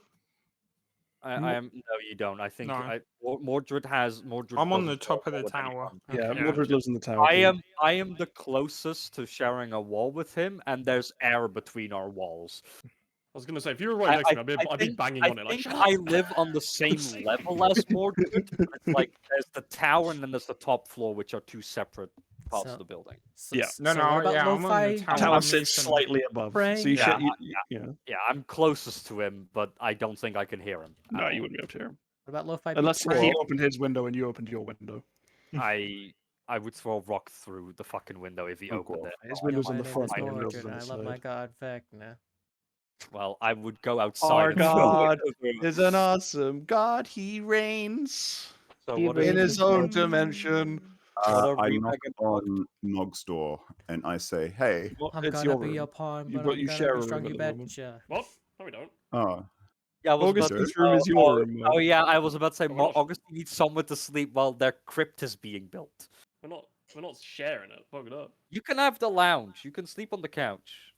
I am. No, you don't. I think No. Mordred has. Mordred. I'm on the doesn't top of share the with tower. anyone. yeah, Yeah. Mordred lives in the tower. I too. am. I am the closest to sharing a wall with him, and there's air between our walls. I was gonna say, if you were right next to me, I'd be banging on it like. think "Shut I up!" live on the same level as Mordred. But it's like there's the tower and then there's the top floor, which are two separate parts So- of the building. Yeah. No, so no, what about yeah, I'm on the lo-fi? tower. Tower I'm sits listening. slightly above. Praying? So you Yeah, yeah. Yeah, I'm closest to him, but I don't think I can hear him. at No, all. you wouldn't be able to hear him. What about lo-fi? Unless beats? he opened his window and you opened your window. I would throw a rock through the fucking window if he Oh, opened God. it. His Yeah, window's my on the name front. is I your window's Mordred, on and the I love my side. god Vecna. Well, I would go outside. Our and throw God it over. is an awesome God. He reigns So He what is in reigns his own dimension. What are I we knock begging on Mog's door and I say, "Hey, Well, I'm it's gonna your be room. your pawn, You- but but I'm you gonna share be a strong, room you at the moment. betcha. What? No, we don't. oh, Yeah, I was about Augustine's to, room is your room. Oh yeah, I was about to say Oh, we're not- Augustine needs somewhere to sleep while their crypt is being built. We're not sharing it. Fuck it up. You can have the lounge. You can sleep on the couch.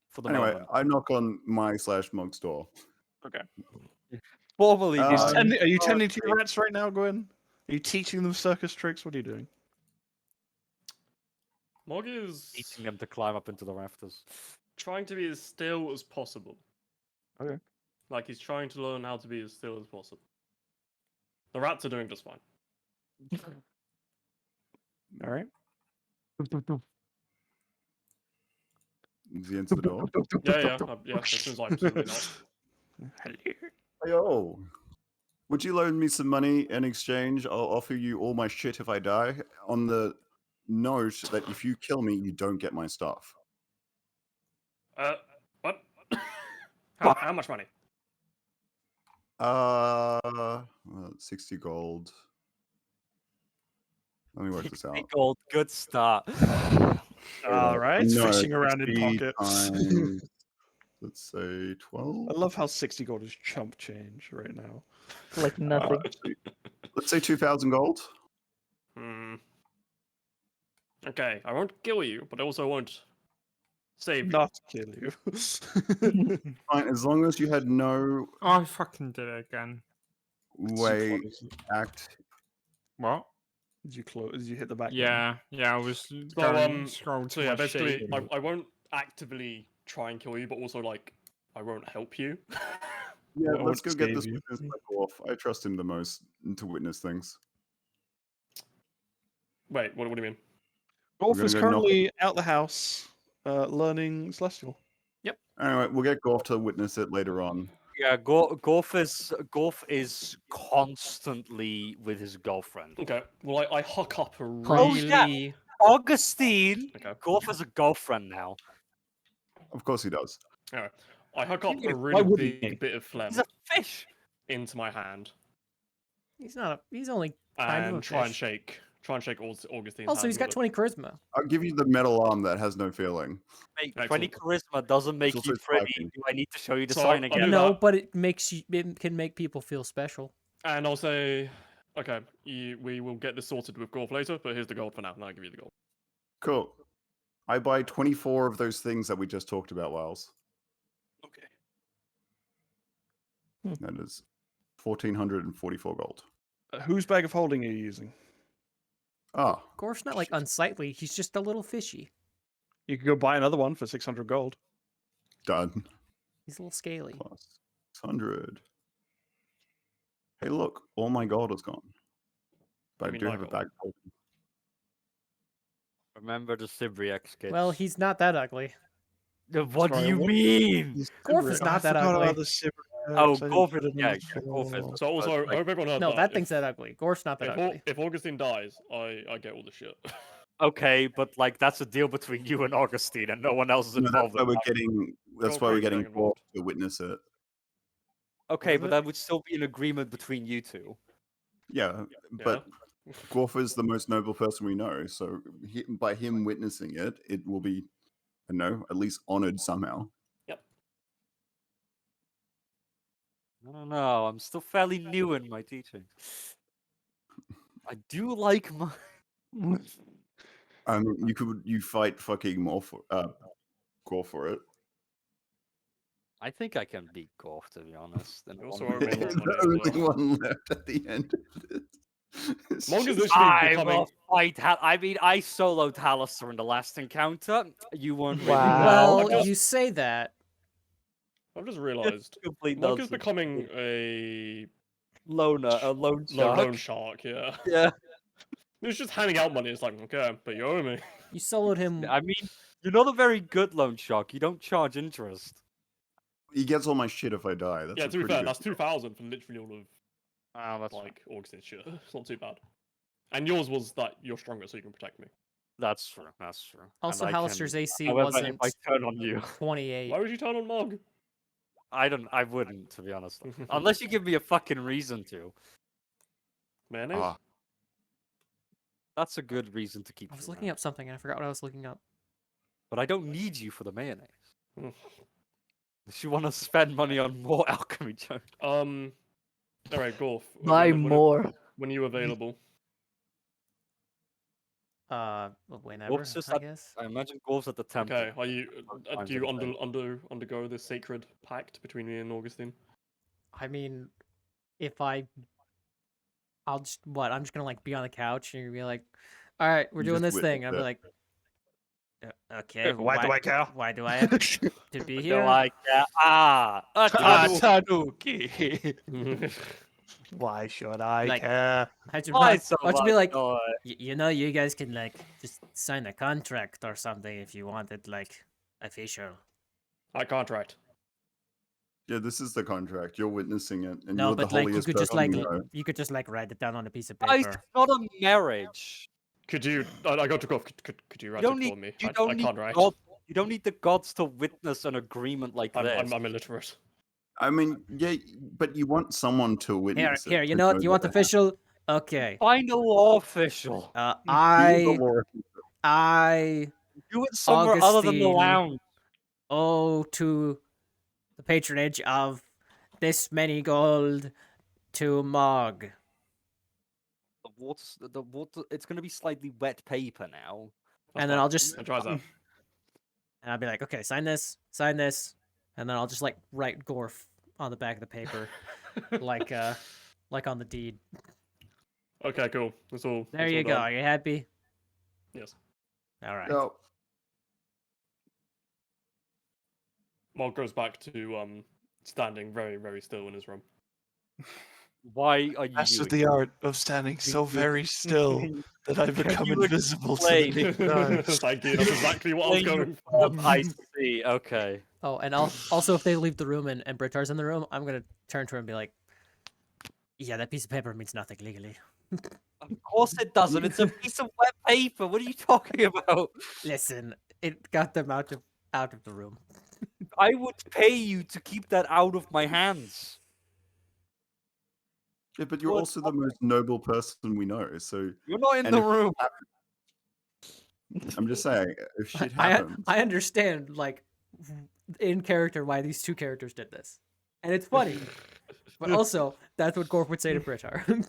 For the anyway, moment. I knock on my/Mog's door. Formally, Uh, these Um, Are you tending to okay. your rats right now, Gwen? Are you teaching them circus tricks? What are you doing? Mog is teaching them to climb up into the rafters. trying to be as still as possible. Okay. Like he's trying to learn how to be as still as possible. The rats are doing just fine. All right. Is he into the door? Yeah. It seems like absolutely not. Yo, would you loan me some money in exchange? I'll offer you all my shit if I die. On the note that if you kill me, you don't get my stuff. What? How much money? 60 gold. Let me work this out. Gold, good start. All right. No, Fishing around in 60 pockets. times, let's say 12. I love how 60 gold is chump change right now. Like nothing. Let's say 2,000 gold. Hmm. Okay, I won't kill you, but I also won't save you. Not kill you. Fine, as long as you had no Oh, I fucking did it again. way act. What? Did you close? Did you hit the back? Yeah, I was So scrolled so to yeah, my basically, sheet. I won't actively try and kill you, but also like I won't help you. Yeah, I let's won't go get this save you. witness back off. I trust him the most to witness things. Wait, what do you mean? Golf gonna is go knock- currently out the house, learning Celestial. Anyway, we'll get Golf to witness it later on. Yeah, Golf is constantly with his girlfriend. Okay, well I hook up a Oh, really. yeah. Really? Augustine! Okay. Golf has a girlfriend now. Of course he does. Anyway, I hook up a Why really wouldn't big he? bit of phlegm He's a fish. into my hand He's not a. He's only kind of a and try and fish. shake Augustine's Also, hand he's got with 20 charisma. I'll give you the metal arm that has no feeling. Make Excellent. 20 charisma doesn't make It's you also pretty. typing. Do I need to show you the So sign I'll again? do No, that. but it makes you. It can make people feel special. it. And I'll say, okay, we will get this sorted with Gorf later, but here's the gold for now, and I'll give you the gold. Cool. I buy 24 of those things that we just talked about, Wiles. Okay. That is 1,444 gold. Whose bag of holding are you using? Ah, Gorf's not like unsightly. He's just a little fishy. You could go buy another one for 600 gold. done. He's a little scaly. Plus 600. Hey, look, all my gold is gone. But I mean do my have a gold? bag of holding. Remember the Sibriac sketch. Well, he's not that ugly. What Sorry, do you what? mean? Gorf is I not that forgot ugly. about the Sibriacs. Oh, I didn't Golf put is it in yeah, the Golf is. floor. So also, I hope everyone heard No, that if- thing's that ugly. Gorf's not that ugly. If Augustine dies, I get all the shit. Okay, but like that's a deal between you and Augustine, and no one else is No, that's involved. why in we're that. getting. That's Gold why we're Creek's getting getting involved. Gorf to witness it. Okay, Is but it? that would still be an agreement between you two. Yeah, but Gorf is the most noble person we know. So by him witnessing it, it will be, I don't know, at least honored somehow. Yep. I don't know. I'm still fairly new in my teaching. I do like my. I mean, you fight fucking more for Gore for it. I think I can beat Gorf, to be honest. in You one also v owe me a lot It's of money the as only well. one left at the end of this. It's Monk is just- literally I becoming. will fight. I mean, I soloed Halaster in the last encounter. You weren't really Wow. there. Well, just- you say that. I've just realised. Complete Monk is nonsense. becoming a loner, a lone shark. lone shark, yeah. Yeah. He's just handing out money. It's like, okay, but you owe me. You soloed him. I mean, you're not a very good loan shark. You don't charge interest. He gets all my shit if I die. That's Yeah, a to be pretty fair, good that's 2,000 for literally all of Oh, that's Augustin's shit. It's not too bad. And yours was that you're stronger, so you can protect me. That's true. That's true. Also, And I Halaster's can- AC however, wasn't if I turn on you, 28. Why would you turn on Mog? I wouldn't, to be honest. Unless you give me a fucking reason to. Mayonnaise? Ah, That's a good reason to keep. I was you looking around. up something and I forgot what I was looking up. But I don't need you for the mayonnaise. Mm. If you want to spend money on more alchemy, Joe. Alright, Golf. Buy more. When are you available? Whenever, Whoops, just I that- guess. I imagine Wolves at the temple. Okay, are you times do you of the day. undergo the sacred pact between me and Augustine? I mean, if I'll just I'm just gonna like be on the couch and you're gonna be like, all right, we're You doing just this thing. witness I'll be it. like, okay, Why do I care?" Why do I have to be They're here? like, a tanuki. Why should I Like- care? I should, Why I so should be much like, joy? you know, you guys can like just sign a contract or something if you want it like official. I contract. yeah, this is the contract. You're witnessing it, and No, you're the but like you holiest could just person like you know. you could just like write it down on a piece of Guys, paper. it's not a marriage. Could you? I got to go. Could you You write don't it need. for me? You I don't need can't write. You don't need the gods to witness an agreement like this. I'm illiterate. I mean, yeah, but you want someone to Here, witness it. here, you to know what? You want that official? Okay. Find a law official. He is the I law. Do it somewhere other than the Augustine. lounge. owe to the patronage of this many gold to Mog. The water. It's going to be slightly wet paper now. That's And then fine. I'll just And tries that. and I'll be like, okay, sign this, and then I'll just like write Gorf on the back of the paper, like on the deed. Okay, cool. That's all. There that's you all go. done. Are you happy? Yes. All right. No, Mog goes back to standing very, very still in his room. Why are you Master doing the art of standing so very still that I become you invisible to explain? the naked eye. Thank you. That's exactly what I was Explain going your for. I see. Okay. Oh, and also if they leave the room and Britar's in the room, I'm gonna turn to her and be like, yeah, that piece of paper means nothing legally. Of course it doesn't. It's a piece of wet paper. What are you talking about? Listen, it got them out of the room. I would pay you to keep that out of my hands. yeah, but you're Well, also the most noble person we know. So You're not in And the if- room. I'm just saying, if shit I happens, I understand like in character why these two characters did this, and it's funny, but also that's what Gorf would say to Britar.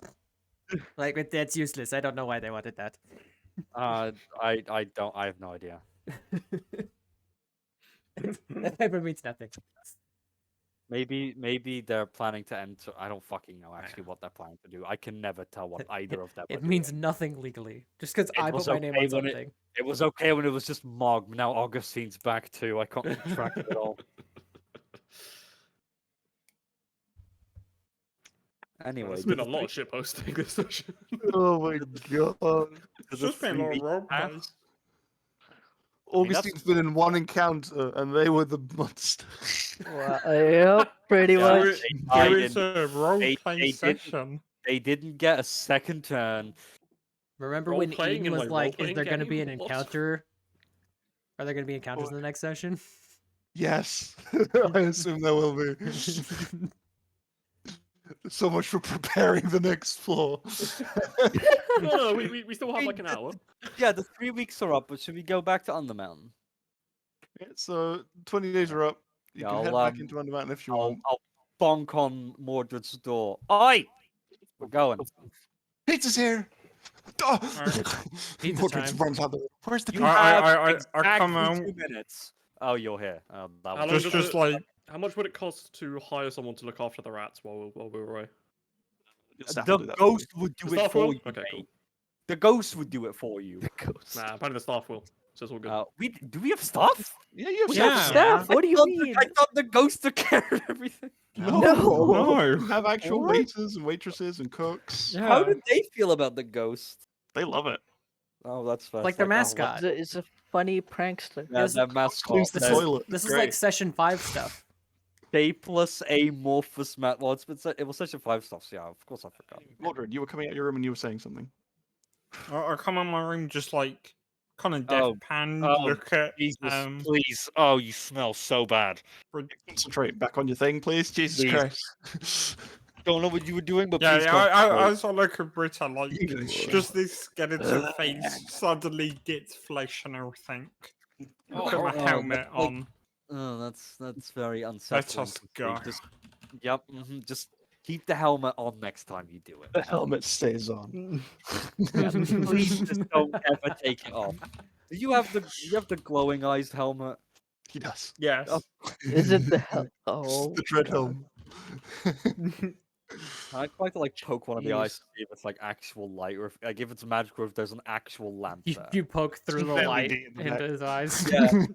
Like that's useless. I don't know why they wanted that. I don't. I have no idea. That paper means nothing. Maybe they're planning to enter. I don't fucking know actually what they're planning to do. I can never tell what either of them. It are means doing. nothing legally. Just because I was put my name okay on when something. It was okay when it was just Mog. Now Augustine's back too. I can't keep track of it all. Anyway, There's been a lot of shit posting this session. Oh my god. It's just been a lot of roleplays. Augustine's been in one encounter and they were the monster. Yep, pretty Yeah, much. Here is a they roleplay didn't- session. They didn't get a second turn. Remember when Role-playing Eden in was my like, "Is role-playing there going to be an game? What? encounter? Are there going to be encounters in the next session?" Yes, I assume there will be. So much for preparing the next floor. No, we still have like an hour. Yeah, the 3 weeks are up, but should we go back to Undermountain? Yeah, so 20 days are up. You Yeah, can head I'll, back into Undermountain if you I'll, want. I'll bonk on Mordred's door. Oi! We're going. Pizza's here. Oh! Pizza Mordred time. runs out. Where's the You pizza? have I exactly come out 2 minutes. Oh, you're here. That How was long just does it- like How much would it cost to hire someone to look after the rats while we were away? Your staff will the do that for you. ghost would do The it staff for will? you. Okay, mate. cool. The ghost would do it for you. Ghost. Nah, apparently the staff will. So it's all good. Do we have stuff? Yeah, you have We staff. have Yeah. staff. What do you mean? I thought the ghost took care of everything. No, no. You have actual What? waiters and waitresses and cooks. Yeah. How did they feel about the ghost? They love it. Oh, that's fair. Like It's their oh, mascot. It's a funny prankster. Yeah, Yes, that mascot. cleans the This that is, toilet. this is Great. like session 5 stuff. shapeless amorphous mat. Well, it was such a 5 stuff. So yeah, of course I forgot. Mordred, you were coming out of your room and you were saying something. I come in my room just like kind of Oh, deadpan, oh, look at Jesus, please. Oh, you smell so bad. Concentrate back on your thing, please. Jesus Please. Christ. Don't know what you were doing, but yeah, please yeah. concentrate. I saw look at Britta like You know, just this skeleton face suddenly gets flesh and everything. Look at my Oh, helmet that's like- on. Oh, that's very unsettling. us to see. go. Just, yep. Just keep the helmet on next time you do it. The helmet stays on. Please just don't ever take it off. Do you have the glowing eyes helmet? He does. Yes. Oh. Is it the hell? Oh, The dread God. helm. I'd like to like poke one of the eyes Jeez. to see if it's like actual light, or if it's magic, or if there's an actual lamp You, there. you poke through the LED light in the into back. his eyes. Yeah.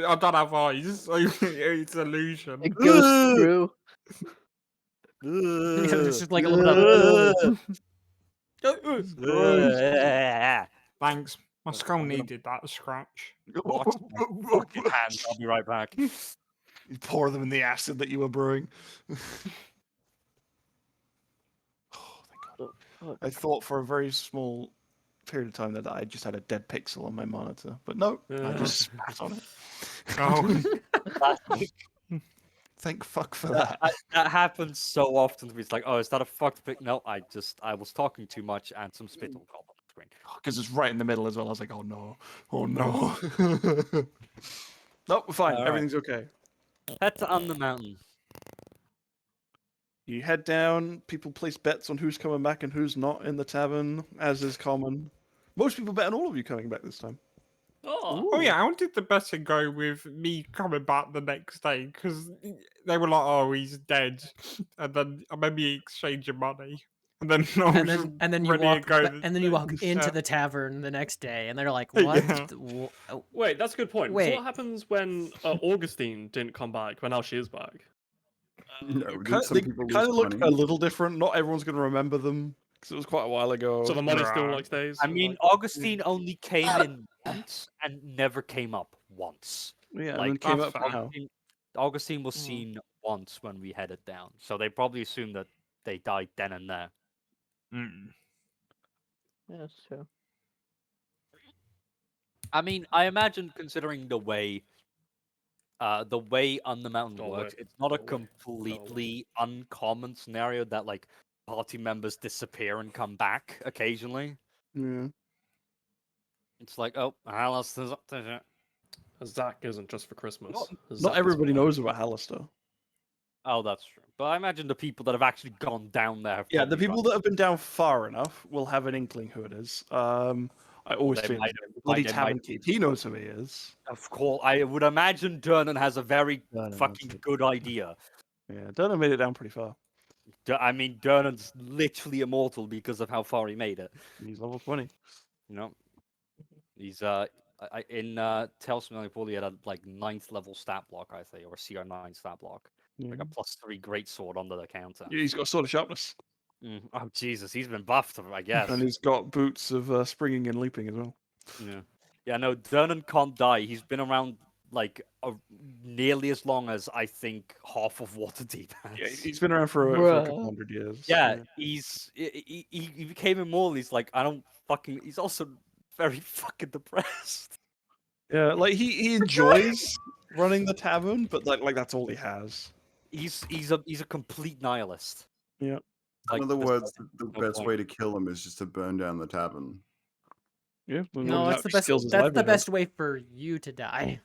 I don't have eyes. So it's illusion. It goes through. It's just like a little bit of. Thanks. My skull needed that scratch. Watch my fucking hands. I'll be right back. You pour them in the acid that you were brewing. Oh, thank God. Fuck. I thought for a very small period of time that I just had a dead pixel on my monitor, but no, I just spat on it. Oh, Thank fuck for that. That happens so often to me. It's like, oh, is that a fucked pic? No, I was talking too much and some spit will come on the screen. Because it's right in the middle as well. I was like, oh no, oh no. No, we're fine. All right. Everything's okay. Head to on the mountain. You head down. People place bets on who's coming back and who's not in the tavern, as is common. Most people bet on all of you coming back this time. oh yeah, how did the betting go with me coming back the next day? Because they were like, "Oh, he's dead," and then maybe exchanging money, and then I was And just then you ready walk to go and then you walk next into step. the tavern the next day, and they're like, Yeah. "What? Oh, Wait, that's a good point. So Wait. what happens when Augustine didn't come back, but now she is back? No, did Kind some they people kind of lose look money? a little different. Not everyone's going to remember them because it was quite a while ago. So the money still Right. like stays? I mean, Augustine only came in once and never came up once. yeah, like, and then came that's up fair. now. Augustine was seen once when we headed down, so they probably assumed that they died then and there. Mm. Yeah, that's true. I mean, I imagine considering the way on the mountain Oh, works, wait. it's not a Oh, wait. completely uncommon scenario that like party members disappear and come back occasionally. Yeah. It's like, oh, Alice is up to Zach isn't just for Christmas. Zach Not is everybody for- knows about Hallister. Oh, that's true. But I imagine the people that have actually gone down there. have Yeah, the probably people run- that have been down far enough will have an inkling who it is. I always they feel might that have- bloody they tavern might- keep. He knows who he is. Of course, I would imagine Durnan has a very No, no, fucking that's it. good idea. Yeah, Donna made it down pretty far. I mean, Durnan's literally immortal because of how far he made it. He's level 20. You know, he's in Tales from the Pool, he had a like 9th level stat block, I think, or a CR9 stat block, like a +3 great sword under the counter. Yeah, he's got a sword of sharpness. Oh Jesus, he's been buffed, I guess. And he's got boots of springing and leaping as well. Yeah, no, Durnan can't die. He's been around like nearly as long as I think half of Waterdeep has. Yeah, he's been around for a couple Bruh. 100 years. Yeah, he became immortal. He's like, I don't fucking. He's also very fucking depressed. Yeah, like he enjoys running the tavern, but like that's all he has. He's a complete nihilist. Yeah. Like, In other there's words, the no best point. way to kill him is just to burn down the tavern. Yeah. well, no, that it's the best. steals his That's the livelihood. best way for you to die."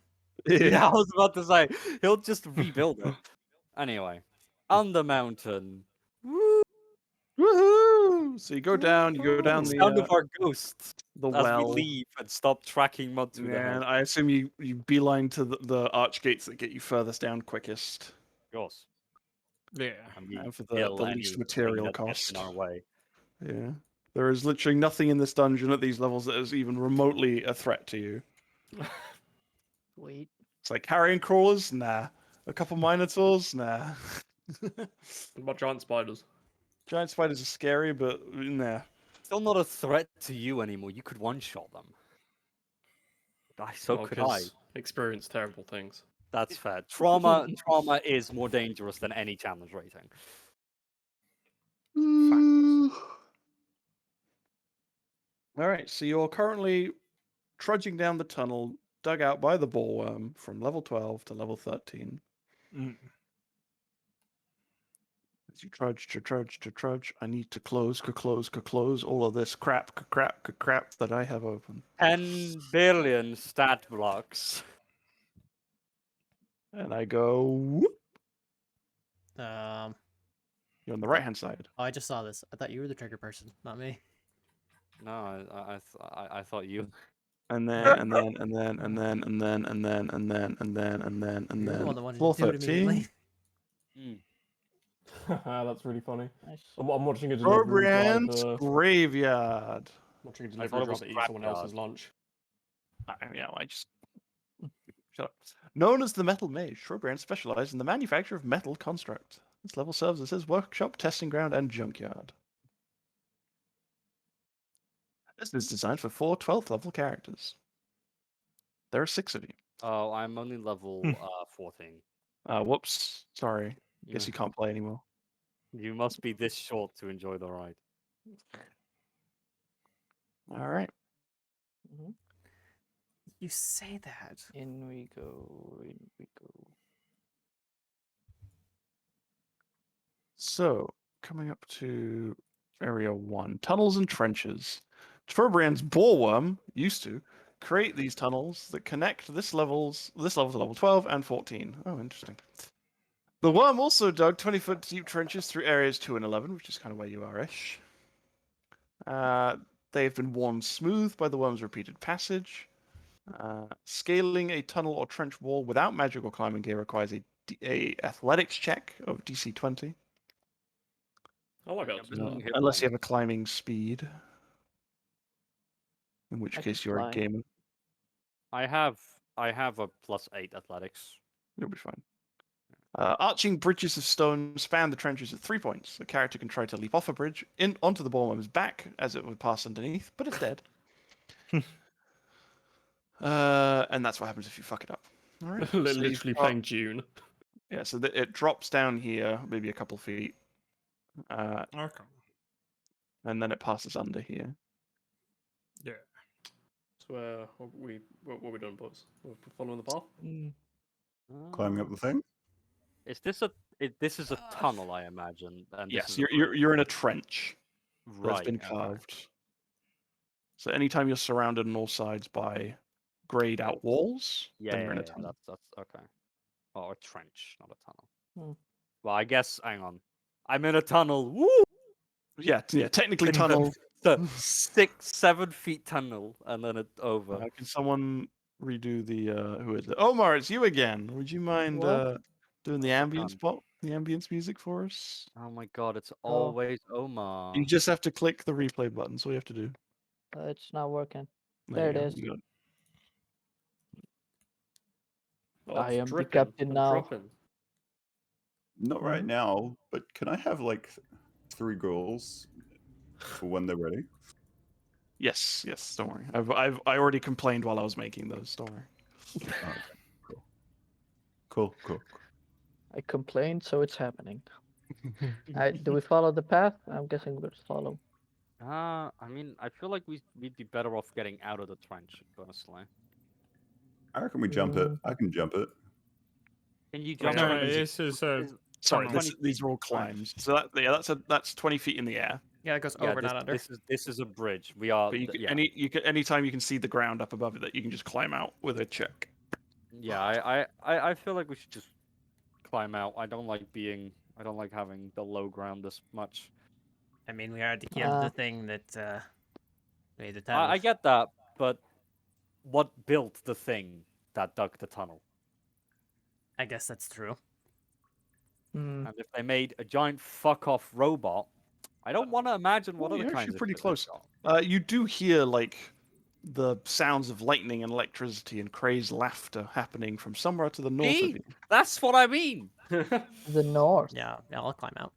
Yeah, I was about to say he'll just rebuild it. Anyway, on the mountain. Woohoo! So you go down The the sound of our ghosts the as we well. leave and stop tracking mud through the And house. I assume you beeline to the arch gates that get you furthest down quickest, Of course. Yeah. And we and for kill the anything least material that gets cost. in our way. Yeah, there is literally nothing in this dungeon at these levels that is even remotely a threat to you. Wait. It's like carrion crawlers, nah. A couple minotaurs, nah. What about giant spiders? Giant spiders are scary, but nah. Still not a threat to you anymore. You could one-shot them. So Well, could I. 'cause experience terrible things. That's fair. Trauma is more dangerous than any challenge rating. All right, so you're currently trudging down the tunnel dug out by the boreworm from level 12 to level 13. Mm. As you trudge, I need to close all of this crap that I have open. 10 billion stat blocks. And I go, whoop. Um, You're on the right hand side. oh, I just saw this. I thought you were the trigger person, not me. No, I thought you. And then You're the one that wanted floor to do it immediately. 13. That's really funny. Nice. I'm watching a delivery Trobrand's driver. Graveyard. Watching a I delivery thought it was driver eat someone else's Scrapyard. lunch. I just shut up. Known as the Metal Mage, Trobrand specializes in the manufacture of metal constructs. This level serves as his workshop, testing ground, and junkyard. This is designed for 4 12th level characters. There are 6 of you. Oh, I'm only level 14. Whoops. Sorry. Guess you can't play anymore. You must be this short to enjoy the ride. All right. You say that. In we go. So, coming up to Area 1. Tunnels and trenches. Trobrand's boreworm used to create these tunnels that connect this level to level 12 and 14. Oh, interesting. The worm also dug 20-foot deep trenches through areas 2 and 11, which is kind of where you are-ish. They've been worn smooth by the worm's repeated passage. Scaling a tunnel or trench wall without magical climbing gear requires a athletics check of DC 20. I like that. Unless you have a climbing speed. In which I case can you're a climb. gamer. I have a +8 athletics. You'll be fine. Arching bridges of stone span the trenches at 3 points. The character can try to leap off a bridge onto the boreworm's back as it would pass underneath, but it's dead. And that's what happens if you fuck it up. All right. So Literally you've got- playing June. Yeah, so it drops down here, maybe a couple feet, Okay. and then it passes under here. Yeah. So what we doing, boys? We're following the path. Climbing up the thing. Is this this is a tunnel, I imagine. And this Yes, is a you're in a trench that's right. been okay. carved. So anytime you're surrounded on all sides by grayed out walls, then you're in a tunnel. That's okay. Or a trench, not a tunnel. Hmm. Well, I guess. Hang on. I'm in a tunnel. Woo! Yeah, technically It's a- tunnel. It's a 6-7 feet tunnel, and then it's over. Can someone redo the who is it? Omar, it's you again. Would you mind What? doing the ambience music for us? Oh my god! It's always Omar. You just have to click the replay button. That's all you have to do. It's not working. There There you it go. is. You got it. Oh, I it's am the dripping. captain I'm now. dropping. Not right now, but can I have like 3 goals for when they're ready? Yes, don't worry. I already complained while I was making those. Don't worry. Oh, okay, cool. I complained, so it's happening. Do we follow the path? I'm guessing we'll follow. I mean, I feel like we'd be better off getting out of the trench, honestly. I reckon we jump it. Mm. I can jump it. Can you Wait, jump? No, sorry, this is a. Sorry, tunnel. these are all climbs. So that's 20 feet in the air. Yeah, it goes Yeah, over, this, not under. this is a bridge. We are. But anytime you can see the ground up above it, that you can just climb out with a check. Yeah, I feel like we should just climb out. I don't like being I don't like having the low ground this much. I mean, we already killed the thing that made the tunnel. I get that, but what built the thing that dug the tunnel? I guess that's true. Hmm. And if they made a giant fuck-off robot, I don't want to imagine what Oh, other you're kinds actually of pretty shit they've close. got. You do hear like the sounds of lightning and electricity and crazed laughter happening from somewhere to the north See? of you. That's what I mean. The north. Yeah, I'll climb out.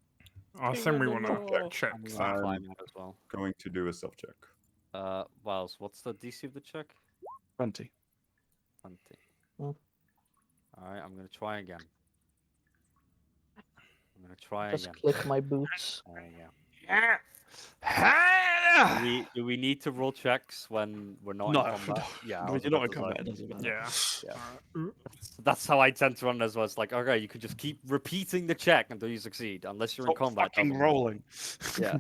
I think we want to check I'm that. gonna climb out as well. Going to do a self check. Wells, what's the DC of the check? 20. 20. Mm. Alright, I'm gonna try again. I'm gonna try Just again. click my boots. There you go. Ah! Do we need to roll checks when we're not No, in combat? Yeah, I when was you're not in about to say. combat, it doesn't matter. Yeah. Yeah. That's how I tend to run as well. It's like, okay, you could just keep repeating the check until you succeed, unless you're in Stop combat. fucking doesn't matter. rolling. Yeah.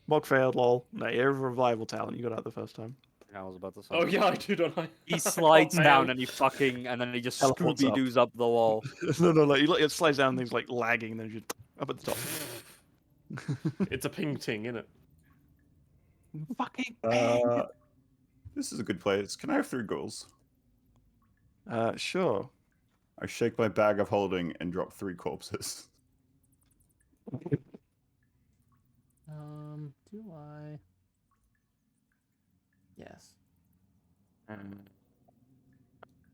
Mog failed, lol. No, you're a revival talent. You got out the first time. I was about to say. Oh yeah, I do, don't I? He slides Oh, down man. and then he just Teleports up. Scooby-Doos up the wall. No, like it slides down, things like lagging, and then you up at the top. It's a ping ting, isn't it? Fucking. This is a good place. Can I have 3 goals? Sure. I shake my bag of holding and drop 3 corpses. Do I? Yes.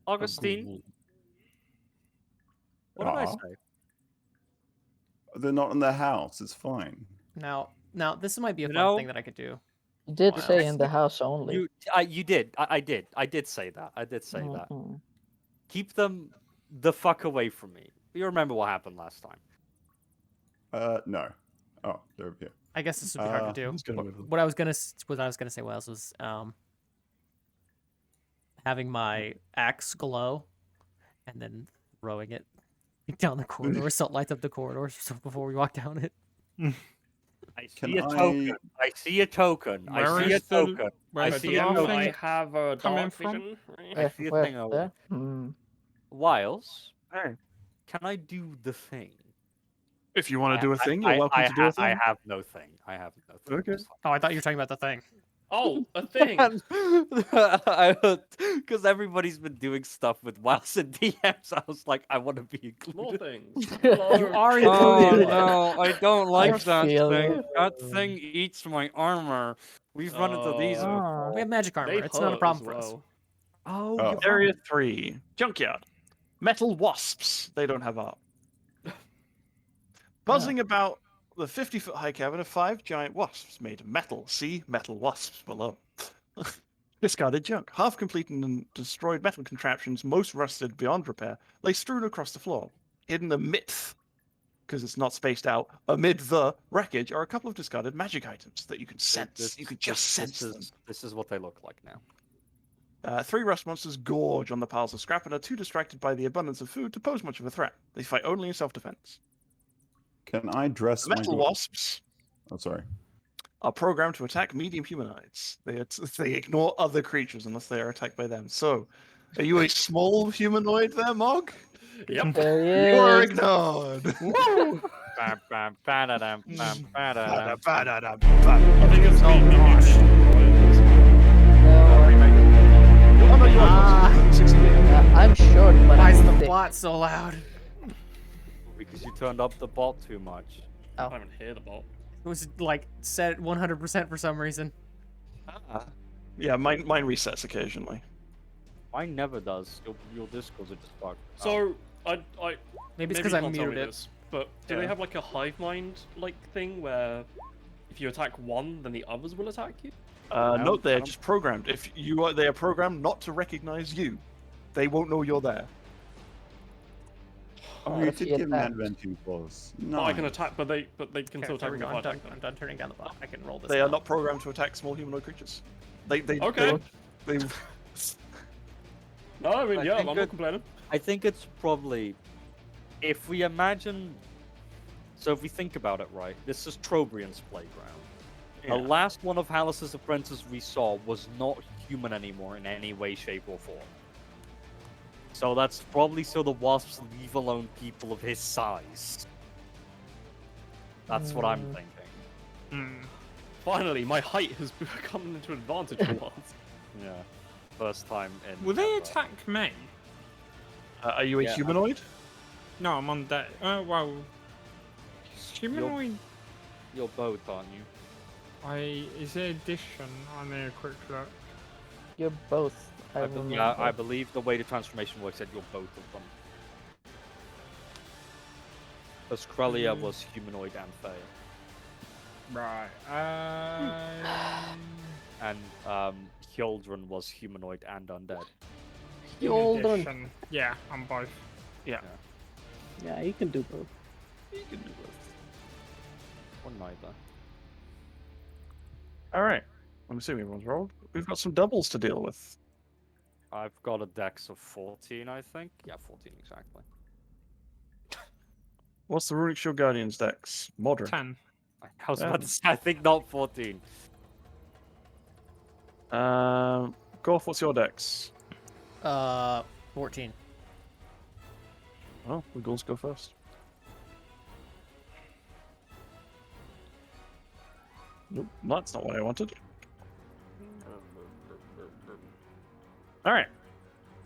Augustine, what did I Aw. say? They're not in the house. It's fine. Now, this might be a You fun know- thing that I could do. You did Wow. say in the house only. You did. I did say that. I did say that. Mhm. Keep them the fuck away from me. You remember what happened last time? No. Oh, they're over here. I guess this would be hard to do. who's gonna What, move them? what I was gonna say, Wells, was having my axe glow, and then throwing it down the corridor, so it lights up the corridor so before we walk down it. I Can see a token. I see a token. I Where see a is the- token. where I is see the a lava token. thing? I have a coming dark from? vision. I see a Where? thing over There? there. Hmm. Wiles, Hey, can I do the thing? if you want to do a thing, you're welcome to do a thing. I have no thing. I have no thing. Okay. It's fine. Oh, I thought you were talking about the thing. Oh, a thing. Because everybody's been doing stuff with Wiles and DMs. I was like, I want to be More included. things. You are Oh included. no, I don't like that feel thing. you. That thing eats my armor. We've run into these Oh. before. We have magic armor. They It's not a hurt problem as for us. well. Oh, Oh. you're Area 3. Junkyard. Metal wasps. They don't have art. Buzzing about the 50-foot high cabin are 5 giant wasps made of metal. See metal wasps below. Discarded junk. Half completed and destroyed metal contraptions, most rusted beyond repair, lay strewn across the floor. Hidden amidst, because it's not spaced out, amid the wreckage are a couple of discarded magic items that you can sense. You can just sense them. This is what they look like now. 3 rust monsters gorge on the piles of scrap and are too distracted by the abundance of food to pose much of a threat. They fight only in self-defense. Can I dress The my metal goals? wasps Oh, sorry. are programmed to attack medium humanoids. They ignore other creatures unless they are attacked by them. So, are you a small humanoid there, Mog? Yep. There You he are is. ignored. Bam, bam, ba-da-dam, bam, ba-da-dam. I think it's me. Oh, no, you are 60 feet. I'm short, but Why is I'm the thick. bot so loud? Because you turned up the bot too much. I don't even hear the bot. It was like set 100% for some reason. Yeah, mine resets occasionally. Mine never does. Your Discords are just fucked. So I Maybe it's maybe because you I can't tell me muted it. this, but do Yeah. they have like a hive mind like thing where if you attack one, then the others will attack you? No, they're I don't- just programmed. If you are, they are programmed not to recognize you. They won't know you're there. Oh, you if did he give me attacks. advantage clause. But No. I can attack, but they can Okay, still there attack we me go. if I I'm done. attack them. I'm done turning down the bot. I can roll this. They are now. not programmed to attack small humanoid creatures. They Okay. They No, I mean I yeah, think I'm it- not complaining. I think it's probably, if we imagine, so if we think about it right, this is Trobrian's playground. Yeah. The last one of Hallis's apprentices we saw was not human anymore in any way, shape, or form. So that's probably so the wasps leave alone people of his size. That's what I'm thinking. Hmm. Finally, my height has come into advantage for once. Yeah. First time in. Will they ever. attack me? Are you a Yeah, humanoid? No, I'm on deck. Well, humanoid. You're both, aren't you? Is there addition? I need a quick look. You're both. I remember. Yeah, I believe the way the transformation works that you're both of them. Because Krellia was humanoid and Fey. Right. And Hildren was humanoid and undead. Hold on. addition. Yeah, I'm both. Yeah, you can do both. You can do both. Or neither. All right. I'm assuming everyone's rolled. We've got some doubles to deal with. I've got a dex of 14, I think. Yeah, 14 exactly. What's the Runic Shield Guardian's dex? Moderate. 10. I was about to say, I think not 14. Gorf, what's your dex? 14. Well, the ghouls go first. Nope, that's not what I wanted. All right,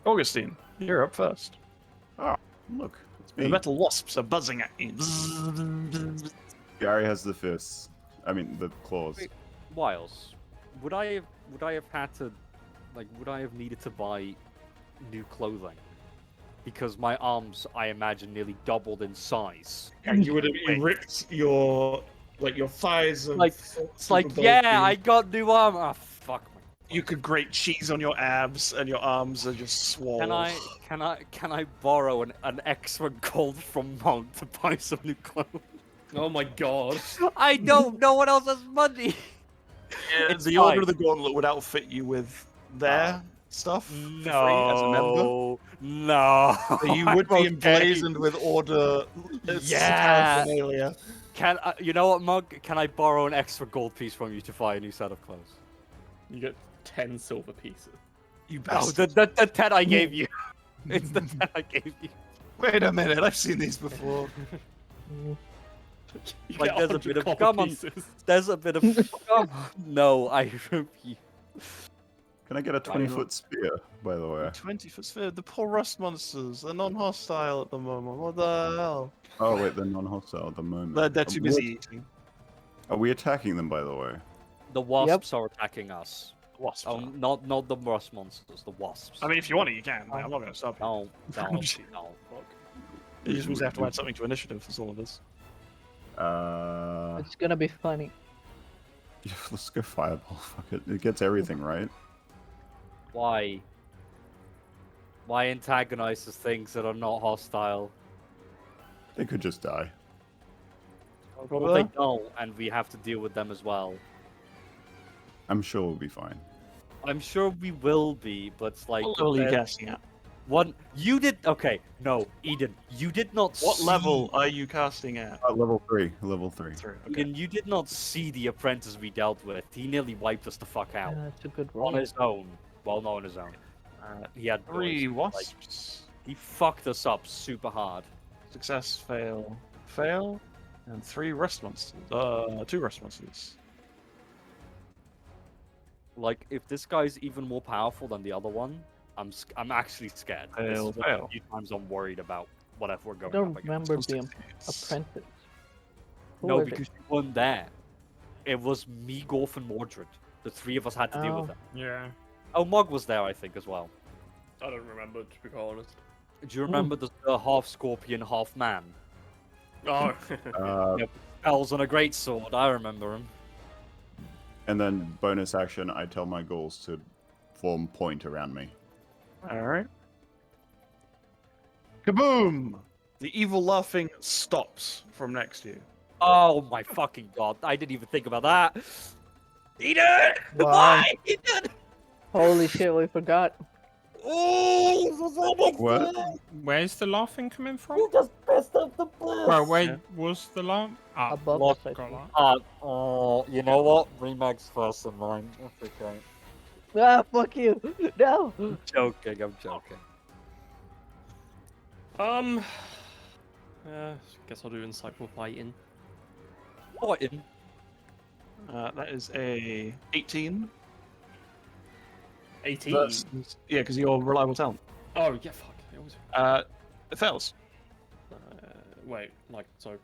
Augustine, you're up first. Look, it's The me. metal wasps are buzzing at you. Gary has the fists. I mean, the claws. Wait. Wiles, would I have had to, like, would I have needed to buy new clothing? Because my arms, I imagine, nearly doubled in size. And you would have ripped your thighs. And Like, it's like, yeah, I got new armor. Ah, fuck me. You could grate cheese on your abs, and your arms are just swollen. Can I borrow an extra gold from Monk to buy some new clothes? Oh my god. I don't. No one else has money. Yeah, It's the Order fine. of the Gauntlet would outfit you with their stuff for free as a member. No. So you would be emblazoned with Order Yes. paraphernalia. Can you know what, Mug? Can I borrow an extra gold piece from you to buy a new set of clothes? You get 10 silver pieces. You Oh, bastard. the 10 I gave you. It's the 10 I gave you. Wait a minute, I've seen these before. You Like, get there's a 100 bit of copper gum on- pieces. There's a bit of. No, I refuse. Can I get a 20-foot spear, by the way? 20-foot sphere. The poor rust monsters. They're non-hostile at the moment. What the hell? Oh, wait, they're non-hostile at the moment. They're too busy eating. Are we attacking them, by the way? The wasps are attacking us. Wasps. Oh, not the rust monsters. The wasps. I mean, if you want to, you can. I'm not going to stop you. no, no, no. You just means I have to add something to initiative. That's all it is. It's gonna be funny. Let's go fireball. Fuck it. It gets everything, right? Why? Why antagonize the things that are not hostile? They could just die. Well, they don't, and we have to deal with them as well. I'm sure we'll be fine. I'm sure we will be, but it's like What level are you there's casting at? one. You did okay. No, Eden, you did not. What see, level are you casting at? Level 3. Level 3. Three. Okay. Eden, you did not see the apprentice we dealt with. He nearly wiped us the fuck out Yeah, that's a good on roll. his own. Well, not on his own. He had 3 boys, like, wasps. he fucked us up super hard. Success, fail, fail, and 3 rust monsters. 2 rust monsters. Like, if this guy's even more powerful than the other one, I'm actually scared. This Fail, is one of fail. the few times I'm worried about whatever we're I going don't up against. remember the Succeeds. apprentice. Who No, was it? because you weren't there. It was me, Golf, and Mordred. The 3 of us had to deal with Oh. them. Yeah. Oh, Mog was there, I think, as well. I don't remember, to be quite honest. Do you remember the half scorpion, half man? Oh. Spells on a great sword. I remember him. And then bonus action, I tell my ghouls to form point around me. Alright. Kaboom! The evil laughing stops from next to you. Oh my fucking god! I didn't even think about that. Eden! Wow. Why? Eden! Holy shit, we forgot. Oh, What? Where's the laughing coming from? You just messed up the blast. Well, where was the laugh? Ah, Above lost us, I got think. that. You know what? Remag's first in line. That's okay. Ah, fuck you. No. I'm joking. I'm joking. Guess I'll do insightful fighting. Fighting. That is a 18. 18. Versus, yeah, because you're reliable talent. Oh yeah, fuck. I always... It fails, Wait, like so.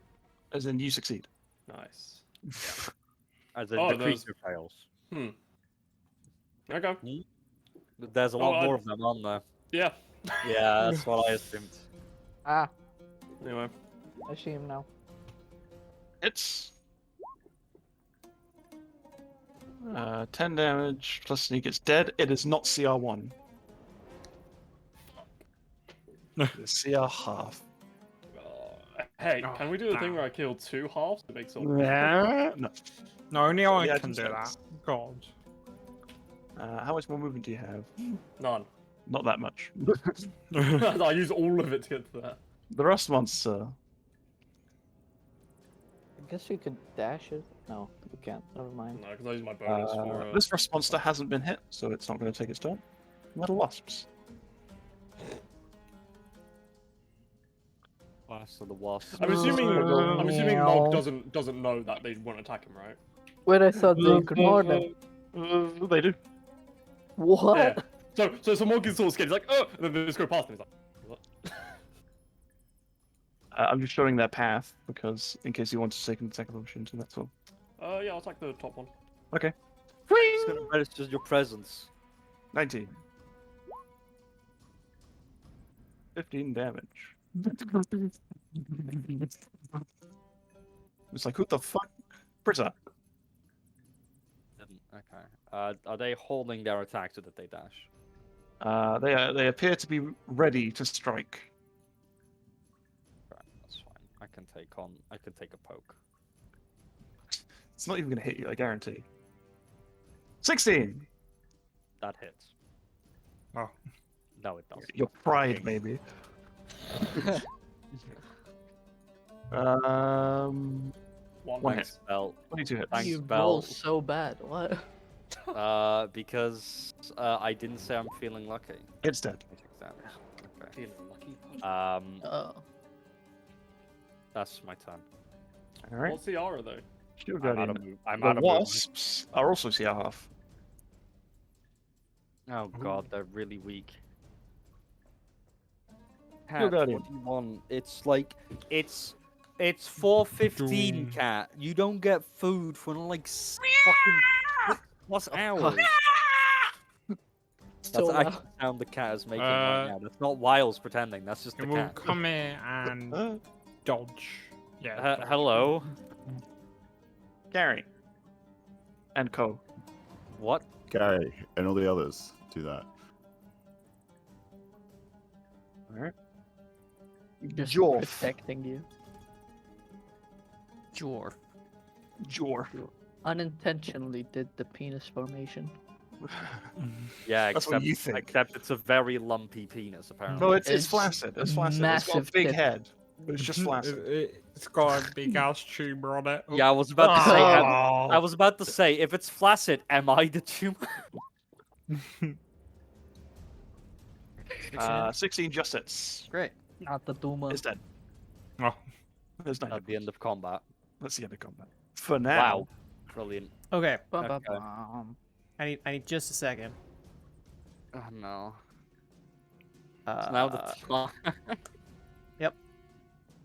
as in you succeed. Nice. As in Oh, the there's- creature fails. Okay. There's a Oh, lot more of them, aren't there? Yeah. Yeah, that's what I assumed. Ah, Anyway. I see him now. It's 10 damage plus sneak. It's dead. It is not CR1. It's CR half. Hey, Oh, can we do the thing damn. where I kill 2 halves to make it No. No, only I yeah, can just do that. thanks. God. How much more movement do you have? None. Not that much. I use all of it to get to that. The rust monster. I guess you could dash it. No, you can't. Never mind. No, because I use my bonus for. This rust monster hasn't been hit, so it's not going to take its turn. Metal wasps. Last of the wasps. I'm assuming Meow. Mog doesn't know that they won't attack him, right? Wait, I thought they ignored him. They do. What? Yeah. So Mog is sort of scared. He's like, oh, and then they just go past him. He's like, what? I'm just showing their path because in case you want to take an attack of opportunity, that's all. Yeah, I'll attack the top one. Okay. It's gonna register your presence. 19. 15 damage. It's like, who the fuck? Britta. Okay. Are they holding their attack so that they dash? They appear to be ready to strike. Right, that's fine. I can take a poke. It's not even going to hit you, I guarantee. 16! That hits. Oh. No, it doesn't. Your pride, maybe. One One hit. hit. Spell. 22 hits. Thanks, You Bell. roll so bad. What? Because I didn't say I'm feeling lucky. It's dead. Okay. Feeling lucky. Oh. That's my turn. Alright. What's the aura though? Shield I'm out Guardian. of move. I'm The out of movement. wasps are also CR half. Oh god, they're really weak. Your Cat, guardian. what do you want? It's like it's 4:15, Doom. cat. You don't get food for like fucking 6+ hours. That's So actually the sound the cat is making right Uh, now. That's not Wiles pretending. That's just the It will cat. come here and dodge. Yeah. dodge. Hello. Gary. And Co. What? Gary and all the others do that. Alright. Just Jorf. protecting you. Sure. Jor. Unintentionally did the penis formation. Yeah, That's what except, you think. except it's a very lumpy penis, apparently. No, it's It's flaccid. It's flaccid. It's got a massive big tit. head. But it's just flaccid. It's got a big ass tumor on it. Yeah, I was about to say. Oh. I was about to say, if it's flaccid, am I the tumor? 16 just hits. Great. Not the Duma. It's dead. Oh. There's no At the end of combat. That's the end of combat. For now. Wow. Brilliant. Okay. Bum, Okay. bum, bum. I need just a second. Oh no. It's now the time. Yep.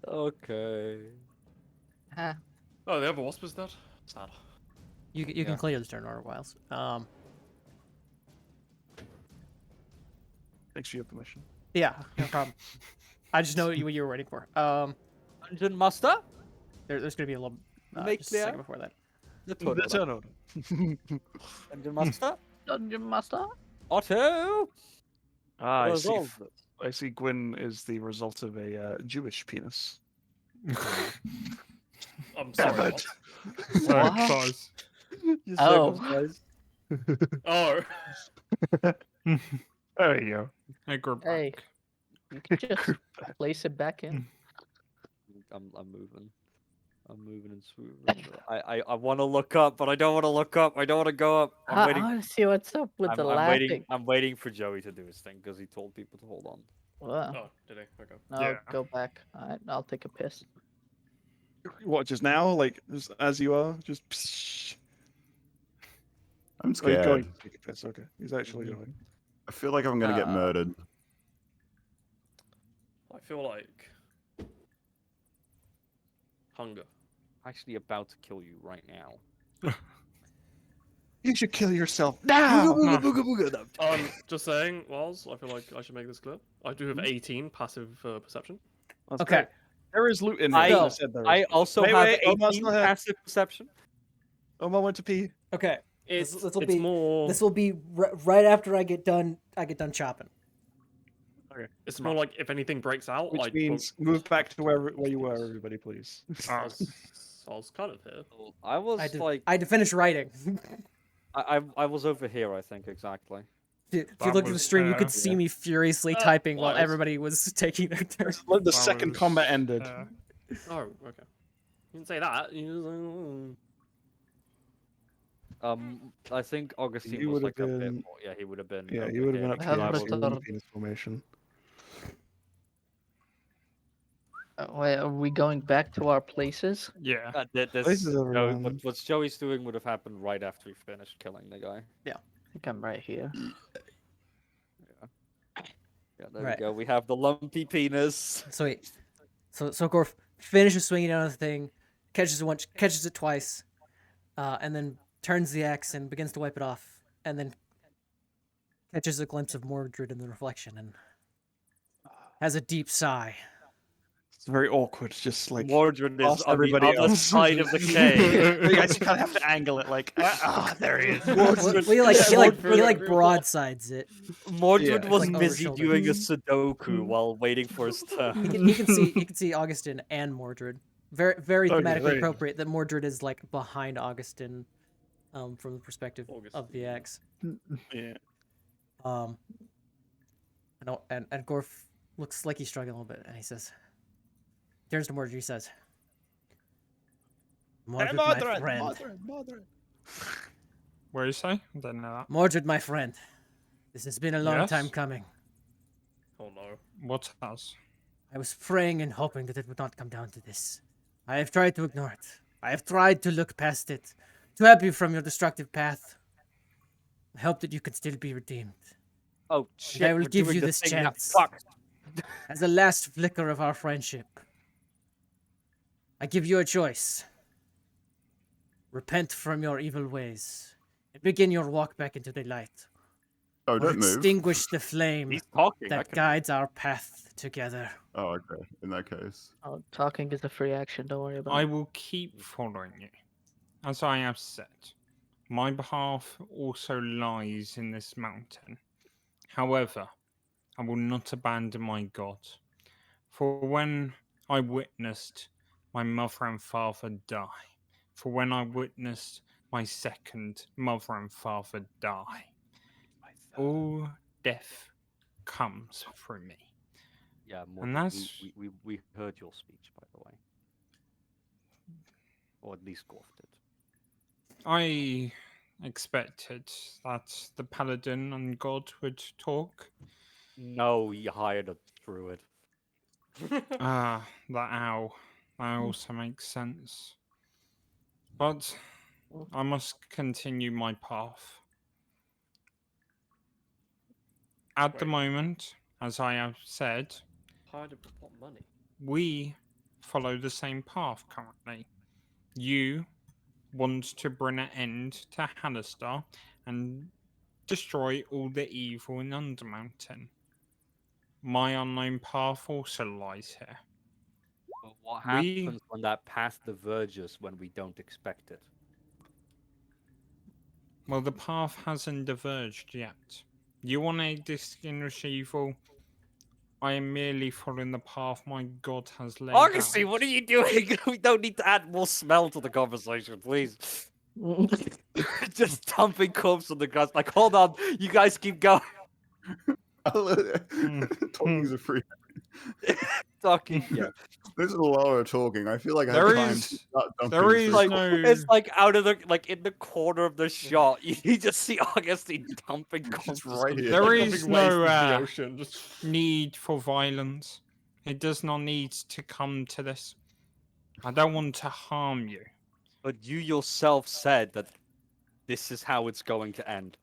Okay. Huh. Oh, the other wasp is dead. Sad. You Yeah. can clear this turn order, Wiles. Thanks for your permission. Yeah, no problem. I just know what you were waiting for. Dungeon Master? There's gonna be a little Make just a second clear. before that. The The turn order. Dungeon Master? Dungeon Master? Otto? I see. Resolve it. I see. Gwyn is the result of a Jewish penis. I'm Damn sorry. it. So What? close. You're Oh. circumcised. Oh. There you go. I grew back. Hey. You can just place it back in. I'm moving. I'm moving and swooping. I want to look up, but I don't want to look up. I don't want to go up. I'm I waiting. want to see what's up with the laughing. I'm waiting for Joey to do his thing because he told people to hold on. Wow. Oh, did he? Okay. No, Yeah. go back. Alright, I'll take a piss. What, just now? Like, just as you are? Just. Psh. I'm Oh, you're going scared. to take a piss. Okay. He's actually going. I feel like I'm gonna get murdered. I feel like hunger. Actually, about to kill you right now. You should kill yourself now! Just saying, Wals, I feel like I should make this clear. I do have 18 passive perception. That's Okay. great. There is loot in here. I- as I said there is. I also Wait, have wait, Omar's 18 still ahead. passive perception. Omar went to pee. Okay. It's, This'll it's be more. this will be right after I get done. I get done chopping. Okay. It's more like if anything breaks out, Which I means move back to where you were, everybody, please. I was kind of here. I was I had to finish writing. I was over here, I think, exactly. If you That looked at the was, stream, you could see yeah. me furiously typing while was- everybody was taking their turn. Let the That second was, combat ended. Oh, okay. You didn't say that. You I think Augustine He was would've like a bit been- more. Yeah, he would have been. Yeah, over you would have been here. up Have here. a I was in the thought. penis formation. Wait, are we going back to our places? Yeah. This, Places no, everyone. what Joey's doing would have happened right after he finished killing the guy. I think I'm right here. Yeah, there Right. we go. We have the lumpy penis. So wait, so Gorf finishes swinging down the thing, catches it once, catches it twice, and then turns the axe and begins to wipe it off, and then catches a glimpse of Mordred in the reflection and has a deep sigh. It's very awkward, just like Mordred is past on everybody the other else. side of the cave. You actually kind of have to angle it, like, there he is. We like broadsides it. Mordred Yeah. was Like over busy shoulder. doing a Sudoku while waiting for his turn. You can see Augustin and Mordred. Very Okay, thematically very- appropriate that Mordred is like behind Augustin, from the perspective of Augustin. the axe. Yeah. And Gorf looks like he's struggling a little bit, and he says, turns to Mordred, he says, Mordred, my friend. What do you say? I don't know that. Mordred, my friend. This has been a long Yes? time coming. Oh no. What has? I was praying and hoping that it would not come down to this. I have tried to ignore it. I have tried to look past it, to help you from your destructive path. I hope that you can still be redeemed. Oh shit! I will we're give doing you the this thing that chance. fucked. As a last flicker of our friendship, I give you a choice. Repent from your evil ways and begin your walk back into the light. Oh, Or don't move. extinguish the flame He's talking. I that can... guides our path together. Oh, okay. In that case. Oh, talking is a free action. Don't worry about I it. will keep following you. As I have said, my behalf also lies in this mountain. However, I will not abandon my God. For when I witnessed my mother and father die, for when I witnessed my second mother and father die, all death comes through me. Yeah, And Mordred, that's- we heard your speech, by the way, or at least Gorf did. I expected that the paladin and God would talk. No, he hired a druid. Ah, that owl. That also makes sense. But I must continue my path. At the Right. moment, as I have said, Hired a what money? we follow the same path currently. You want to bring an end to Halistar and destroy all the evil in Undermountain. My unknown path also lies here. But what We- happens when that path diverges when we don't expect it? Well, the path hasn't diverged yet. You want to distinguish evil? I am merely following the path my God has laid Augustine, out. what are you doing? We don't need to add more smell to the conversation, please. Just dumping corpse on the grass. Like, hold on, you guys keep going. Talking is a free. Talking, yeah. This is a lot of talking. I feel like I have There time to is- start dumping there is through Like no- it's like out of the like in the corner of the shot, you just see Augustine dumping Just consciousness. right here. There Like is dumping waste no into the ocean. Just need for violence. It does not need to come to this. I don't want to harm you. But you yourself said that this is how it's going to end.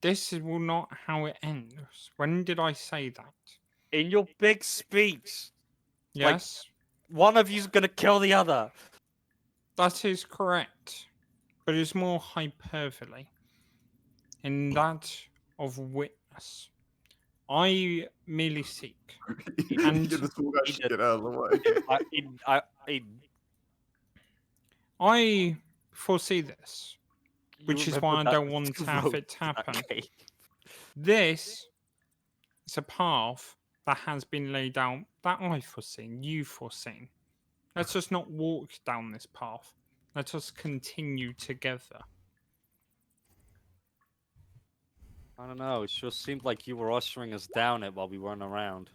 This will not how it ends. When did I say that? In your big speech, Like- Yes, one of you's gonna kill the other. that is correct. But it's more hyperbole. In that of witness. I merely seek. And- Get this small guy he shit did- out of the way. I foresee this. You Which is remember why I that don't want to have road it to that happen. cave. This is a path that has been laid out that I've foreseen, you've foreseen. Let us not walk down this path. Let us continue together. I don't know. It sure seemed like you were ushering us down it while we weren't around.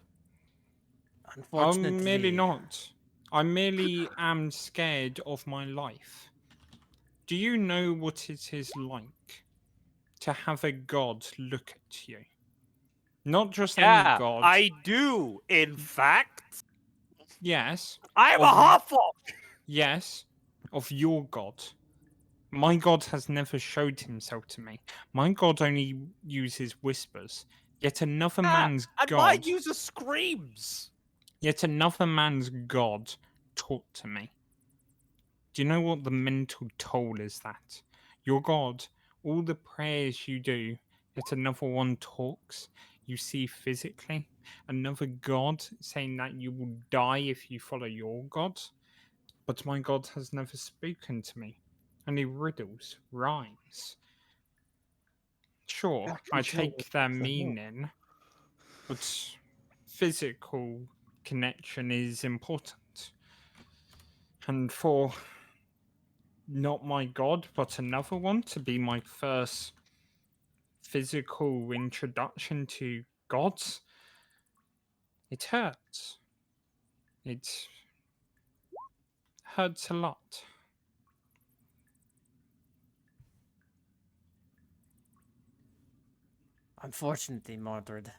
Unfortunately, I'm merely not. I merely am scared of my life. Do you know what it is like to have a god look at you? Not just any Yeah, god. I do. In fact, Yes. I'm a Of- Huffle. Yes. Of your god. My god has never showed himself to me. My god only uses whispers. Yet another man's And god. mine uses screams. Yet another man's god taught to me. Do you know what the mental toll is that? Your god, all the prayers you do, yet another one talks. You see physically another god saying that you will die if you follow your god. But my god has never spoken to me. Only riddles, rhymes. Sure, I take their meaning, but physical connection is important. And for not my god, but another one to be my first physical introduction to gods, it hurts. It hurts a lot. Unfortunately, Mordred,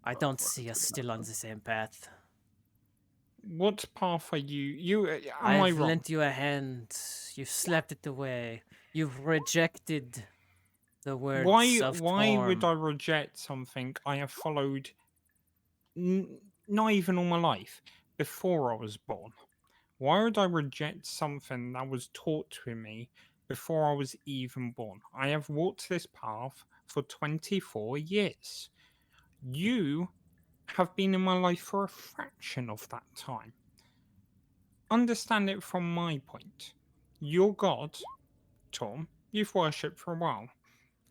I don't see us still on the same path. What path are you? Am I I've wrong? lent you a hand. You've slapped it away. You've rejected the words of Why would I Torm. reject something I have followed not even all my life before I was born? Why would I reject something that was taught to me before I was even born? I have walked this path for 24 years. You have been in my life for a fraction of that time. Understand it from my point. Your god, Tom, you've worshipped for a while.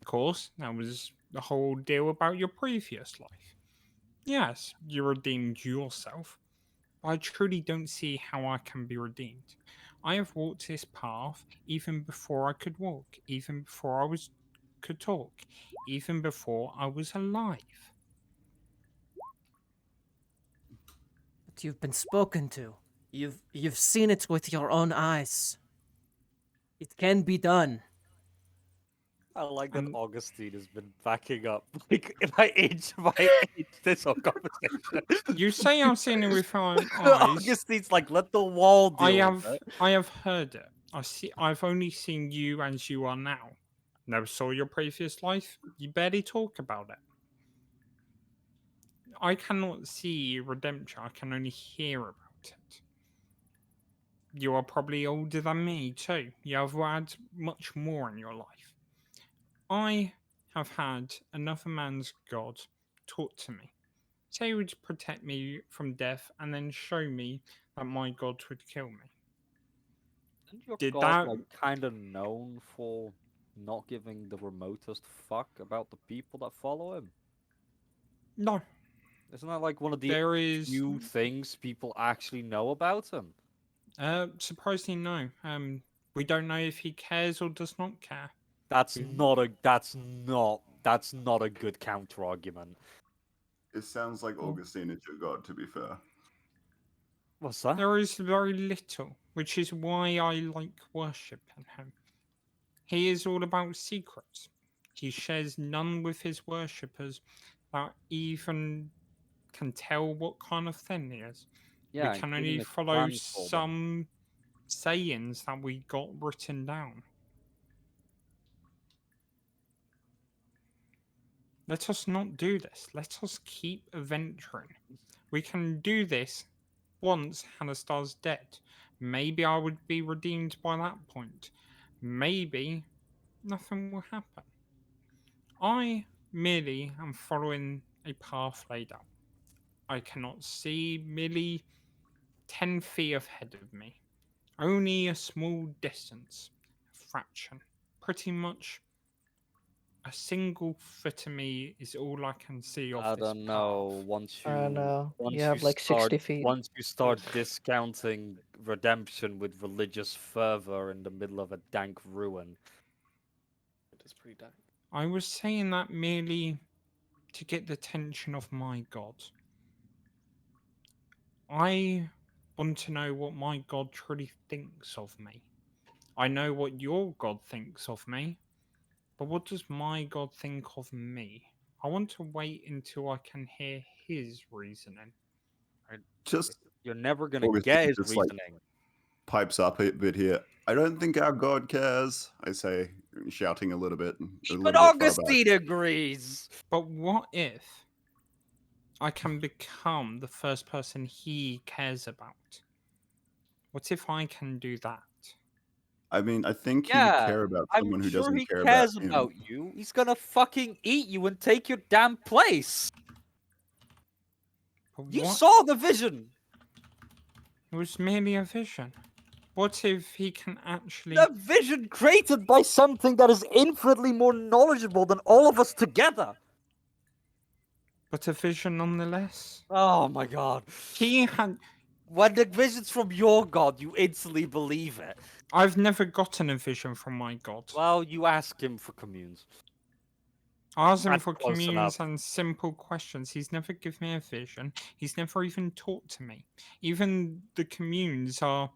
Of course, that was the whole deal about your previous life. Yes, you redeemed yourself, but I truly don't see how I can be redeemed. I have walked this path even before I could walk, even before I could talk, even before I was alive. But you've been spoken to. You've seen it with your own eyes. It can be done. I like that And- Augustine has been backing up like by inch this whole conversation. You say I've seen it with my eyes. Augustine's like, let the wall deal with it. I have heard it. I've only seen you as you are now. Never saw your previous life. You barely talk about it. I cannot see redemption. I can only hear about it. You are probably older than me too. You have had much more in your life. I have had another man's god taught to me. Say he would protect me from death and then show me that my god would kill me. Isn't your Did god that- like kind of known for not giving the remotest fuck about the people that follow him? No, Isn't that like one of the there is few things people actually know about him? surprisingly no. We don't know if he cares or does not care. That's not a good counter argument. It sounds like Augustine is your god, to be fair. What's that? There is very little, which is why I like worshipping him. He is all about secrets. He shares none with his worshippers that even can tell what kind of thing he is. Yeah, We can including only his follow plans for them. some sayings that we got written down. Let us not do this. Let us keep adventuring. We can do this once Hannistar's dead. Maybe I would be redeemed by that point. Maybe nothing will happen. I merely am following a path laid out. I cannot see merely 10 feet ahead of me. Only a small distance, a fraction. Pretty much a single foot of me is all I can see of I this don't know. path. Once I don't you know. once You have like 60 feet. once you start discounting redemption with religious fervor in the middle of a dank ruin. It is pretty dank. I was saying that merely to get the attention of my god. I want to know what my god truly thinks of me. I know what your god thinks of me, but what does my god think of me? I want to wait until I can hear his reasoning. Just You're never gonna Augustine get his just like reasoning. pipes up a bit here. I don't think our god cares. I say, shouting a little bit, Even bit far back. Augustine agrees. But what if I can become the first person he cares about? What if I can do that? I mean, I think he would Yeah, care about I'm someone who sure doesn't he care cares about him. about you. He's gonna fucking eat you and take your damn place. But You what? saw the vision. It was merely a vision. What if he can actually? The vision created by something that is infinitely more knowledgeable than all of us together. But a vision nonetheless. Oh my god. He had. When the vision's from your god, you instantly believe it. I've never gotten a vision from my god. Well, you ask him for communes. I asked him That's for close communes enough. and simple questions. He's never given me a vision. He's never even talked to me. Even the communes are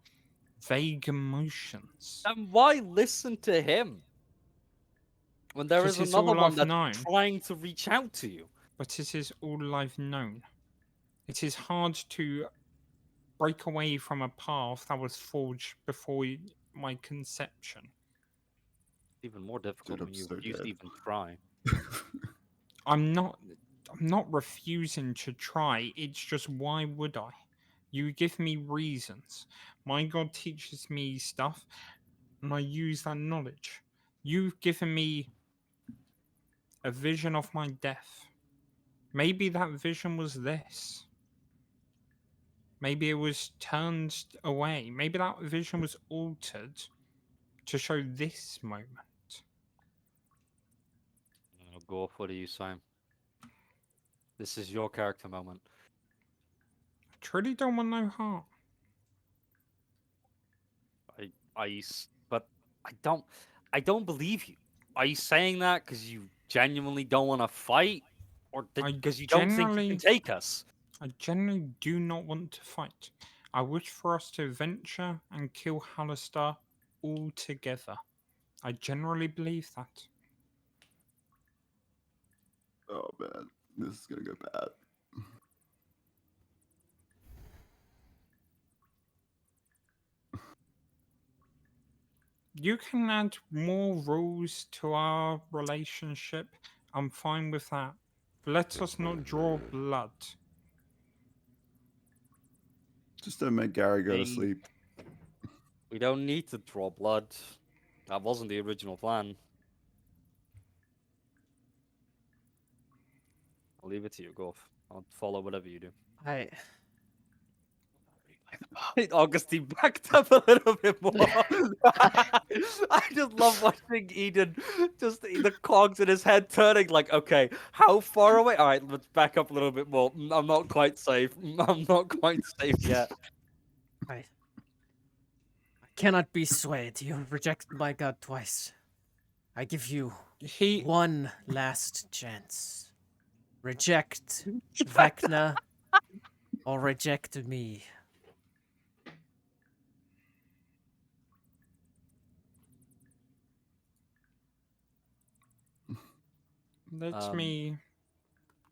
vague emotions. Then why listen to him? When there 'Cause is it's another all one I've that's known. trying to reach out to you. But it is all I've known. It is hard to break away from a path that was forged before my conception. Even more difficult Dude, when I'm you so refuse to dead. even try. I'm not refusing to try. It's just why would I? You give me reasons. My God teaches me stuff, and I use that knowledge. You've given me a vision of my death. Maybe that vision was this. Maybe it was turned away. Maybe that vision was altered to show this moment. Go, what are you saying? This is your character moment. I truly don't want no harm. But I don't believe you. Are you saying that because you genuinely don't want to fight, or because you don't think you can take us? I genuinely do not want to fight. I wish for us to venture and kill Hallistar all together. I generally believe that. Oh man, this is gonna go bad. You can add more rules to our relationship. I'm fine with that. Let us not draw blood. Just don't make Gary go to Hey. sleep. We don't need to draw blood. That wasn't the original plan. I'll leave it to you, Golf. I'll follow whatever you do. Augustine backed up a little bit more. I just love watching Eden, just the cogs in his head turning like, okay, how far away? All right, let's back up a little bit more. I'm not quite safe. I'm not quite safe yet. I cannot be swayed. You have rejected my god twice. I give you one last chance. Reject Vecna or reject me. Let me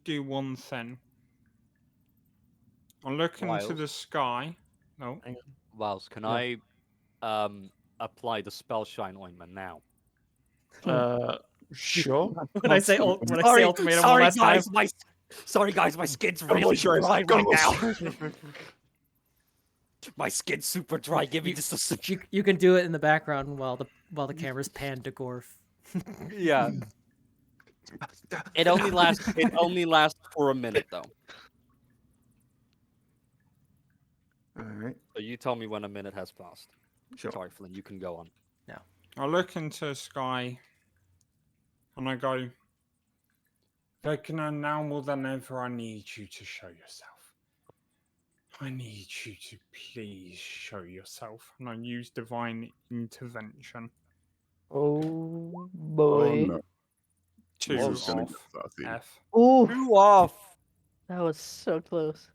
do one thing. I'll look into Wiles. the sky. No. Wiles, can Yeah. I apply the spell shine ointment now? Sure. When I say ultimatum one Sorry last time. guys, sorry guys, my skin's Go really moisturize, dry go right now. moisturize. My skin's super dry. Give me just a second. You can do it in the background while the camera's panned to Gorf. Yeah. It only lasts for a minute though. All right. So you tell me when a minute has passed. Sure. Sorry, Flynn, you can go on. I look into the sky and I go, Vecna, now more than ever, I need you to show yourself. I need you to please show yourself. And I use divine intervention Oh Oh boy. no. to This is gonna off get sassy. F. Ooh, Two off. that was so close.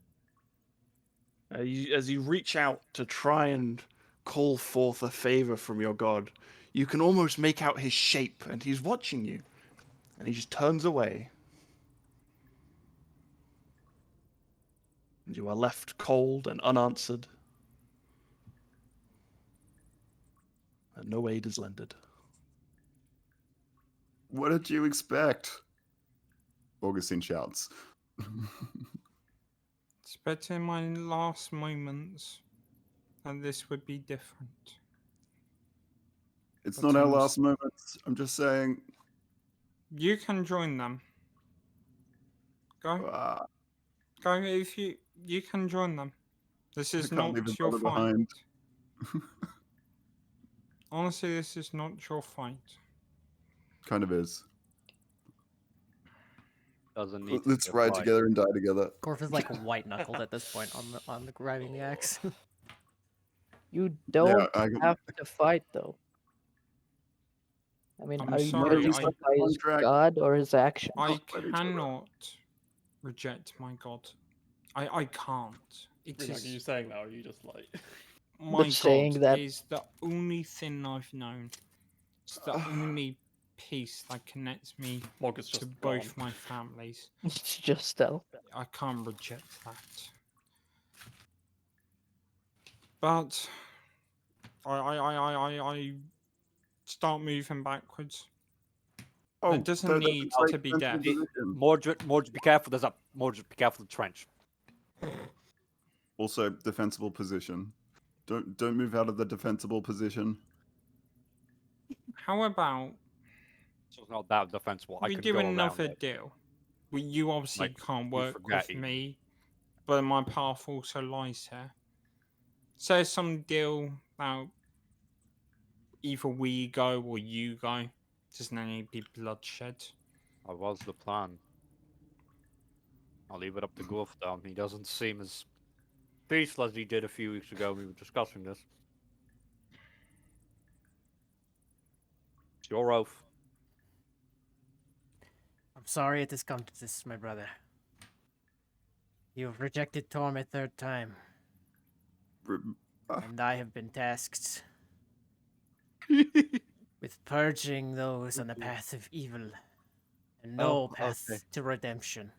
As you reach out to try and call forth a favor from your god, you can almost make out his shape, and he's watching you. And he just turns away. And you are left cold and unanswered. And no aid is lended. What did you expect? Augustine shouts. It's better in my last moments that this would be different. It's But not our I'm last moments. I'm just saying. You can join them. Go. Ah, Go if you can join them. This is can't not leave his your brother fight. behind. Honestly, this is not your fight. Kind of is. Doesn't need to Let's be a ride fight. together and die together. Gorf is like white knuckled at this point on the grabbing the axe. You don't I, have to fight though. I mean, I'm are you sorry, motivated by his contract. god or his action? I Not fight each other. cannot reject my god. I can't. It Are you is saying that, or are you just like? my But saying god that- is the only thing I've known. It's the only piece that connects me Morgan's to just both gone. my families. It's just stealth. I can't reject that. But I start moving backwards. Oh, It doesn't that's a need great to be defensive death. position. Mordred, be careful. There's a Mordred, be careful of the trench. Also, defensible position. Don't move out of the defensible position. How about So it's not that defensible. I we can do go around another it. deal? Well, you obviously Like, can't you work forget with even. me, but my path also lies here. So some deal about either we go or you go. Doesn't need to be bloodshed. That was the plan. I'll leave it up to Golf though. He doesn't seem as peaceful as he did a few weeks ago when we were discussing this. It's your oath. I'm sorry it has come to this, my brother. You have rejected Torm a third time, and I have been tasked with purging those on the path of evil, and no Oh, path okay. to redemption.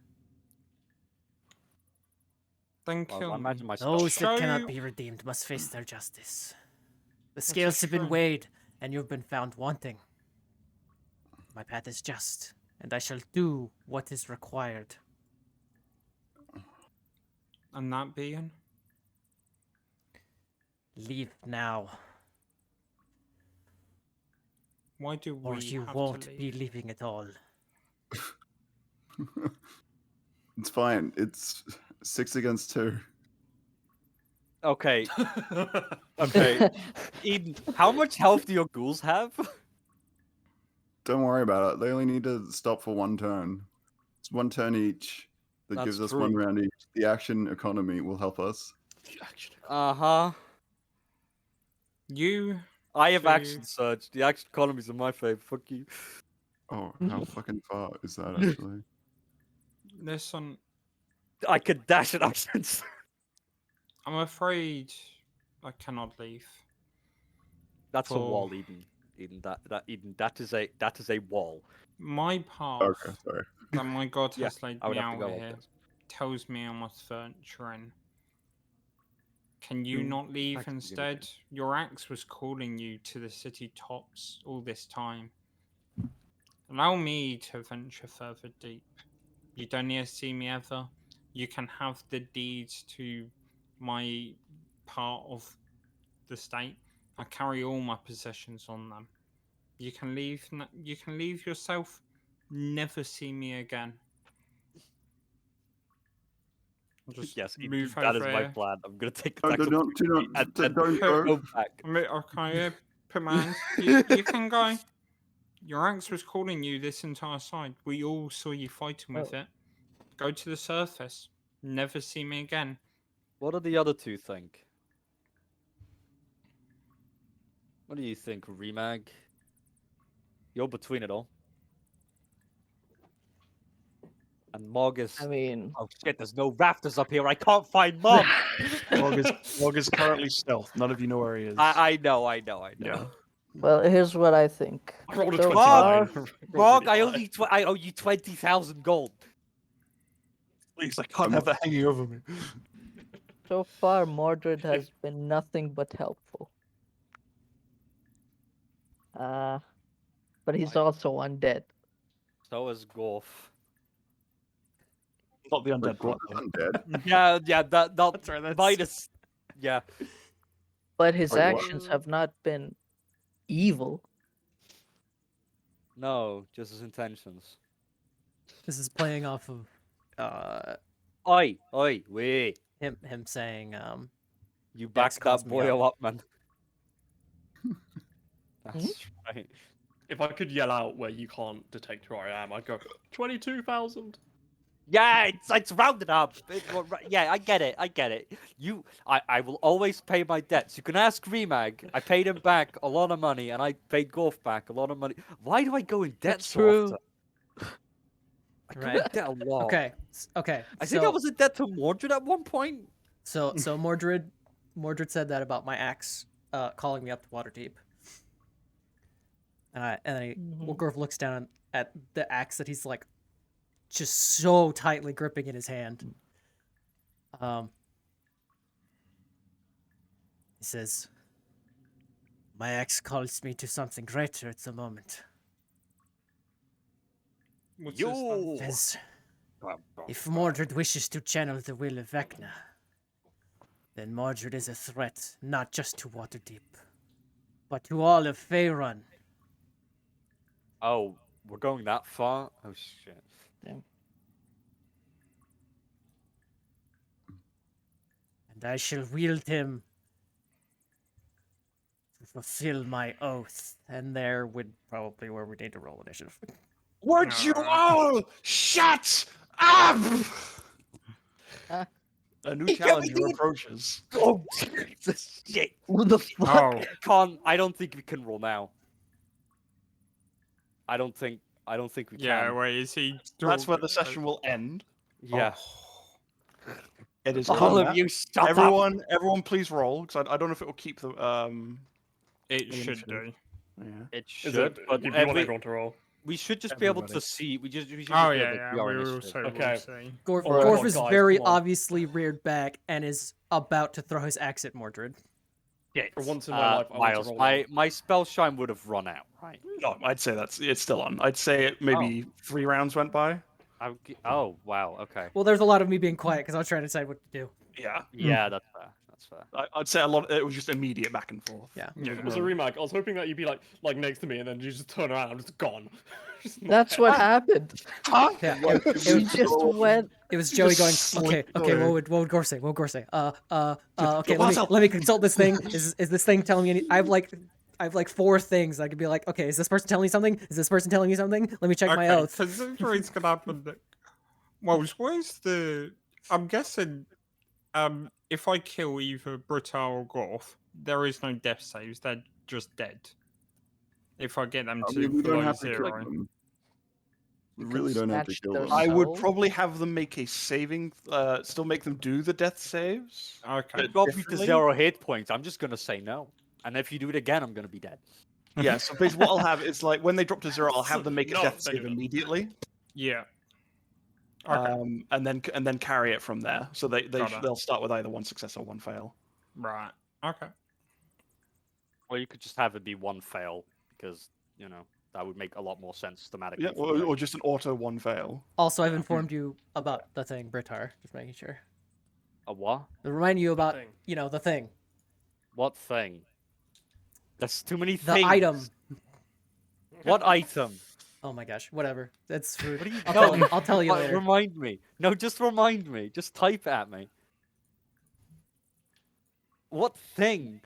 Then Well, kill I imagine me. myself. Those that Show- cannot be redeemed must face their justice. The a scales have been shame. weighed, and you have been found wanting. My path is just, and I shall do what is required. And that being? Leave now, Why do or we you have won't to be leave? leaving at all. It's fine. It's 6 against 2. Okay. Okay. Eden, how much health do your ghouls have? Don't worry about it. They only need to stop for one turn. It's one turn each. That That's gives us one true. round each. The action economy will help us. Uh-huh. You I have So- action surge. The action economies are my fave. Fuck you. Oh, how fucking far is that actually? Listen, I could dash an accent. I'm afraid I cannot leave. That's a For wall, Eden. Eden, that is a wall. my path Okay, sorry. that my god Yeah, has laid I would me have to out go like here this. tells me I must venture in. Can you You not leave actually give it instead? to- Your axe was calling you to the city tops all this time. Allow me to venture further deep. You don't need to see me ever. You can have the deeds to my part of the state. I carry all my possessions on them. You can leave. You can leave yourself. Never see me again. Just Yes, Eden, move that is over my here. plan. I'm gonna take No, the tax don't and then don't Put- go. go back. Okay, put my hand. You can go. Your axe was calling you this entire side. We all saw you fighting with it. Go to the surface. Never see me again. What do the other two think? What do you think, Remag? You're between it all. And Mog is. I mean, Oh shit! There's no rafters up here. I can't find Mog. Mog is currently stealth. None of you know where he is. I know. Yeah. well, here's what I think. I rolled a So 29. far, Mog, I owe you 20,000 gold. Please, I can't have that hanging over me. so far, Mordred has been nothing but helpful. But he's also undead. So is Gorf. Not the undead Wait, part. I'm dead. Yeah, that That's right. That's minus. Yeah. But his Wait, what? actions have not been evil. No, just his intentions. This is playing off of Oi, wait. him saying You Dex backed calls that me boy up, man. That's right. If I could yell out where you can't detect where I am, I'd go 22,000. Yeah, it's rounded up. Yeah, I get it. I will always pay my debts. You can ask Remag. I paid him back a lot of money, and I paid Golf back a lot of money. Why do I go in debt That's so true. often? I go in Right. debt a lot. okay, okay. I think I was in debt to Mordred at one point. So Mordred said that about my axe calling me up to Waterdeep. And then Wolgorf looks down at the axe that he's like just so tightly gripping in his hand. He says, "My axe calls me to something greater at the moment. What's this then? Says, if Mordred wishes to channel the will of Vecna, then Mordred is a threat not just to Waterdeep, but to all of Faerun. Oh, we're going that far? Oh shit. And I shall wield him to fulfill my oath." And there would probably where we need to roll initiative. Would you all shut up? A new challenger approaches. Oh Jesus shit! What the fuck? Oh, I don't think we can roll now. I don't think we yeah. can. Wait, is he? That's where the talk- session will end. Yeah. It is All combat. of you shut up. Everyone, please roll because I don't know if it will keep the It the should initiative. do. Yeah. It Is should, it? but Do you want every, everyone to roll? we should just be able to Everybody. see. We should Oh just be able yeah, to yeah. see our We initiative. also Okay. will see. Gorf, Alright. Gorf Come is on, guys, very come on. obviously reared back and is about to throw his axe at Mordred. For once in my life, I want Miles, to roll my now. my spell shine would have run out, right? No, I'd say it's still on. I'd say it maybe 3 rounds went by. Oh wow, okay. Well, there's a lot of me being quiet because I was trying to decide what to do. Yeah, Yeah, that's fair. That's fair. I'd say a lot. It was just immediate back and forth. Yeah. Yeah. It was a remake. I was hoping that you'd be like next to me, and then you just turn around, I'm just gone. Just not That's there. what happened. Huh? Yeah. We just went. It was Joey going, Just okay, slipped okay, away. what would Gore say? What would Gore say? Okay, what's up? let me consult this thing. Is this thing telling me any I have like 4 things I could be like, okay, is this person telling me something? Is this person telling me something? Let me check my oath. Considering it's gonna happen. Well, where's the? I'm guessing. If I kill either Britta or Gorf, there is no death saves. They're just dead. If I get them I to mean, we don't below have to kill 0. them. We You really could don't have to snatch kill their them. I would soul. probably have them make a saving, still make them do the death saves. Okay. It got me to differently? 0 hit points. I'm just gonna say no. And if you do it again, I'm gonna be dead. Yeah, so basically what I'll have is like when they drop to 0, I'll have them make a No, death they save do that. immediately, Yeah. Okay. and then carry it from there. So Got it. they'll start with either 1 success or 1 fail. Right. Okay. Or you could just have it be 1 fail, because, you know, that would make a lot more sense thematically. Yeah, for the or just an auto 1 fail. Also, I've informed you about the thing, Britar. Just making sure. A what? To remind you about, thing. you know, the thing, What thing? There's too many the things. item. What item? Oh my gosh, whatever. That's for. What do you I'll tell you What- later. Remind me. No, just remind me. Just type it at me. What thing?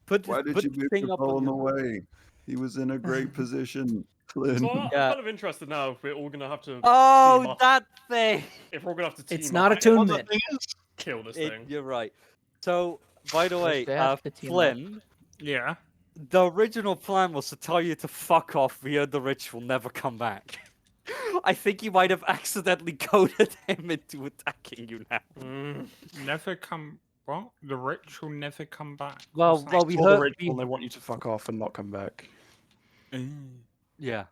Why did put you the move thing the up on poem your- away? He was in a great position. Flynn. So I'm Yeah. kind of interested now if we're all gonna have to. team Oh, up. that thing! If we're all gonna have to team It's up not and attunement. kill this thing. You're right. So, by the First way, they have to team up. Flynn, Yeah. the original plan was to tell you to fuck off via the ritual, never come back. I think you might have accidentally coded him into attacking you now. Mm. Never come. What? The ritual never come back. Well, What's that? well, we Or the heard. ritual, and they want you to fuck off and not come back. Yeah.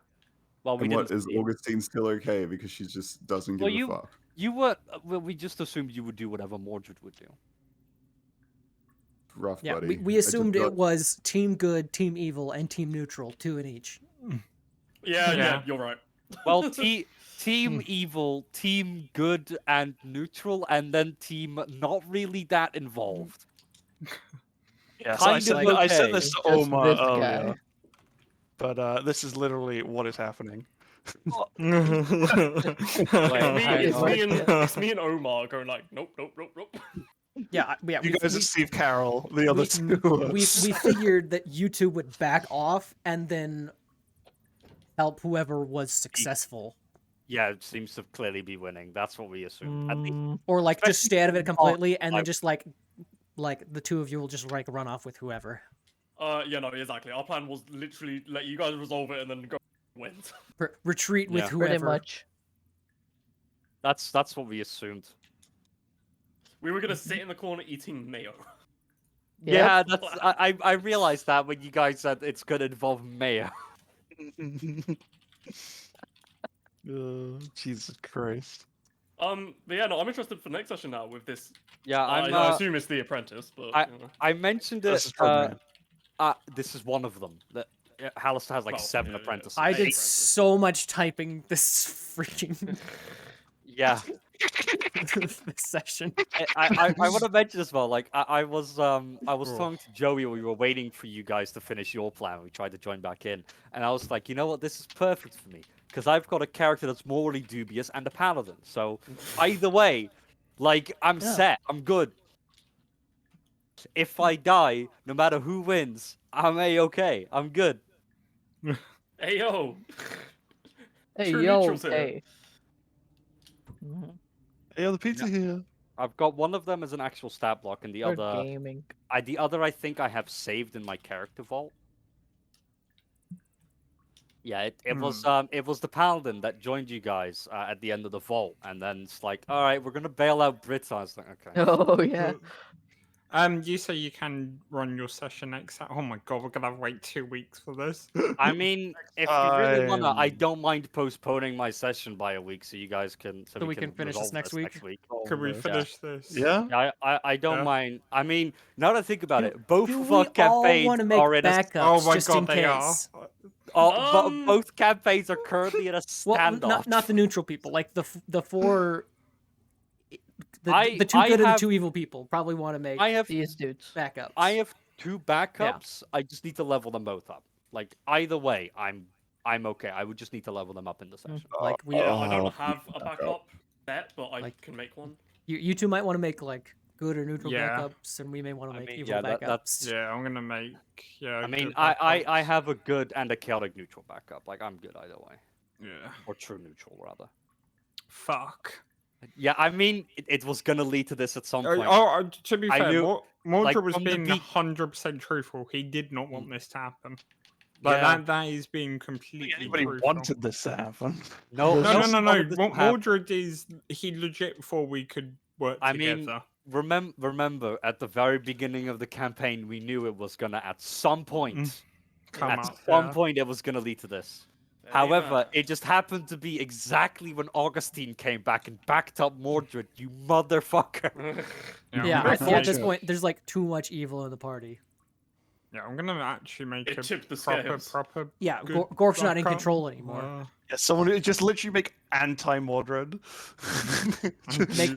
Well, we And what didn't. is Augustine still okay because she just doesn't give Well, a fuck? You were. Well, we just assumed you would do whatever Mordred would do. Rough, Yeah, buddy. we I just assumed got- it was team good, team evil, and team neutral, 2 in each. Yeah, Yeah. you're right. Well, team evil, team good and neutral, and then team not really that involved. Yeah, so I Kind said, of I said okay. this to Just Omar this earlier, guy. but this is literally what is happening. It's me and Omar going like, nope, nope, nope, nope. Yeah, You guys are Steve Carroll, the other two. we figured that you two would back off and then help whoever was successful, Yeah, it seems to clearly be winning. That's what we assumed. At least- or like just Especially stay out of it completely, and then I- just like the two of you will just like run off with whoever. Yeah, no, exactly. Our plan was literally let you guys resolve it and then go win. Retreat with Yeah. whoever. Pretty much. That's what we assumed. We were gonna sit in the corner eating mayo. Yeah, that's I realized that when you guys said it's gonna involve mayo. Jesus Christ. But yeah, no, I'm interested for next session now with this. Yeah, I I'm. assume it's the apprentice, but I- you know. I mentioned This it. is probably This is one of them. That Hallister has like Well, 7 yeah, yeah. apprentices. I did Apprentice. so much typing this freaking Yeah, this session. I want to mention as well. Like I was talking to Joey when we were waiting for you guys to finish your plan. We tried to join back in, and I was like, you know what, this is perfect for me because I've got a character that's morally dubious and a paladin. So either way, like I'm set. I'm good. If I die, no matter who wins, I'm a-okay. I'm good. Hey yo. Hey, True yo, neutrals here. hey. Mhm. Hey, the pizza here. I've got one of them as an actual stat block, and the We're other, gaming. the other I think I have saved in my character vault. Yeah, it was the paladin that joined you guys at the end of the vault, and then it's like, all right, we're gonna bail out Brits. I was like, okay. Oh, yeah. You say you can run your session next. Oh my god, we're gonna have to wait 2 weeks for this. I mean, if you really wanna, I I'm- don't mind postponing my session by a week so you guys can So we can finish this resolve next week? Could we Yeah. finish this? Yeah? Yeah, I don't Yeah. mind. I mean, now that I think about Do- it, both Do of we our all campaigns want to make are in a backups Oh my just in god, they are. case? both campaigns are currently in a Well, standoff. not the neutral people, like the four, I- the two I good and have- the two evil people probably want to make I have These dudes. backups. I have 2 backups. I just need to level them both up. Like either way, I'm okay. I would just need to level them up in the session. like we Yeah, I don't Oh, have a backup bet, but I Like- can make one. you two might want to make like good or neutral Yeah. backups, and we may want to I make mean, evil yeah, backups. that's- Yeah, I'm gonna make. Yeah. I mean, good I backups. have a good and a chaotic neutral backup. Like I'm good either way, Yeah. or true neutral rather. Fuck. Yeah, I mean, it was gonna lead to this at some Oh, point. to be I fair, knew- Mordred like, was from the being be- 100% truthful. He did not want this to happen. Like Yeah. that is being think completely anybody truthful. wanted this to happen. No, This No, no, is- no, none no. of this will happen. Mordred is he legit thought we could work I together. mean, remember at the very beginning of the campaign, we knew it was gonna at some point, Come at up, some yeah. point, it was gonna lead to this. Very However, bad. it just happened to be exactly when Augustine came back and backed up Mordred. You motherfucker! Yeah, at this Unfortunate. point, there's like too much evil in the party. Yeah, I'm gonna actually make It a tipped the proper, scales. proper. Yeah, good Gorf's not in backup. control anymore. Yeah, someone who just literally make anti-Mordred.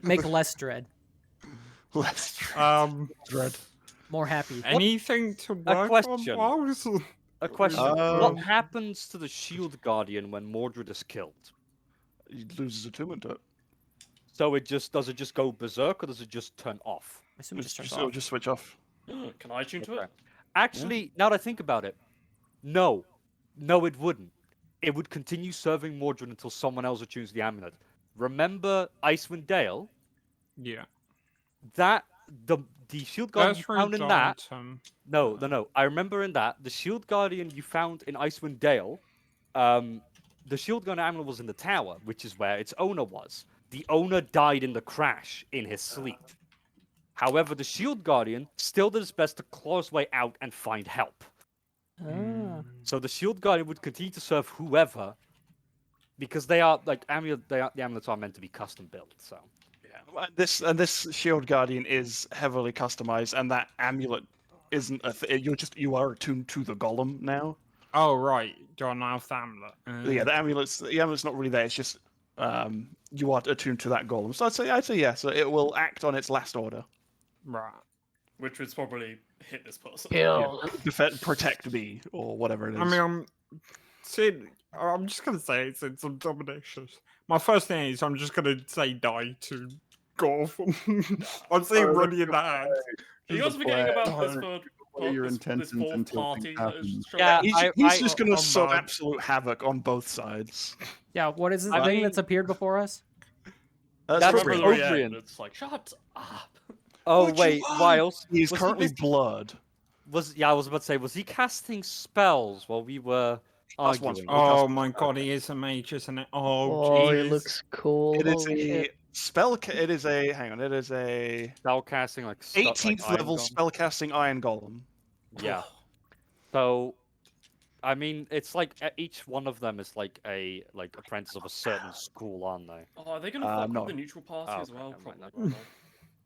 Make less dread, Less Dread. more happy. Anything to work question. on? Wows? A question: Um, what happens to the Shield Guardian when Mordred is killed? He loses attunement to it. So does it just go berserk, or does it just turn off? I assume it just turns It'll off. just switch off. Can I tune to Okay. it? Actually, now that I think about it, no, it wouldn't. It would continue serving Mordred until someone else attunes the amulet. Remember Icewind Dale? Yeah. That the Shield Guardian That's you found in that. redundant. No. I remember in that the Shield Guardian you found in Icewind Dale. The Shield Guardian amulet was in the tower, which is where its owner was. The owner died in the crash in his sleep. However, the Shield Guardian still did his best to claw his way out and find help. Ah. So the Shield Guardian would continue to serve whoever, because they are like the amulets are meant to be custom built. So Yeah. This Shield Guardian is heavily customized, and that amulet isn't you are attuned to the golem now. Oh right, John Alf Amulet. Yeah, the amulet's not really there. It's just you are attuned to that golem. So I'd say yeah. So it will act on its last order. Right. Which would probably hit this person. Kill. Defend, protect me, or whatever it is. I mean, I'm just gonna say it's some dominations. My first thing is I'm just gonna say die to Golf. I'm saying running in that act. Are you guys forgetting about this Don't for your this intentions fourth until party things that is happen. showing Yeah, up? he's just going to I'm sow bad. absolute havoc on both sides. Yeah, what is the I thing mean- that's appeared before us? That's I Obrian. remember the very Obrian. end, it's like, shut up. Oh What you wait, want? Wiles. He's was currently He, blood. I was about to say, was he casting spells while we were Plus one's arguing? Oh my god, he is a mage, isn't it? Oh, Oh, he Jesus. looks cool. It is Holy a shit. spell. It is a hang on. It is a Spell casting like 18th Iron level Golem? spellcasting Iron Golem. Yeah. So, I mean, it's like each one of them is like a apprentice of a certain school, aren't they? Oh, are they going to fuck no. with the neutral party Oh, as okay, well? never mind, Probably.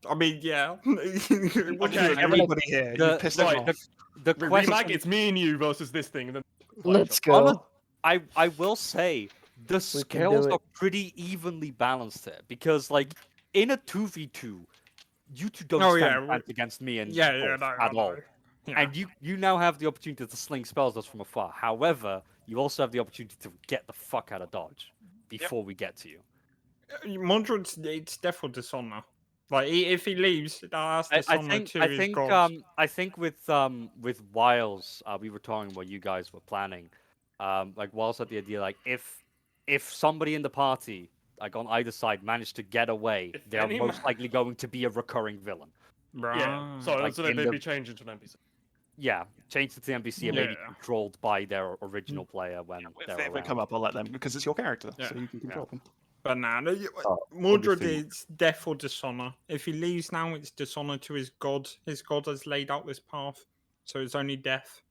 I mean, yeah. Okay, Everybody here, you the- pissed right, him off. The question, Remag, it's me and you versus this thing. And then Let's Honest- go. I will say the can scales do are it. pretty evenly balanced here because like in a 2v2, you two don't Oh, stand yeah, a chance against me and yeah, Golf no, at all. Yeah. And you now have the opportunity to sling spells us from afar. However, you also have the opportunity to get the fuck out of dodge before we get to you. Mordred's it's death or dishonor. Like if he leaves, that's dishonor to his gods. I think with Wiles, we were talking what you guys were planning. Like Wiles had the idea like if somebody in the party, like on either side, managed to get away, If they're any most likely going to be a recurring villain. Right. yeah, so like so in they'd the- be changed into an NPC. Yeah, change it to the NPC and maybe Yeah. controlled by their original player when If they're they around. come up, I'll let them because it's your character, Yeah. so you can control them. But nah, no, Oh, Mordred obviously- is death or dishonor. If he leaves now, it's dishonor to his god. His god has laid out this path, so it's only death.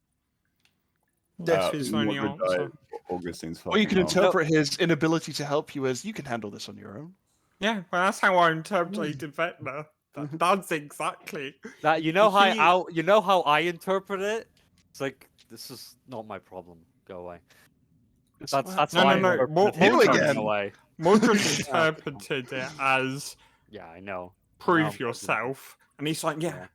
Death is the only Mordred answer. died, Augustine's Or you can fucking arm. interpret his inability to help you as you can handle this on your own. Yeah, well, that's how I interpreted Vecna. That's exactly. That you know He- how I interpret it. It's like this is not my problem. Go away. That's No, how I no, no, interpret Mo- it. Him Go again. away. Mordred interpreted it as Yeah, I know. prove No, yourself, and he's like, yeah,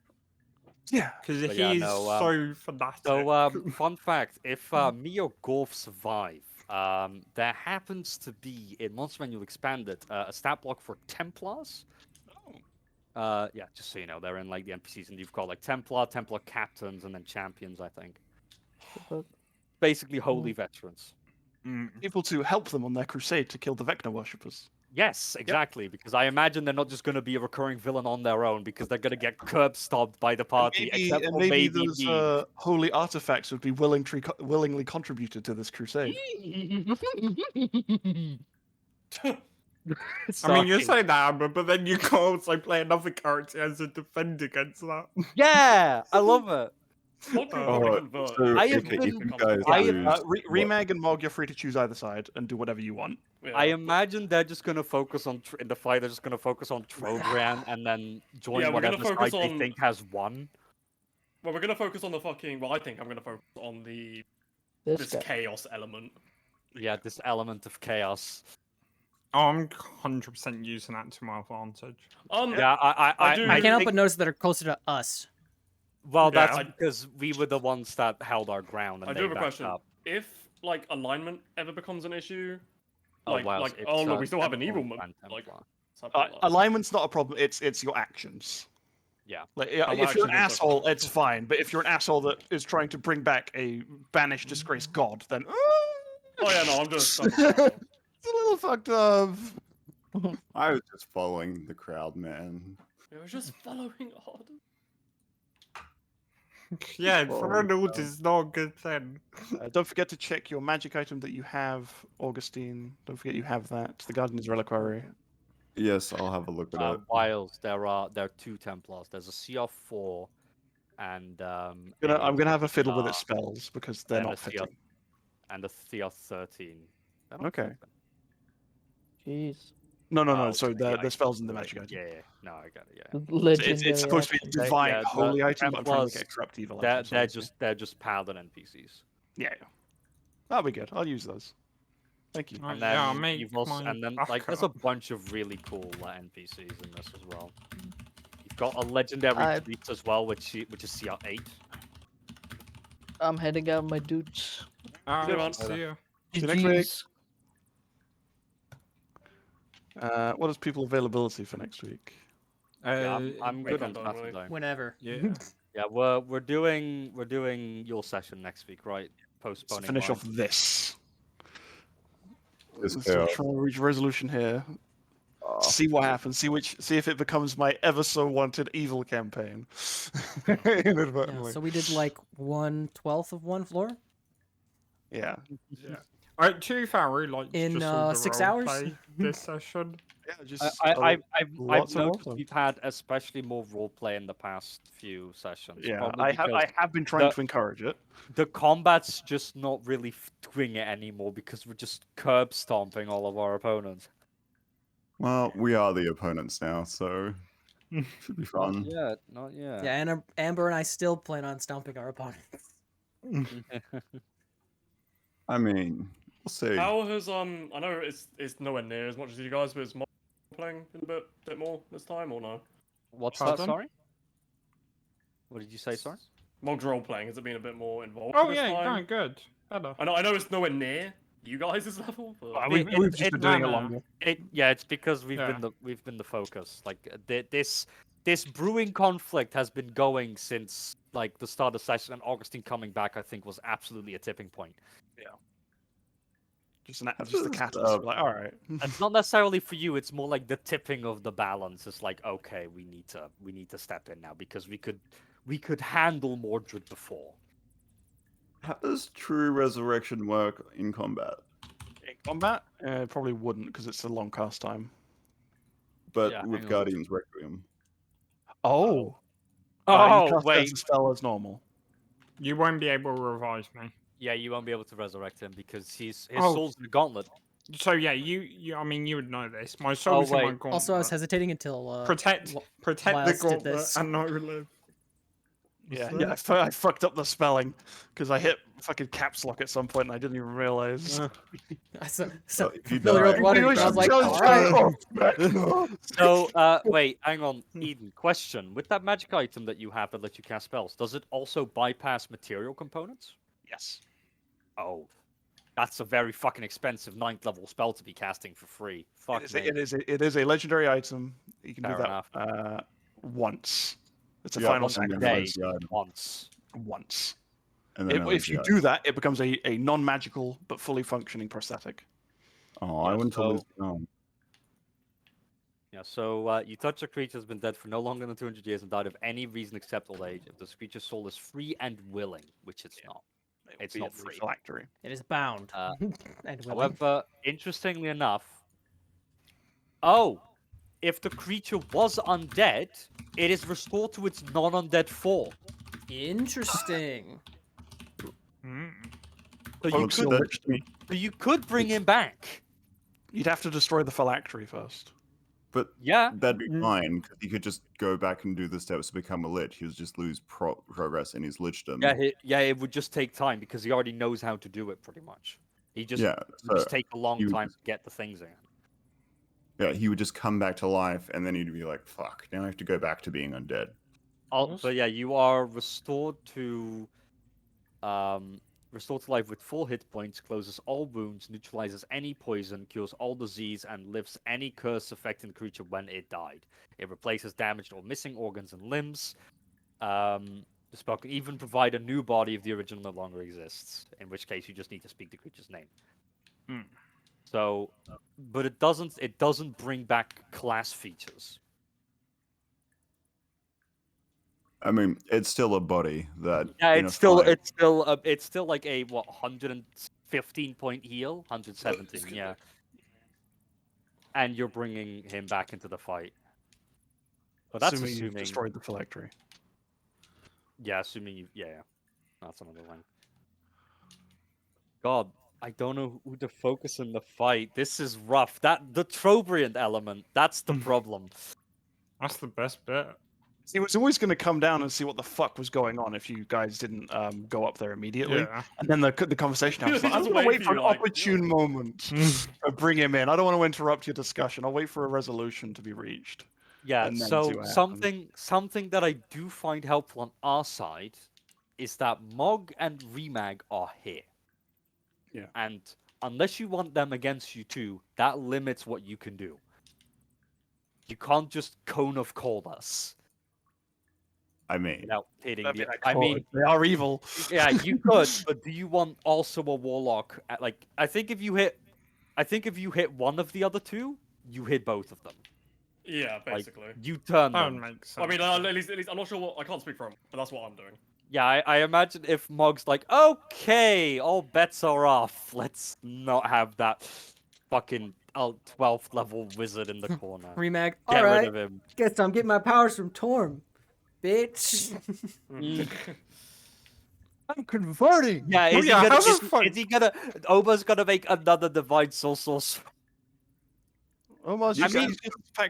Yeah. because But he's yeah, no, so fanatic. So, fun fact: if me or Gorf survive, there happens to be in Monster Manual Expanded a stat block for Templars. Yeah, just so you know, they're in like the NPCs, and you've got like Templar captains, and then champions. I think. Basically, holy veterans. Mm. People to help them on their crusade to kill the Vecna worshippers. Yes, exactly. Because I imagine they're not just going to be a recurring villain on their own because they're going to get curb stomped by the party. Except for maybe maybe those me. holy artifacts would be willingly contributed to this crusade. I mean, you Sorry. say that, Amber, but then you can also play another character as a defend against that. Yeah, I love it. What can Oh, we Alright, convert? so I have okay, been- if you Comes guys to I have- lose, Remag and Mog, you're free to choose either side and do whatever you want. Yeah. I imagine they're just going to focus on in the fight. They're just going to focus on Trobriand and then join Yeah, we're gonna whatever focus side they on- think has won. Well, we're gonna focus on the fucking. Well, I think I'm gonna focus on This this guy. chaos element. Yeah, this element of chaos. Oh, I'm 100% using that to my advantage. Yeah, I do- I can't help think- but notice that are closer to us. Well, Yeah, that's I- because we were the ones that held our ground and I they do have a backed question. up. If like alignment ever becomes an issue, Oh, like wow, like it's, oh no, we still have an Temple evil and like Templar. something like that. Alignment's not a problem. It's your actions. Yeah. Like, Oh, if you're an actions are asshole, fine. it's fine. But if you're an asshole that is trying to bring back a banished, disgraced god, then Oh yeah, no, I'm just. it's a little fucked up. I was just following the crowd, man. We were just following order. Yeah, Oh, following orders is not a good thing. Don't forget to check your magic item that you have, Augustine. Don't forget you have that. The Guardian's Reliquary. Yes, I'll have a look at it. Wiles, there are two Templars. There's a CR4 and I'm gonna have a fiddle with its CR spells because they're and not a CR fitting. and a CR13. They're not Okay. fitting. Jeez. No. Oh, Sorry, okay, the spells in the right, magic item. Yeah, no, I got it. Yeah, Legendary. It's supposed to be a action. divine, yeah, the holy item, but I'm trying to look Templars, at corrupt evil they're, items. they're obviously. just paladin NPCs. Yeah. That'll be good. I'll use those. Thank you. Oh, And yeah, I'll then make you've also, my and then like there's a backup. bunch of really cool NPCs in this as well. You've got a legendary I- priest as well, which is CR8. I'm heading out, my dudes. man. See ya. See you next week. GGs. What is people availability for next week? Yeah, I'm we good can on don't really. Saturday. Whenever. Yeah. Yeah, we're doing your session next week, right? Let's Postponing. finish mine. off this. This Let's chaos. try and reach a resolution here. See what happens. See if it becomes my ever so wanted evil campaign. Yeah, Inadvertently. so we did like 1/12 of one floor. Yeah. Yeah. To be fair, I really like In, just all the 6 role hours? play this session. Yeah, just I've lots of noticed roleplay. we've had especially more roleplay in the past few sessions. yeah, probably I because have been trying the- to encourage it. the combat's just not really doing it anymore because we're just curb stomping all of our opponents. Well, we are the opponents now, so should be fun. Not yet. Yeah, and Amber and I still plan on stomping our opponents. I mean, we'll see. How has I know it's nowhere near as much as you guys, but is Mog playing a bit more this time or no? What's Pardon? that? Sorry. What did you say? Sorry. Mog's role playing has it been a bit more involved? Oh this yeah, time? going good. Better. I know it's nowhere near you guys' level, but We've just been doing it no. longer. It's because we've Yeah. been the focus. Like this brewing conflict has been going since like the start of the session, and Augustine coming back, I think, was absolutely a tipping point. Just the Just, catalyst. Like, all right. It's not necessarily for you. It's more like the tipping of the balance. It's like, okay, we need to step in now because we could handle Mordred before. How does true resurrection work in combat? In combat, it probably wouldn't because it's a long cast time. But Yeah, with hang on. Guardian's Requiem. Oh. You Oh cast wait, the spell as normal. You won't be able to revive me. yeah, you won't be able to resurrect him because his Oh. soul's in the gauntlet. So yeah, you. I mean, you would know this. My soul's in my wait. gauntlet. Also, I was hesitating until protect the Miles did gauntlet this. and not live. Yeah, I fucked up the spelling because I hit fucking caps lock at some point and I didn't even realize. So if you familiar with die- running, I was like, all right. So, wait, hang on, Eden. Question: with that magic item that you have that lets you cast spells, does it also bypass material components? Yes. Oh, that's a very fucking expensive 9th level spell to be casting for free. Fuck me. It is a legendary item. You can Fair do enough. that once. It's a Yeah, final once and then sacrifice. Day, the item. once. Once. And then If you do that, it becomes a non-magical but fully functioning prosthetic. Oh, I Yeah, went to so- lose. Oh. Yeah, so you touch a creature that's been dead for no longer than 200 years and died of any reason except old age. If this creature's soul is free and willing, which it's not. It would It's be not in the free. phylactery. It is bound. Uh, And willing. However, interestingly enough, oh, if the creature was undead, it is restored to its non-undead form. Interesting. Mm. So you Folks, could, you're rich to me. so you could bring him back. You'd have to destroy the phylactery first. But Yeah. that'd be Mm. fine because he could just go back and do the steps to become a lich. He would just lose progress in his lichdom. Yeah, it would just take time because he already knows how to do it pretty much. He just Yeah, would just so take a long he would time just- to get the things in. Yeah, he would just come back to life, and then he'd be like, "Fuck! Now I have to go back to being undead." But yeah, you are restored to life with full hit points, closes all wounds, neutralizes any poison, cures all disease, and lifts any curse affecting the creature when it died. It replaces damaged or missing organs and limbs. The spell can even provide a new body if the original no longer exists, in which case you just need to speak the creature's name. Hmm. So, but it doesn't bring back class features. I mean, it's still a body that. Yeah, in a it's still fight- it's still like a 115 point heal, 117, yeah. And you're bringing him back into the fight. But that's assuming you've assuming, destroyed the phylactery. yeah, assuming you, yeah, that's another one. God, I don't know who to focus in the fight. This is rough. The Trobriand element, that's the problem. That's the best bit. He was always going to come down and see what the fuck was going on if you guys didn't go up there immediately. Yeah. And then the conversation He happens. was Like, I'm just going to wait waiting for for an you, like, opportune moment to bring him in. I don't want to interrupt your discussion. I'll wait for a resolution to be reached. Yeah, And then see so what happens. something that I do find helpful on our side is that Mog and Remag are here. Yeah. And unless you want them against you too, that limits what you can do. You can't just cone of cold us I mean, without hitting the. I I mean, they are evil. yeah, you could, but do you want also a warlock? Like, I think if you hit one of the other two, you hit both of them. Yeah, Like, basically. you turn That would them. make sense. I mean, at least I'm not sure what I can't speak for him, but that's what I'm doing. Yeah, I imagine if Mog's like, okay, all bets are off. Let's not have that fucking 12th level wizard in the corner. Remag. Get All rid right. of him. Guess I'm getting my powers from Torm, bitch. I'm converting. Yeah, Oh, is yeah, he gonna? how the Is, fuck- is he gonna? Oba's gonna make another divine soul source. Almost. I mean-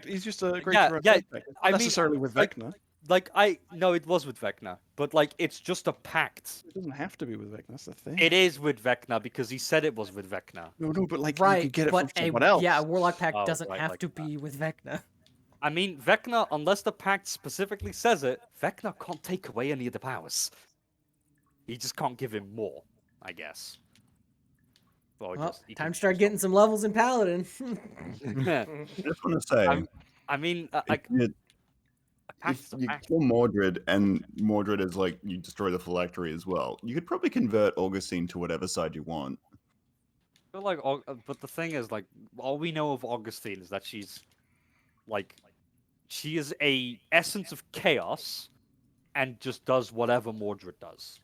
he's just a great. Yeah, direct yeah, contact. I Not mean, necessarily with like- Vecna. Like no, it was with Vecna, but like it's just a pact. It doesn't have to be with Vecna. That's the thing. It is with Vecna because he said it was with Vecna. No, but like you Right, could get it from but someone else. yeah, a Warlock Pact Oh, doesn't right, have like to that. be with Vecna. I mean, Vecna, unless the pact specifically says it, Vecna can't take away any of the powers. He just can't give him more, I guess. Well, Well, he time can to start choose getting some levels in Paladin. not. Yeah, I just want to say, I mean, if like you, a pact if is a you pact. kill Mordred and Mordred is like you destroy the phylactery as well, you could probably convert Augustine to whatever side you want. But like, but the thing is, like, all we know of Augustine is that she's, like, she is a essence of chaos, and just does whatever Mordred does.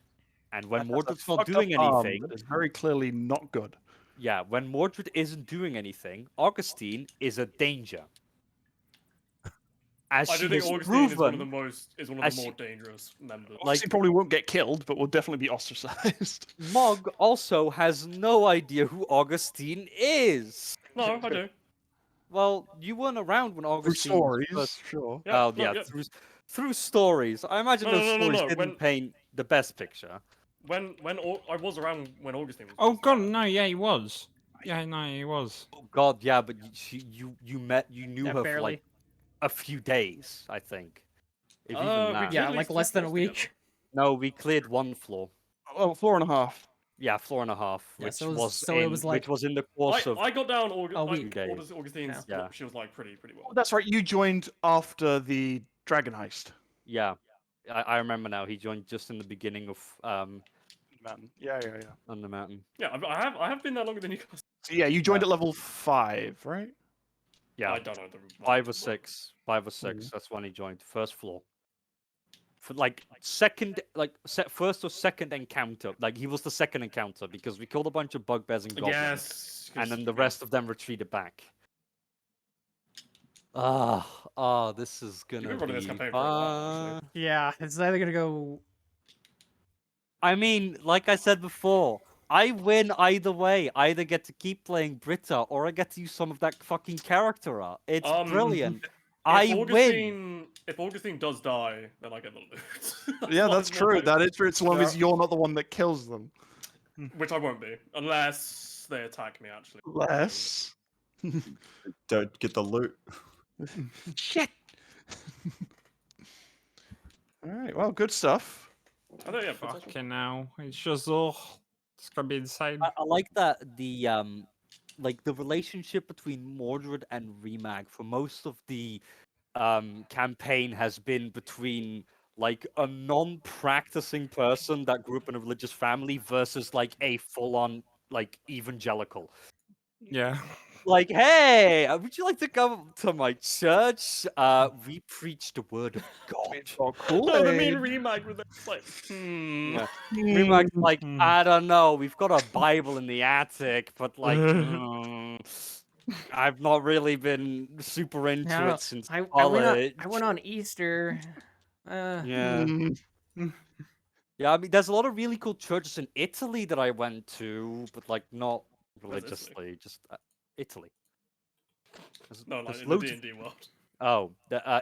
And when That's a Mordred's not fucked up doing arm anything, that is very clearly not good. yeah, when Mordred isn't doing anything, Augustine is a danger. As I she do think has Augustine is one of proven, the as more she- dangerous members. Like- He probably won't get killed, but will definitely be ostracized. Mog also has no idea who Augustine is. No, I do. Well, you weren't around when Through Augustine was stories, first. sure. Yeah, Oh no, yeah, yeah. through stories. I imagine No, those no, no, stories no, didn't when- paint the best picture. I was around when Augustine was. Oh god, no, yeah, he was. Yeah, no, he was. Oh God, yeah, but you knew Yeah, her for barely. like a few days, I think. If even We that. did Yeah, at like least less three than a floors week. together. No, we cleared one floor. Oh, 4.5. Yeah, floor and a half, Yeah, which so it was- was so it was like which was in the course of I got down a week. Augustine's. Yeah. She was like pretty well. Oh, that's right. You joined after the Dragon Heist. yeah. I remember now. He joined just in the beginning of Man. Yeah. on the mountain. Yeah, I have been there longer than you guys. So yeah, you joined at level 5, right? Yeah, I don't know. 5 or 6. 5 or 6. That's when he joined. First floor. For like first or second encounter. Like he was the second encounter because we killed a bunch of bugbears and goblins, Yes. and 'cause- then the rest of them retreated back. This is You've gonna been running this be campaign for a while, actually. fun. Yeah, it's either gonna go. I mean, like I said before, I win either way. I either get to keep playing Britta or I get to use some of that fucking character art. It's brilliant. I win. If Augustine does die, then I get the loot. Yeah, what that's is more true. like- That is true. So long as Yeah. you're not the one that kills them. Which I won't be, unless they attack me, actually. Less. Don't get the loot. Shit. All right. Well, good stuff. I don't, yeah, potential. Fucking now. It's just it's gonna be insane. I like that like the relationship between Mordred and Remag for most of the campaign has been between like a non-practicing person that grew up in a religious family versus like a full-on like evangelical. Yeah. Like, hey, would you like to come to my church? We preach the word of God. Oh, cool. No, the mean remake with it, like, Yeah. Remag's like, I don't know. We've got a Bible in the attic, but like, I've not really been super into No, it since I college. went on Easter. Yeah. Yeah, I mean, there's a lot of really cool churches in Italy that I went to, but like not Where's Italy? religiously, just Italy. no, like there's in the loads of- D&D world. Oh,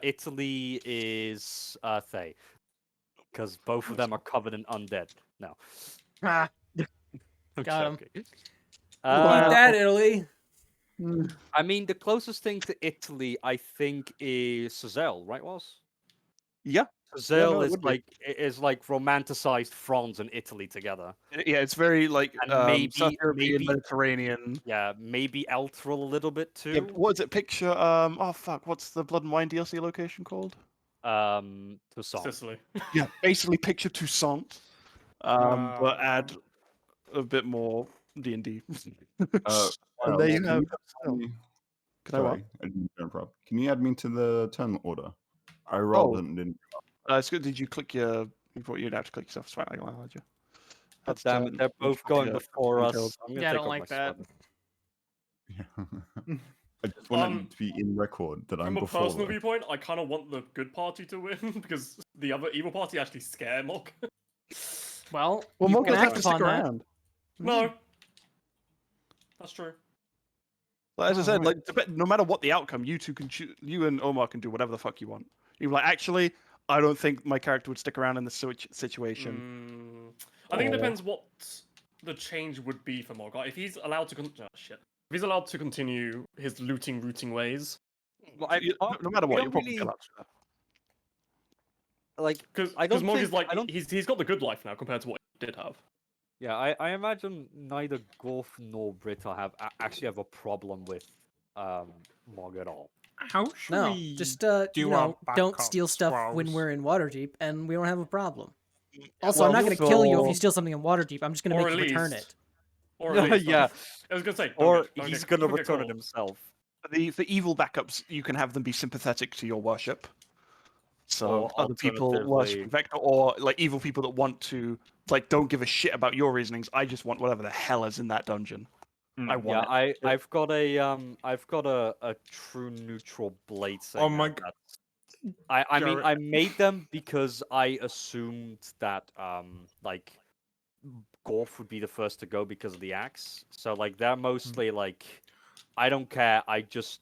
Italy is Thay, because both of them are covered in undead. No, Ah, I'm Got 'em. joking. eat that, Italy. I mean, the closest thing to Italy, I think, is Sazelle, right? Was Yeah. Sazelle no, it is would be. like romanticized France and Italy together. Yeah, it's very like And South European, maybe Mediterranean. yeah, maybe Eltrel a little bit Yeah, too. what is it? Picture oh fuck, what's the Blood and Wine DLC location called? Toussaint. Sicily. Yeah, basically picture Toussaint. But add a bit more D&D. Miles, And there you can have add me- Can I what? Sorry, I didn't interrupt. Can you add me to the turn order? I rolled Oh. and didn't. It's good. Did you click your? You'd have to click yourself. It's fine. I can allow you. God damn it, they're both going before us. I'm gonna Yeah, I take don't off like my that. sweater. I just want it to be in record that I'm From a before. personal them. viewpoint, I kind of want the good party to win because the other evil party actually scare Mog. Well, Well, you Mog can doesn't have act to stick upon that. around. No, that's true. Like, as I Oh, said, right. no matter what the outcome, you two can choose. You and Omar can do whatever the fuck you want. You're like, actually, I don't think my character would stick around in this situation. I think it Or- depends what the change would be for Mog. Like, if he's allowed to if he's allowed to continue his rooting ways, Well, No matter we what, don't you're probably really- allowed to. like because I don't Mog think is like I don't. he's got the good life now compared to what he did have. Yeah, I imagine neither Gorf nor Britta actually have a problem with Mog at all. How should No, we just do you our know, don't backup steal stuff when scrolls? we're in Waterdeep, and we don't have a problem. Also, Well, I'm not going to kill you if you so- steal something in Waterdeep. I'm just going to Or make at you return least- it. Or at least, Yeah. I was gonna say, Or don't he's get- gonna don't get return it caught. himself. The evil backups, you can have them be sympathetic to your worship. So Or other people alternatively- worship Vector, or like evil people that want to, like, don't give a shit about your reasonings. I just want whatever the hell is in that dungeon. I Mm. want Yeah, it. I've got a true neutral blade saying Oh my that. I mean Garrett. I made them because I assumed that like Gorf would be the first to go because of the axe. So like they're mostly like I don't care, I just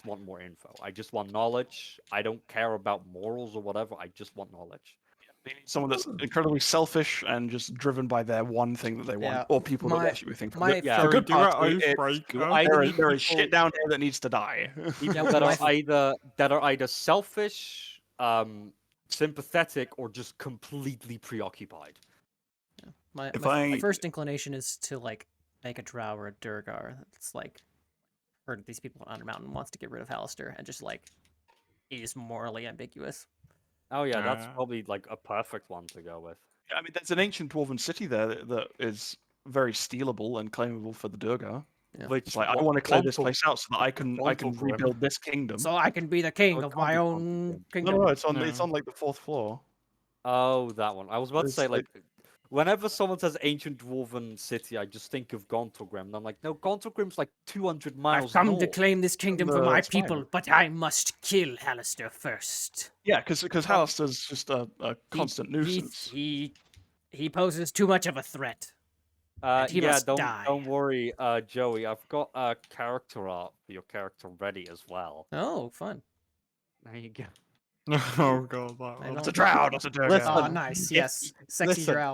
want more info. I just want knowledge. I don't care about morals or whatever. I just want knowledge. They need someone that's incredibly selfish and just driven by their one thing that they want, Yeah, or people that my- worship with things. my Yeah. The Shall we good do our part, oathbreaker? I there need is people- shit down here that needs to die. People Yeah, that my- are either selfish, sympathetic, or just completely preoccupied. My, If my I- first inclination is to like make a drow or a durgar. It's like heard these people on Undermountain wants to get rid of Hallister and just like is morally ambiguous. Oh yeah, that's Ah. probably like a perfect one to go with. I mean, there's an ancient dwarven city there that is very stealable and claimable for the Durgar. Yeah. Which It's like I want to clear this Gonto- place out so that I can Gonto Grim. rebuild this kingdom. So I can be the king it of can't my be Gonto own Grim. kingdom. no, it's No. on like the 4th floor. Oh, that one. I was about to It's say like- whenever someone says ancient dwarven city, I just think of Gontogrim. And I'm like, no, Gontogrim's like 200 miles I've come to north. claim this kingdom for No, my it's fine. people, but I must kill Hallister first. Yeah, because Hallister's just a constant He- nuisance. He poses too much of a threat. And he Yeah, must don't die. worry, Joey. I've got a character art for your character ready as well. Oh, fun. There you go. Oh god, that I one. It's don't- a drow, not a Durgar. Listen, Oh, nice. if- Yes. Sexy Listen, drow.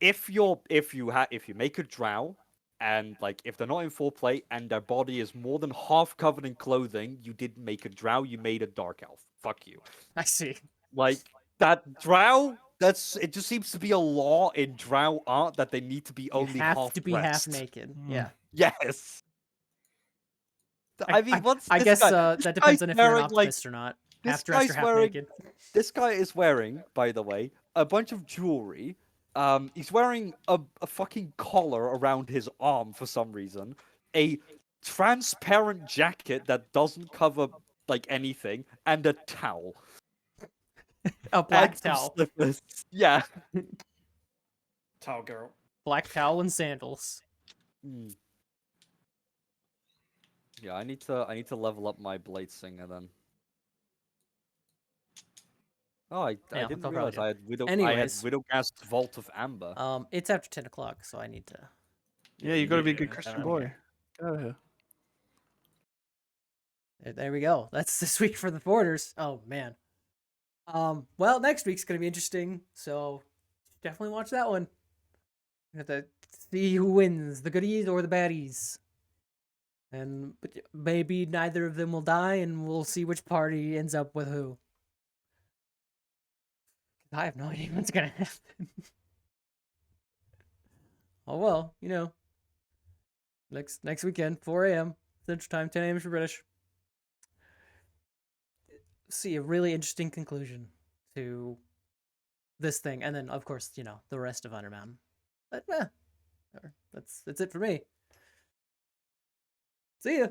if you make a drow and like if they're not in full plate and their body is more than half covered in clothing, you didn't make a drow, you made a dark elf. Fuck you. I see. Like that drow, it just seems to be a law in drow art that they need to be You only have half to be half dressed. naked. Mm. Yeah. Yes. I mean, once I this guess guy, that depends on if you're an wearing, like, optimist or not. this Half dressed or guy's half wearing- naked. This guy is wearing, by the way, a bunch of jewelry. He's wearing a fucking collar around his arm for some reason. A transparent jacket that doesn't cover like anything, and a towel. A black And some towel. slippers. Yeah. Towel girl. Black towel and sandals. Hmm. Yeah, I need to level up my Blade Singer then. Oh, I Yeah, didn't they'll realize probably do. I had Anyways. Widowgast's Vault of Amber. It's after 10 o'clock, so I need to. Yeah, you got to be a Yeah, good Christian I'm boy. here. Get out of here. There we go. That's this week for the Borders. Oh man. Well, next week's gonna be interesting, so definitely watch that one. We have to see who wins, the goodies or the baddies. And maybe neither of them will die, and we'll see which party ends up with who. I have no idea what's gonna happen. Oh well, you know. Next weekend, 4 a.m. Central Time, 10 a.m. for British. See a really interesting conclusion to this thing, and then of course, you know, the rest of Undermountain. But whatever. That's it for me. See ya.